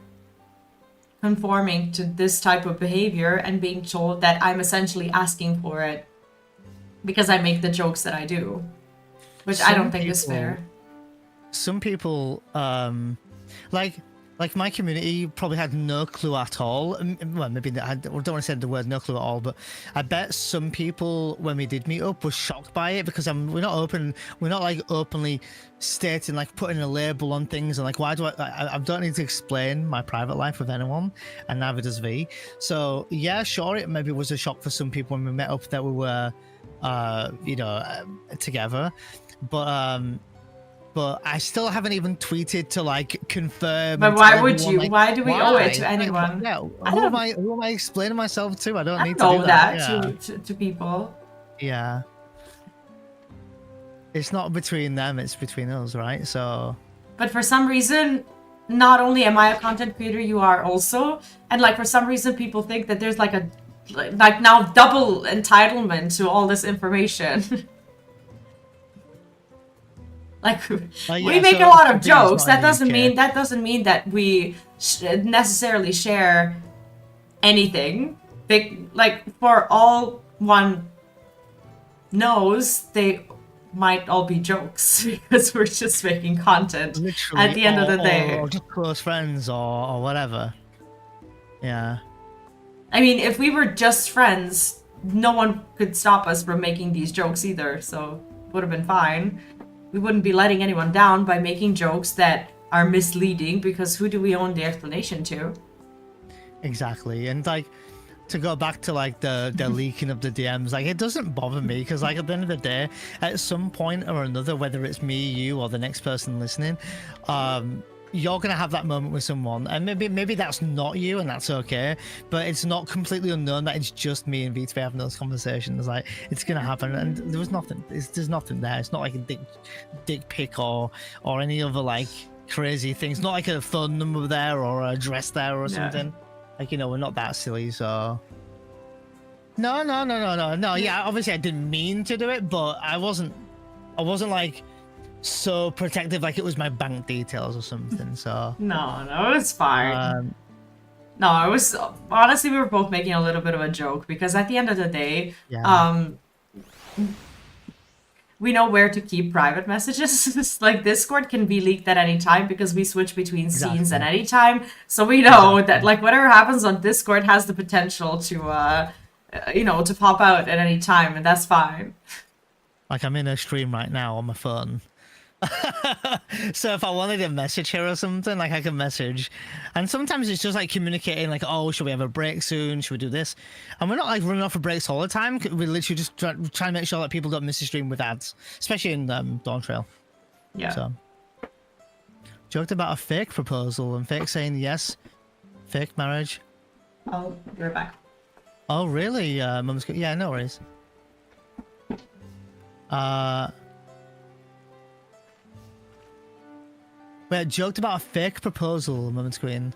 conforming to this type of behavior and being told that I'm essentially asking for it because I make the jokes that I do, which I don't think is fair. Some people, like my community probably had no clue at all. Well, maybe I don't want to say the word no clue at all, but I bet some people when we did meet up were shocked by it because we're not like openly stating, like putting a label on things, and like, why do I don't need to explain my private life with anyone, and neither does V. So yeah, sure, it maybe was a shock for some people when we met up that we were, you know, together, but I still haven't even tweeted to like confirm. But why would you? Like, why do we owe it to anyone? Yeah, who am I explaining myself to? I don't need to know do that. Yeah. to people. Yeah. It's not between them, it's between us, right? So. But for some reason, not only am I a content creator, you are also, and like for some reason, people think that there's like now double entitlement to all this information. Like, we make a lot of jokes. That doesn't mean that we necessarily share anything. Like, for all one knows, they might all be jokes because we're just making content. Literally, at the end of the day, or just close friends, or whatever. Yeah. I mean, if we were just friends, no one could stop us from making these jokes either. So would have been fine. We wouldn't be letting anyone down by making jokes that are misleading, because who do we own the explanation to? Exactly. And like, to go back to like the leaking of the DMs, like, it doesn't bother me because like at the end of the day, at some point or another, whether it's me, you, or the next person listening, you're gonna have that moment with someone, and maybe that's not you, and that's okay, but it's not completely unknown that it's just me and V2B having those conversations. Like, it's gonna happen, and there's nothing there. It's not like a dick pic or any other like crazy things. Not like a phone number there or a address there or something. Like, you know, we're not that silly. So no. Yeah, obviously I didn't mean to do it, but I wasn't like so protective, like it was my bank details or something. So no, it's fine. No, it was, honestly, we were both making a little bit of a joke, because at the end of the day, we know where to keep private messages. Like, Discord can be leaked at any time because we switch between scenes at any time. So we know that like whatever happens on Discord has the potential to you know, to pop out at any time, and that's fine. Like, I'm in a stream right now on my phone. So if I wanted to message her or something, like, I can message. And sometimes it's just like communicating, like, oh, should we have a break soon? Should we do this? And we're not like running off of breaks all the time. We literally just try to make sure that people don't miss the stream with ads, especially in Dawntrail. Yeah. So joked about a fake proposal and fake saying yes, fake marriage. Oh, you're back. Oh, really? Mum's good. Yeah, no worries. We joked about a fake proposal, Moment Queen.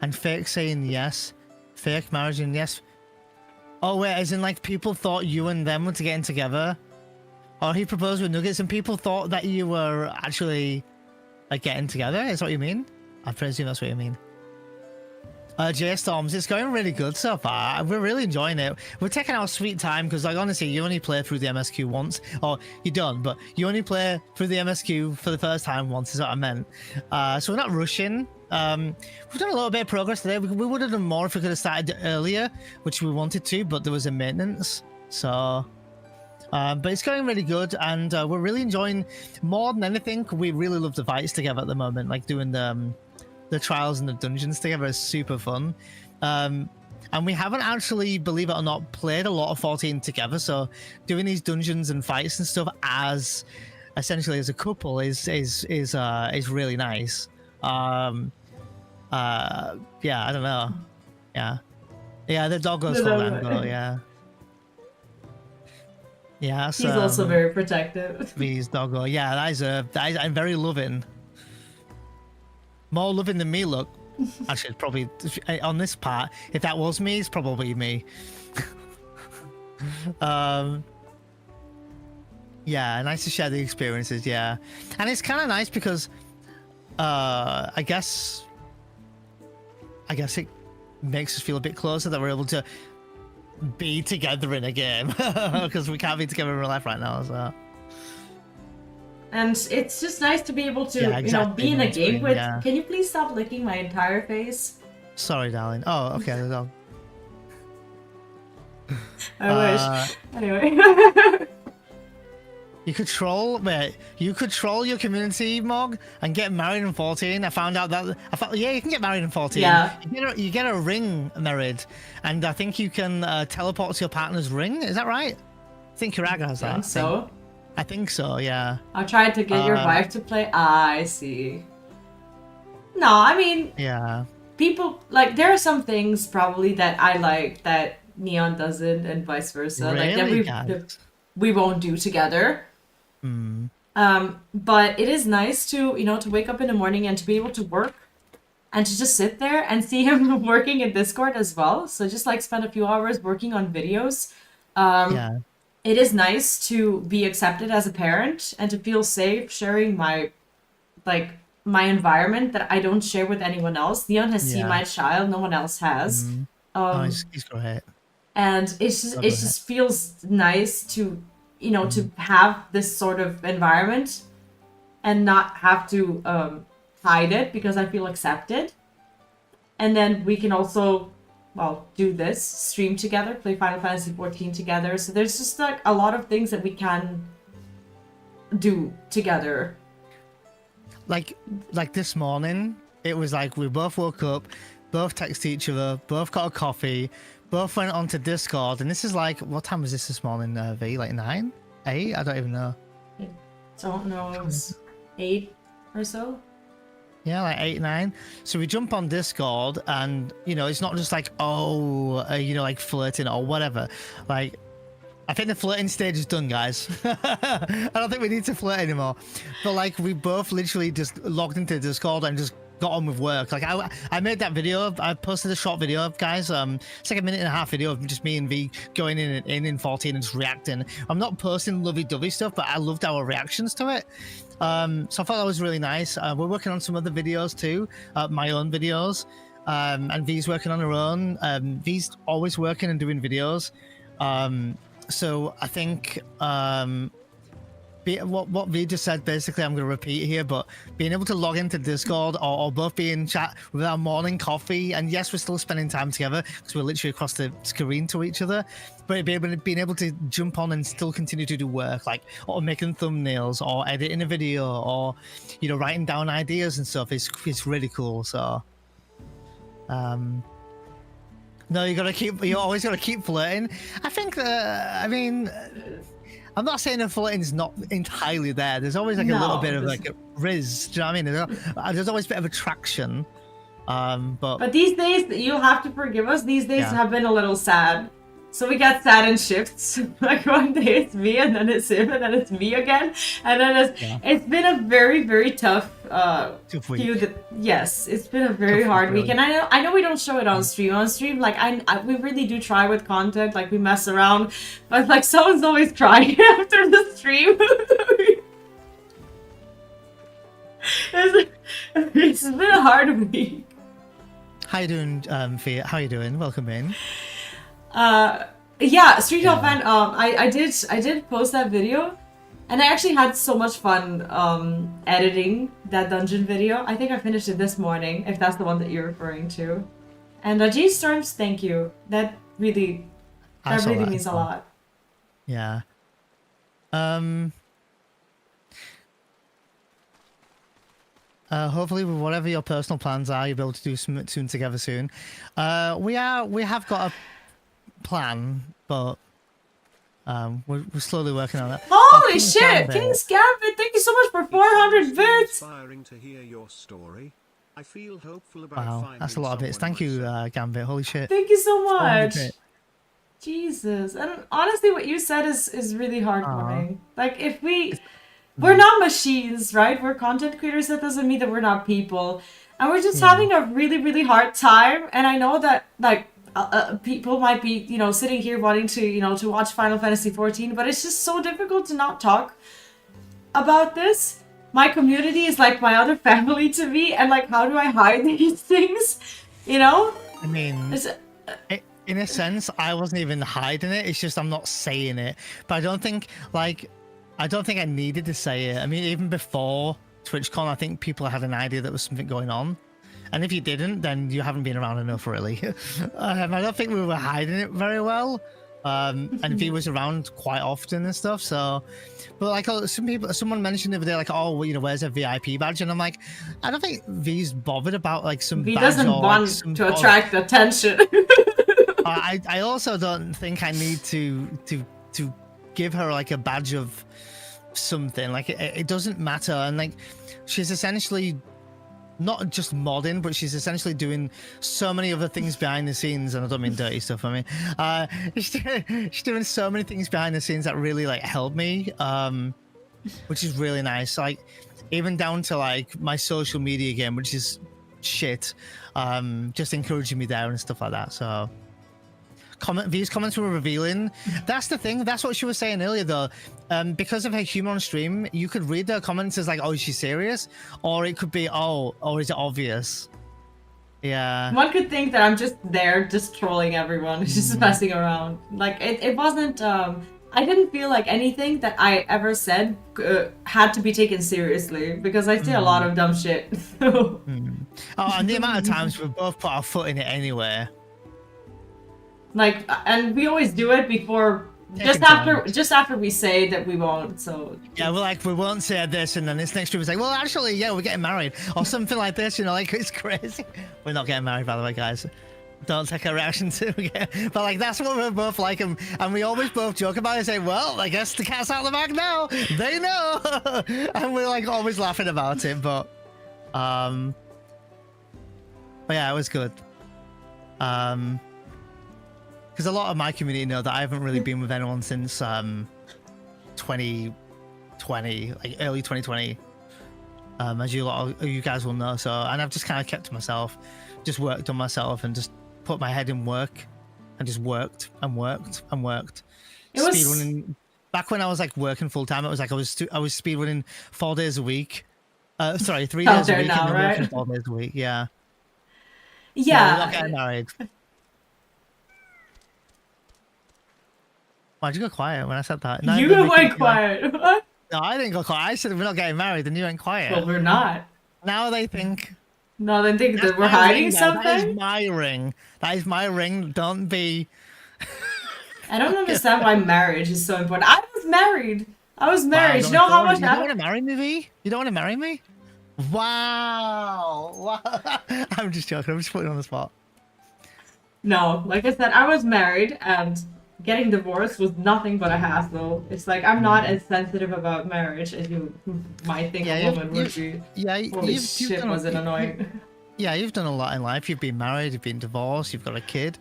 And fake saying yes. Fake marriage and yes. Oh, wait, as in, like, people thought you and them were getting together? Or he proposed with Nuggets and people thought that you were actually, like, getting together? Is that what you mean? I presume that's what you mean. J-Storms, it's going really good so far. We're really enjoying it. We're taking our sweet time because, like, honestly, you only play through the MSQ once. Or you don't, but you only play through the MSQ for the first time once is what I meant. So we're not rushing. We've done a little bit of progress today. We would have done more if we could have started earlier, which we wanted to, but there was a maintenance. So... but it's going really good, and we're really enjoying, more than anything, we really love the fights together at the moment, like doing the trials and the dungeons together is super fun. And we haven't actually, believe it or not, played a lot of 14 together, so doing these dungeons and fights and stuff as essentially as a couple is really nice. Yeah, I don't know. Yeah, the dog goes for Mango, yeah. Yeah, so, he's also very protective. Vee's doggo, yeah, that is I'm very loving. More loving than me, look. Actually, it's probably on this part. If that was me, it's probably me. Yeah, nice to share the experiences. Yeah, and it's kind of nice because, I guess it makes us feel a bit closer that we're able to be together in a game because we can't be together in real life right now. So. And it's just nice to be able to, be in a game with. Yeah. Can you please stop licking my entire face? Sorry, darling. Oh, okay. The dog. I wish. Anyway. You could troll your community, Mog, and get married in 14. I found out that yeah, you can get married in 14. Yeah. You get a ring married, and I think you can teleport to your partner's ring. Is that right? I think Kiraga has that. I think so, yeah. I tried to get your wife to play. I see. No, I mean... Yeah. People... Like, there are some things, probably, that I like that Neon doesn't, and vice versa. Really? Like, that we won't do together. Mm. But it is nice to, to wake up in the morning and to be able to work. And to just sit there and see him working in Discord as well. So just, like, spend a few hours working on videos. Yeah. It is nice to be accepted as a parent and to feel safe sharing my environment that I don't share with anyone else. Neon has seen my child, no one else has. He's great. And it just feels nice to, to have this sort of environment and not have to hide it because I feel accepted. And then we can also... do this, stream together, play Final Fantasy XIV together. So there's just like a lot of things that we can do together. Like this morning, it was like we both woke up, both texted each other, both got a coffee, both went onto Discord, and this is like, what time was this morning, V? Like 9? 8? I don't even know. I don't know, it was 8 or so. Yeah, like 8, 9. So we jump on Discord, and it's not just like like flirting or whatever. Like, I think the flirting stage is done, guys. I don't think we need to flirt anymore. But like, we both literally just logged into Discord and just got on with work. Like, I made that video. I posted a short video, guys. It's like a 1.5-minute video of just me and V going in 14 and just reacting. I'm not posting lovey-dovey stuff, but I loved our reactions to it. So I thought that was really nice. We're working on some other videos too, my own videos, and V's working on her own. V's always working and doing videos. So I think what V just said, basically, I'm going to repeat here, but being able to log into Discord or both be in chat with our morning coffee, and yes, we're still spending time together because we're literally across the screen to each other, but being able to jump on and still continue to do work, like or making thumbnails or editing a video or writing down ideas and stuff is really cool. So no, you always gotta keep flirting. I think I'm not saying the flirting's not entirely there. There's always like a little bit of like a riz. Do you know what I mean? There's always a bit of attraction. But these days, you'll have to forgive us. These days have been a little sad. So we got sad in shifts. Like one day it's me, and then it's him, and then it's me again. And then it's been a very, very tough week. Yes, it's been a very hard week. And I know we don't show it on stream. On stream, like we really do try with content, like we mess around, but like someone's always crying after the stream. It's been a hard week. How you doing, Fia? How you doing? Welcome in. Yeah, Street of Fan. I did post that video, and I actually had so much fun editing that dungeon video. I think I finished it this morning, if that's the one that you're referring to. And G Storms, thank you. That really means a lot. Yeah. Hopefully, with whatever your personal plans are, you'll be able to do something soon together soon. We have got a plan, but we're slowly working on it. Holy shit! King's Gambit, thank you so much for 400 bits! Inspiring to hear your story. I feel hopeful about Wow, that's a lot of bits. Thank you, Gambit. Holy shit. Thank you so much. Jesus. And honestly, what you said is really heartwarming. Like, if we're not machines, right? We're content creators. That doesn't mean that we're not people. And we're just having a really, really hard time. And I know that, like, people might be, you know, sitting here wanting to, you know, to watch Final Fantasy XIV, but it's just so difficult to not talk about this. My community is like my other family to me, and like, how do I hide these things? You know? I mean, in a sense, I wasn't even hiding it. It's just I'm not saying it. But I don't think I needed to say it. I mean, even before TwitchCon, I think people had an idea that was something going on. And if you didn't, then you haven't been around enough, really. I don't think we were hiding it very well. And Vee was around quite often and stuff. So, but like someone mentioned the other day, like, oh, well, you know, where's a VIP badge? And I'm like, I don't think Vee's bothered about like some. Vee badge doesn't or, want like, to attract attention. I also don't think I need to give her like a badge of something. Like it doesn't matter. And like she's essentially not just modding, but she's essentially doing so many other things behind the scenes, and I don't mean dirty stuff. I mean, she's doing so many things behind the scenes that really like help me, which is really nice. Like even down to like my social media game, which is shit, just encouraging me there and stuff like that. So Vee's comments were revealing. That's the thing. That's what she was saying earlier, though. Because of her humor on stream, you could read her comments as like, "Oh, is she serious?" Or it could be, "Oh, or is it obvious?" Yeah. One could think that I'm just there, just trolling everyone, just messing around. Like it wasn't. I didn't feel like anything that I ever said had to be taken seriously, because I say a lot of dumb shit. Oh, and the amount of times we both put our foot in it anyway. Like, and we always do it before, just after we say that we won't. So yeah, we're like, we won't say this, and then this next week was like, well, actually, yeah, we're getting married, or something like this. You know, like it's crazy. We're not getting married, by the way, guys. Don't take a reaction to it. But like that's what we're both like, and we always both joke about it and say, well, I guess the cat's out of the bag now. They know, and we're like always laughing about it. But yeah, it was good. Because a lot of my community know that I haven't really been with anyone since 2020, like early 2020, as you guys will know. So, and I've just kind of kept to myself, just worked on myself, and just put my head in work, and just worked and worked and worked. Speedrunning. Back when I was like working full time, it was like I was speedrunning 4 days a week. Sorry, 3 days a week, now, and then right? working 4 days a week. Yeah. Yeah. No, we're not getting married. Why'd you go quiet when I said that? No, you went quiet. What? No, I didn't go quiet. I said we're not getting married, and you went quiet. Well, we're not. Now they think. No, they think that we're hiding something. That is my ring. That is my ring. Don't be. I don't understand why marriage is so important. I was married. Wow, you know how much? You don't want to marry me, Vee? You don't want to marry me? Wow. I'm just joking. I'm just putting you on the spot. No, like I said, I was married, and getting divorced was nothing but a hassle. It's like I'm not as sensitive about marriage as you might think a woman would be. Yeah, holy shit, was it annoying. Yeah, you've done a lot in life. You've been married, you've been divorced, you've got a kid,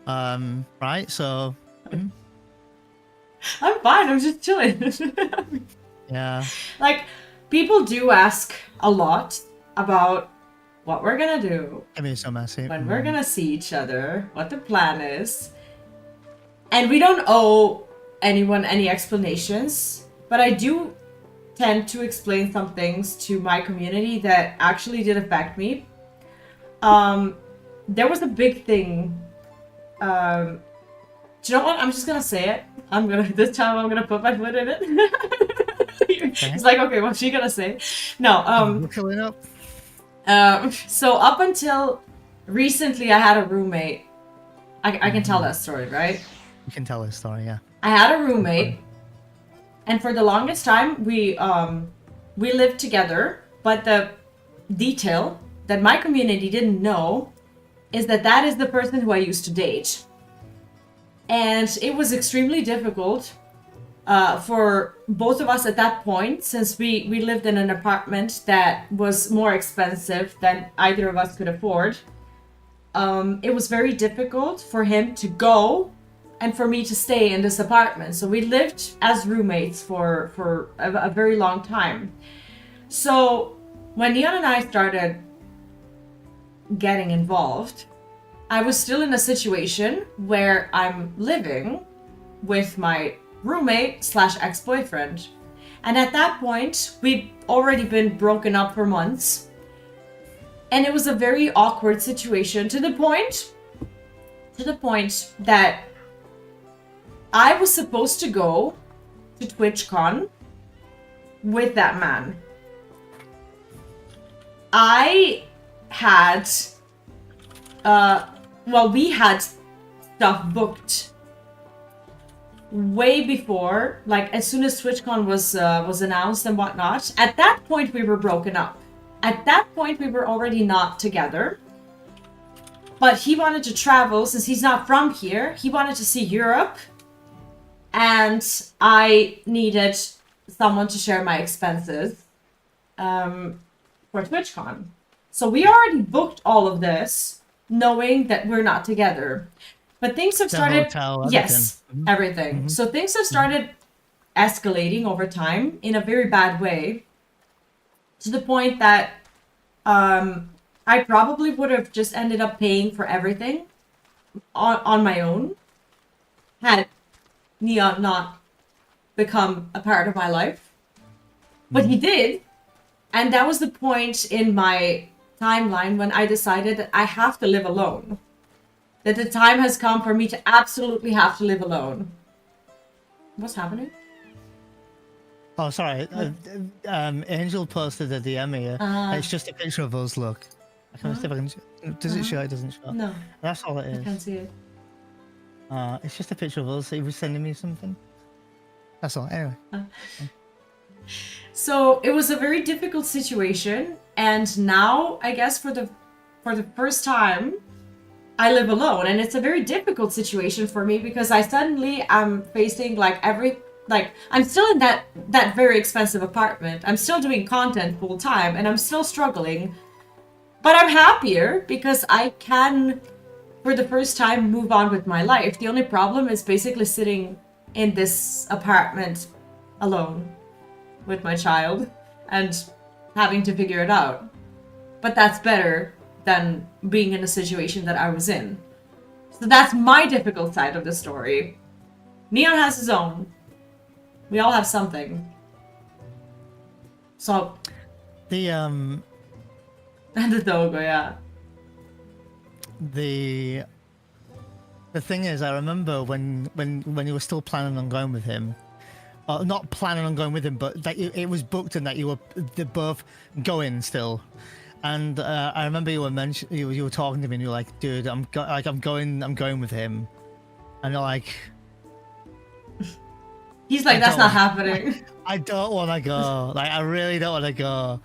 right? So I'm fine. I'm just chilling. Yeah. Like, people do ask a lot about what we're gonna do. I mean, it's so messy. When we're gonna see each other, what the plan is. And we don't owe anyone any explanations, but I do tend to explain some things to my community that actually did affect me. There was a big thing. Do you know what? I'm just gonna say it. This time I'm gonna put my foot in it. Okay. It's like, okay, what's she gonna say? No, We're killing up. so up until recently I had a roommate. I can tell that story, right? You can tell this story, yeah. I had a roommate, and for the longest time we lived together, but the detail that my community didn't know is that is the person who I used to date. And it was extremely difficult for both of us at that point, since we lived in an apartment that was more expensive than either of us could afford. It was very difficult for him to go and for me to stay in this apartment. So we lived as roommates for a very long time. So when Neon and I started getting involved, I was still in a situation where I'm living with my roommate / ex-boyfriend. And at that point, we'd already been broken up for months. And it was a very awkward situation to the point that I was supposed to go to TwitchCon with that man. I had we had stuff booked way before, like as soon as TwitchCon was announced and whatnot. At that point, we were broken up. At that point, we were already not together. But he wanted to travel, since he's not from here. He wanted to see Europe, and I needed someone to share my expenses for TwitchCon. So we already booked all of this, knowing that we're not together. But things have started... hotel, yes, everything. So things have started escalating over time in a very bad way, to the point that I probably would have just ended up paying for everything on my own, had Neon not become a part of my life. But he did, and that was the point in my timeline when I decided that I have to live alone. That the time has come for me to absolutely have to live alone. What's happening? Oh, sorry. Angel posted a DM here. It's just a picture of us, look. I can see if I can... Does it show? It doesn't show. No. That's all it is. I can't see it. It's just a picture of us. He was sending me something. That's all. Anyway. So it was a very difficult situation, and now I guess for the first time I live alone, and it's a very difficult situation for me because I suddenly am facing I'm still in that very expensive apartment. I'm still doing content full time, and I'm still struggling. But I'm happier because I can, for the first time, move on with my life. The only problem is basically sitting in this apartment alone with my child and having to figure it out. But that's better than being in a situation that I was in. So that's my difficult side of the story. Neon has his own. We all have something. So... The Dogo, yeah. The thing is, I remember when you were still planning on going with him, or not planning on going with him, but that it was booked and that you were both going still. And I remember you were talking to me and you were like, "Dude, I'm going with him," and you're like, he's like, "That's not happening." I don't want to go. Like, I really don't want to go.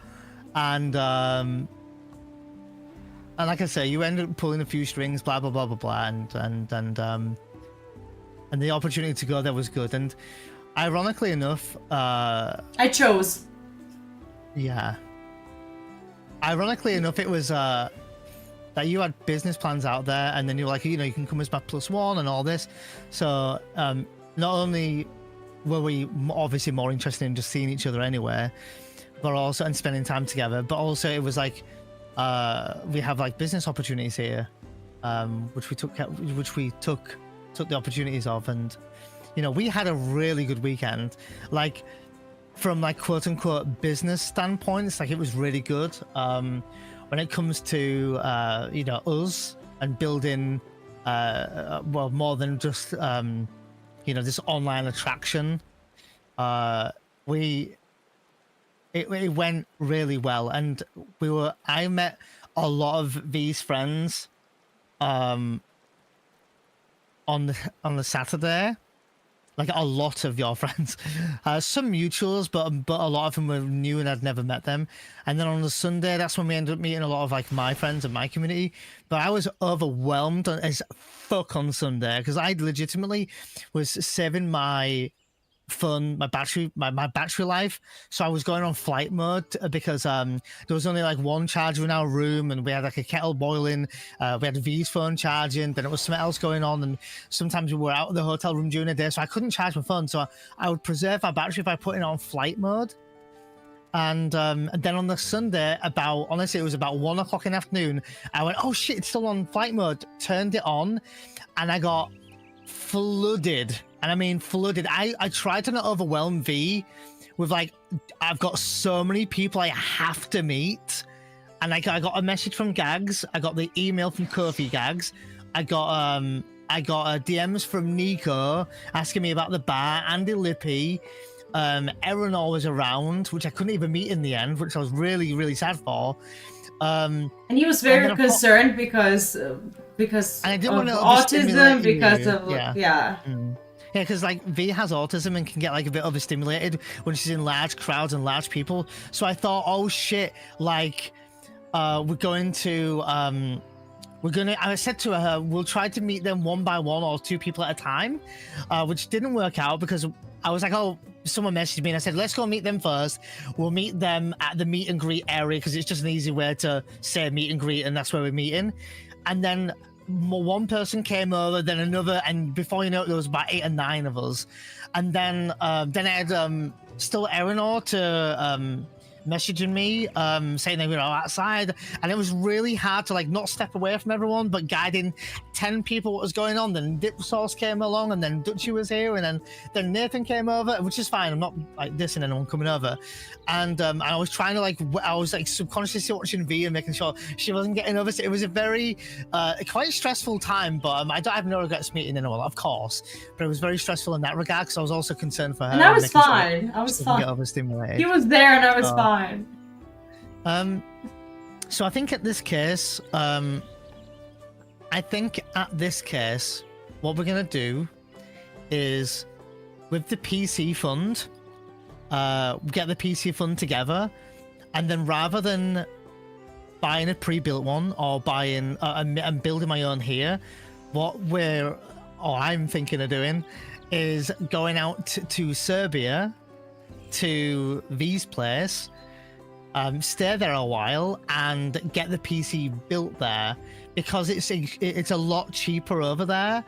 And like I say, you ended up pulling a few strings, blah blah blah blah blah, and the opportunity to go there was good. And ironically enough, I chose. Yeah. Ironically enough, it was that you had business plans out there, and then you're like, you know, you can come as my +1 and all this. So not only were we obviously more interested in just seeing each other anywhere, but also and spending time together, but also it was like we have like business opportunities here, which we took the opportunities of, and you know, we had a really good weekend. Like from like quote unquote business standpoints, like it was really good. When it comes to you know, us and building well, more than just you know, this online attraction, it went really well, and I met a lot of Vee's friends on the Saturday. Like a lot of your friends, some mutuals, but a lot of them were new and I'd never met them. And then on the Sunday, that's when we ended up meeting a lot of like my friends and my community. But I was overwhelmed as fuck on Sunday because I legitimately was saving my phone, my battery life. So I was going on flight mode because there was only like one charger in our room, and we had like a kettle boiling. We had V's phone charging, then it was something else going on, and sometimes we were out of the hotel room during the day, so I couldn't charge my phone. So I would preserve my battery by putting it on flight mode. And then on the Sunday, honestly, it was about 1 o'clock in the afternoon, I went, oh shit, it's still on flight mode, turned it on, and I got flooded. And I mean flooded. I tried to not overwhelm V with like, I've got so many people I have to meet. And I got a message from Gags. I got the email from Kofi Gags. I got DMs from Nico asking me about the bar. Andy Lippy. Erenor was around, which I couldn't even meet in the end, which I was really, really sad for. And he was very concerned because of autism, because of yeah. Yeah, because like V has autism and can get like a bit overstimulated when she's in large crowds and large people. So I thought, oh shit, like I said to her, we'll try to meet them one by one or 2 people at a time, which didn't work out because I was like, oh, someone messaged me and I said, let's go meet them first. We'll meet them at the meet and greet area because it's just an easy way to say meet and greet, and that's where we're meeting. And then one person came over, then another, and before you know it, there was about 8 or 9 of us. And then I had still Erenor to messaging me saying they were outside, and it was really hard to like not step away from everyone but guiding 10 people what was going on. Then Dip Sauce came along, and then Dutchie was here, and then Nathan came over, which is fine, I'm not like dissing anyone coming over. And I was trying to I was subconsciously watching V and making sure she wasn't getting over. So it was a very quite stressful time, but I have no regrets meeting anyone, of course, but it was very stressful in that regard because I was also concerned for her. And I was fine. I was fine. Get overstimulated. He was there and I was fine. So I think at this case, what we're gonna do is with the PC fund, get the PC fund together, and then rather than buying a pre-built one or buying and building my own here, I'm thinking of doing is going out to Serbia, to V's place, stay there a while and get the PC built there because it's a lot cheaper over there,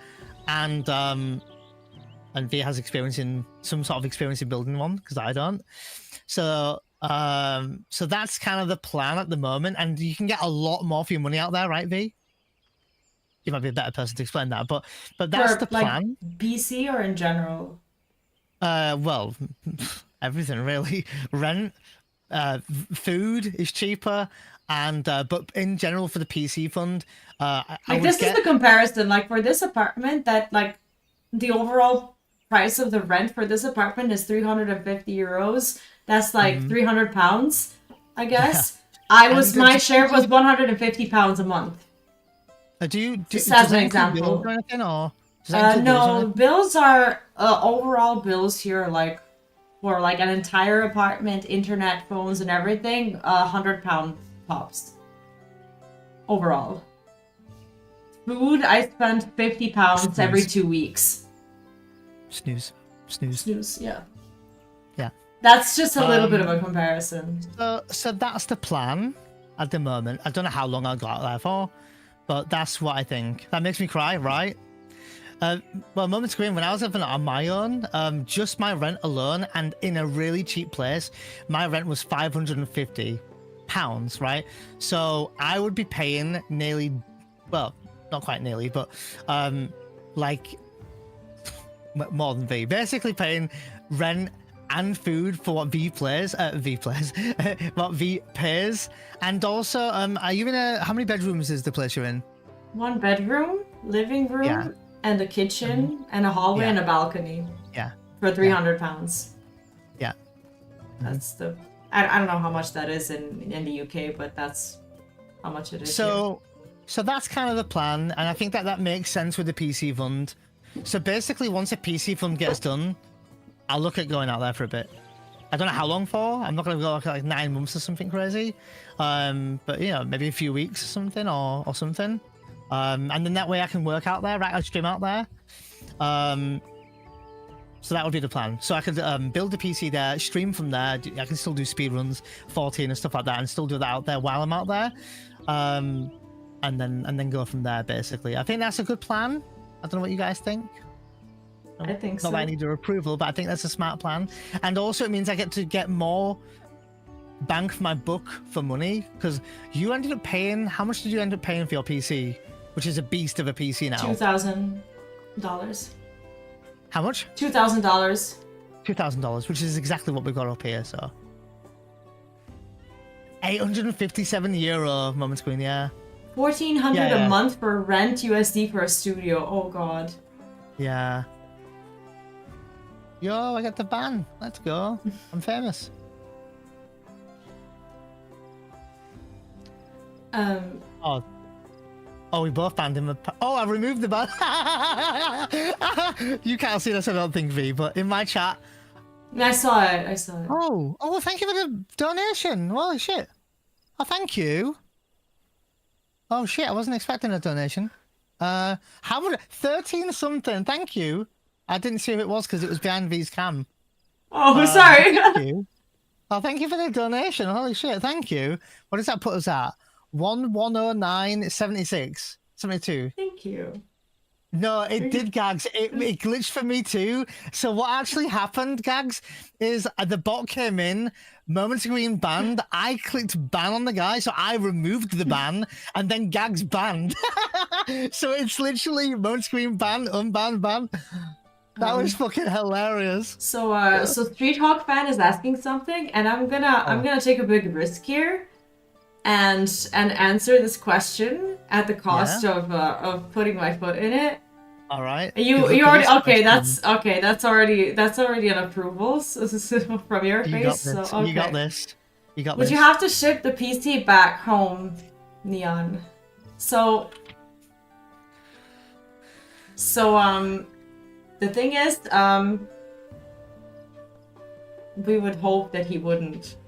and V has some sort of experience in building one because I don't. So that's kind of the plan at the moment, and you can get a lot more for your money out there, right, V? You might be a better person to explain that, but that's the plan. Like PC or in general? Well, everything really. Rent, food is cheaper, and but in general for the PC fund, this is the comparison. Like for this apartment, that like the overall price of the rent for this apartment is 350 euros. That's like 300 pounds, I guess. Yeah. My share was 150 pounds a month. Just as an example. Bills or anything, or no, bills are overall bills here, like for like an entire apartment, internet, phones, and everything, £100 tops. Overall. Food, I spend £50 every 2 weeks. Snooze, yeah. Yeah. That's just a little bit of a comparison. So that's the plan at the moment. I don't know how long I'll go out there for. But that's what I think. That makes me cry, right? Well, Moment Screen, when I was living on my own, just my rent alone, and in a really cheap place, my rent was £550, right? So I would be paying nearly, well, not quite nearly, but like more than Vee. Basically paying rent and food for what Vee plays, what Vee pays. And also, are you in how many bedrooms is the place you're in? 1 bedroom, living room, and a kitchen, and a hallway, and a balcony. Yeah. For £300. Yeah. That's the... I don't know how much that is in the UK, but that's how much it is. So that's kind of the plan, and I think that makes sense with the PC fund. So basically, once a PC fund gets done, I'll look at going out there for a bit. I don't know how long for. I'm not going to go like 9 months or something crazy. But, you know, maybe a few weeks or something, or something. And then that way I can work out there, right? I'll stream out there. So that would be the plan. So I could build a PC there, stream from there. I can still do speedruns, 14 and stuff like that, and still do that out there while I'm out there. And then go from there, basically. I think that's a good plan. I don't know what you guys think. I think so. Not that I need your approval, but I think that's a smart plan. And also it means I get to get more bang for my buck for money, because you ended up paying, how much did you end up paying for your PC? Which is a beast of a PC now. $2,000. How much? $2,000. $2,000, which is exactly what we got up here, so. €857 Moment Screen, yeah. 1,400 a month for rent USD for a studio. Oh god. Yeah. Yo, I got the ban. Let's go. I'm famous. Oh, we both banned him. Oh, I removed the ban. You can't see this, I don't think, Vee, but in my chat. I saw it. Oh, thank you for the donation. Holy shit. Oh, thank you. Oh shit, I wasn't expecting a donation. How would 13 something? Thank you. I didn't see who it was because it was behind Vee's cam. Oh, sorry. Thank you. Oh, thank you for the donation. Holy shit, thank you. What does that put us at? 1109.76, 72. Thank you. No, it did, Gags. It glitched for me too. So what actually happened, Gags, is the bot came in, Moment Screen banned. I clicked ban on the guy, so I removed the ban, and then Gags banned. So it's literally Moment Screen ban, unban, ban. That was fucking hilarious. So Street Hawk fan is asking something, and I'm gonna take a big risk here, and answer this question at the cost of putting my foot in it. All right. You already okay? That's already an approval from your face. You got this. So, okay. You got this. You got Would this. you have to ship the PC back home, Neon? So the thing is, we would hope that he wouldn't.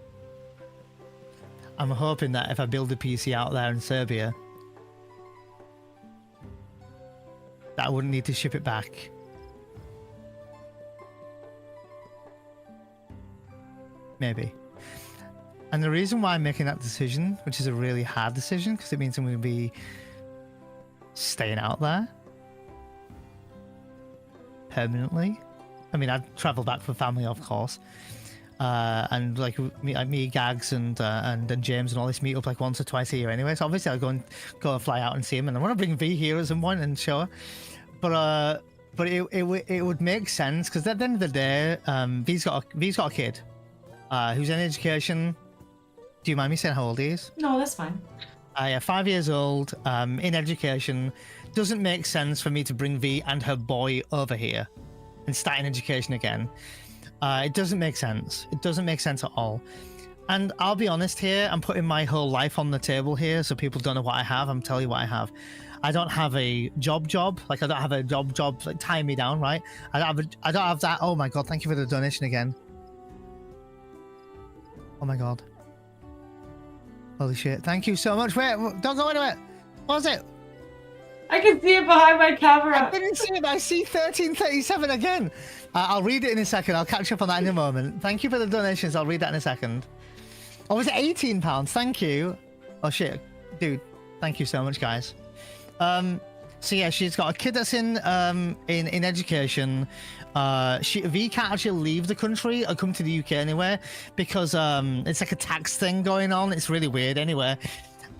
I'm hoping that if I build a PC out there in Serbia, that I wouldn't need to ship it back. Maybe. And the reason why I'm making that decision, which is a really hard decision, because it means I'm going to be staying out there permanently. I mean, I'd travel back for family, of course. And like me, Gags, and James and all this meet up like once or twice a year anyway. So obviously I'll go fly out and see him, and I want to bring Vee here at some point and show her. But it would make sense, because at the end of the day, Vee's got a kid who's in education. Do you mind me saying how old he is? No, that's fine. Yeah, 5 years old, in education. Doesn't make sense for me to bring Vee and her boy over here and start in education again. It doesn't make sense. It doesn't make sense at all. And I'll be honest here, I'm putting my whole life on the table here, so people don't know what I have. I'm telling you what I have. I don't have a job. Like, I don't have a job like tying me down, right? I don't have that. Oh my god, thank you for the donation again. Oh my god. Holy shit. Thank you so much. Wait, don't go anywhere. What was it? I can see it behind my camera. I didn't see it. I see 1337 again. I'll read it in a second. I'll catch up on that in a moment. Thank you for the donations. I'll read that in a second. Oh, was it £18? Thank you. Oh, shit. Dude, thank you so much, guys. So yeah, she's got a kid that's in education. Vee can't actually leave the country or come to the UK anyway because it's like a tax thing going on. It's really weird anyway.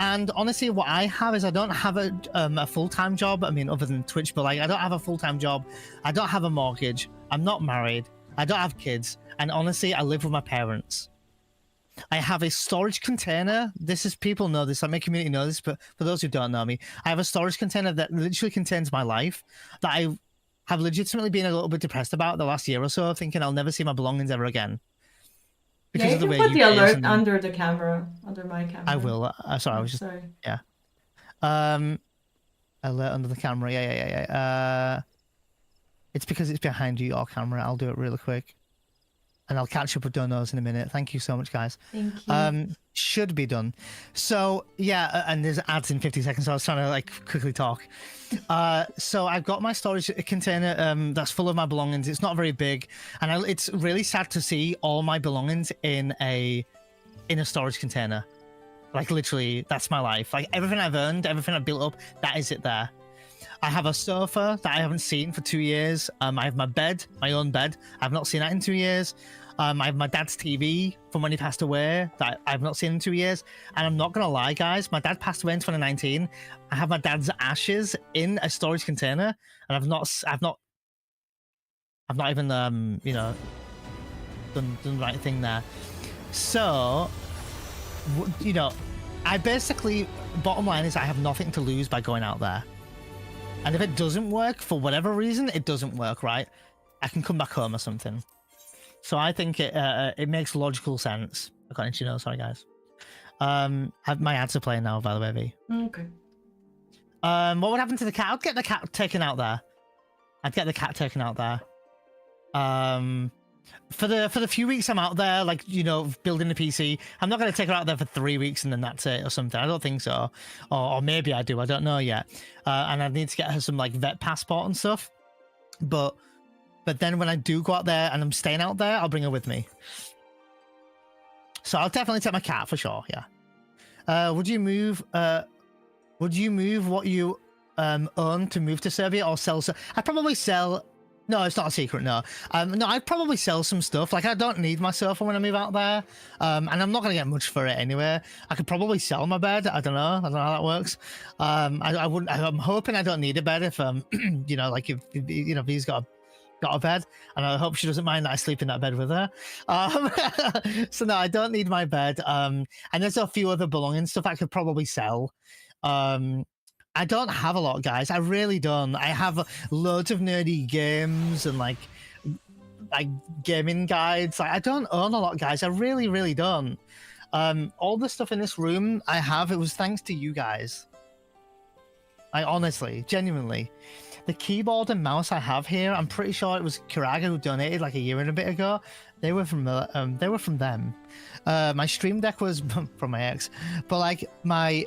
And honestly, what I have is I don't have a full-time job. I mean, other than Twitch, but like I don't have a full-time job. I don't have a mortgage. I'm not married. I don't have kids. And honestly, I live with my parents. I have a storage container. This is, people know this, like my community knows this, but for those who don't know me, I have a storage container that literally contains my life that I have legitimately been a little bit depressed about the last year or so, thinking I'll never see my belongings ever again. Because of the way put the alert under the camera, under my camera. I will. Sorry, I was just... Sorry. Yeah. Alert under the camera. Yeah. It's because it's behind you, your camera. I'll do it really quick. And I'll catch up with donos in a minute. Thank you so much, guys. Thank you. Should be done. So, yeah, and there's ads in 50 seconds, so I was trying to, like, quickly talk. So I've got my storage container that's full of my belongings. It's not very big, and it's really sad to see all my belongings in a storage container. Like, literally, that's my life. Like, everything I've earned, everything I've built up, that is it there. I have a sofa that I haven't seen for 2 years. I have my bed, my own bed. I've not seen that in 2 years. I have my dad's TV from when he passed away that I've not seen in 2 years. And I'm not going to lie, guys. My dad passed away in 2019. I have my dad's ashes in a storage container. And I've not even, you know, done the right thing there. So, you know, I basically, bottom line is I have nothing to lose by going out there. And if it doesn't work, for whatever reason, it doesn't work, right? I can come back home or something. So I think it makes logical sense. I got into sorry guys. My ads are playing now, by the way, Vee. Okay. What would happen to the cat? I'd get the cat taken out there. For the few weeks I'm out there, like, you know, building the PC, I'm not going to take her out there for 3 weeks and then that's it or something. I don't think so. Or maybe I do. I don't know yet. And I need to get her some, like, vet passport and stuff. But then when I do go out there and I'm staying out there, I'll bring her with me. So I'll definitely take my cat for sure, yeah. Would you move what you own to move to Serbia or sell? I'd probably sell... No, it's not a secret, no. No, I'd probably sell some stuff. Like, I don't need my sofa when I move out there. And I'm not going to get much for it anyway. I could probably sell my bed. I don't know how that works. I wouldn't... I'm hoping I don't need a bed if, you know, like, if you know, Vee's got a bed. And I hope she doesn't mind that I sleep in that bed with her. So, no, I don't need my bed. And there's a few other belongings, stuff I could probably sell. I don't have a lot, guys. I really don't. I have loads of nerdy games and like gaming guides. Like, I don't own a lot, guys. I really, really don't. All the stuff in this room I have, it was thanks to you guys. I honestly, genuinely. The keyboard and mouse I have here, I'm pretty sure it was Karaga who donated like a year and a bit ago. They were from them. My Stream Deck was from my ex, but like my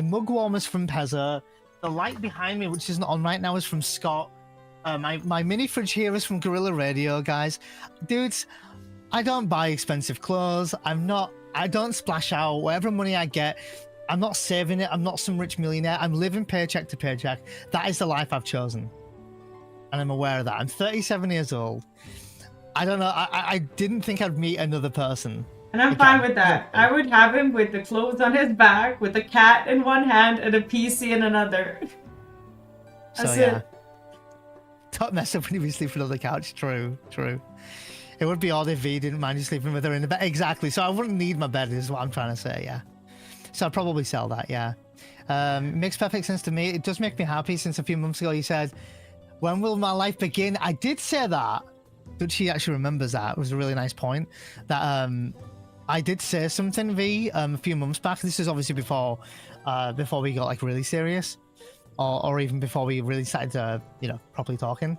mug warmers from Pezza. The light behind me, which isn't on right now, is from Scott. My mini fridge here is from Gorilla Radio, guys. Dudes, I don't buy expensive clothes. I don't splash out. Whatever money I get, I'm not saving it. I'm not some rich millionaire. I'm living paycheck to paycheck. That is the life I've chosen. And I'm aware of that. I'm 37 years old. I don't know. I didn't think I'd meet another person. And I'm fine with that. I would have him with the clothes on his back, with a cat in one hand and a PC in another. That's it. Don't mess up when you sleep on the couch. True. It would be odd if Vee didn't mind you sleeping with her in the bed. Exactly. So I wouldn't need my bed, is what I'm trying to say, yeah. So I'd probably sell that, yeah. It makes perfect sense to me. It does make me happy since a few months ago you said, when will my life begin? I did say that. But she actually remembers that. It was a really nice point. That I did say something, Vee, a few months back. This is obviously before we got like really serious, or even before we really started, you know, properly talking.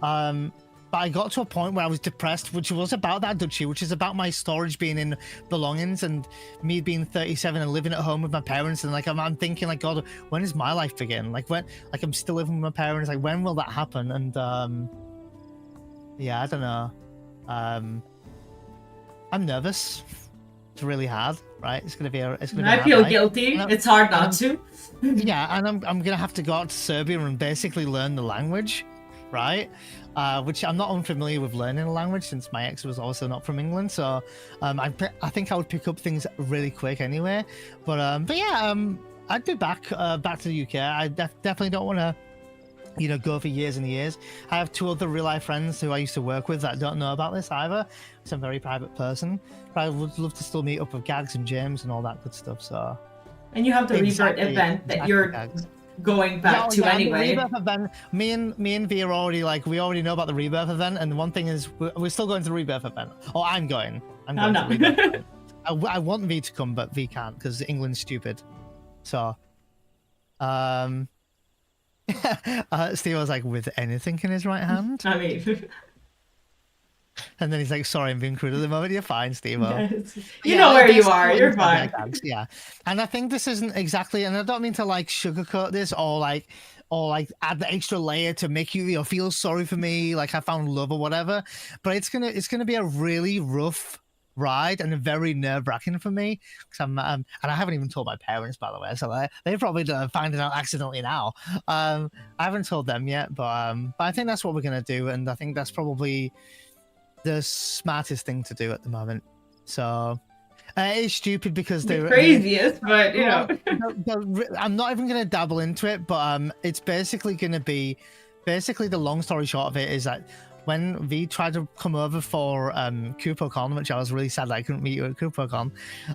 But I got to a point where I was depressed, which was about that, Dutchie, which is about my storage being in belongings and me being 37 and living at home with my parents. And like I'm thinking, like, God, when does my life begin? Like when, like I'm still living with my parents. Like when will that happen? And yeah, I don't know. I'm nervous. it's really hard, right? It's gonna be a. It's gonna I be a feel hard life. guilty. And It's hard not to. Yeah, and I'm gonna have to go out to Serbia and basically learn the language, right? Which I'm not unfamiliar with learning a language since my ex was also not from England, so I think I would pick up things really quick anyway. But yeah, I'd be back to the UK. I definitely don't want to, you know, go for years and years. I have 2 other real life friends who I used to work with that don't know about this either. So I'm a very private person, but I would love to still meet up with Gags and James and all that good stuff. So. And you have the Exactly, Rebirth event that exactly, you're Gags. going back to The anyway. Rebirth event, me and V are already we already know about the Rebirth event, and the one thing is we're still going to the Rebirth event. Oh, I'm going. I'm going to the Rebirth event. I want V to come, but V can't because England's stupid. So, Steve was like, with anything in his right hand. I mean, and then he's like, "Sorry, I'm being crude at the moment. You're fine, Steve. you know where you are. You're fine." Yeah, and I think this isn't exactly, and I don't mean to sugarcoat this or add the extra layer to make you feel sorry for me, like I found love or whatever. But it's gonna be a really rough ride and very nerve-wracking for me because I'm and I haven't even told my parents, by the way, so they probably find it out accidentally now. I haven't told them yet, but I think that's what we're gonna do, and I think that's probably the smartest thing to do at the moment. So it's stupid because the craziest, but you know, I'm not even gonna dabble into it, but it's basically gonna be the long story short of it is that when V tried to come over for CupoCon, which I was really sad that I couldn't meet you at CupoCon.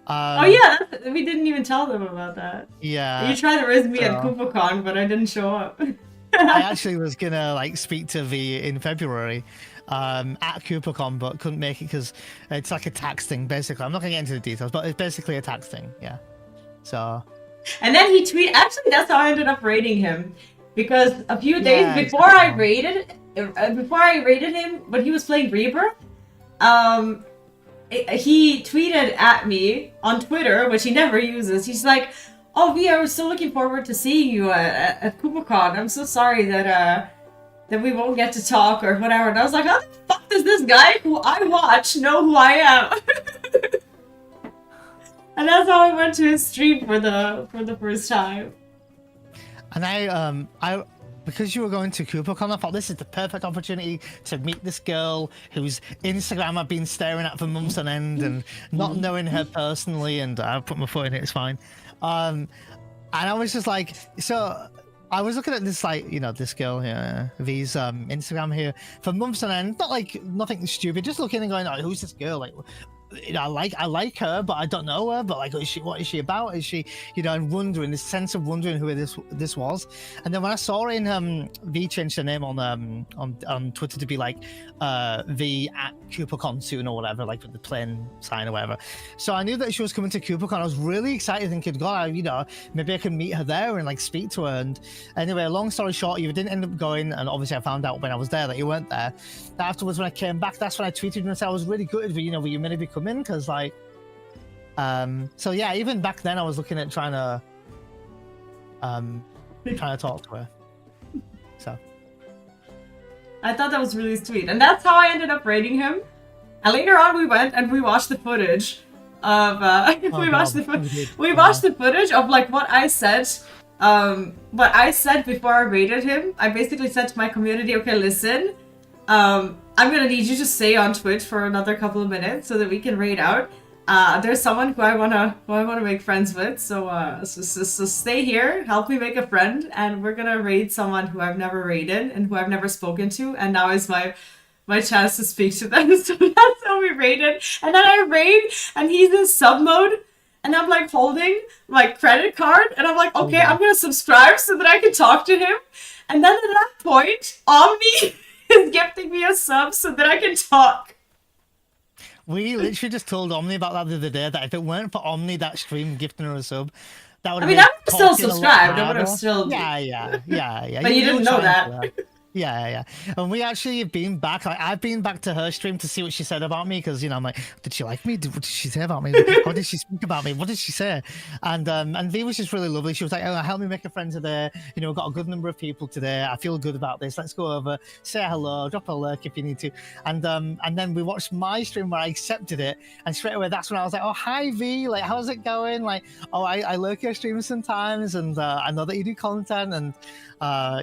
Oh yeah, we didn't even tell them about that. Yeah, you tried to raise me at CupoCon, but I didn't show up. I actually was gonna speak to V in February at CupoCon, but couldn't make it because it's like a tax thing. Basically, I'm not gonna get into the details, but it's basically a tax thing. Yeah. So. And then he tweeted. Actually, that's how I ended up rating him, because a few days before I rated him, when he was playing Rebirth, he tweeted at me on Twitter, which he never uses. He's like, "Oh, V, I was so looking forward to seeing you at CupoCon. I'm so sorry that we won't get to talk or whatever." And I was like, "How the fuck does this guy who I watch know who I am?" And that's how I went to his stream for the first time. And I because you were going to CupoCon, I thought this is the perfect opportunity to meet this girl whose Instagram I've been staring at for months on end and not knowing her personally, and I put my foot in it, it's fine. And I was just like, so I was looking at this, this girl here, V's Instagram here for months on end, nothing stupid, just looking and going, "Oh, who's this girl?" I like her, but I don't know her. But what is she about? Is she, and wondering, this sense of wondering who this was. And then when I saw her in V changed her name on Twitter to be V at CupoCon soon or whatever, with the plain sign or whatever. So I knew that she was coming to CupoCon. I was really excited, thinking, God, maybe I can meet her there and speak to her. And anyway, long story short, you didn't end up going, and obviously I found out when I was there that you weren't there. Afterwards, when I came back, that's when I tweeted and said I was really gutted, will you maybe come in? Because so yeah, even back then I was looking at trying to talk to her. So I thought that was really sweet, and that's how I ended up rating him. And later on, we went and we watched the footage of we watched the footage of what I said. What I said before I rated him. I basically said to my community, "Okay, listen, I'm gonna need you to stay on Twitch for another couple of minutes so that we can raid out. There's someone who I wanna make friends with, so stay here, help me make a friend, and we're gonna raid someone who I've never raided and who I've never spoken to, and now is my chance to speak to them." So that's how we raided. And then I raid, and he's in sub mode, and I'm holding my credit card, and I'm like, okay, I'm gonna subscribe so that I can talk to him. And then at that point, Omni is gifting me a sub so that I can talk. We literally just told Omni about that the other day, that if it weren't for Omni that stream gifting her a sub, that would have I would have still subscribed. I would have still... Yeah. But you didn't know that. Yeah. And we actually have been back. I've been back to her stream to see what she said about me, because, you know, I'm like, did she like me? What did she say about me? How did she speak about me? What did she say? And Vee was just really lovely. She was like, oh, help me make a friend today. You know, we've got a good number of people today. I feel good about this. Let's go over, say hello, drop a lurk if you need to. And then we watched my stream where I accepted it, and straight away that's when I was like, oh, hi Vee, like, how's it going? Like, oh, I lurk your streams sometimes, and I know that you do content, and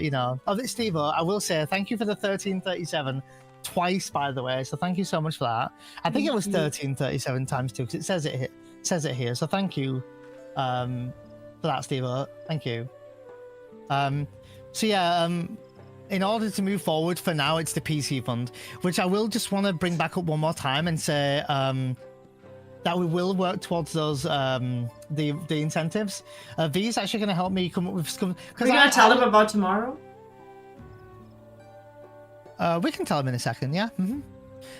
you know, Steve, I will say thank you for the 1337 twice, by the way. So thank you so much for that. I think it was 1337 times 2 because it says it here. So thank you for that, Steve. Thank you. So yeah, in order to move forward, for now it's the PC fund, which I will just want to bring back up one more time and say that we will work towards those the incentives. Vee's actually going to help me come up with some. Are you going to tell them about tomorrow? We can tell them in a second, yeah.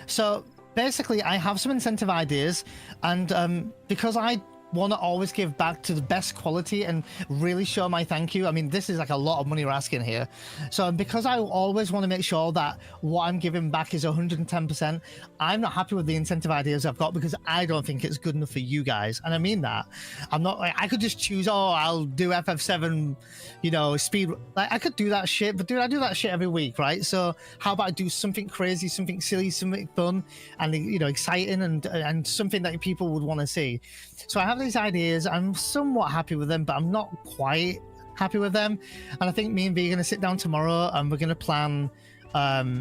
So basically, I have some incentive ideas, and because I want to always give back to the best quality and really show my thank you. I mean, this is like a lot of money we're asking here. So because I always want to make sure that what I'm giving back is 110%, I'm not happy with the incentive ideas I've got because I don't think it's good enough for you guys. And I mean that. I'm not like, I could just choose, oh, I'll do FF7, you know, speed. Like, I could do that shit, but dude, I do that shit every week, right? So how about I do something crazy, something silly, something fun, and, you know, exciting, and something that people would want to see. So I have these ideas. I'm somewhat happy with them, but I'm not quite happy with them. And I think me and Vee are going to sit down tomorrow and we're going to plan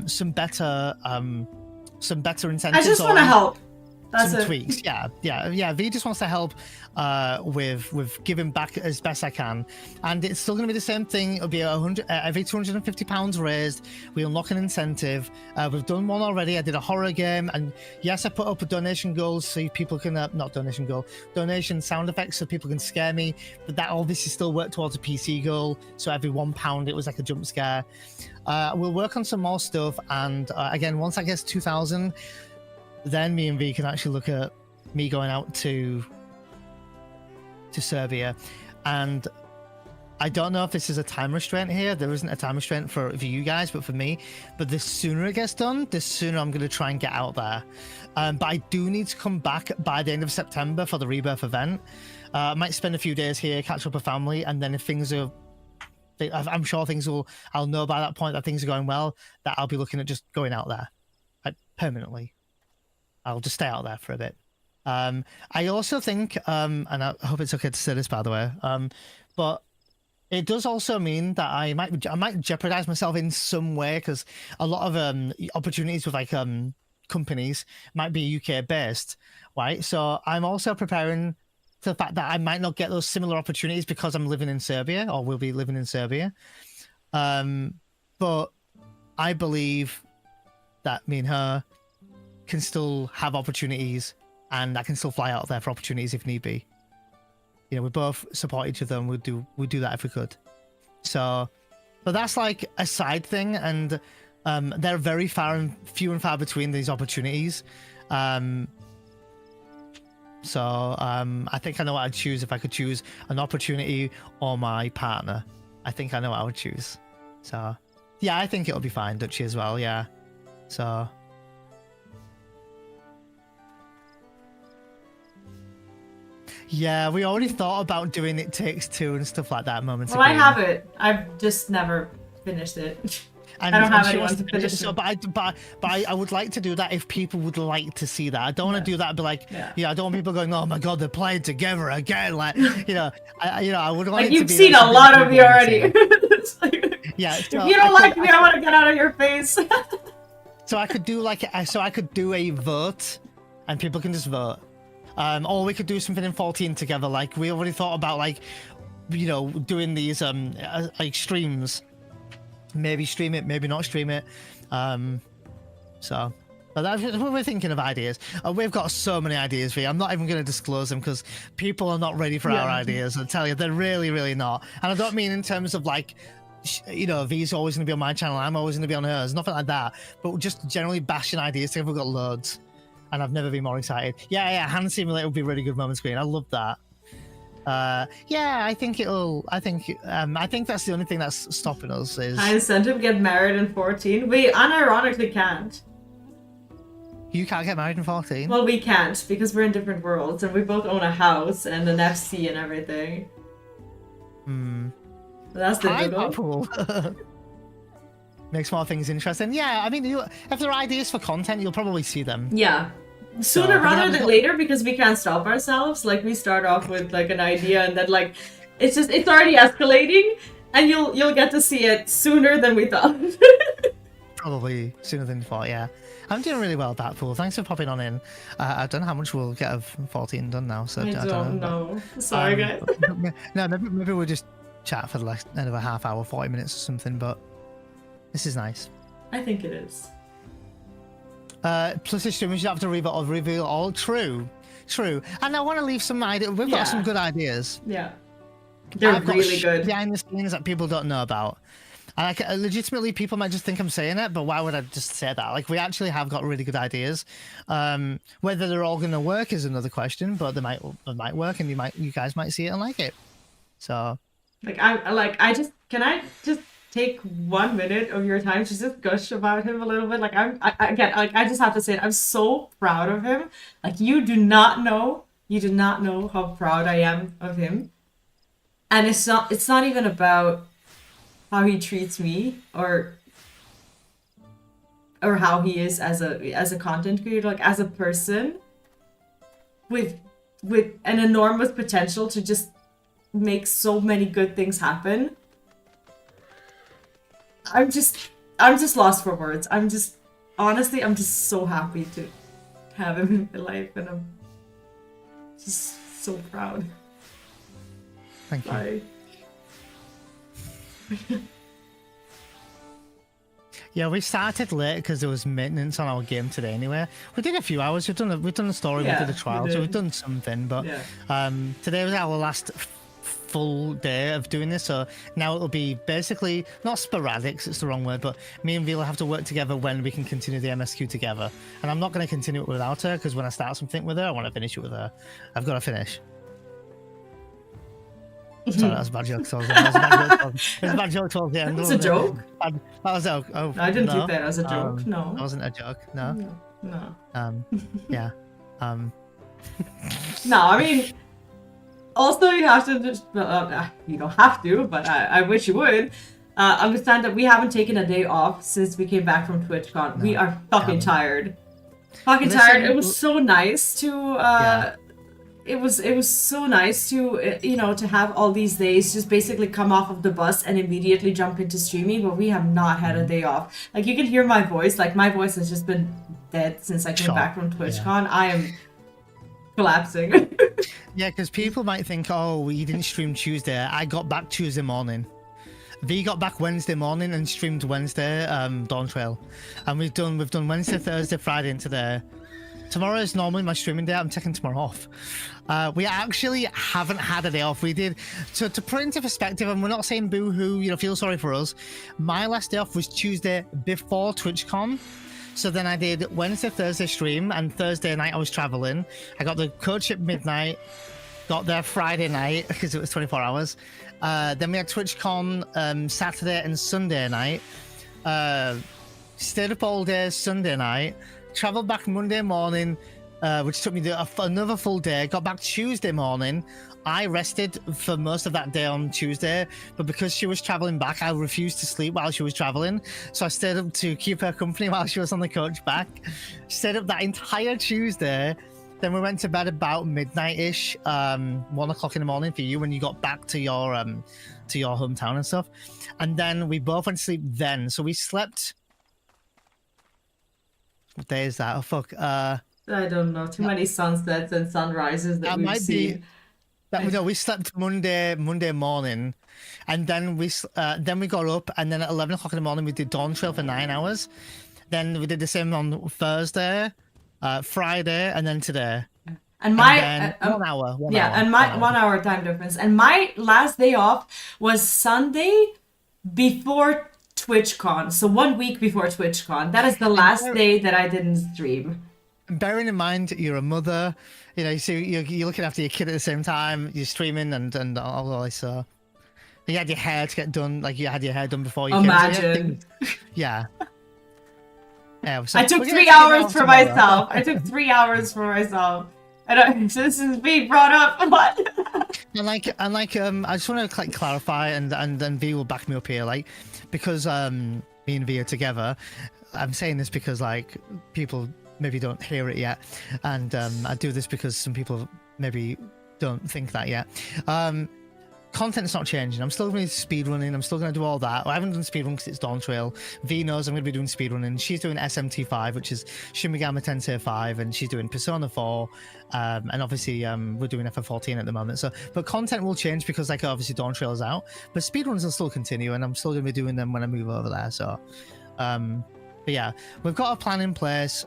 some better incentives. I just want to help. That's some tweaks. Yeah. Vee just wants to help with giving back as best I can, and it's still going to be the same thing. It'll be every £250 raised. We unlock an incentive. We've done one already. I did a horror game, and yes, I put up a donation goal so people can not donation goal, donation sound effects so people can scare me. But that obviously still worked towards a PC goal. So every £1, it was like a jump scare. We'll work on some more stuff, and again, once I get to 2,000. Then me and Vee can actually look at me going out to Serbia. And I don't know if this is a time restraint here. There isn't a time restraint for you guys, but for me. But the sooner it gets done, the sooner I'm going to try and get out there. But I do need to come back by the end of September for the Rebirth event. I might spend a few days here, catch up with family, and then if things are... I'm sure I'll know by that point that things are going well, that I'll be looking at just going out there, like, permanently. I'll just stay out there for a bit. I also think, and I hope it's okay to say this, by the way, but it does also mean that I might jeopardize myself in some way, because a lot of opportunities with like companies might be UK based, right? So I'm also preparing for the fact that I might not get those similar opportunities because I'm living in Serbia, or will be living in Serbia. But I believe that me and her can still have opportunities, and I can still fly out there for opportunities if need be. You know, we both support each other, and we'd do that if we could. So, but that's like a side thing, and they're very few and far between, these opportunities. So I think I know what I'd choose if I could choose an opportunity or my partner. I think I know what I would choose. So yeah, I think it'll be fine, Dutchie, as well. Yeah. So. Yeah, we already thought about doing It Takes Two and stuff like that moments ago. Well, I have it. I've just never finished it. And I don't have anyone to finish it. So, but I would like to do that if people would like to see that. I don't want to do that and be like, yeah, I don't want people going, oh my god, they're playing together again. Like, I would want like, it to be... You've seen a lot of me already. Yeah. So if you don't like me, I want to get out of your face. So I could do a vote, and people can just vote. Or we could do something in 14 together. Like, we already thought about, like, you know, doing these like streams. Maybe stream it, maybe not stream it. So, but that's what we're thinking of ideas. We've got so many ideas, Vee. I'm not even going to disclose them because people are not ready for our ideas. I tell you, they're really, really not. And I don't mean in terms of like, you know, Vee's always going to be on my channel, I'm always going to be on hers, nothing like that. But just generally bashing ideas together. We've got loads. And I've never been more excited. Yeah, Hand Simulator would be a really good moment screen. I love that. Yeah, I think it'll. I think that's the only thing that's stopping us is. I sent him get married in 14. We unironically can't. You can't get married in 14. Well, we can't because we're in different worlds and we both own a house and an FC and everything. That's difficult. Makes more things interesting. Yeah, I mean, if there are ideas for content, you'll probably see them. Yeah. Sooner rather than later, because we can't stop ourselves. Like, we start off with like an idea and then like it's already escalating and you'll get to see it sooner than we thought. Probably sooner than you thought, yeah. I'm doing really well, Batpool. Thanks for popping on in. I don't know how much we'll get of 14 done now, so I don't know. Sorry, guys. No, maybe we'll just chat for like another half hour, 40 minutes or something, but this is nice. I think it is. Plus, the streamers you have to reveal all. True. And I want to leave some ideas. We've got some good ideas. Yeah. They're really good. Behind the scenes that people don't know about. And like, legitimately, people might just think I'm saying it, but why would I just say that? Like, we actually have got really good ideas. Whether they're all going to work is another question, but they might work, and you guys might see it and like it. So, can I just take 1 minute of your time to just gush about him a little bit? Like, I just have to say it. I'm so proud of him. Like, you do not know how proud I am of him. And it's not even about how he treats me or how he is as a content creator, like as a person with an enormous potential to just make so many good things happen. I'm just lost for words. I'm just so happy to have him in my life, and I'm just so proud. Thank you. Bye. Yeah, we started late because there was maintenance on our game today. Anyway, we did a few hours. We've done a story. Yeah, we did a trial, so we've done something. But today was our last full day of doing this. So now it'll be basically not sporadic. It's the wrong word, but me and Vee will have to work together when we can continue the MSQ together. And I'm not going to continue it without her because when I start something with her, I want to finish it with her. I've got to finish. Sorry, that was a bad joke. It was a bad joke towards the end. It's a joke? That was a joke. Oh, I didn't think that as a joke. No. That wasn't a joke. No. No. Yeah. No, I mean, also you have to just, you don't have to, but I wish you would, understand that we haven't taken a day off since we came back from TwitchCon. No, we are fucking tired. Tired. It was so nice to, It was so nice to, to have all these days just basically come off of the bus and immediately jump into streaming, but we have not had a day off. Like, you can hear my voice. Like, my voice has just been dead since I came back from TwitchCon. I am collapsing. Yeah, because people might think, oh, you didn't stream Tuesday. I got back Tuesday morning. Vee got back Wednesday morning and streamed Wednesday, Dawntrail. And we've done Wednesday, Thursday, Friday, and today. Tomorrow is normally my streaming day. I'm taking tomorrow off. We actually haven't had a day off. We did. So to put into perspective, and we're not saying boo-hoo, feel sorry for us. My last day off was Tuesday before TwitchCon. So then I did Wednesday, Thursday stream, and Thursday night I was traveling. I got the coach at midnight, got there Friday night because it was 24 hours. Then we had TwitchCon Saturday and Sunday night. Stayed up all day Sunday night. Traveled back Monday morning, which took me another full day. Got back Tuesday morning. I rested for most of that day on Tuesday, but because she was traveling back, I refused to sleep while she was traveling. So I stayed up to keep her company while she was on the coach back. Stayed up that entire Tuesday. Then we went to bed about midnight-ish, 1 o'clock in the morning for you when you got back to your hometown and stuff. And then we both went to sleep then. So we slept. What day is that? Oh, fuck. I don't know. Too many sunsets and sunrises that we've seen. We slept Monday morning, and then we got up, and then at 11 o'clock in the morning we did Dawntrail for 9 hours. Then we did the same on Thursday, Friday, and then today. And my 1 hour. 1 hour time difference. And my last day off was Sunday before TwitchCon, so 1 week before TwitchCon. That is the last day that I didn't stream. bearing in mind you're a mother, you know, so you're looking after your kid at the same time, you're streaming and all this. So you had your hair to get done, like you had your hair done before you Imagine. came. Yeah. Yeah. So I took 3 hours for myself. I took 3 hours for myself. This is being brought up. What? And I just want to clarify, and then Vee will back me up here, like, because me and Vee are together. I'm saying this because like people maybe don't hear it yet, and I do this because some people maybe don't think that yet. Content's not changing. I'm still going to be speedrunning. I'm still going to do all that. I haven't done speedrun because it's Dawntrail. Vee knows I'm going to be doing speedrunning. She's doing SMT5, which is Shin Megami Tensei 5, and she's doing Persona 4. And obviously, we're doing FF14 at the moment. So, but content will change because, like, obviously Dawntrail is out. But speedruns will still continue, and I'm still going to be doing them when I move over there. So, but yeah, we've got a plan in place.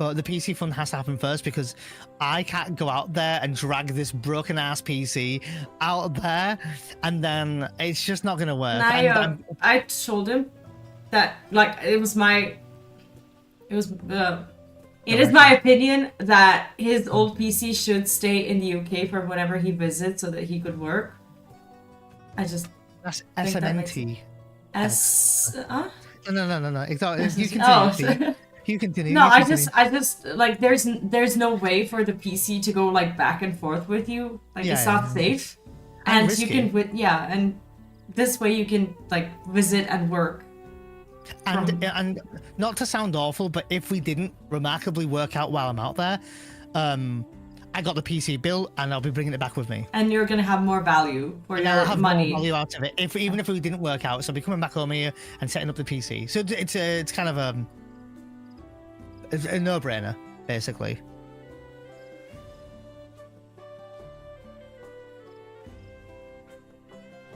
But the PC fund has to happen first because I can't go out there and drag this broken ass PC out there, and then it's just not gonna work. I told him that like it is my opinion that his old PC should stay in the UK for whenever he visits so that he could work. That's SMNT. No. You continue. You continue. No, I just like there's no way for the PC to go like back and forth with you. Like it's not safe, and you can and this way you can like visit and work. And not to sound awful, but if we didn't remarkably work out while I'm out there, I got the PC built and I'll be bringing it back with me. And you're gonna have more value for your I'll have money. More value out of it. Even if we didn't work out, so I'll be coming back home here and setting up the PC. So it's kind of it's a no-brainer, basically.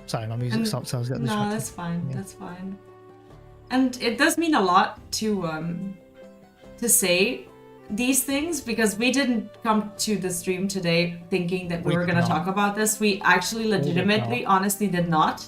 Sorry, my music stopped, so I was getting distracted. No, that's fine. Yeah. That's fine. And it does mean a lot to say these things because we didn't come to the stream today thinking that we were going to talk about this. We actually legitimately, honestly did not.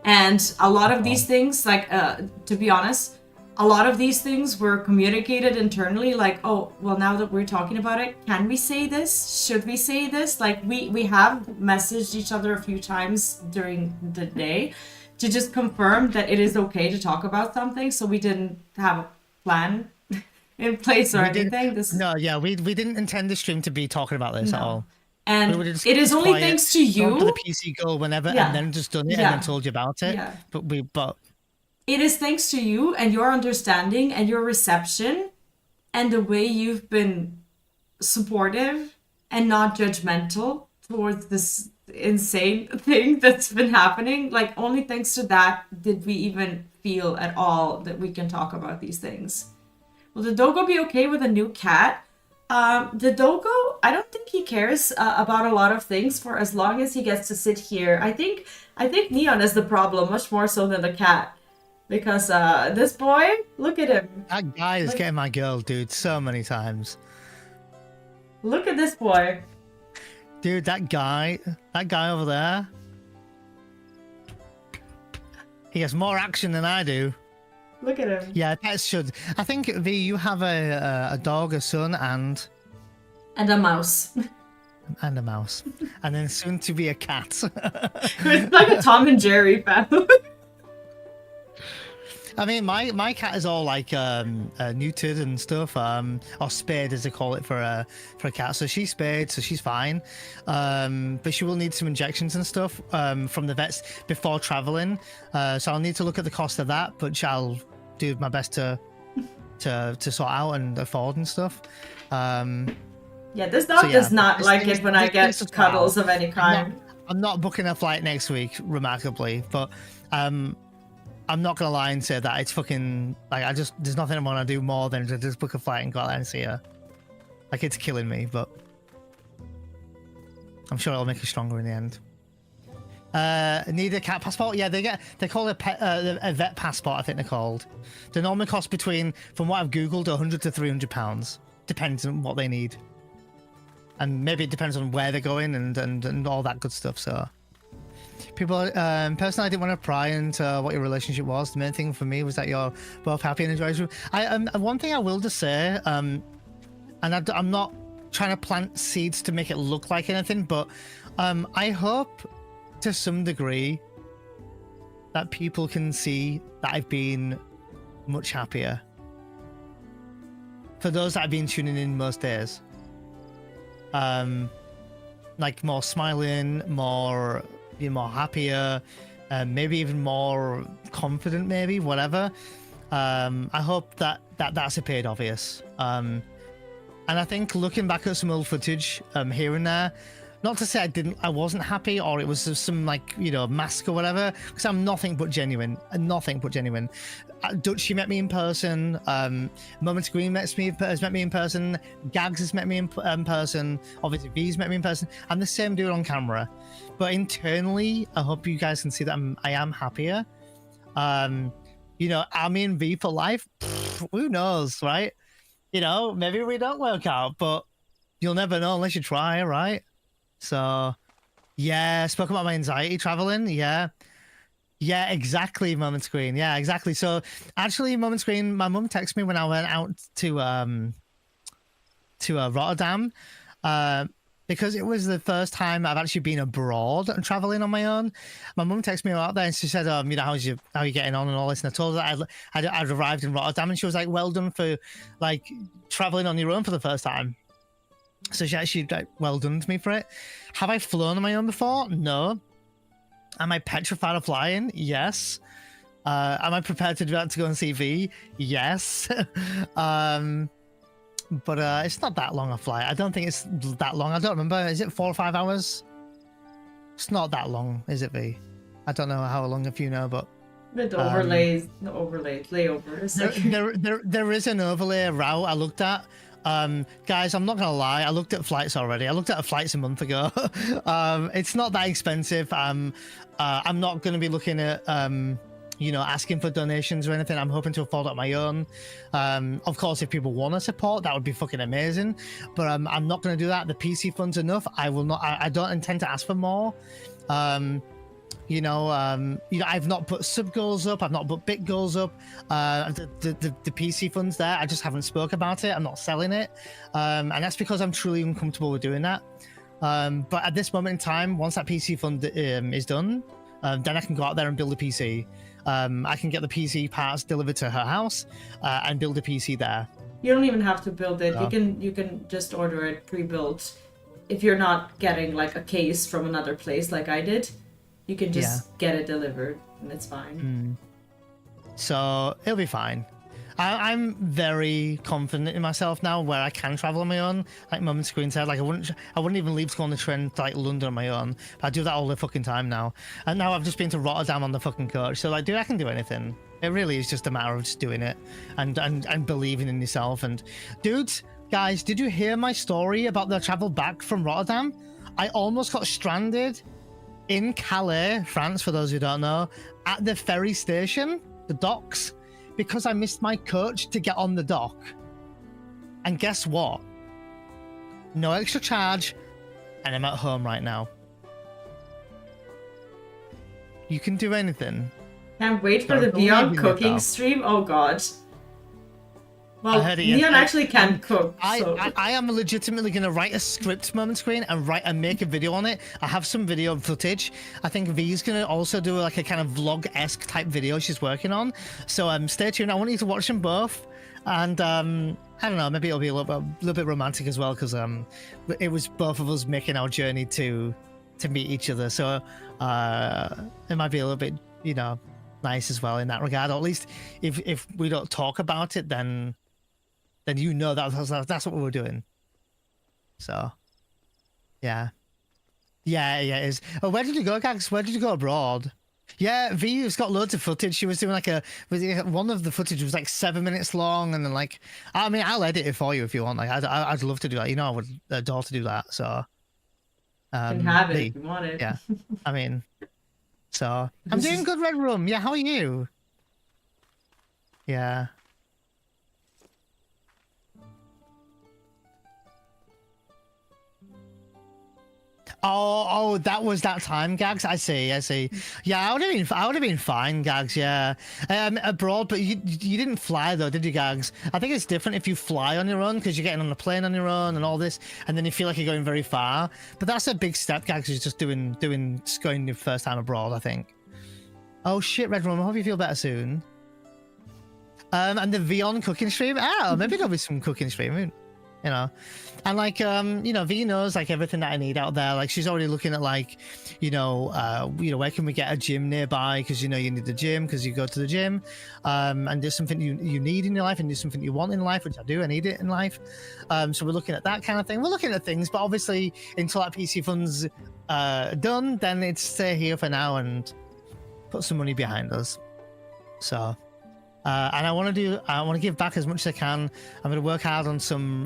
And a lot of these things, like, to be honest, a lot of these things were communicated internally, like, oh, well, now that we're talking about it, can we say this? Should we say this? Like, we have messaged each other a few times during the day to just confirm that it is okay to talk about something, so we didn't have a plan in place or anything. We didn't intend the stream to be talking about this at all. And it is only thanks to you. To the PC goal whenever, and then just done it and then told you about it. Yeah. But it is thanks to you and your understanding and your reception and the way you've been supportive and not judgmental towards this insane thing that's been happening. Like, only thanks to that did we even feel at all that we can talk about these things. Will the Dogo be okay with a new cat? The Dogo, I don't think he cares about a lot of things for as long as he gets to sit here. I think Neon is the problem, much more so than the cat. Because this boy, look at him. That guy is getting my girl, dude, so many times. Look at this boy. Dude, that guy over there. He has more action than I do. Look at him. Yeah, pets should. I think, Vee, you have a dog, a son, and a mouse. And a mouse. And then soon to be a cat. It's like a Tom and Jerry family. I mean, my cat is all like neutered and stuff, or spayed as they call it for a cat. So she's spayed, so she's fine. But she will need some injections and stuff from the vets before traveling. So I'll need to look at the cost of that, but I'll do my best to sort out and afford and stuff. Yeah, this dog does not like it when I get cuddles of any kind. I'm not booking a flight next week, remarkably, but I'm not gonna lie and say that it's fucking like there's nothing I want to do more than to just book a flight and go out there and see her. Like, it's killing me, but I'm sure it'll make her stronger in the end. Need a cat passport? Yeah, they call it a vet passport, I think they're called. They normally cost between, from what I've googled, £100 to £300. Depends on what they need. And maybe it depends on where they're going and all that good stuff, so. people, personally, I didn't want to pry into what your relationship was. The main thing for me was that you're both happy and enjoyable. One thing I will just say, and I'm not trying to plant seeds to make it look like anything, but I hope to some degree that people can see that I've been much happier. For those that have been tuning in most days. Like more smiling, more happier, maybe even more confident, maybe, whatever. I hope that's appeared obvious. And I think looking back at some old footage here and there, not to say I wasn't happy or it was some like, mask or whatever, because I'm nothing but genuine. Dutchie met me in person, Moment Green has met me in person, Gags has met me in person, obviously Vee's met me in person. I'm the same dude on camera, but internally, I hope you guys can see that I am happier. I'm in Vee for life. Who knows, right? Maybe we don't work out, but you'll never know unless you try, right? So, yeah, spoke about my anxiety traveling, yeah. Yeah, exactly, Moment Screen. Yeah, exactly. So, actually, Moment Screen, my mum texted me when I went out to Rotterdam, because it was the first time I've actually been abroad and traveling on my own. My mum texted me out there and she said, how are you getting on and all this? And I told her that I'd arrived in Rotterdam, and she was like, well done for like traveling on your own for the first time. So she actually like well done to me for it. Have I flown on my own before? No. Am I petrified of flying? Yes. Am I prepared to do that to go and see Vee? Yes. But it's not that long a flight. I don't think it's that long. I don't remember. Is it 4 or 5 hours? It's not that long, is it, Vee? I don't know how long, if you know, but the overlays, layovers. There is an overlay route I looked at. Guys, I'm not gonna lie, I looked at flights already. I looked at flights a month ago. It's not that expensive. I'm not gonna be looking at asking for donations or anything. I'm hoping to afford it on my own. Of course, if people want to support, that would be fucking amazing, but I'm not gonna do that. The PC fund's enough. I don't intend to ask for more. I've not put sub goals up, I've not put bit goals up. The PC fund's there, I just haven't spoke about it. I'm not selling it, and that's because I'm truly uncomfortable with doing that. But at this moment in time, once that PC fund is done, then I can go out there and build a PC. I can get the PC parts delivered to her house and build a PC there. You don't even have to build it. You can just order it pre-built. If you're not getting like a case from another place like I did, you can just get it delivered and it's fine. So it'll be fine. I'm very confident in myself now where I can travel on my own. Like Moment Screen said, like I wouldn't even leave to go on the train to like London on my own. But I do that all the fucking time now. And now I've just been to Rotterdam on the fucking coach. So like, dude, I can do anything. It really is just a matter of just doing it and believing in yourself. And dudes, guys, did you hear my story about the travel back from Rotterdam? I almost got stranded in Calais, France, for those who don't know, at the ferry station, the docks, because I missed my coach to get on the dock. And guess what? No extra charge, and I'm at home right now. You can do anything. Can't wait for the Neon cooking stream. Oh god. Well, Neon actually can cook. So. I am legitimately going to write a script, Moment Screen, and make a video on it. I have some video footage. I think Vee's going to also do like a kind of vlog-esque type video she's working on. So stay tuned. I want you to watch them both. And I don't know, maybe it'll be a little bit romantic as well, because it was both of us making our journey to meet each other. So it might be a little bit, nice as well in that regard. Or at least if we don't talk about it, then that's what we were doing. So, yeah, it is. Oh, where did you go, Gags? Where did you go abroad? Yeah, Vee's got loads of footage. She was doing one of the footage was like 7 minutes long, and then like, I mean, I'll edit it for you if you want. Like, I'd love to do that. I would adore to do that. So, you can have it if you want it. Yeah, I mean, so I'm doing good, Red Room. Yeah, how are you? Yeah. Oh, that was that time, Gags. I see. Yeah, I would have been fine, Gags. Yeah, abroad, but you didn't fly though, did you, Gags? I think it's different if you fly on your own because you're getting on a plane on your own and all this, and then you feel like you're going very far. But that's a big step, Gags. Is just going your first time abroad, I think. Oh shit, Red Room. I hope you feel better soon. And the Vion cooking stream. Maybe there'll be some cooking stream. You know, and like V knows like everything that I need out there. Like she's already looking at like where can we get a gym nearby, because you need the gym because you go to the gym, and there's something you need in your life and there's something you want in life, which I need it in life. So we're looking at that kind of thing. We're looking at things, but obviously until that PC fund's done, then it's stay here for now and put some money behind us. So and I want to give back as much as I can. I'm going to work hard on some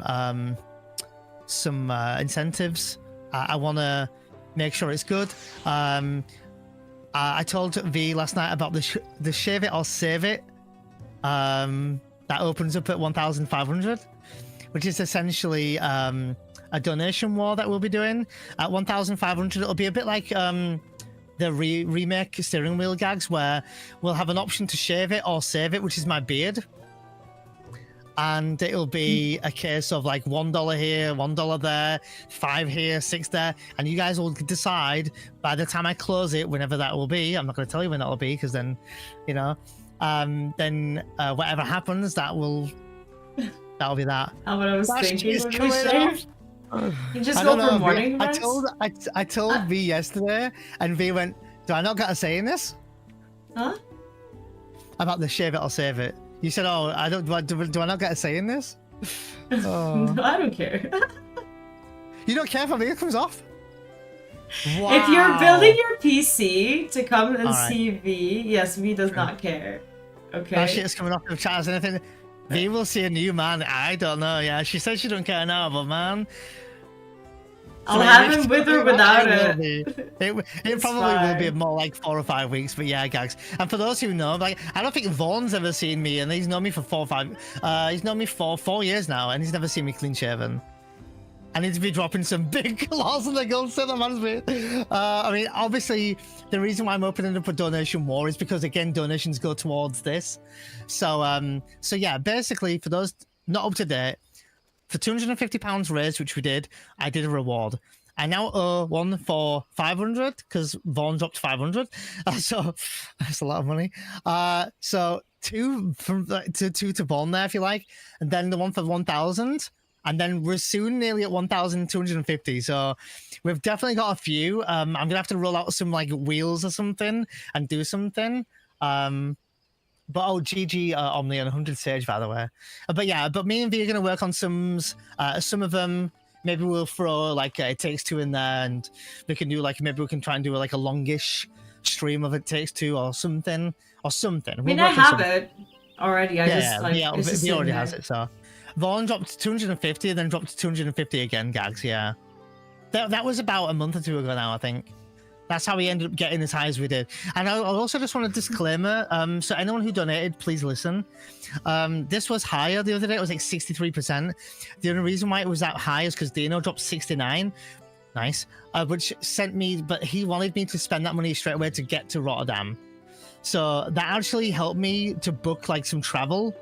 incentives. I want to make sure it's good. I told V last night about the shave it or save it. That opens up at 1,500, which is essentially a donation war that we'll be doing. At 1,500, it'll be a bit like the remake steering wheel, Gags, where we'll have an option to shave it or save it, which is my beard. And it'll be a case of like $1 here, $1 there, 5 here, 6 there. And you guys will decide by the time I close it, whenever that will be. I'm not going to tell you when that will be, because then, whatever happens, that'll be that. How what I was thinking when we shaved. You just go for morning runs? I told V yesterday, and V went, "Do I not got a say in this?" Huh? About the shave it or save it. You said, "Oh, I don't. Do I not get a say in this?" Oh. No, I don't care. You don't care if it comes off? Wow. If you're building your PC to come and right. see V, yes, V does not care. Okay. That shit's coming off the chat. Anything? V will see a new man. I don't know. Yeah, she says she don't care now, but man, I'll have him with or without it. It probably will be more like 4 or 5 weeks, but yeah, Gags. And for those who know, like, I don't think Vaughn's ever seen me, and he's known me for 4 or 5. He's known me for 4 years now, and he's never seen me clean shaven. I need to be dropping some big claws on the gold set, that man's me. I mean, obviously, the reason why I'm opening up a donation war is because, again, donations go towards this. So yeah, basically, for those not up to date, for £250 raised, which we did, I did a reward. I now owe one for 500 because Vaughn dropped 500, so that's a lot of money. So 2 to Vaughn there, if you like, and then the one for 1,000. And then we're soon nearly at 1,250. So we've definitely got a few. I'm going to have to roll out some like wheels or something and do something. But GG Omni and 100 Sage, by the way. But me and V are going to work on some of them. Maybe we'll throw like It Takes Two in there, and we can do like, maybe we can try and do like a longish stream of It Takes Two or something. I mean, I have it already. He already has it, so. Vaughn dropped to 250, then dropped to 250 again, Gags, yeah. That was about a month or two ago now, I think. That's how we ended up getting as high as we did. And I also just want a disclaimer. So anyone who donated, please listen. This was higher the other day. It was like 63%. The only reason why it was that high is because Dino dropped 69. Nice. Which sent me, but he wanted me to spend that money straight away to get to Rotterdam. So that actually helped me to book like some travel.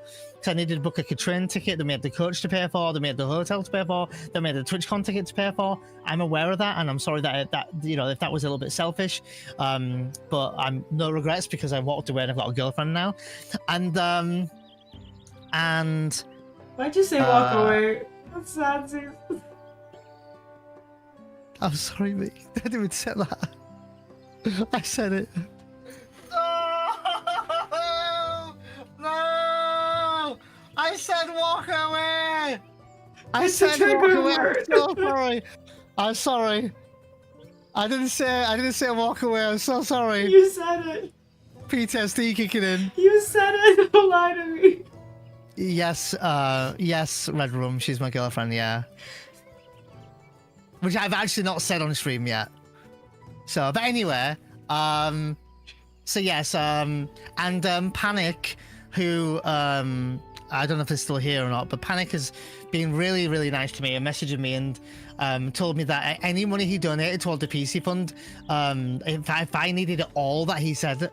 I needed to book like a train ticket, then we had the coach to pay for, then we had the hotel to pay for, then we had the TwitchCon ticket to pay for. I'm aware of that, and I'm sorry that if that was a little bit selfish, but I'm no regrets because I walked away and I've got a girlfriend now. And why'd you say walk away? That's sad, Zeus. I'm sorry, mate. I didn't even say that. I said it. No! I said walk away! I said walk away. I'm so sorry. I'm sorry. I didn't say walk away. I'm so sorry. You said it. PTSD kicking in. You said it. Don't lie to me. Yes, Red Room. She's my girlfriend, yeah. Which I've actually not said on stream yet. So, but anyway, so yes, and Panic who I don't know if they're still here or not, but Panic has been really, really nice to me and messaging me and told me that any money he donated toward the PC fund, if I needed all that he said,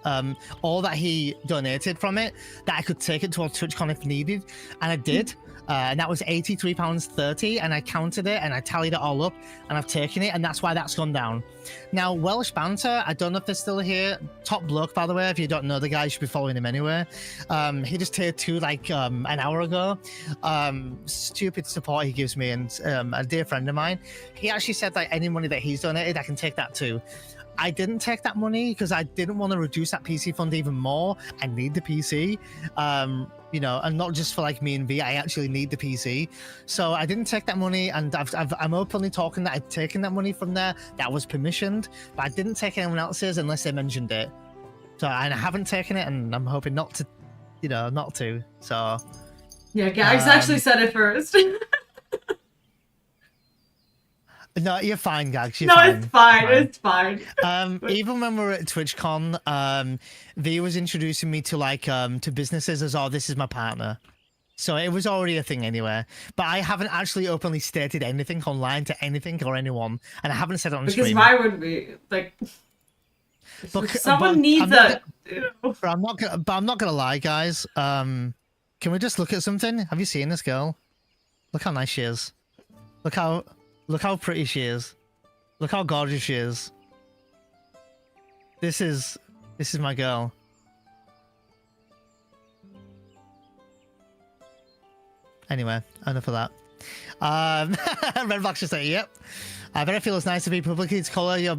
all that he donated from it, that I could take it towards TwitchCon if needed, and I did. And that was £83.30, and I counted it and I tallied it all up, and I've taken it, and that's why that's gone down. Now, Welsh Banter, I don't know if they're still here. Top bloke, by the way. If you don't know the guy, you should be following him anyway. He just tiered 2 like an hour ago. Stupid support he gives me, and a dear friend of mine. He actually said that any money that he's donated, I can take that too. I didn't take that money because I didn't want to reduce that PC fund even more. I need the PC, you know, and not just for like me and V. I actually need the PC, so I didn't take that money. And I'm openly talking that I'd taken that money from there. That was permissioned, but I didn't take anyone else's unless they mentioned it. So and I haven't taken it, and I'm hoping not to, you know, not to. So yeah, Gags actually said it first. No, you're fine, Gags. You're no, fine. It's fine. It's fine. Even when we were at TwitchCon, V was introducing me to like to businesses as, oh, this is my partner. So it was already a thing anyway. But I haven't actually openly stated anything online to anything or anyone, and I haven't said it on because stream. why would we like? Someone needs a. But I'm not gonna lie, guys. Can we just look at something? Have you seen this girl? Look how nice she is. Look how pretty she is. Look how gorgeous she is. This is my girl. Anyway, enough of that. Red Box just said, yep. I bet it feels nice to be publicly to call her your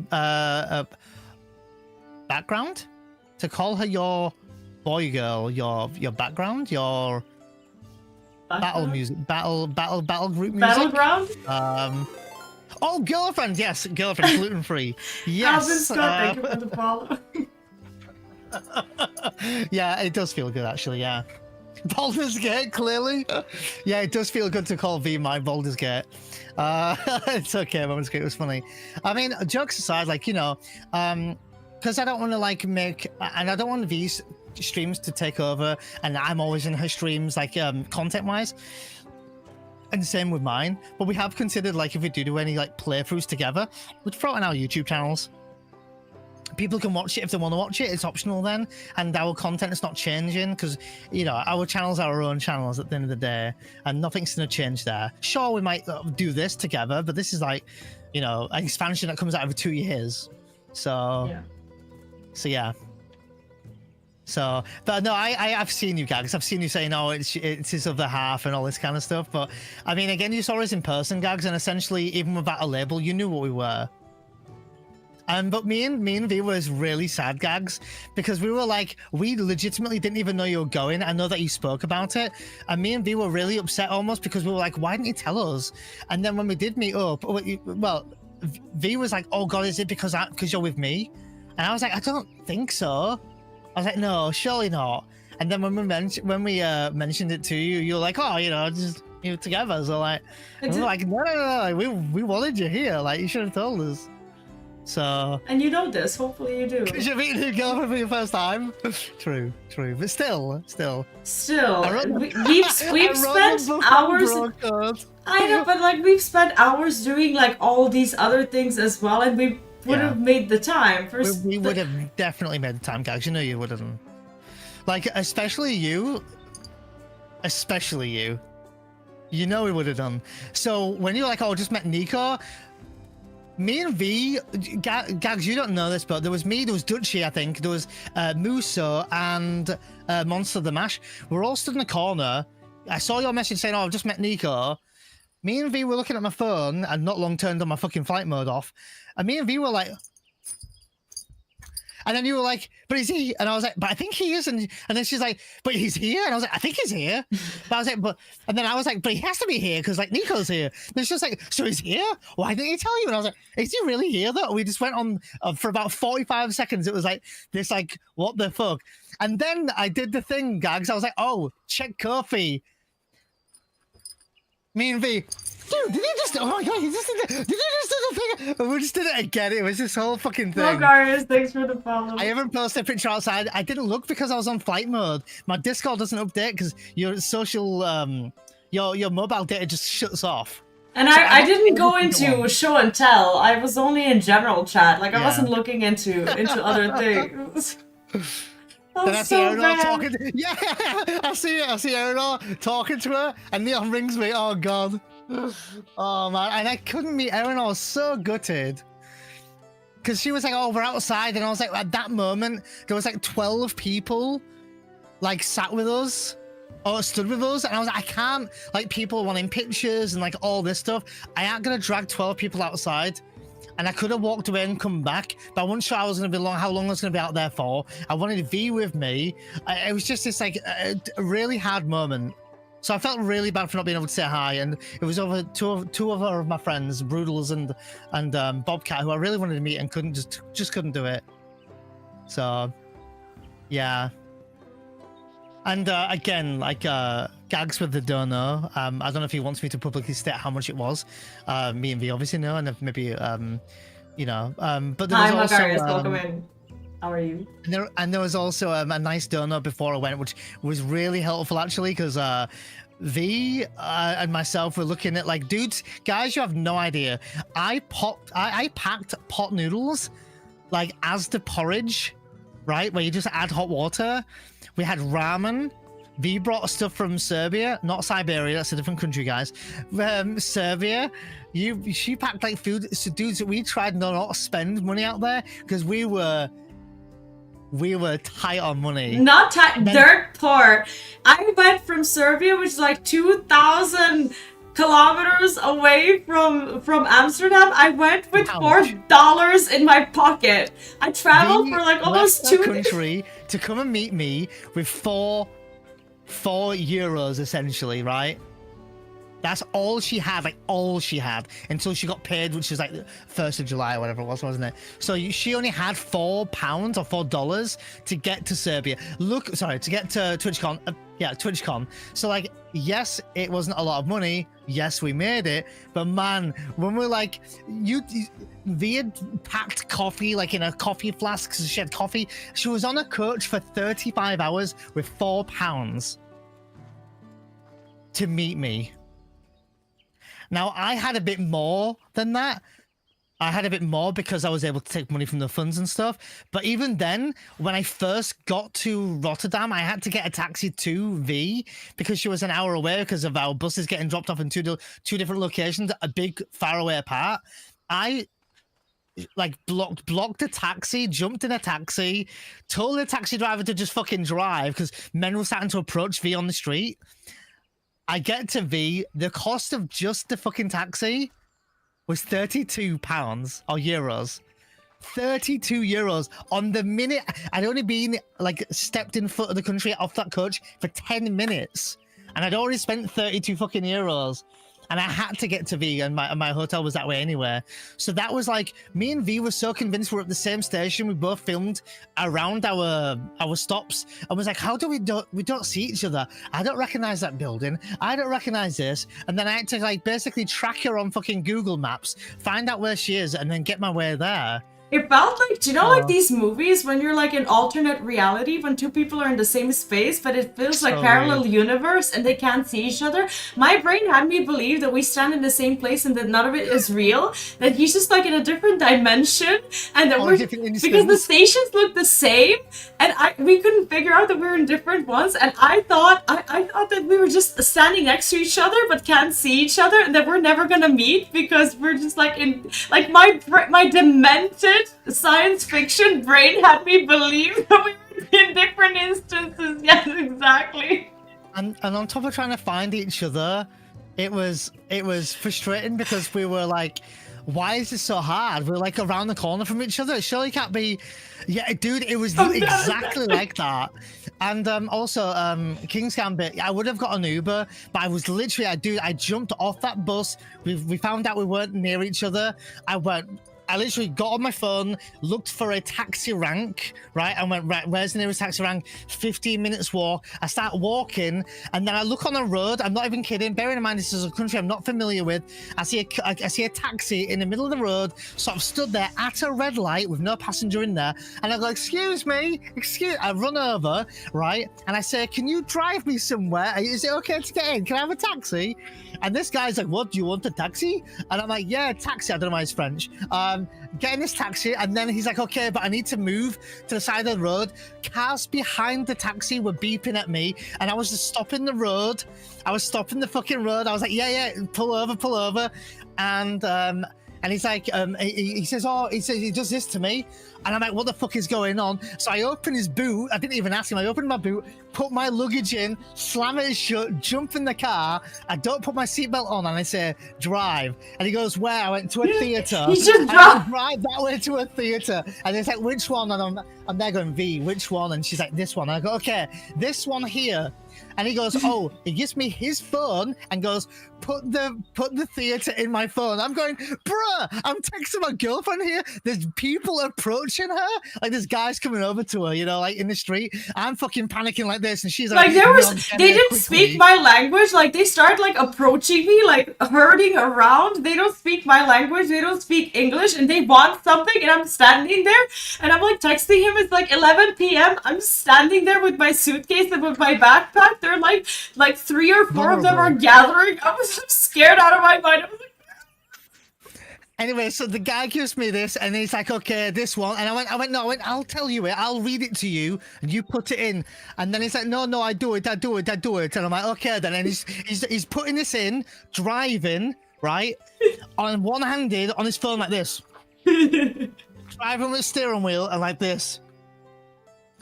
background? To call her your boy girl, your background, your battle music, battle group music. Battleground? Oh, girlfriend, yes, girlfriend, gluten-free. Yes. Alvin Scott, thank you for the follow. Yeah, it does feel good, actually, yeah. Baldur's Gate, clearly. Yeah, it does feel good to call V my Baldur's Gate. It's okay, Baldur's Gate was funny. I mean, jokes aside, like, you know, because I don't want to, like, make... And I don't want V's streams to take over, and I'm always in her streams, like, content-wise. And same with mine. But we have considered, like, if we do any, like, playthroughs together, we'd throw it on our YouTube channels. People can watch it if they want to watch it. It's optional then. And our content is not changing because, you know, our channels are our own channels at the end of the day. And nothing's going to change there. Sure, we might do this together, but this is like, you know, an expansion that comes out every 2 years. So, yeah. So, yeah. So, but no, I've seen you, Gags. I've seen you saying, oh, it's his other half and all this kind of stuff. But, I mean, again, you saw us in person, Gags, and essentially, even without a label, you knew what we were. But me and V was really sad, Gags, because we were like, we legitimately didn't even know you were going. I know that you spoke about it. And me and V were really upset almost because we were like, why didn't you tell us? And then when we did meet up, well, V was like, oh, God, is it because you're with me? And I was like, I don't think so. I was like, no, surely not. And then when we mentioned it to you, you were like, oh, you know, just you together. So like, we were like, no, we wanted you here. Like, you should have told us. So. And you know this. Hopefully you do. Because you're meeting a girlfriend for your first time. True. But still. We've spent hours. I know, but like we've spent hours doing like all these other things as well, and we would have made the time. We would have definitely made the time, guys. You know you would have. Like, especially you. You know we would have done. So when you're like, oh, I just met Nico. Me and V, Gags, you don't know this, but there was me, there was Dutchie, I think, there was Muso and Monster the Mash. We're all stood in a corner. I saw your message saying, oh, I've just met Nico. Me and V were looking at my phone and not long turned on my fucking flight mode off. And me and V were like... And then you were like, but is he? And I was like, but I think he is. And then she's like, but he's here. And I was like, I think he's here. But I was like, and then I was like, but he has to be here because like Nico's here. And she's like, so he's here? Why didn't he tell you? And I was like, is he really here though? We just went on for about 45 seconds. It was like this, like, what the fuck? And then I did the thing, Gags. I was like, oh, check Kofi. Me and V. you? Did you just? Oh my god! Did you just do the thing? And we just did it again. It was this whole fucking thing. Logarius, thanks for the follow. I haven't posted a picture outside. I didn't look because I was on flight mode. My Discord doesn't update because your social, your mobile data just shuts off. And so I didn't go into show and tell. I was only in general chat. Like I wasn't looking into other things. Then I see Eorzea talking. Yeah, I see Eorzea talking to her, and Neon rings me. Oh god. Oh man, and I couldn't meet Erin. I was so gutted. Because she was like, oh, we're outside. And I was like, at that moment, there was like 12 people like sat with us or stood with us. And I was like, I can't, like people wanting pictures and like all this stuff. I ain't going to drag 12 people outside. And I could have walked away and come back, but I wasn't sure I was going to be how long I was going to be out there for. I wanted Vee with me. It was just this like a really hard moment. So I felt really bad for not being able to say hi, and it was over two of my friends, Brutals and Bobcat, who I really wanted to meet and couldn't just couldn't do it. So, yeah. And again, like Gags with the don't know. I don't know if he wants me to publicly state how much it was. Me and Vee obviously know, and maybe you know. But there was also welcome in. How are you? And there was also a nice donut before I went, which was really helpful actually, because Vee and myself were looking at like, dudes, guys, you have no idea. I packed pot noodles like as the porridge, right? Where you just add hot water. We had ramen. Vee brought stuff from Serbia, not Siberia. That's a different country, guys. Serbia. She packed like food. So dudes, we tried not to spend money out there because we were tight on money. Not tight, dirt poor. I went from Serbia, which is like 2,000 kilometers away from Amsterdam. I went with $4 in my pocket. I traveled for like almost 2 country to come and meet me with four euros essentially, right? That's all she had, like all she had, until she got paid, which was like the 1st of July or whatever it was, wasn't it? So she only had £4 or $4 to get to Serbia. To get to TwitchCon. TwitchCon. So like, yes, it wasn't a lot of money. Yes, we made it. But man, when we're like, Vee had packed coffee like in a coffee flask because she had coffee. She was on a coach for 35 hours with £4 to meet me. Now, I had a bit more than that. I had a bit more because I was able to take money from the funds and stuff. But even then, when I first got to Rotterdam, I had to get a taxi to Vee because she was an hour away because of our buses getting dropped off in two different locations, a big far away apart. I like blocked a taxi, jumped in a taxi, told the taxi driver to just fucking drive because men were starting to approach Vee on the street. I get to Vee, the cost of just the fucking taxi was £32 or euros. 32 euros on the minute. I'd only been like stepped in foot of the country off that coach for 10 minutes. And I'd already spent 32 fucking euros. And I had to get to Vee, and my hotel was that way anyway. So that was like, me and Vee were so convinced we're at the same station. We both filmed around our stops. I was like, how do we don't see each other? I don't recognize that building. I don't recognize this. And then I had to like basically track her on fucking Google Maps, find out where she is, and then get my way there. It felt like, do you know, like these movies when you're like in alternate reality, when two people are in the same space, but it feels like parallel universe and they can't see each other? My brain had me believe that we stand in the same place and that none of it is real, that he's just like in a different dimension, and that we're, because the stations look the same, and we couldn't figure out that we were in different ones, and I thought that we were just standing next to each other but can't see each other, and that we're never gonna meet because we're just like in, like my demented science fiction brain had me believe that we were in different instances. Yes, exactly. And on top of trying to find each other, it was frustrating because we were like, why is this so hard? We're like around the corner from each other. It surely can't be. Yeah, dude, it was exactly like that. And also, King's Gambit, I would have got an Uber, but I was literally, I jumped off that bus. We found out we weren't near each other. I literally got on my phone, looked for a taxi rank, right? And went, right, where's the nearest taxi rank? 15 minutes walk. I start walking, and then I look on the road. I'm not even kidding. Bearing in mind, this is a country I'm not familiar with. I see a taxi in the middle of the road, sort of stood there at a red light with no passenger in there. And I go, excuse me, I run over, right? And I say, can you drive me somewhere? Is it okay to get in? Can I have a taxi? And this guy's like, what, do you want a taxi? And I'm like, yeah, taxi. I don't know why it's French. Get in this taxi. And then he's like, okay, but I need to move to the side of the road. Cars behind the taxi were beeping at me. And I was just stopping the road. I was stopping the fucking road. I was like, yeah, pull over. And he's like, he says, he does this to me. And I'm like, what the fuck is going on? So I open his boot. I didn't even ask him. I opened my boot, put my luggage in, slam it shut, jump in the car. I don't put my seatbelt on, and I say, drive. And he goes, where? I went to a theatre. He just drive that way to a theatre. And he's like, which one? And I'm there going, V, which one? And she's like, this one. And I go, okay, this one here. And he goes, he gives me his phone and goes, put the theatre in my phone. I'm going, bruh, I'm texting my girlfriend here. There's people approaching her. Like, there's guys coming over to her, like in the street. I'm fucking panicking like this. And she's like, they didn't speak my language. Like, they start like approaching me, like herding around. They don't speak my language. They don't speak English, and they want something. And I'm standing there and I'm like texting him. It's like 11 p.m. I'm standing there with my suitcase and with my backpack. They're like 3 or 4 of them are gathering. I was scared out of my mind. I was like... Anyway, so the guy gives me this, and he's like, okay, this one. And I went, no, I'll tell you it. I'll read it to you, and you put it in. And then he's like, no, I do it. And I'm like, okay, then. And he's putting this in, driving, right, on one-handed on his phone like this. Driving with steering wheel and like this.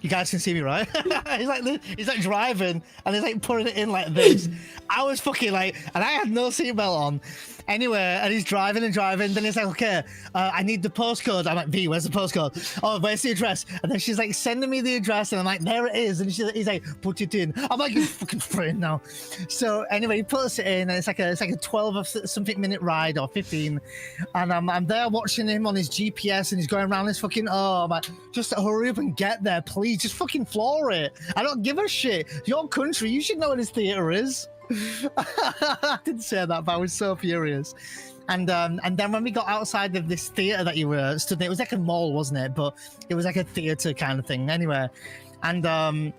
You guys can see me, right? he's like driving, and he's like putting it in like this. I was fucking like, and I had no seatbelt on. Anyway, and he's driving. Then he's like, okay, I need the postcode. I'm like, V, where's the postcode? Oh, where's the address? And then she's like sending me the address, and I'm like, there it is. And he's like, put it in. I'm like, you fucking friend now. So anyway, he puts it in, and it's like a 12 or something minute ride, or 15. And I'm there watching him on his GPS, and he's going around this fucking, I'm like, just hurry up and get there, please. Just fucking floor it. I don't give a shit. Your country, you should know what his theater is. I didn't say that, but I was so furious. And then when we got outside of this theater that you were stood in, it was like a mall, wasn't it? But it was like a theater kind of thing. Anyway, and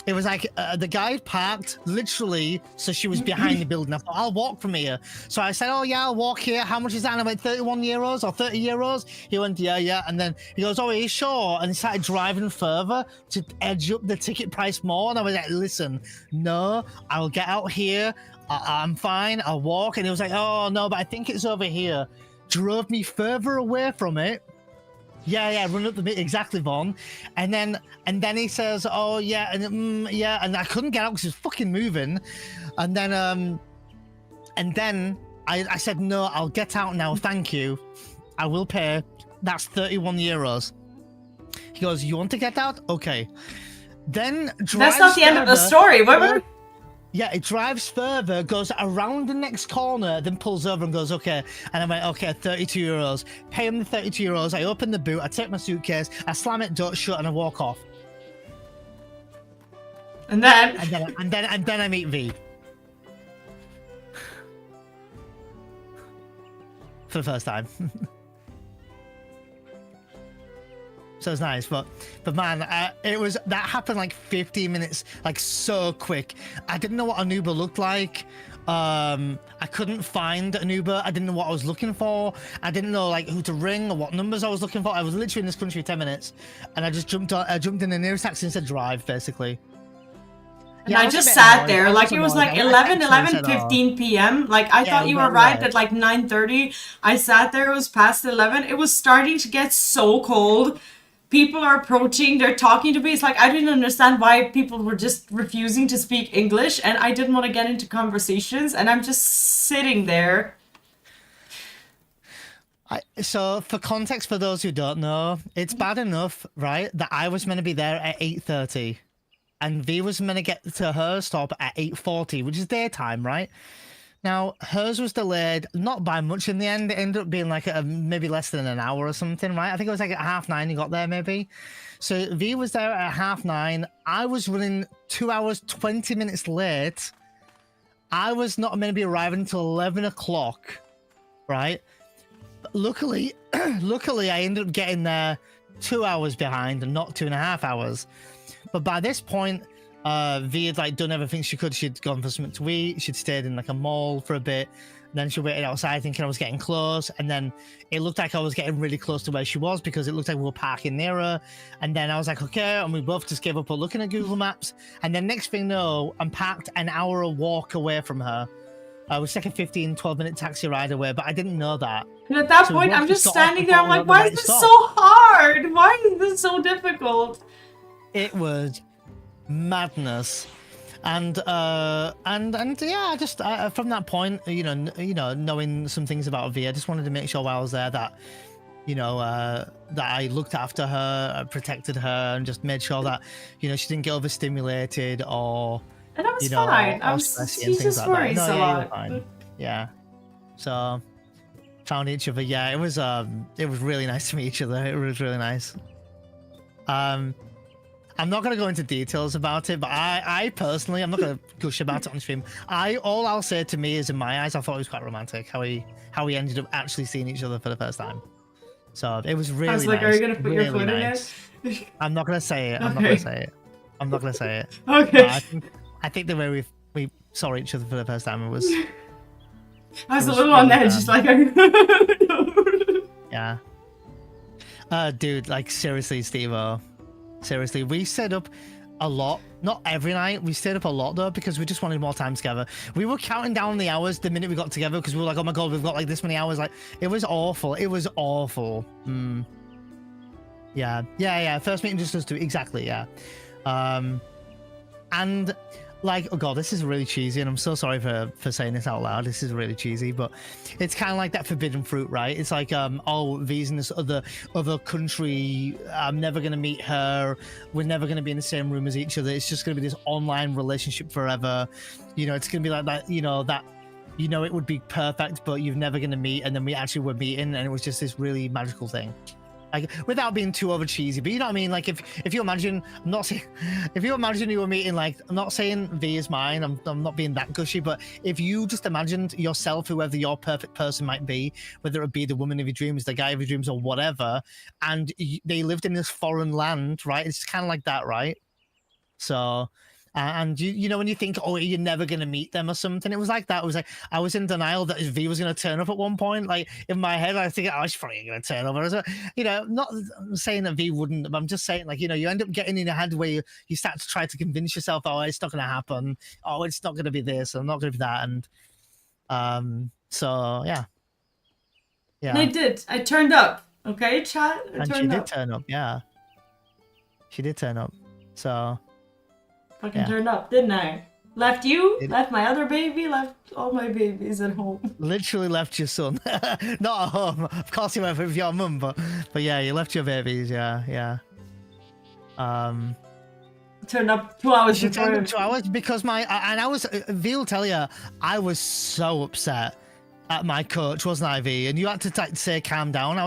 it was like the guy parked literally, so she was behind the building. I thought, I'll walk from here. So I said, oh yeah, I'll walk here. How much is that? And I went, 31 euros or 30 euros. He went, yeah. And then he goes, oh, are you sure? And he started driving further to edge up the ticket price more. And I was like, listen, no, I'll get out here. I'm fine. I'll walk. And he was like, oh no, but I think it's over here. Drove me further away from it. Yeah, run up the bit, exactly, Vaughn. And then he says, oh yeah, and and I couldn't get out because he was fucking moving. And then I said, no, I'll get out now, thank you. I will pay. That's 31 euros. He goes, you want to get out? Okay. Then that's not the end of the story. What? Yeah, it drives further, goes around the next corner, then pulls over and goes, okay. And I went, okay, 32 euros. Pay him the 32 euros. I open the boot, I take my suitcase, I slam it shut, and I walk off. And then I meet V. For the first time. So it's nice, but man, that happened like 15 minutes, like so quick. I didn't know what an Uber looked like. I couldn't find an Uber. I didn't know what I was looking for. I didn't know like who to ring or what numbers I was looking for. I was literally in this country for 10 minutes, and I just jumped in the nearest taxi and said drive, basically. And yeah, I just sat there, like it was like 11:15 p.m. Like I thought you arrived at like 9:30. I sat there, it was past 11. It was starting to get so cold. People are approaching, they're talking to me. It's like, I didn't understand why people were just refusing to speak English, and I didn't want to get into conversations, and I'm just sitting there. So for context, for those who don't know, it's bad enough, right, that I was meant to be there at 8:30, and V was meant to get to her stop at 8:40, which is daytime, right? Now, hers was delayed, not by much in the end. It ended up being like maybe less than an hour or something, right? I think it was like at 9:30 you got there, maybe. So V was there at 9:30. I was running 2 hours, 20 minutes late. I was not meant to be arriving until 11 o'clock, right? But luckily, I ended up getting there 2 hours behind and not 2.5 hours. But by this point, V had like done everything she could. She'd gone for something to eat. She'd stayed in like a mall for a bit. Then she waited outside thinking I was getting close. And then it looked like I was getting really close to where she was because it looked like we were parking near her. And then I was like, okay. And we both just gave up on looking at Google Maps. And then next thing you know, I'm parked an hour walk away from her. I was like a 12 minute taxi ride away, but I didn't know that. And at that point, I'm just standing there. I'm like, why is this so hard? Why is this so difficult? It was madness. And yeah, just from that point, you know, knowing some things about V, I just wanted to make sure while I was there that, you know, that I looked after her, protected her, and just made sure that, you know, she didn't get overstimulated or, and I was you know, fine. or stressy and he things just like worries that. a No, lot. you were fine. Yeah. So found each other. Yeah, it was really nice to meet each other. It was really nice. I'm not going to go into details about it, but I personally, I'm not going to gush about it on stream. All I'll say to me is, in my eyes, I thought it was quite romantic how we ended up actually seeing each other for the first time. So it was really I was like, nice. are you going to put really your foot nice. in it? I'm not going to say it. I'm Okay. not going to say it. I'm not going to say it. Okay. I think the way we saw each other for the first time, it was... I was a little on edge, just like... Yeah. Dude, like, seriously, Steve-O. Seriously, we stayed up a lot. Not every night. We stayed up a lot, though, because we just wanted more time together. We were counting down the hours the minute we got together because we were like, oh my god, we've got like this many hours. Like, it was awful. It was awful. Yeah. First meeting just us two. Exactly, yeah. And... like, oh god, this is really cheesy, and I'm so sorry for saying this out loud. This is really cheesy, but it's kind of like that forbidden fruit, right? It's like, oh, V's in this other country. I'm never gonna meet her. We're never gonna be in the same room as each other. It's just gonna be this online relationship forever. You know, it's gonna be like that. You know that. You know, it would be perfect, but you're never gonna meet, and then we actually were meeting, and it was just this really magical thing. Like, without being too over cheesy, but you know what I mean? Like, if you imagine, I'm not saying, if you imagine you were meeting, like, I'm not saying V is mine, I'm not being that gushy, but if you just imagined yourself, whoever your perfect person might be, whether it be the woman of your dreams, the guy of your dreams, or whatever, and they lived in this foreign land, right? It's kind of like that, right? So... and you know when you think, oh, you're never gonna meet them or something, it was like that. It was like I was in denial that V was gonna turn up at one point. Like in my head, I was thinking, oh, she's probably gonna turn up. So, you know, not saying that V wouldn't, but I'm just saying, like, you know, you end up getting in your head where you start to try to convince yourself, oh, it's not gonna happen. Oh, it's not gonna be this. I'm not gonna be that. And so yeah. And I did. I turned up. Okay, chat. And she did turn up. Yeah. She did turn up. So. Fucking turned up, didn't I? Left you, left my other baby, left all my babies at home. Literally left your son. Not at home. Of course you went with your mum, but yeah, you left your babies, yeah. Turned up 2 hours she before. turned up 2 hours because V will tell you, I was so upset at my coach, wasn't I, V? And you had to say calm down.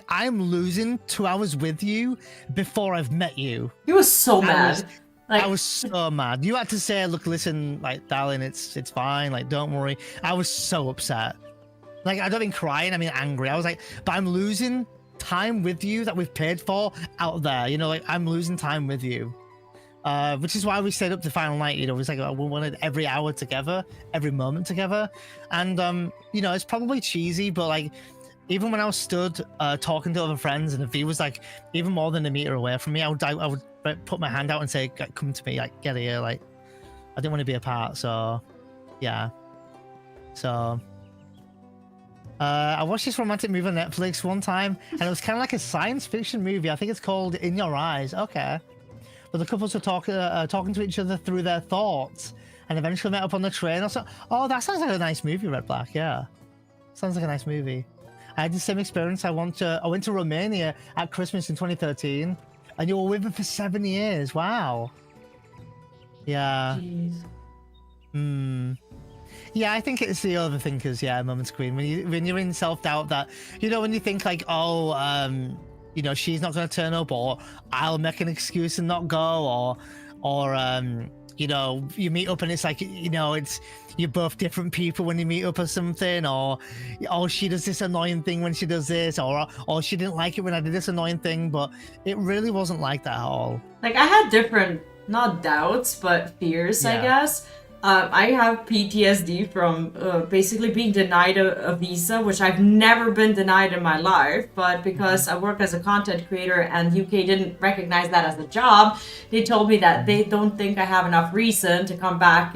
I'm losing 2 hours with you before I've met you. He was so mad. I was so mad. You had to say, look, listen, like, darling, it's fine. Like, don't worry. I was so upset. Like, I don't mean crying. I mean angry. I was like, but I'm losing time with you that we've paid for out there. You know, like, I'm losing time with you. Which is why we stayed up the final night. You know, it was like we wanted every hour together, every moment together. And, you know, it's probably cheesy, but, like, even when I was stood talking to other friends and V was, like, even more than a meter away from me, I would put my hand out and say, come to me, like, get here. Like, I didn't want to be apart. So yeah. So I watched this romantic movie on Netflix one time, and it was kind of like a science fiction movie. I think it's called In Your Eyes. Okay. But the couples were talking to each other through their thoughts, and eventually met up on the train. Oh, that sounds like a nice movie, Red Black. Yeah, sounds like a nice movie. I had the same experience. I went to Romania at Christmas in 2013. And you were with her for 7 years. Wow. Yeah. Jeez. Yeah, I think it's the overthinkers, moments queen. When you're in self-doubt that, when you think like, oh, she's not going to turn up, or I'll make an excuse and not go, or you meet up and it's like, you're both different people when you meet up or something, or she does this annoying thing when she does this, or she didn't like it when I did this annoying thing, but it really wasn't like that at all. Like, I had different, not doubts, but fears, I guess. I have PTSD from basically being denied a visa, which I've never been denied in my life, but because I work as a content creator and UK didn't recognize that as a job, they told me that they don't think I have enough reason to come back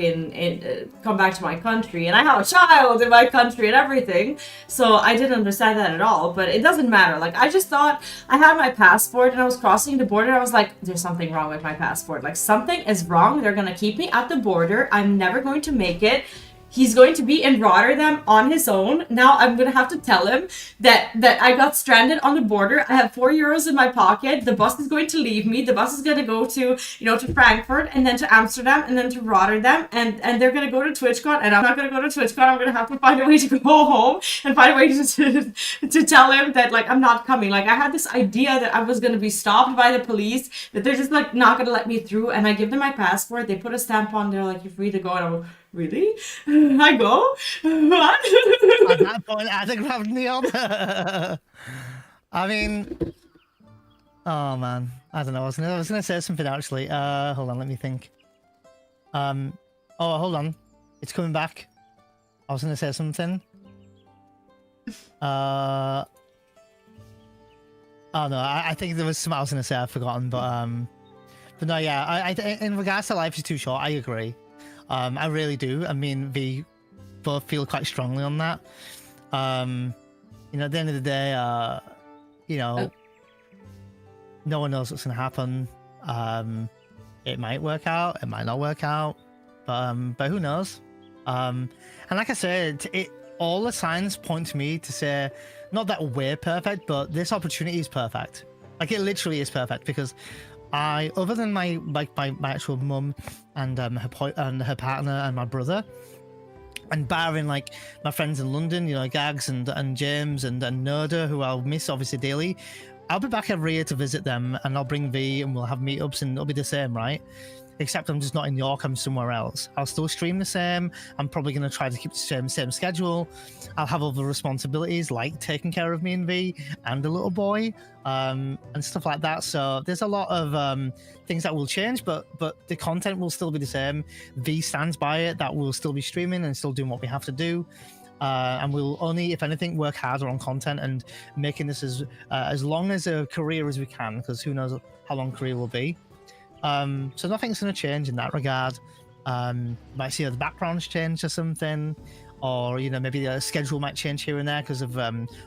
come back to my country, and I have a child in my country and everything, so I didn't understand that at all. But it doesn't matter. Like, I just thought I had my passport and I was crossing the border. I was like, there's something wrong with my passport. Like, something is wrong. They're gonna keep me at the border. I'm never going to make it. He's going to be in Rotterdam on his own. Now I'm going to have to tell him that I got stranded on the border. I have €4 in my pocket. The bus is going to leave me. The bus is going to go to, to Frankfurt, and then to Amsterdam, and then to Rotterdam, and they're going to go to TwitchCon, and I'm not going to go to TwitchCon. I'm going to have to find a way to go home and find a way to tell him that, like, I'm not coming. Like, I had this idea that I was going to be stopped by the police, that they're just, like, not going to let me through, and I give them my passport. They put a stamp on there, like, you're free to go, and I'm like, really? I go? What? At that point, I think I'm Neon. I mean, oh man, I don't know. I was gonna say something actually. Hold on, let me think. Oh, hold on, it's coming back. I was gonna say something. Oh no, I think there was something I was gonna say. I've forgotten, but no, yeah. I in regards to Life is Too Short, I agree. I really do. I mean, we both feel quite strongly on that. At the end of the day, no one knows what's going to happen. It might work out, it might not work out, but who knows? And like I said, all the signs point to me to say, not that we're perfect, but this opportunity is perfect. Like, it literally is perfect, because other than my actual mum and her partner and my brother, and barring like my friends in London, Gags and James and Noda, who I'll miss obviously daily, I'll be back every year to visit them, and I'll bring Vee and we'll have meetups, and it'll be the same, right? Except I'm just not in York, I'm somewhere else. I'll still stream the same. I'm probably going to try to keep the same schedule. I'll have other responsibilities like taking care of me and Vee and the little boy, and stuff like that. So there's a lot of things that will change, but the content will still be the same. Vee stands by it, that we'll still be streaming and still doing what we have to do. And we'll only, if anything, work harder on content and making this as long as a career as we can, because who knows how long career will be. So nothing's going to change in that regard. Might see the backgrounds change or something, or maybe the schedule might change here and there because of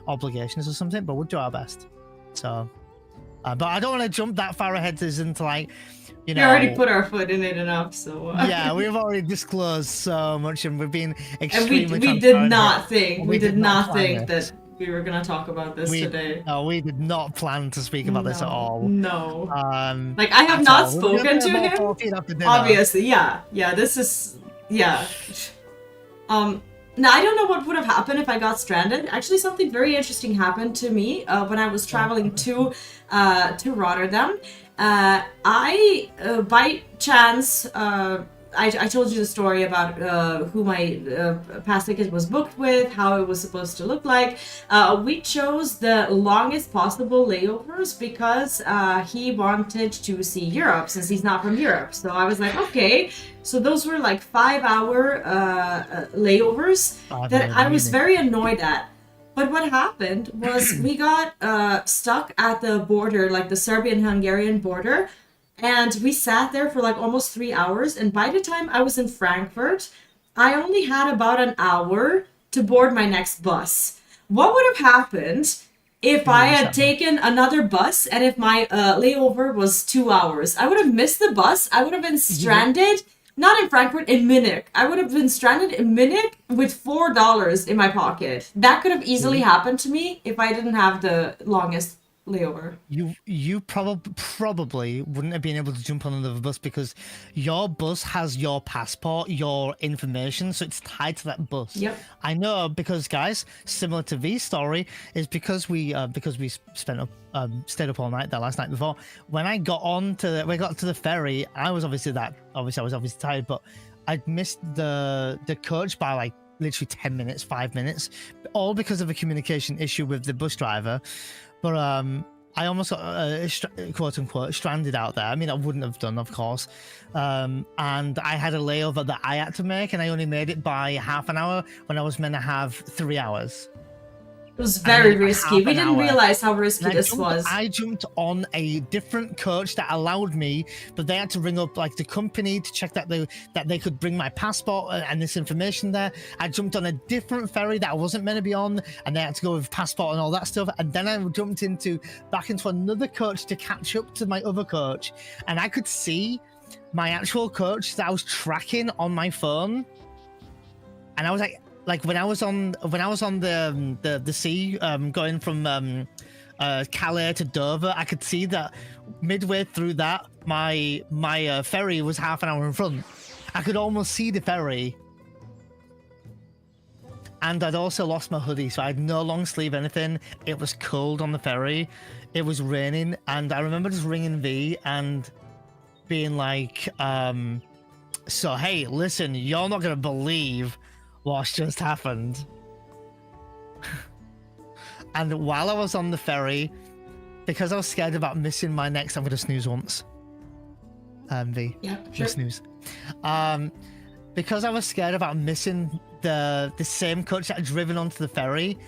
obligations or something, but we'll do our best. So but I don't want to jump that far ahead into like, we already put our foot in it enough, so yeah, we've already disclosed so much, and we've been extremely and we did not think that we were going to talk about this today. No, we did not plan to speak about this at all. No. Like, I have not spoken to him. Obviously, yeah. This is, yeah. Now, I don't know what would have happened if I got stranded. Actually, something very interesting happened to me when I was traveling to Rotterdam. I, by chance, I told you the story about who my past ticket was booked with, how it was supposed to look like. We chose the longest possible layovers because he wanted to see Europe, since he's not from Europe. So I was like, okay. So those were like 5-hour layovers that I was very annoyed at. But what happened was we got stuck at the border, like the Serbian-Hungarian border. And we sat there for like almost 3 hours. And by the time I was in Frankfurt, I only had about an hour to board my next bus. What would have happened if I had taken another bus and if my layover was 2 hours? I would have missed the bus. I would have been stranded, not in Frankfurt, in Munich. I would have been stranded in Munich with $4 in my pocket. That could have easily happened to me if I didn't have the longest layover. You probably wouldn't have been able to jump on another bus because your bus has your passport, your information, so it's tied to that bus. Yep. I know because guys, similar to V's story, is because we stayed up all night that last night before. When I got we got to the ferry, I was obviously tired, but I'd missed the coach by like literally 10 minutes, 5 minutes, all because of a communication issue with the bus driver. But I almost got quote unquote stranded out there. I mean, I wouldn't have done, of course. And I had a layover that I had to make, and I only made it by half an hour when I was meant to have 3 hours. It was very risky. We didn't realize how risky this was. I jumped on a different coach that allowed me, but they had to ring up like the company to check that they could bring my passport and this information there. I jumped on a different ferry that I wasn't meant to be on, and they had to go with passport and all that stuff. And then I jumped back into another coach to catch up to my other coach, and I could see my actual coach that I was tracking on my phone, and I was like when I was on the sea going from Calais to Dover, I could see that midway through that my ferry was half an hour in front. I could almost see the ferry, and I'd also lost my hoodie, so I had no long sleeve anything. It was cold on the ferry, it was raining, and I remember just ringing V and being like, so hey, listen, you're not gonna believe what's just happened. And while I was on the ferry, because I was scared about missing my next, I'm gonna snooze once. V. Yeah, sure. Just snooze. Because I was scared about missing the same coach that had driven onto the ferry.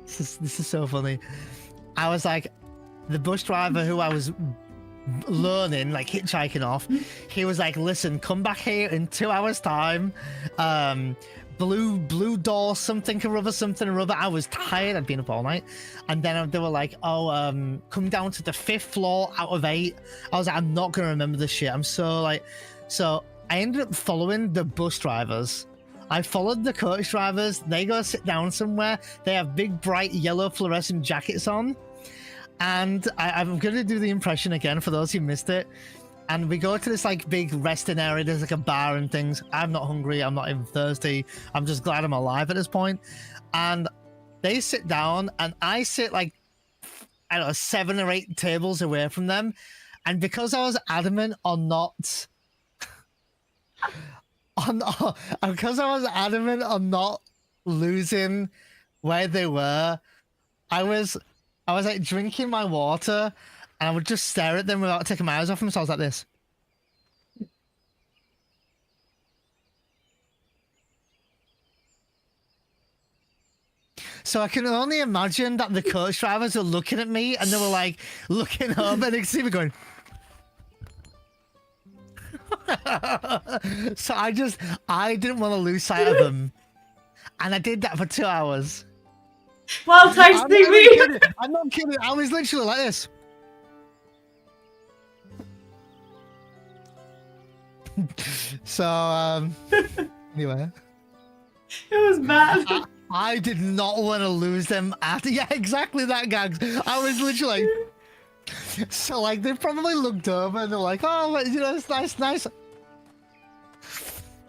This is so funny. I was like, the bus driver who I was learning, like hitchhiking off, he was like, listen, come back here in 2 hours time, blue door something or other. I was tired, I'd been up all night, and then they were like, oh, come down to the 5th floor out of 8. I was like, I'm not gonna remember this shit. So I ended up following the bus drivers. I followed the coach drivers. They go sit down somewhere. They have big bright yellow fluorescent jackets on. And I'm going to do the impression again for those who missed it. And we go to this like big resting area. There's like a bar and things. I'm not hungry. I'm not even thirsty. I'm just glad I'm alive at this point. And they sit down and I sit like, I don't know, 7 or 8 tables away from them. And because I was adamant on not... because I was adamant on not losing where they were, I was like drinking my water, and I would just stare at them without taking my eyes off them. So I was like this. So I can only imagine that the coach drivers were looking at me, and they were like looking up, and they could see me going. So I didn't want to lose sight of them, and I did that for 2 hours. Well, thanks, TV. I'm not kidding. I was literally like this. So, anyway. It was bad. I did not want to lose them after. Yeah, exactly that, Gags. I was literally like... So, like, they probably looked over and they're like, oh, you know, it's nice.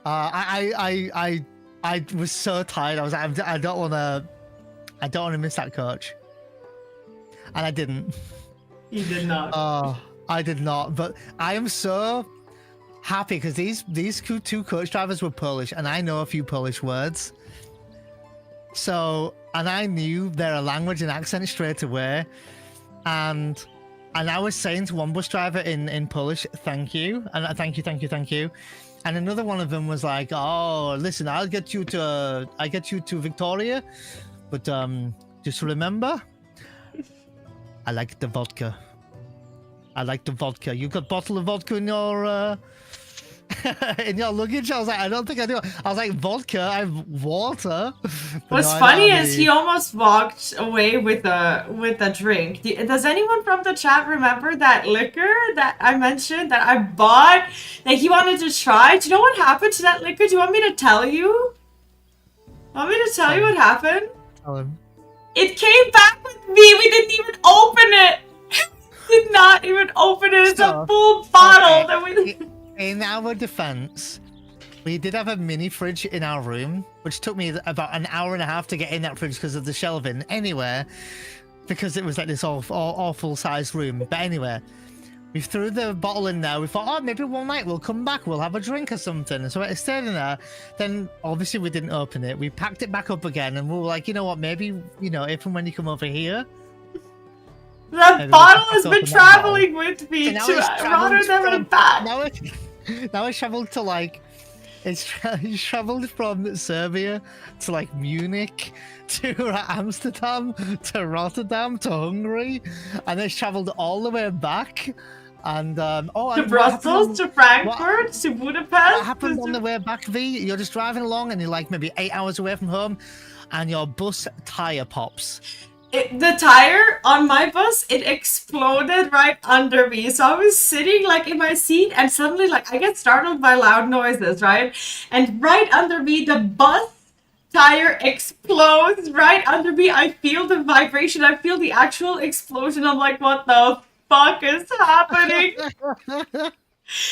I was so tired. I was like, I don't want to miss that coach. And I didn't. You did not. Oh, I did not. But I am so happy because these 2 coach drivers were Polish, and I know a few Polish words. So, and I knew their language and accent straight away. And I was saying to one bus driver in Polish, thank you. And thank you. And another one of them was like, oh, listen, I'll get you to Victoria. But just remember, I like the vodka. You got a bottle of vodka in your in your luggage? I was like, I don't think I do. I was like, vodka? I have water. What's funny is he almost walked away with a drink. Does anyone from the chat remember that liquor that I mentioned that I bought that he wanted to try? Do you know what happened to that liquor? Do you want me to tell you? Want me to tell you what happened? Tell him. It came back with me. We didn't even open it. Did not even open it. It's a full bottle that we. In our defense, we did have a mini fridge in our room, which took me about an hour and a half to get in that fridge because of the shelving. Anyway, because it was like this awful sized room. But anyway, we threw the bottle in there. We thought, oh, maybe one night we'll come back. We'll have a drink or something. So it stayed in there. Then obviously we didn't open it. We packed it back up again, and we were like, you know what? Maybe, you know, if and when you come over here. That bottle has been traveling with me rather than back. Now it's traveled to like, it's traveled from Serbia to like Munich to Amsterdam to Rotterdam to Hungary, and it's traveled all the way back. And to Brussels, to Frankfurt, to Budapest. What happened on the way back, V? You're just driving along and you're like maybe 8 hours away from home, and your bus tire pops. The tire on my bus, it exploded right under me. So I was sitting like in my seat, and suddenly like I get startled by loud noises, right? And right under me, the bus tire explodes right under me. I feel the vibration. I feel the actual explosion. I'm like, what the fuck is happening?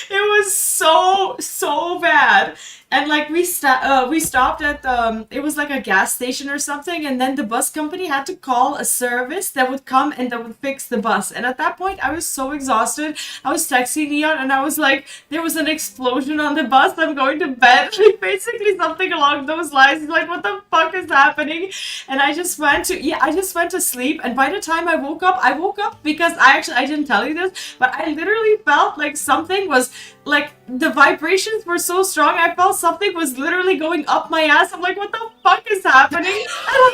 It was so bad. And like we stopped at it was like a gas station or something, and then the bus company had to call a service that would come and that would fix the bus. And at that point I was so exhausted. I was texting Neon and I was like, there was an explosion on the bus, I'm going to bed. Like basically something along those lines. He's like, what the fuck is happening? And I just went to sleep, and by the time I woke up because I didn't tell you this, but I literally felt like something was like, the vibrations were so strong. I felt something was literally going up my ass. I'm like, what the fuck is happening?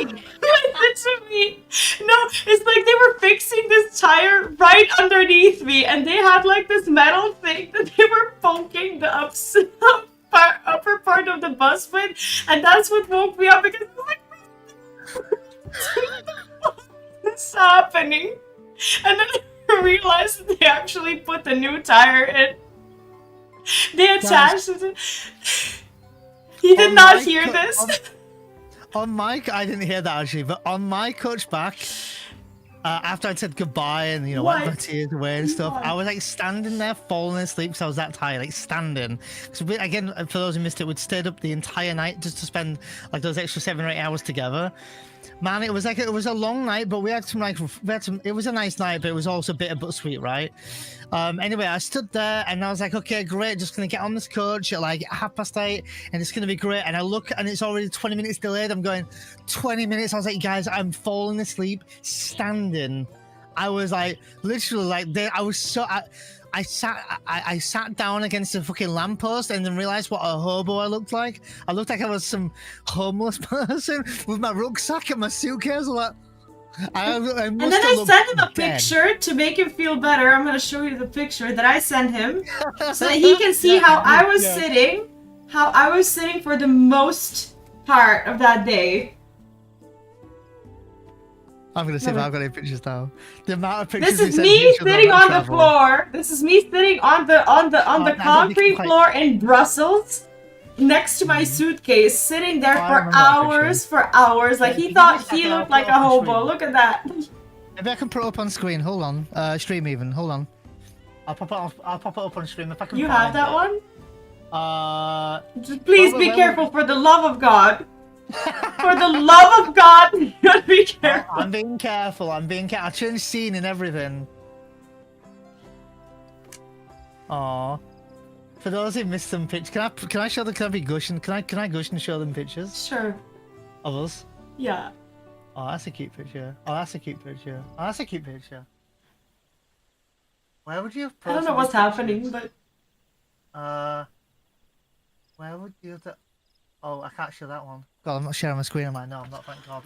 And listen to me. No, it's like they were fixing this tire right underneath me, and they had like this metal thing that they were poking the upper part of the bus with, and that's what woke me up, because I was like, what is happening? And then I realized that they actually put the new tire in. They attached it. He did not hear this. On my, I didn't hear that actually, but on my coach back, after I said goodbye and, you know, wiped my tears away and stuff, I was like standing there falling asleep because I was that tired, like standing. So we, again, for those who missed it, we'd stayed up the entire night just to spend like those extra 7 or 8 hours together. Man, it was like, it was a long night, but we had some like, it was a nice night, but it was also bitter but sweet, right? Anyway, I stood there and I was like, okay, great, just gonna get on this coach at like 8:30 and it's gonna be great. And I look and it's already 20 minutes delayed. I'm going, 20 minutes. I was like, guys, I'm falling asleep standing. I was like, literally like, I was so, I sat down against a fucking lamppost and then realized what a hobo I looked like. I looked like I was some homeless person with my rucksack and my suitcase. Like, and then I sent him a picture to make him feel better. I'm going to show you the picture that I sent him so that he can see how I was sitting for the most part of that day. I'm gonna see if I've got any pictures now. The amount of pictures. This is me sitting on the floor. This is me sitting on the concrete floor in Brussels, next to my suitcase, sitting there for hours. Like he thought he looked like a hobo. Look at that. Maybe I can put it up on screen. Hold on. Stream even. Hold on. I'll pop it up on stream if I can. You have that one? Just please be careful, for the love of God. For the love of God, you gotta be careful. I'm being careful. I changed scene and everything. Aww. For those who missed some pictures, can I be gushing? Can I gush and show them pictures? Sure. Of us? Yeah. Oh, that's a cute picture. Where would you have I don't know what's happening, but where would you have Oh, I can't show that one. God, I'm not sharing my screen, am I? No, I'm not, thank God.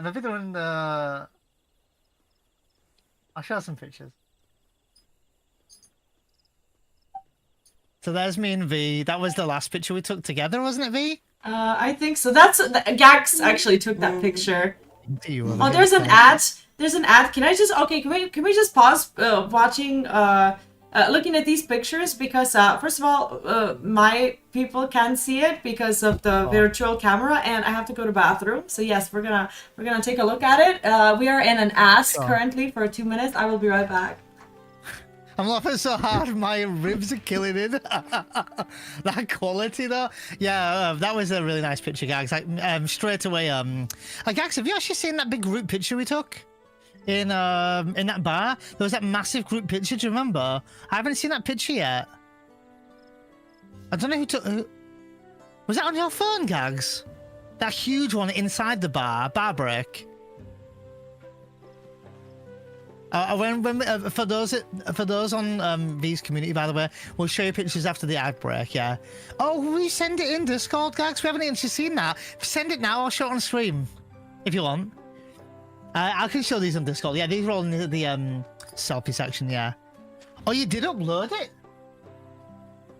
Maybe they're in the... I'll show some pictures. So there's me and V. That was the last picture we took together, wasn't it, V? I think so. That's... Gax actually took that picture. Oh, there's an ad. There's an ad. Can I just... Okay, can we just pause watching... looking at these pictures because first of all, my people can't see it because of the virtual camera, and I have to go to bathroom. So yes, we're gonna take a look at it. We are in an ask currently for 2 minutes. I will be right back. I'm laughing so hard, my ribs are killing it. That quality though. Yeah, that was a really nice picture, Gags. Like, straight away, Gags, have you actually seen that big group picture we took? In that bar? There was that massive group picture, do you remember? I haven't seen that picture yet. I don't know who took... Was that on your phone, Gags? That huge one inside the bar break. For those on Vee's community, by the way, we'll show you pictures after the ad break. Yeah. Oh, will you send it in Discord, Gags? We haven't even seen that. Send it now. I'll show it on stream if you want. I can show these on Discord. Yeah, these are all in the selfie section. Yeah. Oh, you did upload it?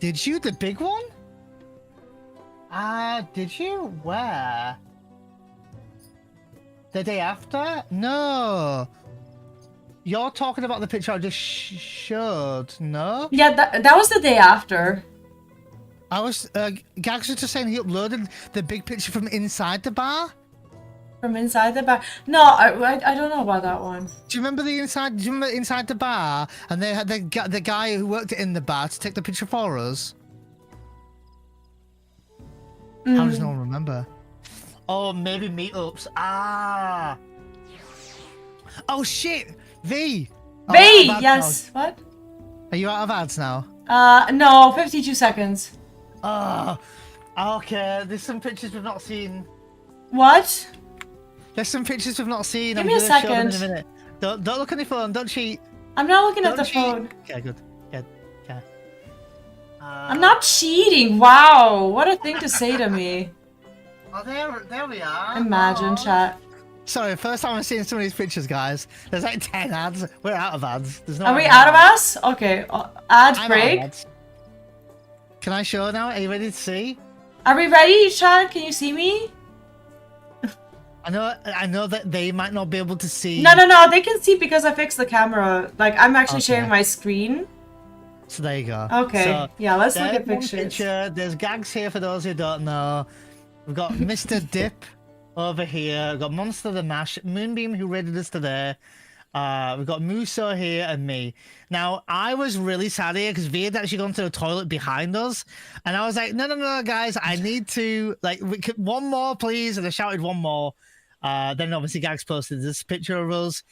Did you? The big one? Did you? Where? The day after? No. You're talking about the picture I just showed, no? Yeah, that was the day after. I was, Gags was just saying he uploaded the big picture from inside the bar? From inside the bar? No, I don't know about that one. Do you remember inside the bar? And they had the guy who worked in the bar to take the picture for us? How does no one remember? Oh, maybe meetups. Ah! Oh, shit! Vee! Vee! Yes! Now. What? Are you out of ads now? No, 52 seconds. Oh, okay. There's some pictures we've not seen. What? There's some pictures we've not seen. Give me a second. In a minute. Don't look on your phone. Don't cheat. I'm not looking at the phone. Okay, good. Good. Okay. I'm not cheating. Wow, what a thing to say to me. Oh, there we are. Imagine, chat. Sorry, first time I'm seeing some of these pictures, guys. There's like 10 ads. We're out of ads. There's no. Are we out of ads? Okay. Ad break. Can I show now? Are you ready to see? Are we ready, chat? Can you see me? I know that they might not be able to see. No. They can see because I fixed the camera. Like, I'm actually sharing my screen. So there you go. Okay. So, yeah, let's look at pictures. There's Gags here for those who don't know. We've got Mr. Dip over here. We've got Monster the Mash, Moonbeam who raided us today. We've got Muso here and me. Now, I was really sad here because Vee had actually gone to the toilet behind us. And I was like, no, guys, I need to, like, one more, please. And I shouted one more. Then obviously Gags posted this picture of us.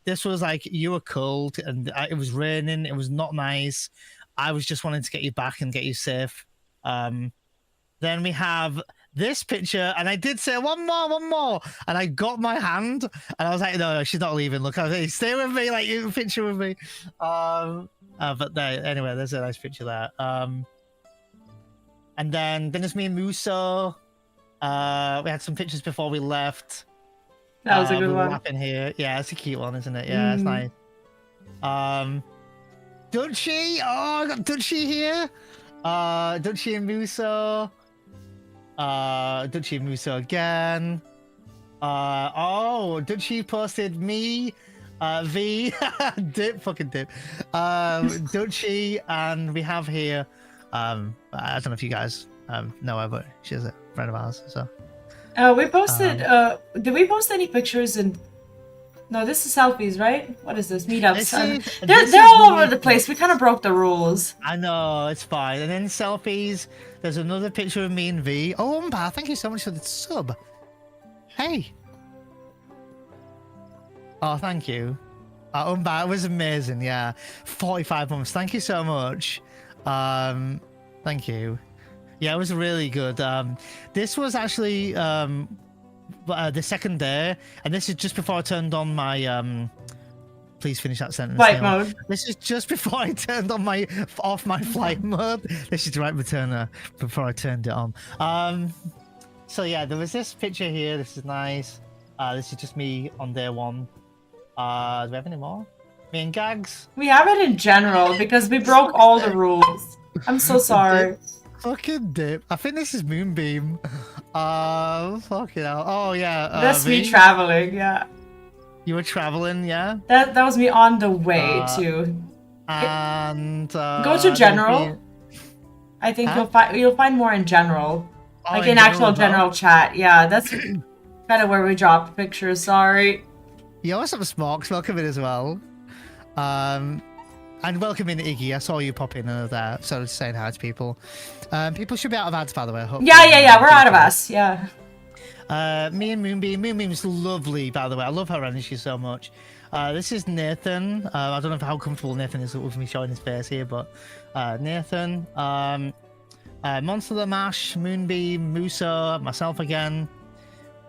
This was like, you were cold and it was raining. It was not nice. I was just wanting to get you back and get you safe. Then we have this picture, and I did say one more, and I got my hand, and I was like, no, she's not leaving. Look, I was like, stay with me, like, you picture with me. But there, anyway, there's a nice picture there. And then there's me and Muso. We had some pictures before we left. That was a good one. Rapping here. Yeah, it's a cute one, isn't it? Yeah, it's nice. Dutchie! Oh, I got Dutchie here. Dutchie and Muso. Dutchie and Muso again. Dutchie posted me, Vee, fucking dip. Dutchie, and we have here, I don't know if you guys know her, but she's a friend of ours, so. We posted, did we post any pictures in... No, this is selfies, right? What is this? Meetups. They're all over the place. We kind of broke the rules. I know, it's fine. And then selfies. There's another picture of me and Vee. Oh, Umbar, thank you so much for the sub. Hey. Oh, thank you. Umbar, it was amazing, yeah. 45 months. Thank you so much. Thank you. Yeah, it was really good. This was actually the second day, and this is just before I turned on my please finish that sentence. Flight mode. This is just before I turned on off my flight mode. This is the right returner before I turned it on. So yeah, there was this picture here. This is nice. This is just me on day one. Do we have any more? Me and Gags. We have it in general because we broke all the rules. I'm so sorry. Fucking dip. I think this is Moonbeam. Fucking hell. Oh yeah. That's me traveling. Yeah. You were traveling, yeah? That was me on the way to. And go to general. I think you'll find more in general, like in actual general chat. Yeah, that's kind of where we dropped pictures. Sorry. Yeah, what's up, Smokes? Welcome in as well. And welcome in, Iggy. I saw you pop in there, so just saying hi to people. People should be out of ads, by the way. Yeah. We're out of ads. Yeah. Me and Moonbeam. Moonbeam's lovely, by the way. I love her energy so much. This is Nathan. I don't know how comfortable Nathan is with me showing his face here, but Nathan, Monster the Mash, Moonbeam, Musa, myself again,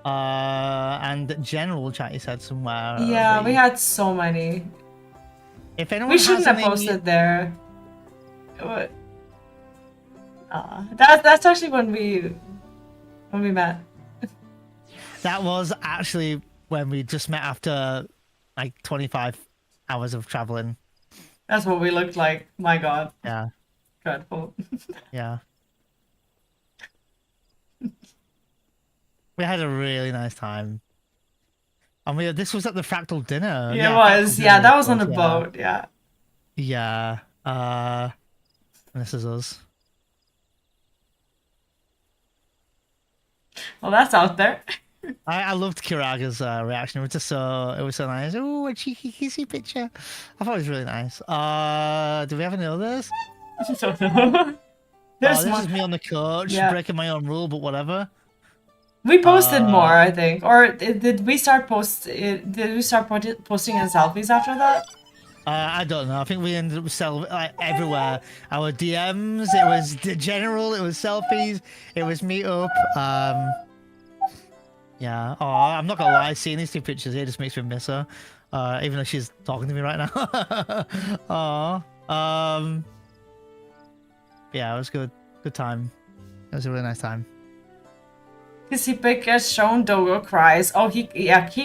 and General Chat. You said somewhere. Yeah, we had so many. If anyone we shouldn't have posted there. That's actually when we met. That was actually when we just met after like 25 hours of traveling. That's what we looked like. My God. Yeah. Dreadful. Yeah. We had a really nice time. And this was at the Fractal dinner. Yeah, it was. Yeah, that was on the boat. Yeah. Yeah. And this is us. Well, that's out there. I loved Kiraga's reaction. It was so nice. Oh, a cheeky kissy picture. I thought it was really nice. Do we have any others? I don't know. This is me on the coach, breaking my own rule, but whatever. We posted more, I think, or did we start posting in selfies after that? I don't know. I think we ended up everywhere. Our DMs. It was the general. It was selfies. It was meetup. Yeah. Oh, I'm not gonna lie. Seeing these two pictures here just makes me miss her. Even though she's talking to me right now. Oh. Yeah, it was good. Good time. It was a really nice time. Kissy pic has shown Dogo cries. Oh, he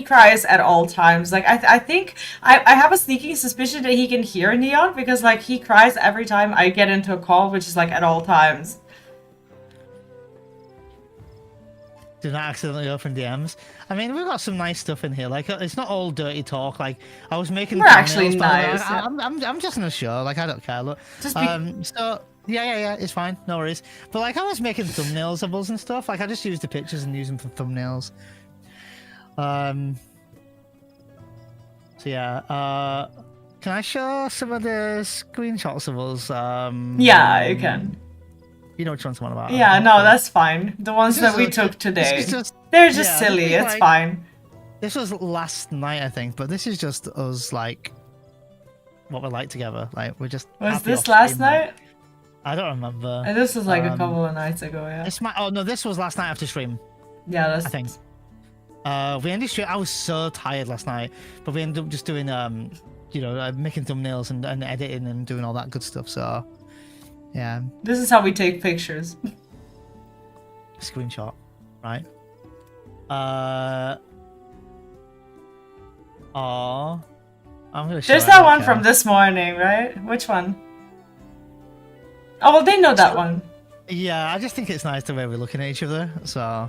cries at all times. Like I think I have a sneaking suspicion that he can hear Neon because like he cries every time I get into a call, which is like at all times. Do not accidentally open DMs. I mean, we've got some nice stuff in here. Like, it's not all dirty talk. Like, I was making. We're actually nice. Yeah. I'm just gonna show. Like, I don't care. Look. So yeah, it's fine. No worries. But like, I was making thumbnails of us and stuff. Like, I just used the pictures and use them for thumbnails. So yeah. Can I show some of the screenshots of us? Yeah, you can. You know which ones I'm on about. Yeah, no, that's fine. The ones that we took today. They're just silly, it's like, fine. This was last night, I think, but this is just us, like, what we're like together. Like, we're just... Was this last night? I don't remember. This was like a couple of nights ago, yeah. Oh, no, this was last night after stream. Yeah, that's... I think. We ended stream... I was so tired last night, but we ended up just doing, you know, making thumbnails and editing and doing all that good stuff, so... Yeah. This is how we take pictures. Screenshot, right? I'm gonna show. There's that one from this morning, right? Which one? Oh, well, they know that one. Yeah, I just think it's nice the way we're looking at each other. So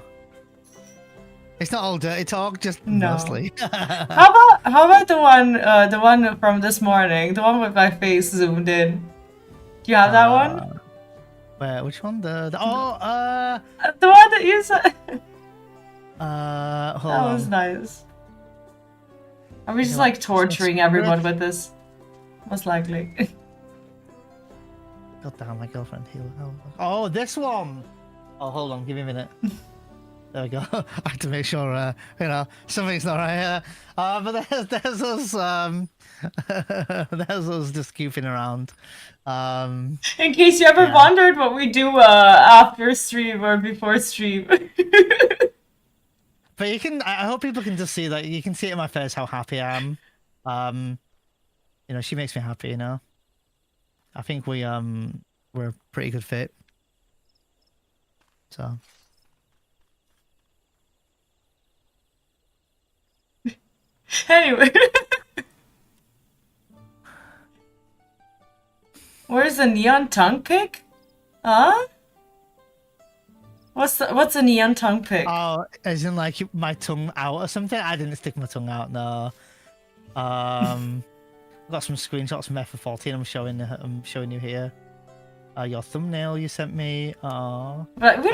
it's not all dirty talk, just mostly. How about the one from this morning? The one with my face zoomed in. Do you have that one? Where? Which one? The one that you said. Hold that on. was nice. Are we just like torturing everyone with this? Most likely. God damn, my girlfriend here. Oh, this one. Oh, hold on, give me a minute. There we go. I have to make sure, you know, something's not right here. But there's us, there's us just goofing around. In case you ever wondered what we do after stream or before stream. But you can. I hope people can just see that. You can see it in my face how happy I am. You know, she makes me happy. You know. I think we're a pretty good fit. So. Anyway. Where's the neon tongue pic? Huh? What's a neon tongue pic? Oh, as in like my tongue out or something? I didn't stick my tongue out, no. got some screenshots from FF14. I'm showing you here. Your thumbnail you sent me. But we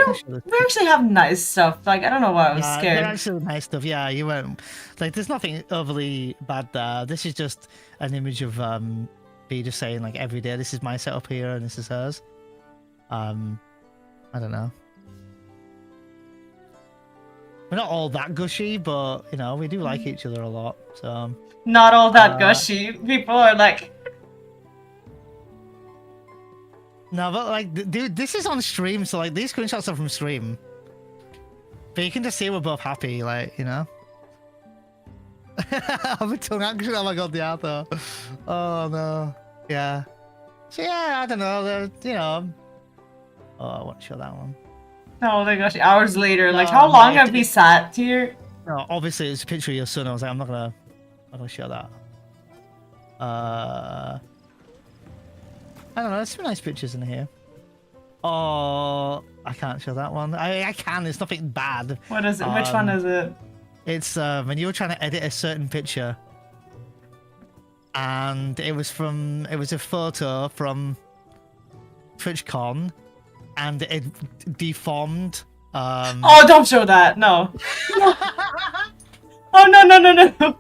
actually have nice stuff. Like, I don't know why I was scared. They're actually nice stuff. Yeah, you weren't like. There's nothing overly bad there. This is just an image of Vee just saying like every day. This is my setup here, and this is hers. I don't know. We're not all that gushy, but you know we do like each other a lot. So not all that gushy. People are like. No, but like, dude, this is on stream, so like these screenshots are from stream. But you can just see we're both happy, like, you know. I'm a tongue action. Oh my god, the author. Oh no. Yeah. So yeah, I don't know. You know. Oh, I won't show that one. Oh my gosh, hours later. Like, how long have we sat here? No, obviously it's a picture of your son. I was like, I'm not gonna show that. I don't know, there's some nice pictures in here. Oh, I can't show that one. I can, it's nothing bad. What is it? Which one is it? It's when you were trying to edit a certain picture. And it was a photo from TwitchCon. And it deformed. Oh, don't show that, no. Oh, no.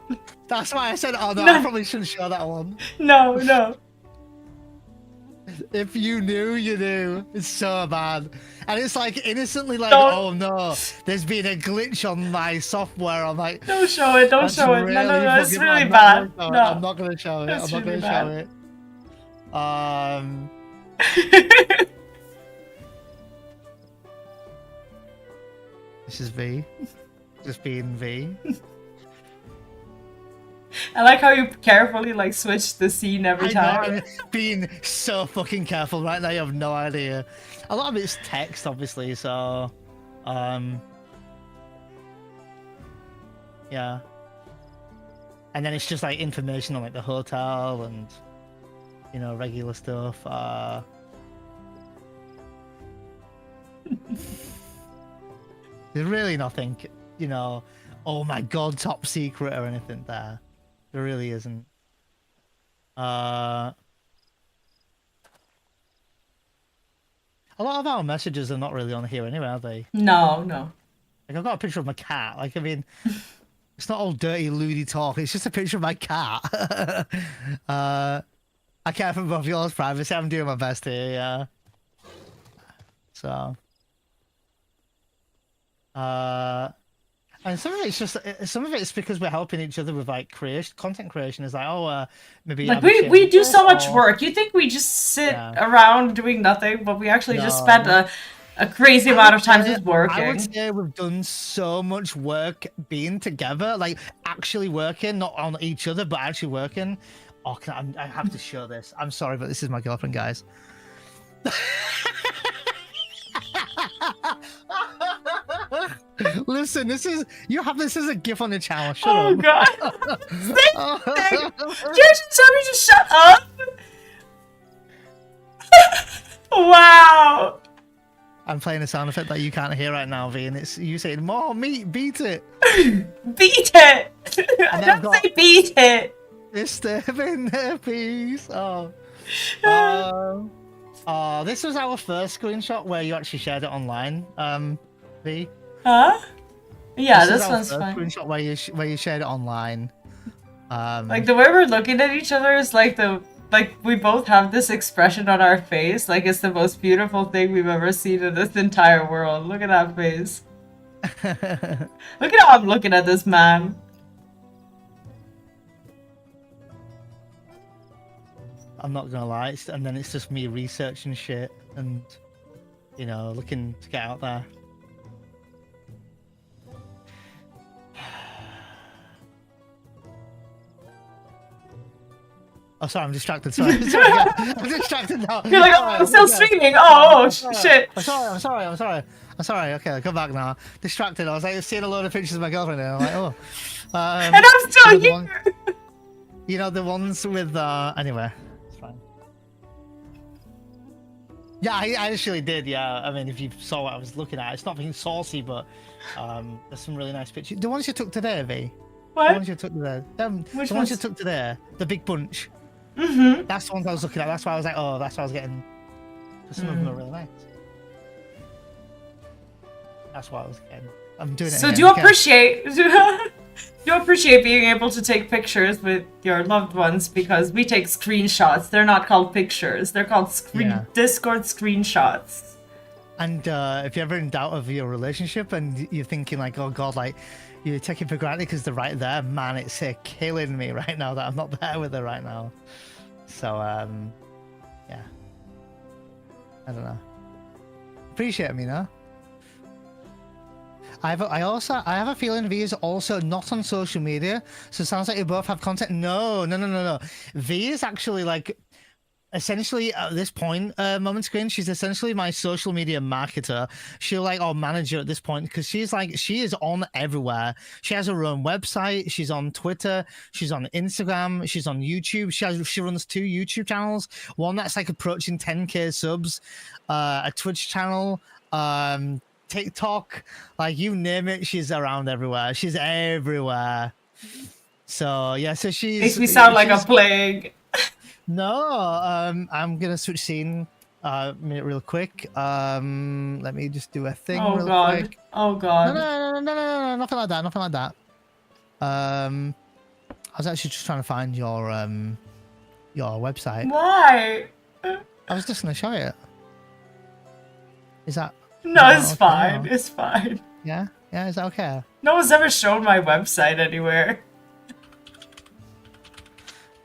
That's why I said, oh no, I probably shouldn't show that one. No. If you knew, you knew. It's so bad. And it's like innocently like, oh no, there's been a glitch on my software. I'm like, don't show it, don't show it. Really No, it's really bad. No. I'm not going to show it. I'm not going to show it. This is Vee. Just being Vee. I like how you carefully like switch the scene every time. I'm being so fucking careful right now. You have no idea. A lot of it's text, obviously. So, yeah. And then it's just like information on like the hotel and you know regular stuff. There's really nothing, you know. Oh my god, top secret or anything there. There really isn't. A lot of our messages are not really on here anyway, are they? No. Like, I've got a picture of my cat. Like, I mean, it's not all dirty, lewdy talk. It's just a picture of my cat. I care for both yours privacy. I'm doing my best here, yeah. So. And some of it's because we're helping each other with like content creation. Is like, maybe like we do so much work. You think we just sit around doing nothing, but we actually just spend a crazy amount of time just working. I would say we've done so much work being together, like actually working, not on each other, but actually working. Oh, I have to show this. I'm sorry, but this is my girlfriend, guys. Listen, this is as a GIF on the channel. Shut up. Oh god. Just shut up. Wow. I'm playing a sound effect that you can't hear right now, Vee, and it's you saying, "More meat, beat it." Beat it. I don't say beat it. Disturbing the peace. This was our first screenshot where you actually shared it online, Vee. Huh? Yeah, this one's fine. Screenshot where you shared it online. Like the way we're looking at each other is like we both have this expression on our face, like it's the most beautiful thing we've ever seen in this entire world. Look at that face. Look at how I'm looking at this man. I'm not gonna lie, and then it's just me researching shit and you know looking to get out there. Oh, sorry, I'm distracted. Sorry, I'm distracted now. You're like, oh, I'm still streaming. Oh, shit. I'm sorry. Okay, I'll come back now. Distracted. I was like seeing a load of pictures of my girlfriend, and I'm like, oh. And I'm still here. You know the ones with anyway. It's fine. Yeah, I actually did. Yeah, I mean, if you saw what I was looking at, it's not being saucy, but there's some really nice pictures. The ones you took today, Vee. What? The ones you took today. The ones you took today. The big bunch. Mm-hmm. That's the ones I was looking at. That's why I was like, oh, that's why I was getting. Because some of them are really nice. That's why I was getting. I'm doing it. So again. do you appreciate? Do you appreciate being able to take pictures with your loved ones? Because we take screenshots. They're not called pictures. They're called Discord screenshots. And if you're ever in doubt of your relationship and you're thinking like, oh God, like you're taking for granted because they're right there, man, it's killing me right now that I'm not there with her right now. So, yeah. I don't know. Appreciate me, no? I have a feeling V is also not on social media, so it sounds like you both have content. No. V is actually like, essentially at this point, Moment Screen, she's essentially my social media marketer. She'll like, or manager at this point, because she is on everywhere. She has her own website. She's on Twitter. She's on Instagram. She's on YouTube. She runs 2 YouTube channels. One that's like approaching 10K subs, a Twitch channel, TikTok, like you name it, she's around everywhere. She's everywhere. So yeah, so she's makes me sound like a plague. No, I'm gonna switch scene real quick. Let me just do a thing real quick. Oh god. No, nothing like that. I was actually just trying to find your website. Why? I was just gonna show you. Is that No, it's fine. No? It's fine. Yeah? Yeah, is that okay? No one's ever shown my website anywhere.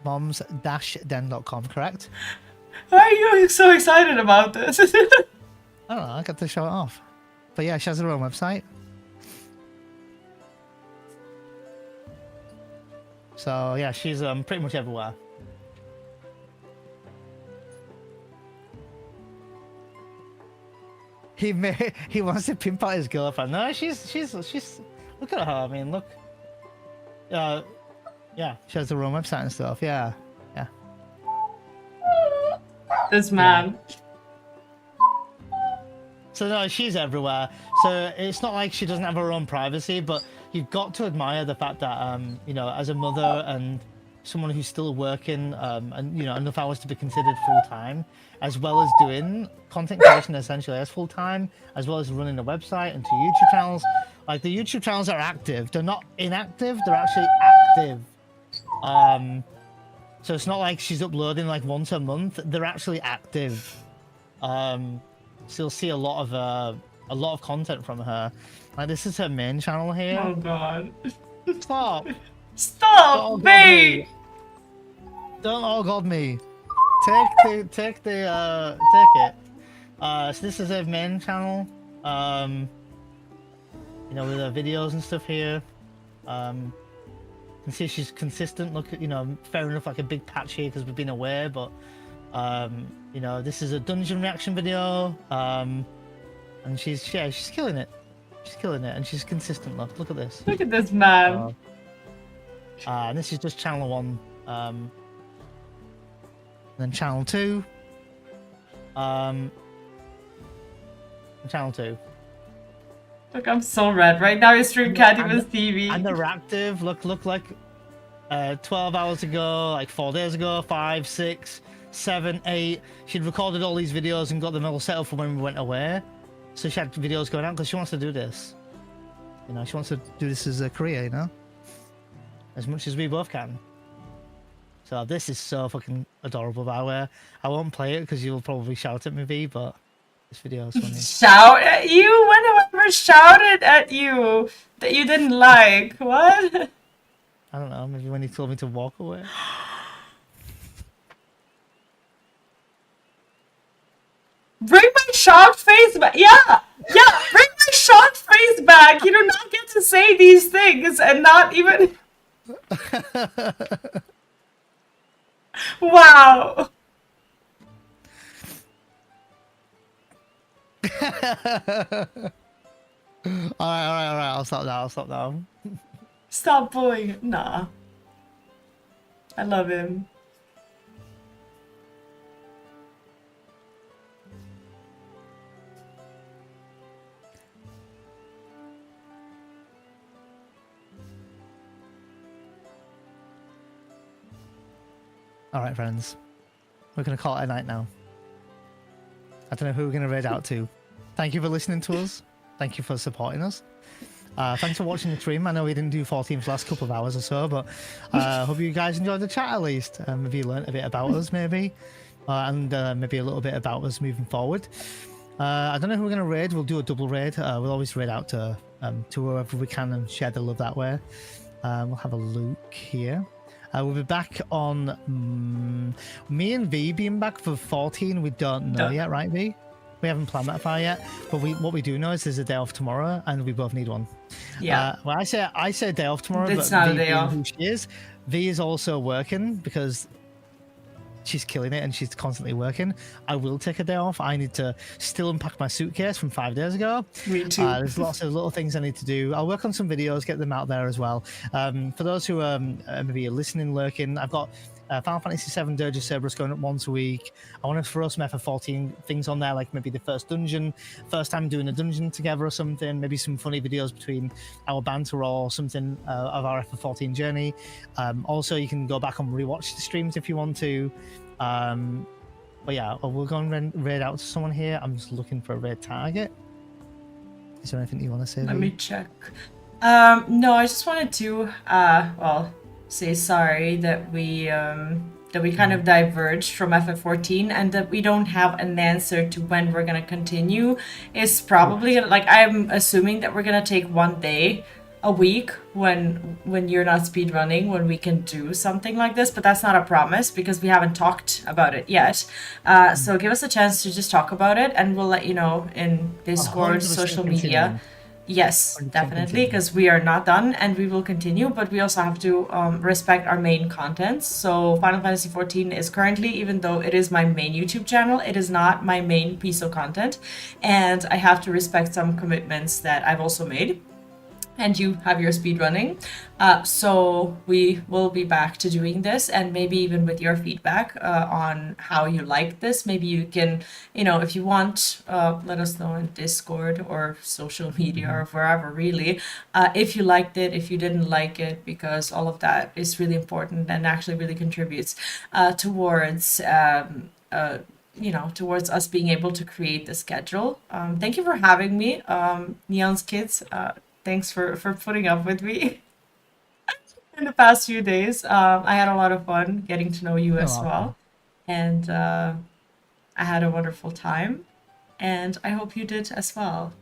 moms-den.com, correct? Why are you so excited about this? I don't know, I got to show it off. But yeah, she has her own website. So yeah, she's pretty much everywhere. He wants to pimp out his girlfriend. No, she's look at her. I mean, look. Yeah, she has her own website and stuff. Yeah. This man. So no, she's everywhere. So it's not like she doesn't have her own privacy, but you've got to admire the fact that you know, as a mother and someone who's still working, and you know, enough hours to be considered full time, as well as doing content creation essentially as full time, as well as running a website and 2 YouTube channels. Like the YouTube channels are active; they're not inactive; they're actually active. So it's not like she's uploading like once a month; they're actually active. So you'll see a lot of content from her. Like this is her main channel here. Oh god! Stop! Stop, mate! Don't all god me. Take it. So this is her main channel. You know, with her videos and stuff here. You can see she's consistent. Look at, you know, fair enough, like a big patch here because we've been away, but you know, this is a dungeon reaction video. And she's killing it. She's killing it, and she's consistent. Look at this. Look at this man. And this is just channel 1. And then channel 2. And channel 2. Look, I'm so red. Right now your stream can't even see me. And they're active. Look like 12 hours ago, like 4 days ago, 5, 6, 7, 8. She'd recorded all these videos and got them all set up for when we went away. So she had videos going out because she wants to do this. You know, she wants to do this as a career, you know? As much as we both can. So this is so fucking adorable, by the way. I won't play it because you'll probably shout at me, V, but this video is funny. Shout at you? When have I ever shouted at you that you didn't like? What? I don't know, maybe when you told me to walk away. Bring my shocked face back. Yeah, bring my shocked face back. You do not get to say these things and not even... Wow. Alright, I'll stop now. Stop bullying. Nah. I love him. All right, friends. We're going to call it a night now. I don't know who we're going to raid out to. Thank you for listening to us. Thank you for supporting us. Thanks for watching the stream. I know we didn't do 14 for the last couple of hours or so, but hope you guys enjoyed the chat at least. Maybe you learned a bit about us, maybe. And maybe a little bit about us moving forward. I don't know who we're going to raid. We'll do a double raid. We'll always raid out to whoever we can and share the love that way. We'll have a look here. We'll be back on me and Vee being back for 14. We don't know yet, right, Vee? We haven't planned that far yet. But what we do know is there's a day off tomorrow, and we both need one. Yeah. Well, I say a day off tomorrow, it's but not Vee a day off. Who she is, Vee is also working because she's killing it and she's constantly working. I will take a day off. I need to still unpack my suitcase from 5 days ago. Me too. There's lots of little things I need to do. I'll work on some videos, get them out there as well. For those who maybe are listening, lurking, I've got Final Fantasy VII Dirge of Cerberus going up once a week. I want to throw some FF14 things on there, like maybe the first dungeon, first time doing a dungeon together or something, maybe some funny videos between our banter or something of our FF14 journey. Also, you can go back and rewatch the streams if you want to. But yeah, we'll go and raid out to someone here. I'm just looking for a raid target. Is there anything you want to say? Let me check. No, I just wanted to say sorry that we kind of diverged from FF14 and that we don't have an answer to when we're gonna continue. It's probably like I'm assuming that we're gonna take one day a week when you're not speedrunning, when we can do something like this, but that's not a promise because we haven't talked about it yet. So give us a chance to just talk about it, and we'll let you know in Discord, social media. Yes, definitely, because we are not done and we will continue, but we also have to respect our main content. So Final Fantasy XIV is currently, even though it is my main YouTube channel, it is not my main piece of content, and I have to respect some commitments that I've also made. And you have your speed running. So we will be back to doing this, and maybe even with your feedback on how you like this. Maybe you can, if you want, let us know in Discord or social media or wherever, really, if you liked it, if you didn't like it, because all of that is really important and actually really contributes towards towards us being able to create the schedule. Thank you for having me, Neon's kids. Thanks for putting up with me in the past few days. I had a lot of fun getting to know you as well. And I had a wonderful time. And I hope you did as well.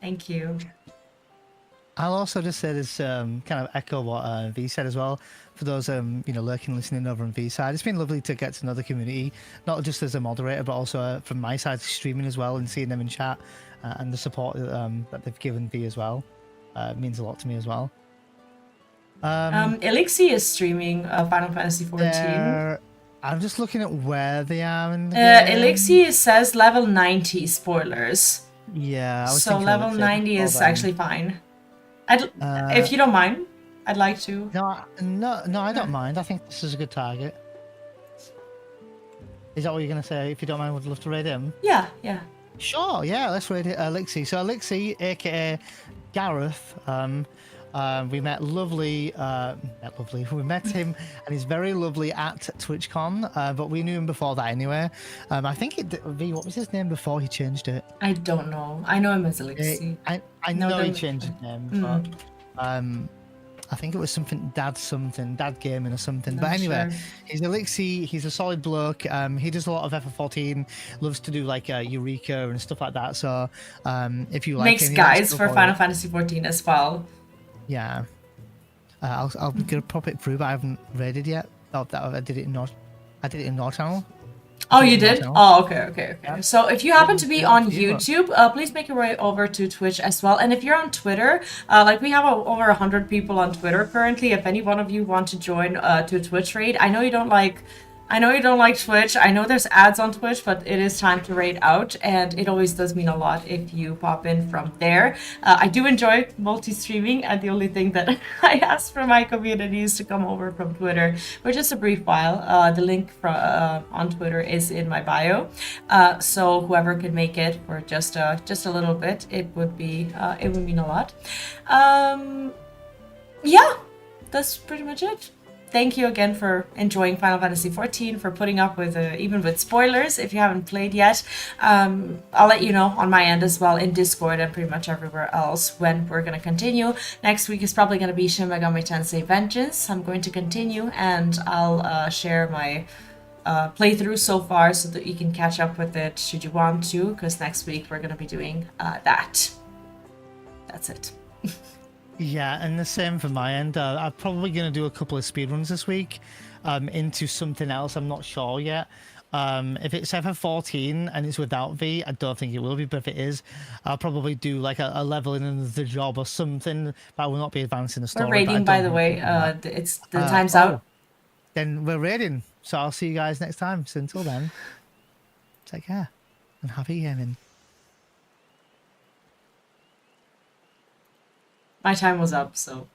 Thank you. I'll also just say this, kind of echo what Vee said as well. For those, lurking, listening over on Vee's side, it's been lovely to get to know the community, not just as a moderator, but also from my side, streaming as well and seeing them in chat and the support that they've given Vee as well. Means a lot to me as well. Elixir is streaming Final Fantasy XIV. I'm just looking at where they are in the game. Elixir says level 90, spoilers. Yeah, I was so level 90 is actually fine. If you don't mind, I'd like to. No, I don't mind. I think this is a good target. Is that what you're going to say? If you don't mind, would love to raid him? Yeah. Sure, yeah, let's raid Elixir. So Elixir, aka Gareth, we met lovely. We met him, and he's very lovely at TwitchCon. But we knew him before that anyway. I think Vee, what was his name before he changed it? I don't know. I know him as Elixir. I know he changed his name, but I think it was Dad Gaming or something. But anyway, he's Elixir. He's a solid bloke. He does a lot of FF14. Loves to do like Eureka and stuff like that. So if you like, makes guides for Final Fantasy XIV as well. Yeah, I'll gonna pop it through, but I haven't read it yet. I did it in your channel. Oh, you did? Oh, okay. Yeah. So if you happen to be on YouTube, please make your way over to Twitch as well. And if you're on Twitter, we have over 100 people on Twitter currently. If any one of you want to join to Twitch raid, I know you don't like Twitch. I know there's ads on Twitch, but it is time to raid out, and it always does mean a lot if you pop in from there. I do enjoy multi-streaming, and the only thing that I ask for my community is to come over from Twitter for just a brief while. The link on Twitter is in my bio, so whoever can make it for just a little bit, it would mean a lot. Yeah, that's pretty much it. thank you again for enjoying Final Fantasy XIV, for putting up with even with spoilers if you haven't played yet. I'll let you know on my end as well in Discord and pretty much everywhere else when we're going to continue. Next week is probably going to be Shin Megami Tensei Vengeance. I'm going to continue, and I'll share my playthrough so far so that you can catch up with it should you want to, because next week we're going to be doing that. That's it. Yeah, and the same for my end. I'm probably going to do a couple of speedruns this week into something else. I'm not sure yet. If it's FF14 and it's without V, I don't think it will be, but if it is, I'll probably do like a leveling in the job or something, but I will not be advancing the story. We're raiding, by the way. It's the time's out. Then we're raiding, so I'll see you guys next time. So until then, take care and happy gaming. My time was up, so